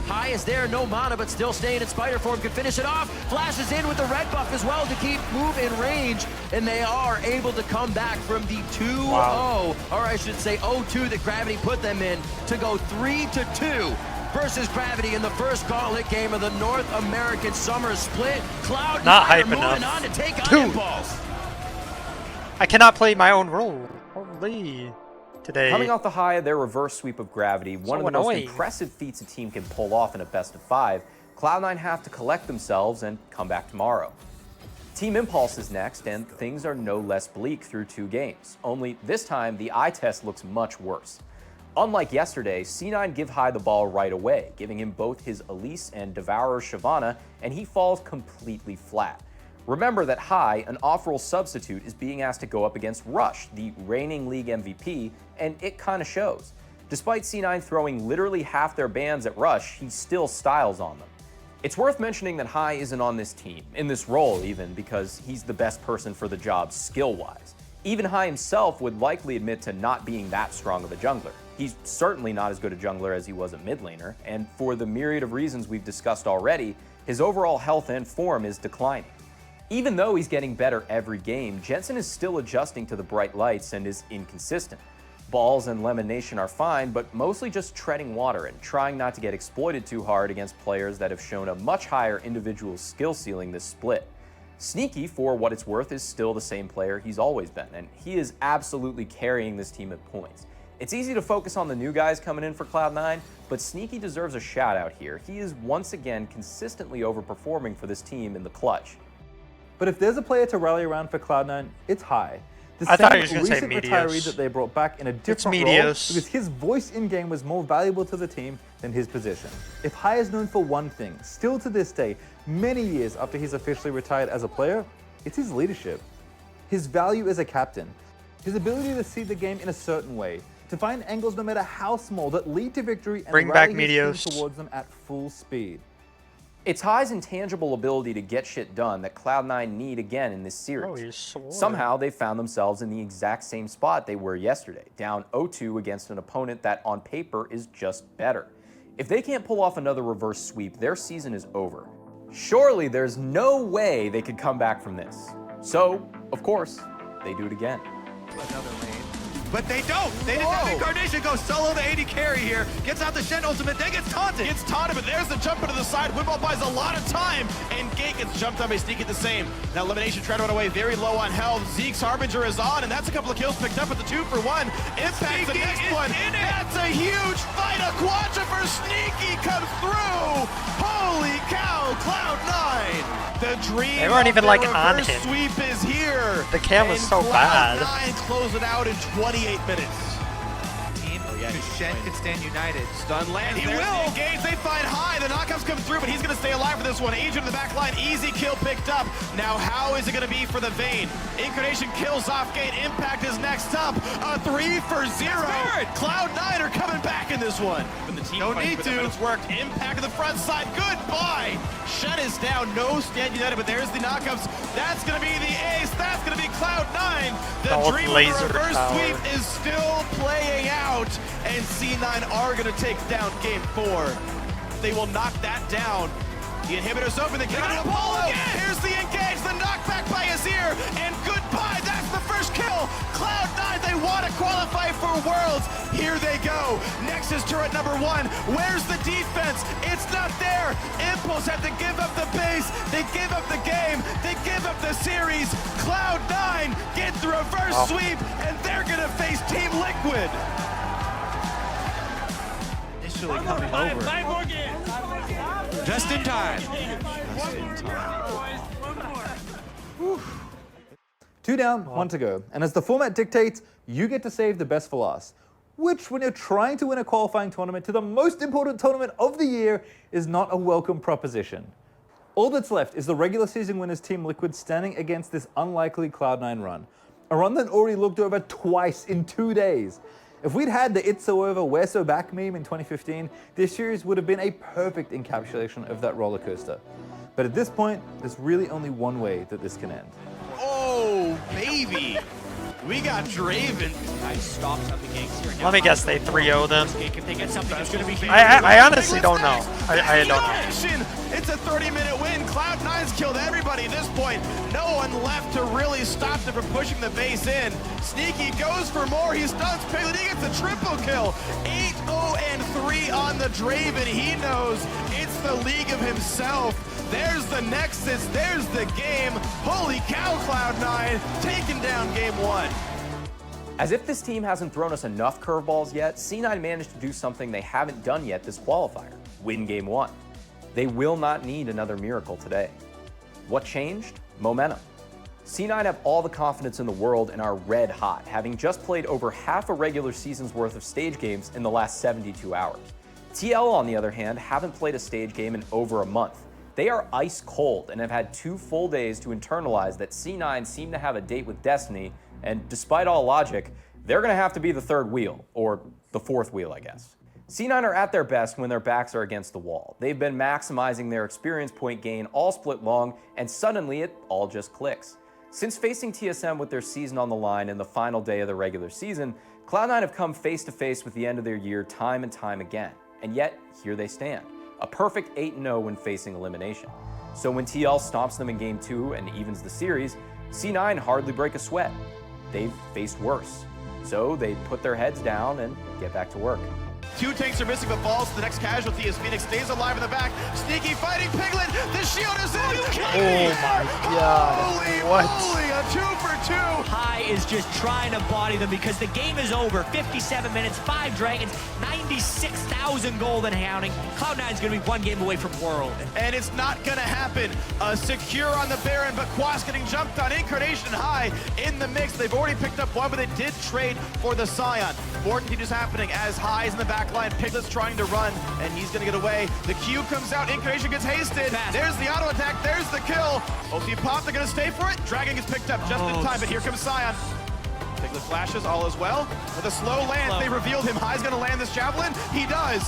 High is there, no mana, but still staying in spider form, can finish it off. Flashes in with the red buff as well to keep move in range, and they are able to come back from the 2-0, or I should say 0-2 that Gravity put them in, to go 3-2 versus Gravity in the first gauntlet game of the North American Summer Split. Cloud9 Not hype moving enough. on to take on Impulse. I cannot play my own role. Holy. Today. Coming off the high of their reverse sweep of Gravity, one of the most impressive feats a team can pull off in a best of 5, Cloud9 have to collect themselves and come back tomorrow. Team Impulse is next, and things are no less bleak through 2 games. Only this time, the eye test looks much worse. Unlike yesterday, C9 give High the ball right away, giving him both his Elise and Devourer Shyvana, and he falls completely flat. Remember that High, an off-role substitute, is being asked to go up against Rush, the reigning league MVP, and it kinda shows. Despite C9 throwing literally half their bans at Rush, he still styles on them. It's worth mentioning that High isn't on this team, in this role even, because he's the best person for the job skill-wise. Even High himself would likely admit to not being that strong of a jungler. He's certainly not as good a jungler as he was a mid laner, and for the myriad of reasons we've discussed already, his overall health and form is declining. Even though he's getting better every game, Jensen is still adjusting to the bright lights and is inconsistent. Balls and Lemon Nation are fine, but mostly just treading water and trying not to get exploited too hard against players that have shown a much higher individual skill ceiling this split. Sneaky, for what it's worth, is still the same player he's always been, and he is absolutely carrying this team at points. It's easy to focus on the new guys coming in for Cloud9, but Sneaky deserves a shout out here. He is once again consistently overperforming for this team in the clutch. But if there's a player to rally around for Cloud9, it's High. The I thought he was same gonna say recent retiree Meteos. that they brought back in a different role Meteos. because his voice in-game was more valuable to the team than his position. If High is known for one thing, still to this day, many years after he's officially retired as a player, it's his leadership. His value as a captain. His ability to see the game in a certain way, to find angles no matter how small that lead to victory and Bring back rally his team Meteos. towards them at full speed. It's High's intangible ability to get shit done that Cloud9 need again in this series. Oh, he's sword. Somehow they found themselves in the exact same spot they were yesterday, down 0-2 against an opponent that on paper is just better. If they can't pull off another reverse sweep, their season is over. Surely there's no way they could come back from this. So, of course, they do it again. Another lane. But they don't! They didn't have Incarnation go solo the AD carry here. Gets out the Shen ultimate, then gets taunted. Gets taunted, but there's the jump into the side. Windball buys a lot of time, and Gate gets jumped on by Sneaky the same. Now Elimination trying to run away, very low on health. Zeke's Harbinger is on, and that's a couple of kills picked up at the 2-for-1. Impact the next one. That's a huge fight. A Quadra for Sneaky comes through. Holy cow, Cloud9. The dream They weren't of even, the like, on reverse him. sweep is here. The cam was And so bad. Cloud9 close it out in 28 minutes. Shen can stand united. Stun land, he will! Engage, they find High, the knockouts come through, but he's gonna stay alive for this one. Agent in the back line, easy kill picked up. Now how is it gonna be for the Vayne? Incarnation kills off Gate, Impact is next up. A 3-for-0. Cloud9 are coming back in this one. No need to. It's worked. Impact to the front side, goodbye! Shen is down, no stand united, but there's the knockouts. That's gonna be the ace, that's gonna be Cloud9. The dream of the reverse sweep is still playing out. And C9 are going to take down game 4. They will knock that down. The inhibitor's open, they got it, Apollo! Here's the engage, the knockback by Azir, and goodbye, that's the first kill! Cloud9, they want to qualify for Worlds, here they go! Nexus turret number 1, where's the defense? It's not there! Impulse have to give up the base, they give up the game, they give up the series! Cloud9 get the reverse sweep, and they're going to face Team Liquid! Coming over. Just in time. Two down, one to go. And as the format dictates, you get to save the best for last. Which, when you're trying to win a qualifying tournament to the most important tournament of the year, is not a welcome proposition. All that's left is the regular season winners Team Liquid standing against this unlikely Cloud9 run. A run that already looked over twice in 2 days. If we'd had the It's So Over, We're So Back meme in 2015, this series would have been a perfect encapsulation of that roller coaster. But at this point, there's really only one way that this can end. Oh, baby. We got Draven. Guys, stop something ganks here. Let me guess, they 3-0 them. If they get something, it's going to be. I honestly don't know. I don't know. It's a 30-minute win. Cloud9's killed everybody at this point. No one left to really stop them from pushing the base in. Sneaky goes for more. He stuns Piglet. He gets a triple kill. 8-0-3 on the Draven. He knows it's the league of himself. There's the Nexus. There's the game. Holy cow, Cloud9 taking down game 1. As if this team hasn't thrown us enough curveballs yet, C9 managed to do something they haven't done yet this qualifier, win game 1. They will not need another miracle today. What changed? Momentum. C9 have all the confidence in the world and are red hot, having just played over half a regular season's worth of stage games in the last 72 hours. TL, on the other hand, haven't played a stage game in over a month. They are ice cold and have had 2 full days to internalize that C9 seem to have a date with destiny, and despite all logic, they're going to have to be the third wheel, or the fourth wheel, I guess. C9 are at their best when their backs are against the wall. They've been maximizing their experience point gain all split long, and suddenly it all just clicks. Since facing TSM with their season on the line in the final day of the regular season, Cloud9 have come face to face with the end of their year time and time again. And yet, here they stand. A perfect 8-0 when facing elimination. So when TL stomps them in game 2 and evens the series, C9 hardly break a sweat. They've faced worse. So they put their heads down and get back to work. 2 tanks are missing but falls. The next casualty is Phoenix stays alive in the back. Sneaky fighting Piglet. The shield is in. Oh my god. Holy What? moly, a 2 for 2. High is just trying to body them because the game is over. 57 minutes, 5 dragons, 96,000 gold and counting. Cloud9 is going to be 1 game away from World. And it's not going to happen. Secure on the Baron, but Quas getting jumped on. Incarnation High in the mix. They've already picked up 1, but they did trade for the Scion. More continues happening as High is in the back line. Piglet's trying to run, and he's going to get away. The Q comes out. Incarnation gets hasted. There's the auto attack. There's the kill. OP pop. They're going to stay for it. Dragon gets picked up just in time, but here comes Scion. Piglet flashes, all is well. With a slow land, they revealed him. High's going to land this javelin. He does.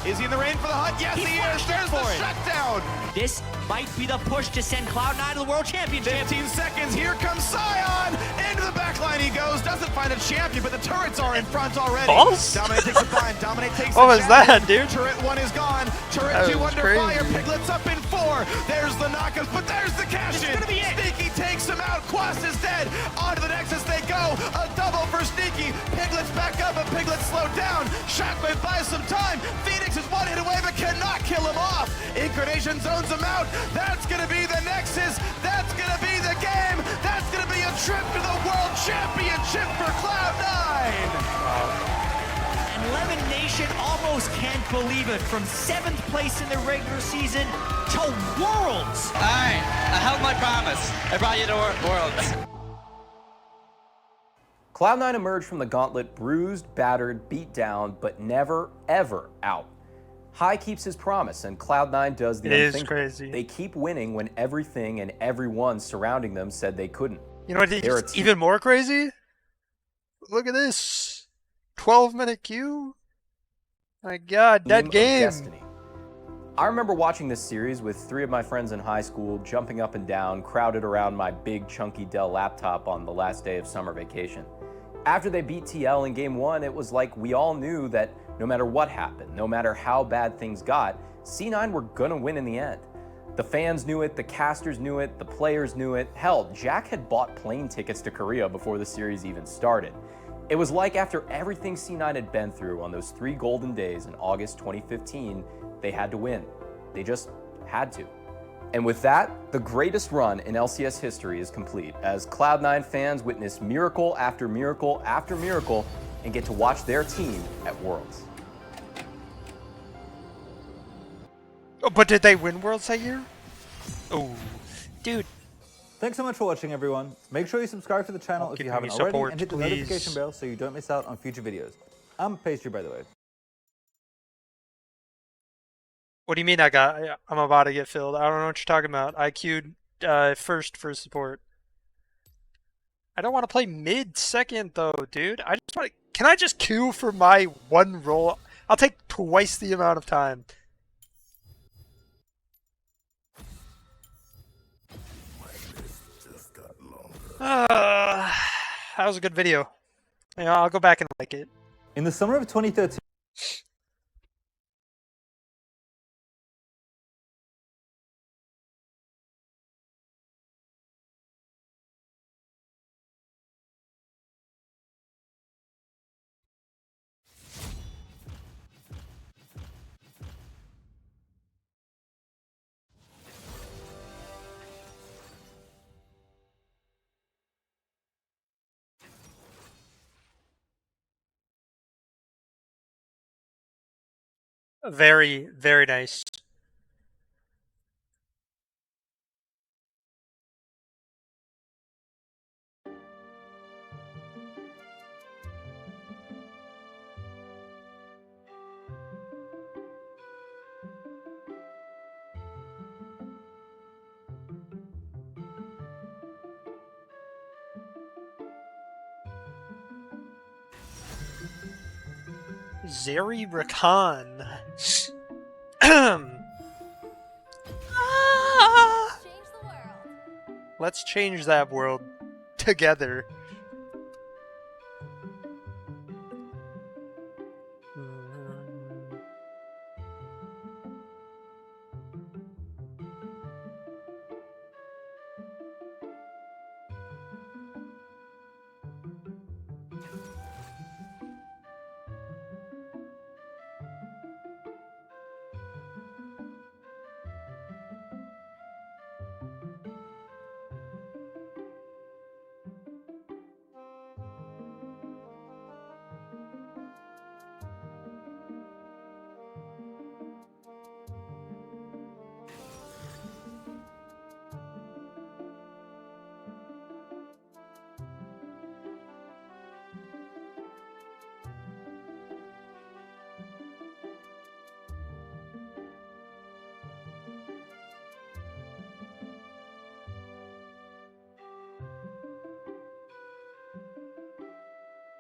Is he in the rain for the hunt? Yes, he is. There's the shutdown. This might be the push to send Cloud9 to the World Championship. 15 seconds. Here comes Scion. Into the backline he goes. Doesn't find a champion, but the turrets are in front already. Balls? Dominate takes the bind. Dominate takes What the was that, dude? Turret 1 is gone. Turret That 2 was under crazy. fire. Piglet's up in 4. There's the knockouts, but there's the cash in. gonna be it. Sneaky takes him out. Quas is dead. Onto the Nexus they go. A double for Sneaky. Piglet's back up, but Piglet's slowed down. Shockwave buys some time. Phoenix is 1 hit away, but cannot kill him off. Incarnation zones him out. That's going to be the Nexus. That's going to be the game. That's going to be a trip to the World Championship for Cloud9. And Lemon Nation almost can't believe it. From 7th place in the regular season to Worlds. All right, I held my promise. I brought you to Worlds. Cloud9 emerged from the gauntlet bruised, battered, beat down, but never, ever out. High keeps his promise, and Cloud9 does the It is unthinkable. crazy. They keep winning when everything and everyone surrounding them said they couldn't. You know what They're a is team- even more crazy? Look at this. 12-minute queue? My god, team that of game. destiny. I remember watching this series with 3 of my friends in high school, jumping up and down, crowded around my big chunky Dell laptop on the last day of summer vacation. After they beat TL in game 1, it was like we all knew that no matter what happened, no matter how bad things got, C9 were gonna win in the end. The fans knew it, the casters knew it, the players knew it. Hell, Jack had bought plane tickets to Korea before the series even started. It was like after everything C9 had been through on those 3 golden days in August 2015, they had to win. They just had to. And with that, the greatest run in LCS history is complete, as Cloud9 fans witness miracle after miracle after miracle and get to watch their team at Worlds. Oh, but did they win Worlds that year? Oh, dude. Thanks so much for watching, everyone. Make sure you subscribe to the channel if you haven't already, and hit the notification bell so you don't miss out on future videos. I'm Pastry, by the way. What do you mean I'm about to get filled? I don't know what you're talking about. I queued first for support. I don't want to play mid-second though, dude. I just want to... Can I just queue for my 1 role? I'll take twice the amount of time. I that was a good video. Yeah, I'll go back and like it. In the summer of 2013, Very, very nice. Zeri Rakan. Let's change that world together.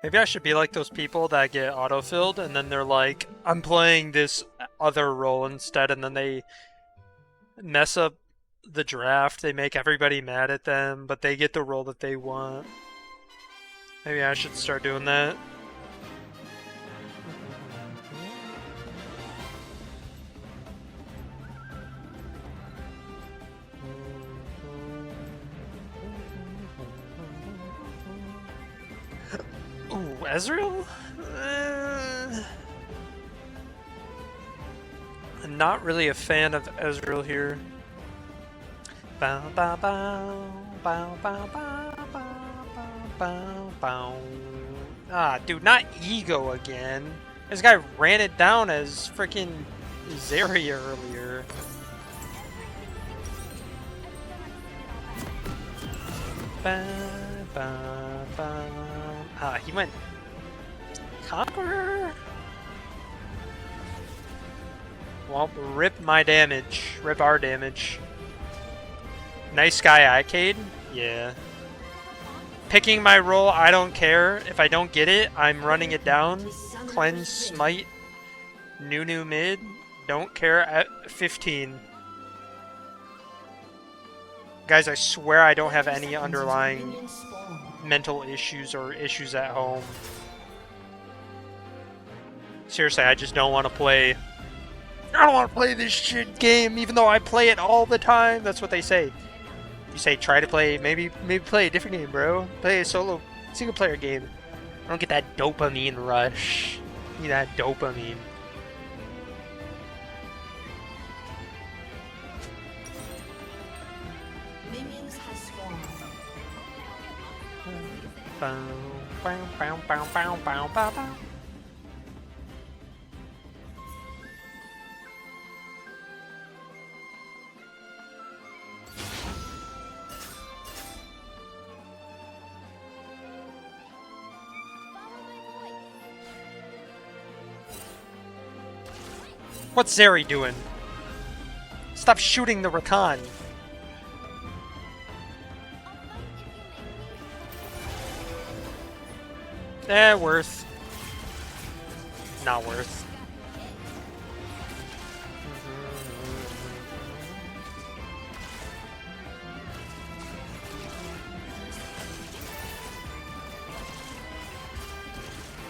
Maybe I should be like those people that get autofilled and then they're like, I'm playing this other role instead, and then they mess up the draft, they make everybody mad at them, but they get the role that they want. Maybe I should start doing that. Ooh, Ezreal? I'm not really a fan of Ezreal here. Bow, bow, bow, bow, bow, bow, bow, bow, bow. Ah, dude, not Ego again. This guy ran it down as freaking Zarya earlier. Ba, ba, ba. Ah, he went Conqueror? Well, rip my damage. Rip our damage. Nice guy, Aicaid? Yeah. Picking my role, I don't care. If I don't get it, I'm running it down. Cleanse, smite, new mid. Don't care at 15. Guys, I swear I don't have any underlying mental issues or issues at home. Seriously, I just don't want to play. I don't want to play this shit game, even though I play it all the time. That's what they say. You say try to play, maybe play a different game, bro. Play a solo, single player game. I don't get that dopamine rush. Need that dopamine. Minions have spawned. Bow, bow, bow, bow, bow, bow, bow, bow. What's Zeri doing? Stop shooting the Rakan. Worth. Not worth.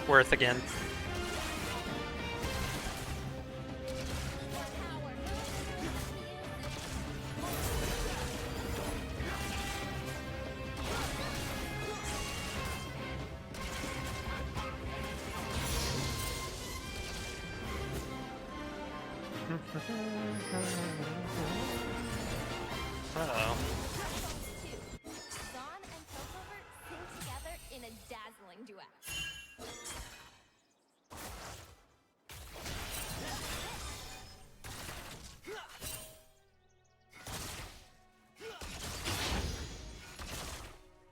Worth again. Uh-oh. Dawn and Piltover sing together in a dazzling duet.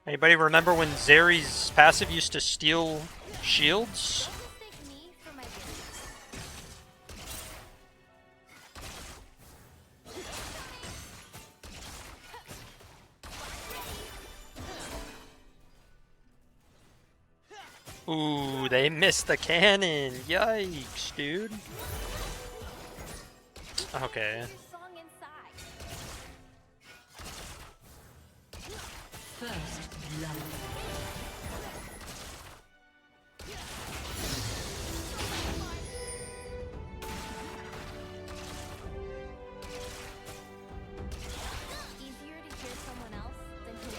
Anybody remember when Zeri's passive used to steal shields? Ooh, they missed the cannon. Yikes, dude. Okay. First blood. Easier to hear someone else than who is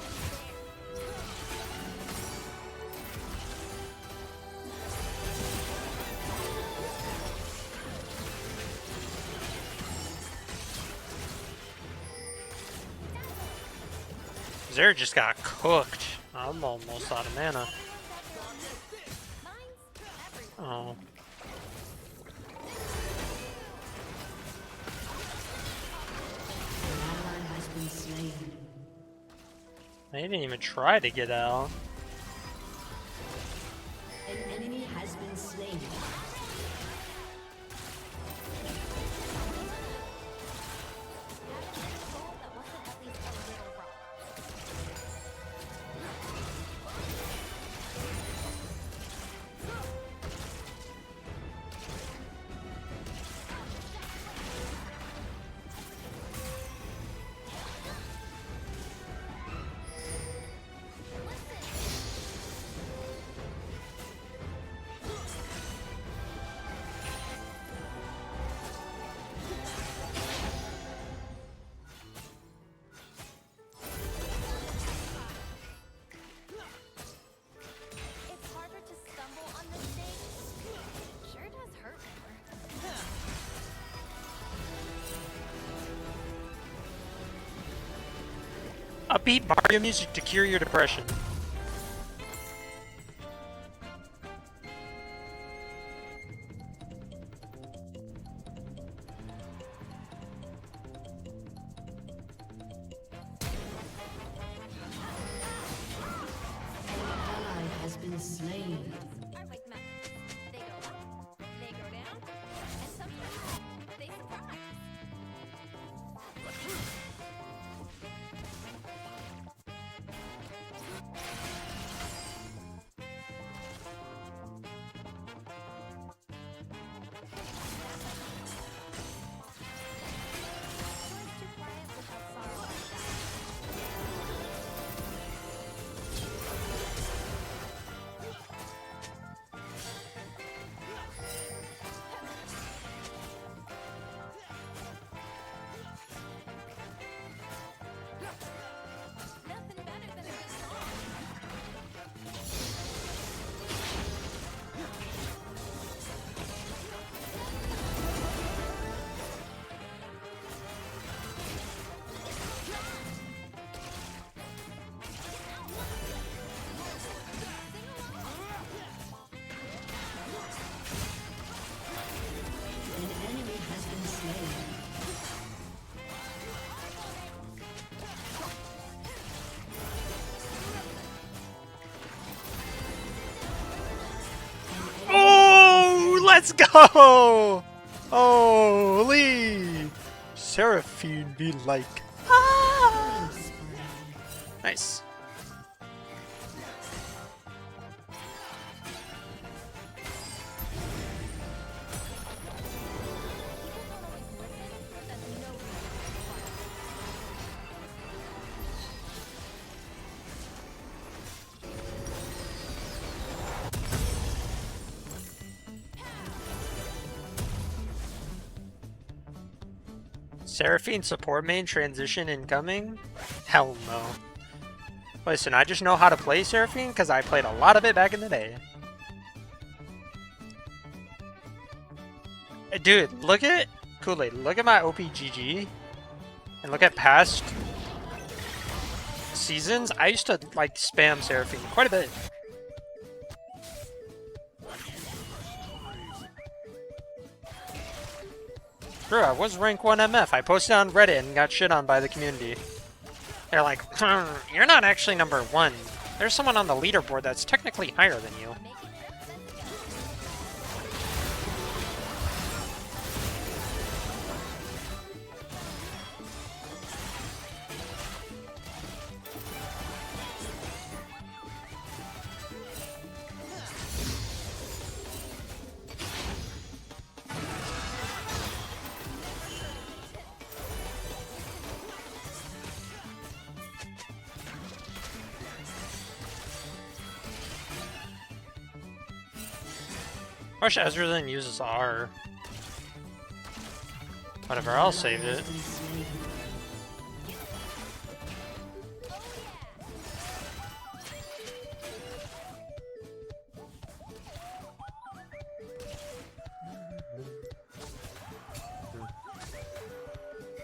there. Zeri just got cooked. I'm almost out of mana. Oh. Has been slain. They didn't even try to get out. An enemy has been slain. It's harder to stumble on this stage. It sure does hurt more. Upbeat Mario music to cure your depression. Ally has been slain. Are like magnets. They go up, they go down, and sometimes they surprise. Nothing better than a good song. An enemy has been slain. Oh, let's go! Holy! Seraphine be like. Ah! Nice. Seraphine support main transition incoming? Hell no. Listen, I just know how to play Seraphine because I played a lot of it back in the day. Dude, look at Kool-Aid. Look at my OPGG. And look at past seasons. I used to like spam Seraphine quite a bit. Bro, I was rank 1 MF. I posted on Reddit and got shit on by the community. They're like, you're not actually number 1. There's someone on the leaderboard that's technically higher than you. I wish Ezra then uses R. Whatever, I'll save it.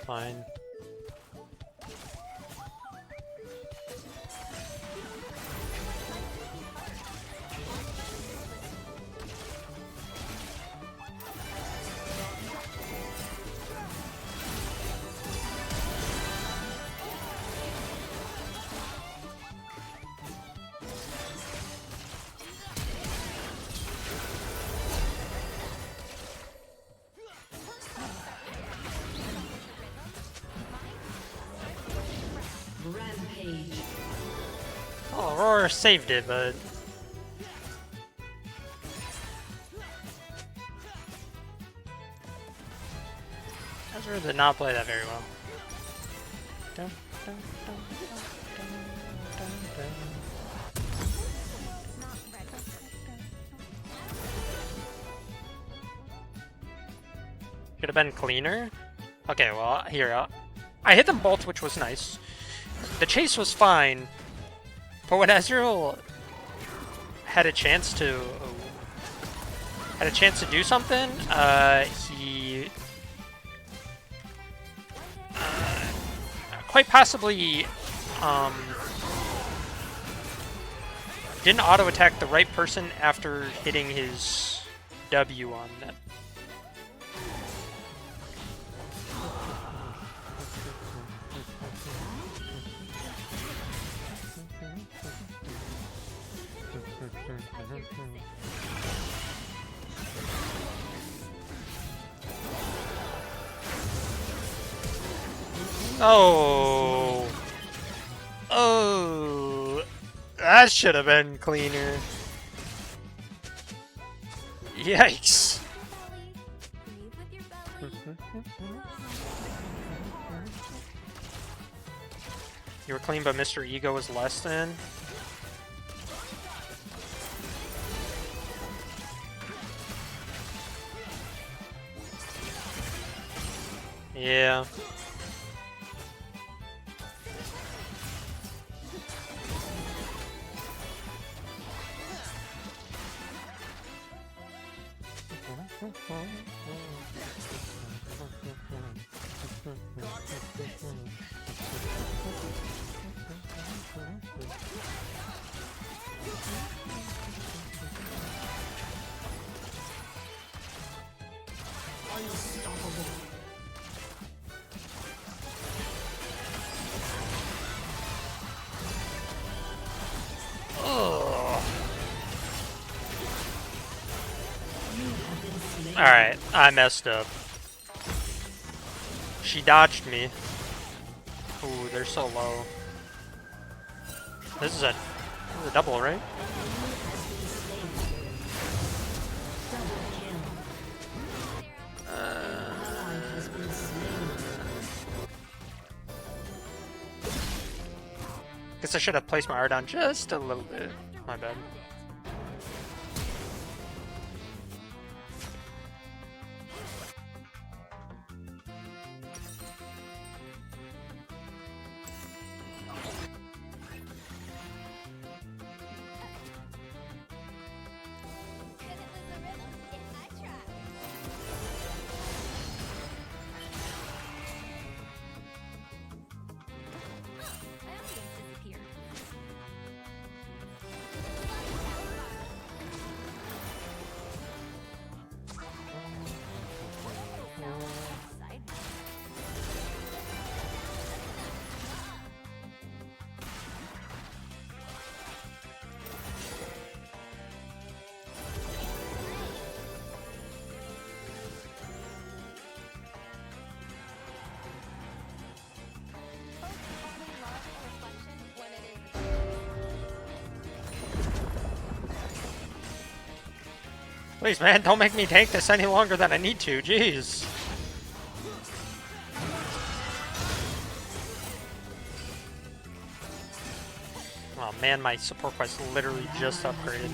Fine. Rampage. Oh, Aurora saved it, but... Ezra did not play that very well. Dun, dun, dun, dun, dun, dun, dun. Could have been cleaner. Okay, well, here, I hit them both, which was nice. The chase was fine, but when Ezreal had a chance to do something, he quite possibly didn't auto attack the right person after hitting his W on that. Oh. Oh. That should have been cleaner. Yikes. You were clean, but Mr. Ego was less than? Yeah. Alright, I messed up. She dodged me. Ooh, they're so low. This is a double, right? Guess I should have placed my R down just a little bit. My bad. Please, man, don't make me take this any longer than I need to. Jeez. Oh man, my support quest literally just upgraded.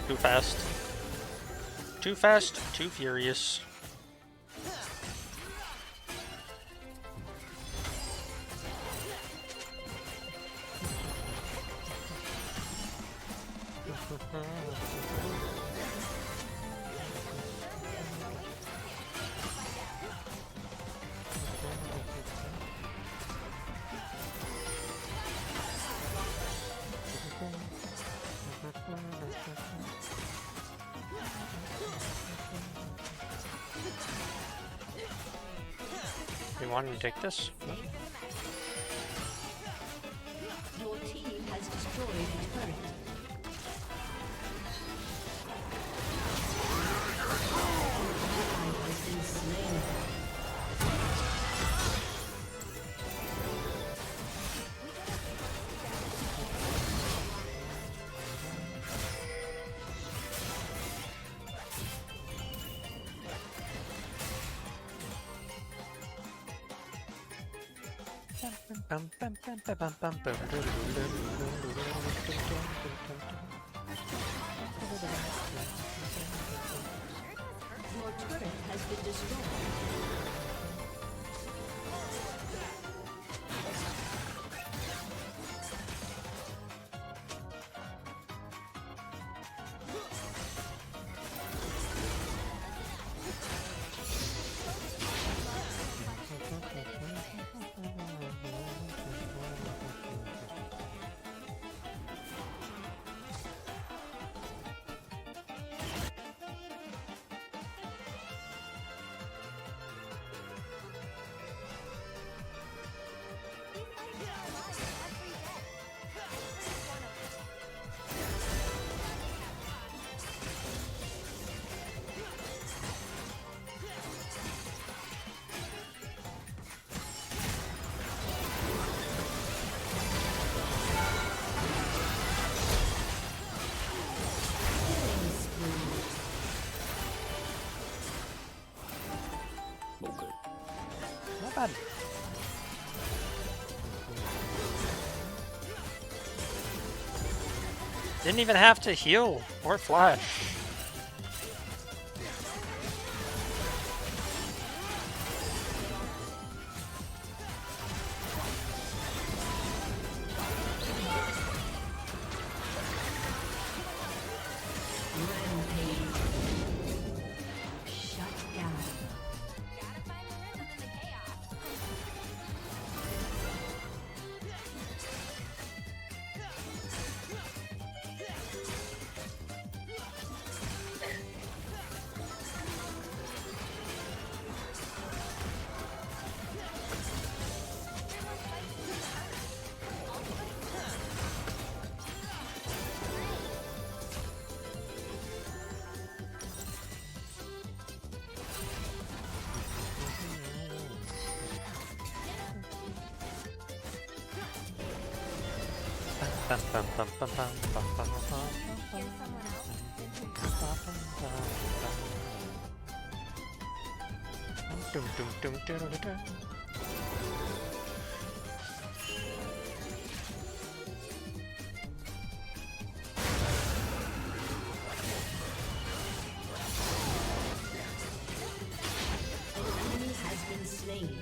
Too fast. Too fast, too furious. You want to take this? Your team has destroyed a turret. Has been slain. Your turret has been destroyed. Not bad. Didn't even have to heal or flash. Bum, bum, bum, bum, bum, bum, bum, bum. Dum, dum, dum, dum, dum, dum. Enemy has been slain.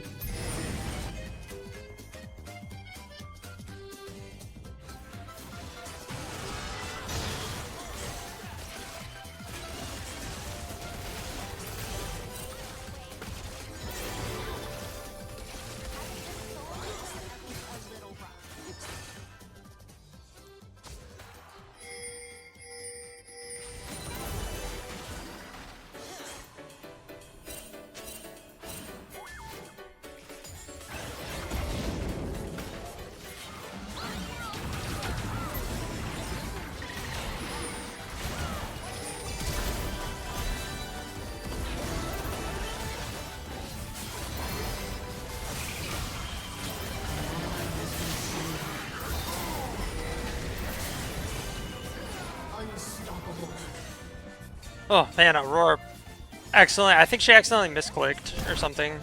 Oh man, Aurora. Excellent. I think she accidentally misclicked or something.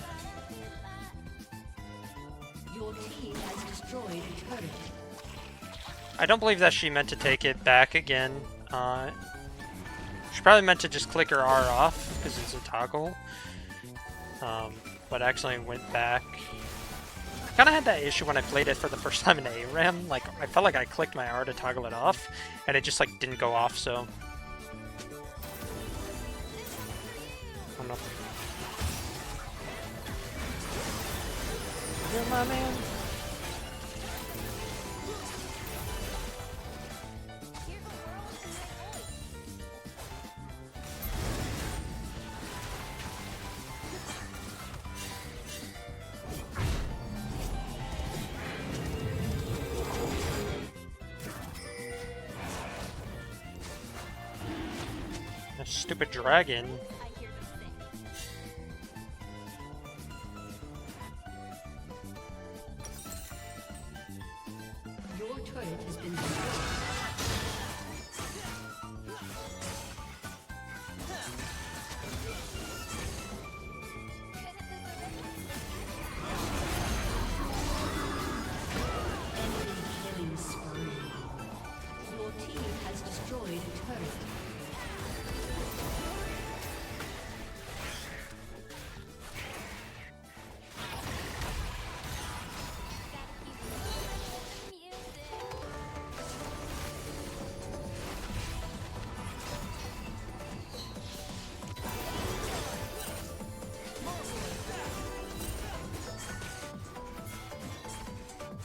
Your team has destroyed a turret. I don't believe that she meant to take it back again. She probably meant to just click her R off because it's a toggle. But actually went back. I kind of had that issue when I played it for the first time in ARAM. Like, I felt like I clicked my R to toggle it off, and it just like didn't go off. So. I don't know. You're my man. That stupid dragon. Your turret has been destroyed. Enemy killing spree. Your team has destroyed a turret.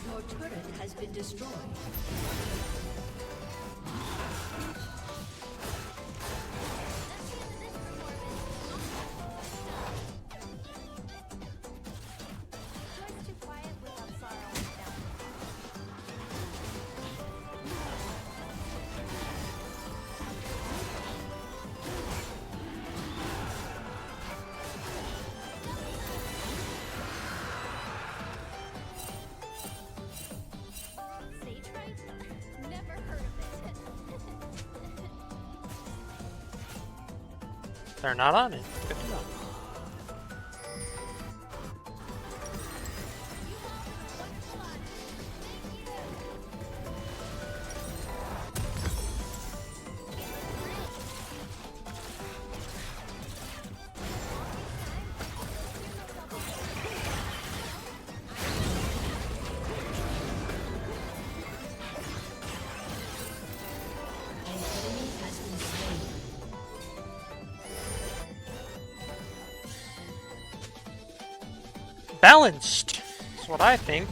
Your turret has been destroyed. They're not on it. Good to know. Balanced. That's what I think.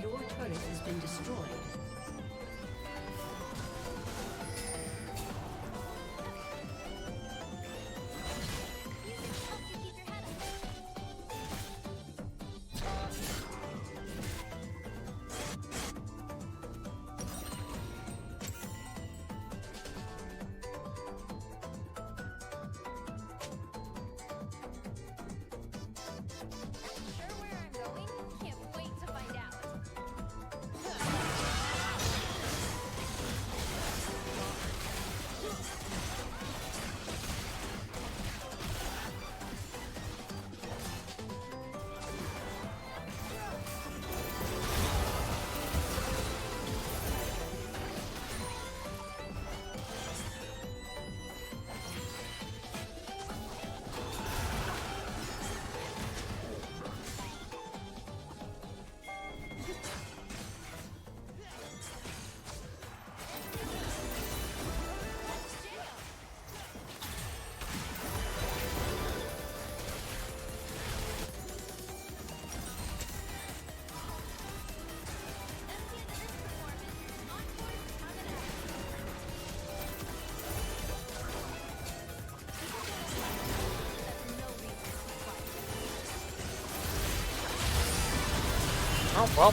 Your turret has been destroyed. Oh, well.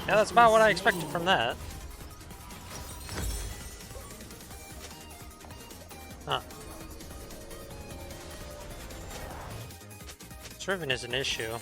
Yeah, that's about what I expected from that. Huh. Driven is an issue.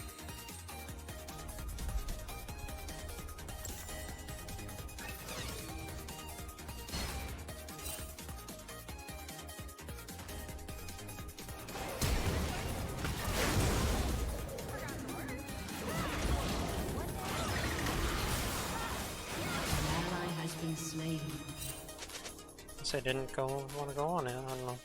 Guess I didn't want to go on it. I don't know.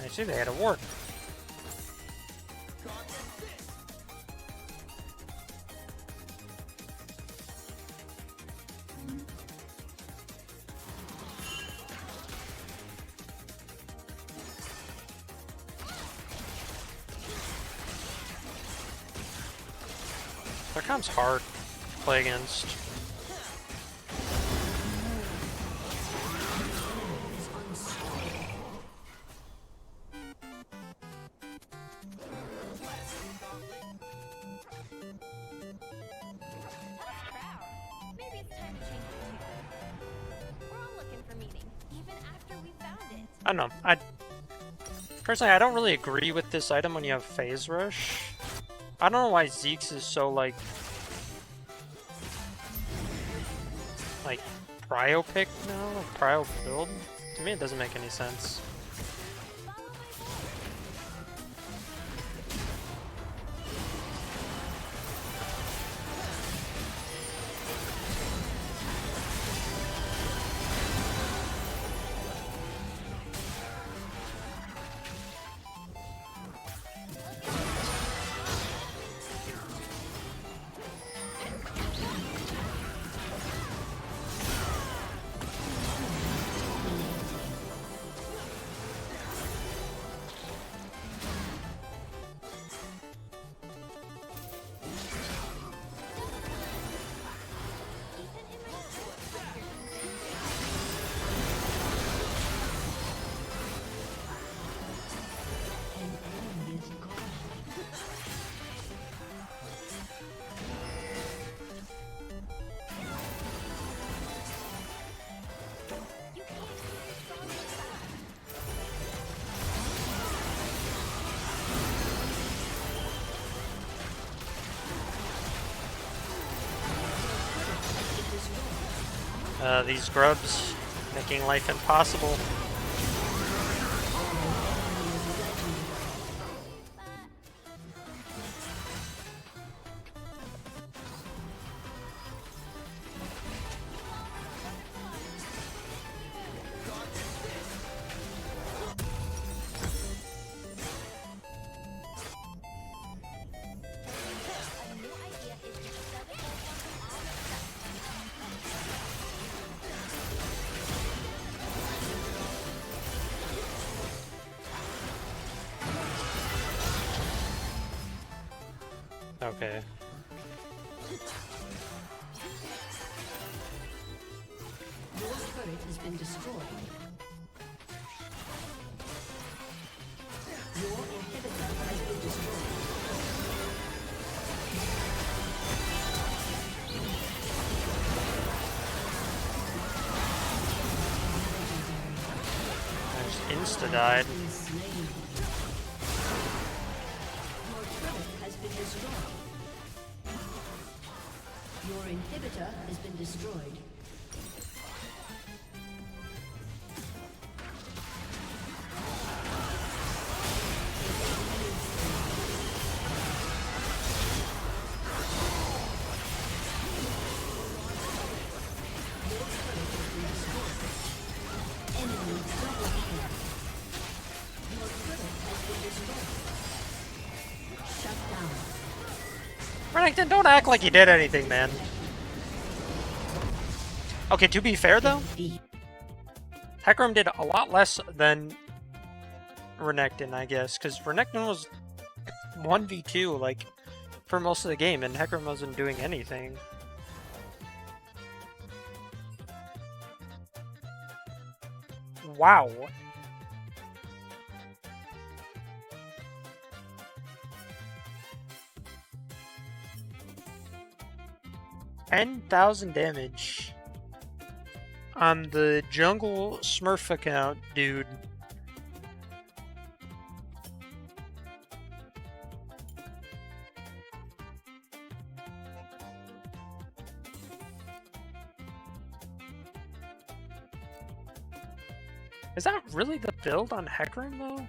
I see they had a ward. Their comp's hard to play against. I don't know. Personally, I don't really agree with this item when you have Phase Rush. I don't know why Zeke's is so like prio pick now, prio build. To me, it doesn't make any sense. These grubs making life impossible. Okay. Your turret has been destroyed. Your inhibitor has been destroyed. I just insta-died. Your inhibitor has been destroyed. Renekton, don't act like you did anything, man. Okay, to be fair though, Hecarim did a lot less than Renekton, I guess, because Renekton was 1v2 like for most of the game, and Hecarim wasn't doing anything. Wow. $10,000 damage on the jungle Smurf account, dude. Is that really the build on Hecarim though?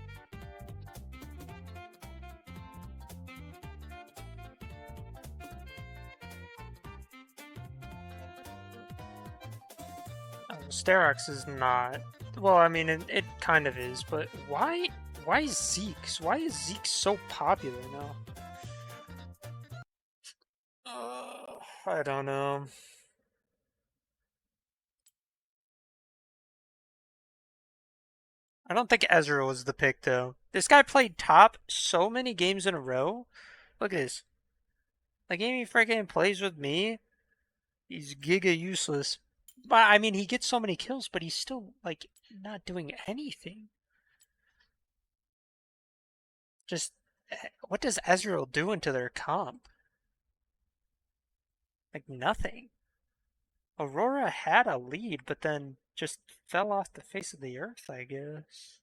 Sterox is not. Well, I mean, it kind of is, but why Zeke? Why is Zeke so popular now? I don't know. I don't think Ezreal was the pick, though. This guy played top so many games in a row. Look at this. The game he freaking plays with me, he's giga useless. But, I mean, he gets so many kills, but he's still, like, not doing anything. Just, what does Ezreal do into their comp? Like, nothing. Aurora had a lead, but then just fell off the face of the earth, I guess.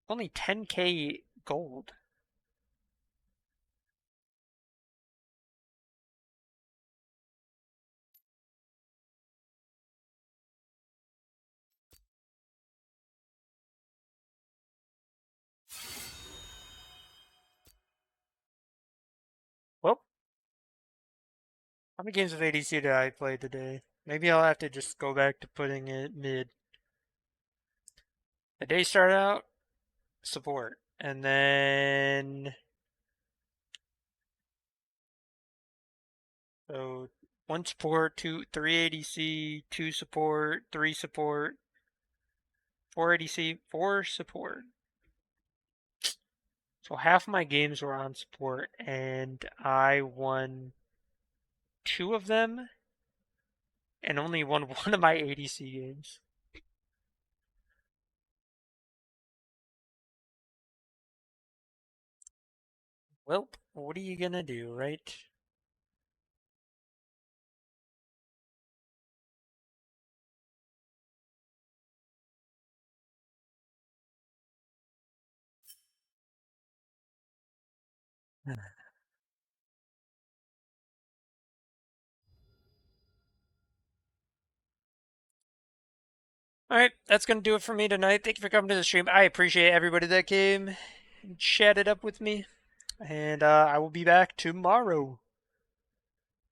Only 10k gold. Well, how many games of ADC did I play today? Maybe I'll have to just go back to putting it mid. The day started out support, and then so 1 support, 3 ADC, 2 support, 3 support, 4 ADC, 4 support. So half my games were on support, and I won 2 of them, and only won 1 of my ADC games. Well, what are you gonna do, right? Alright, that's going to do it for me tonight. Thank you for coming to the stream. I appreciate everybody that came and chatted up with me. And I will be back tomorrow.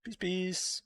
Peace, peace.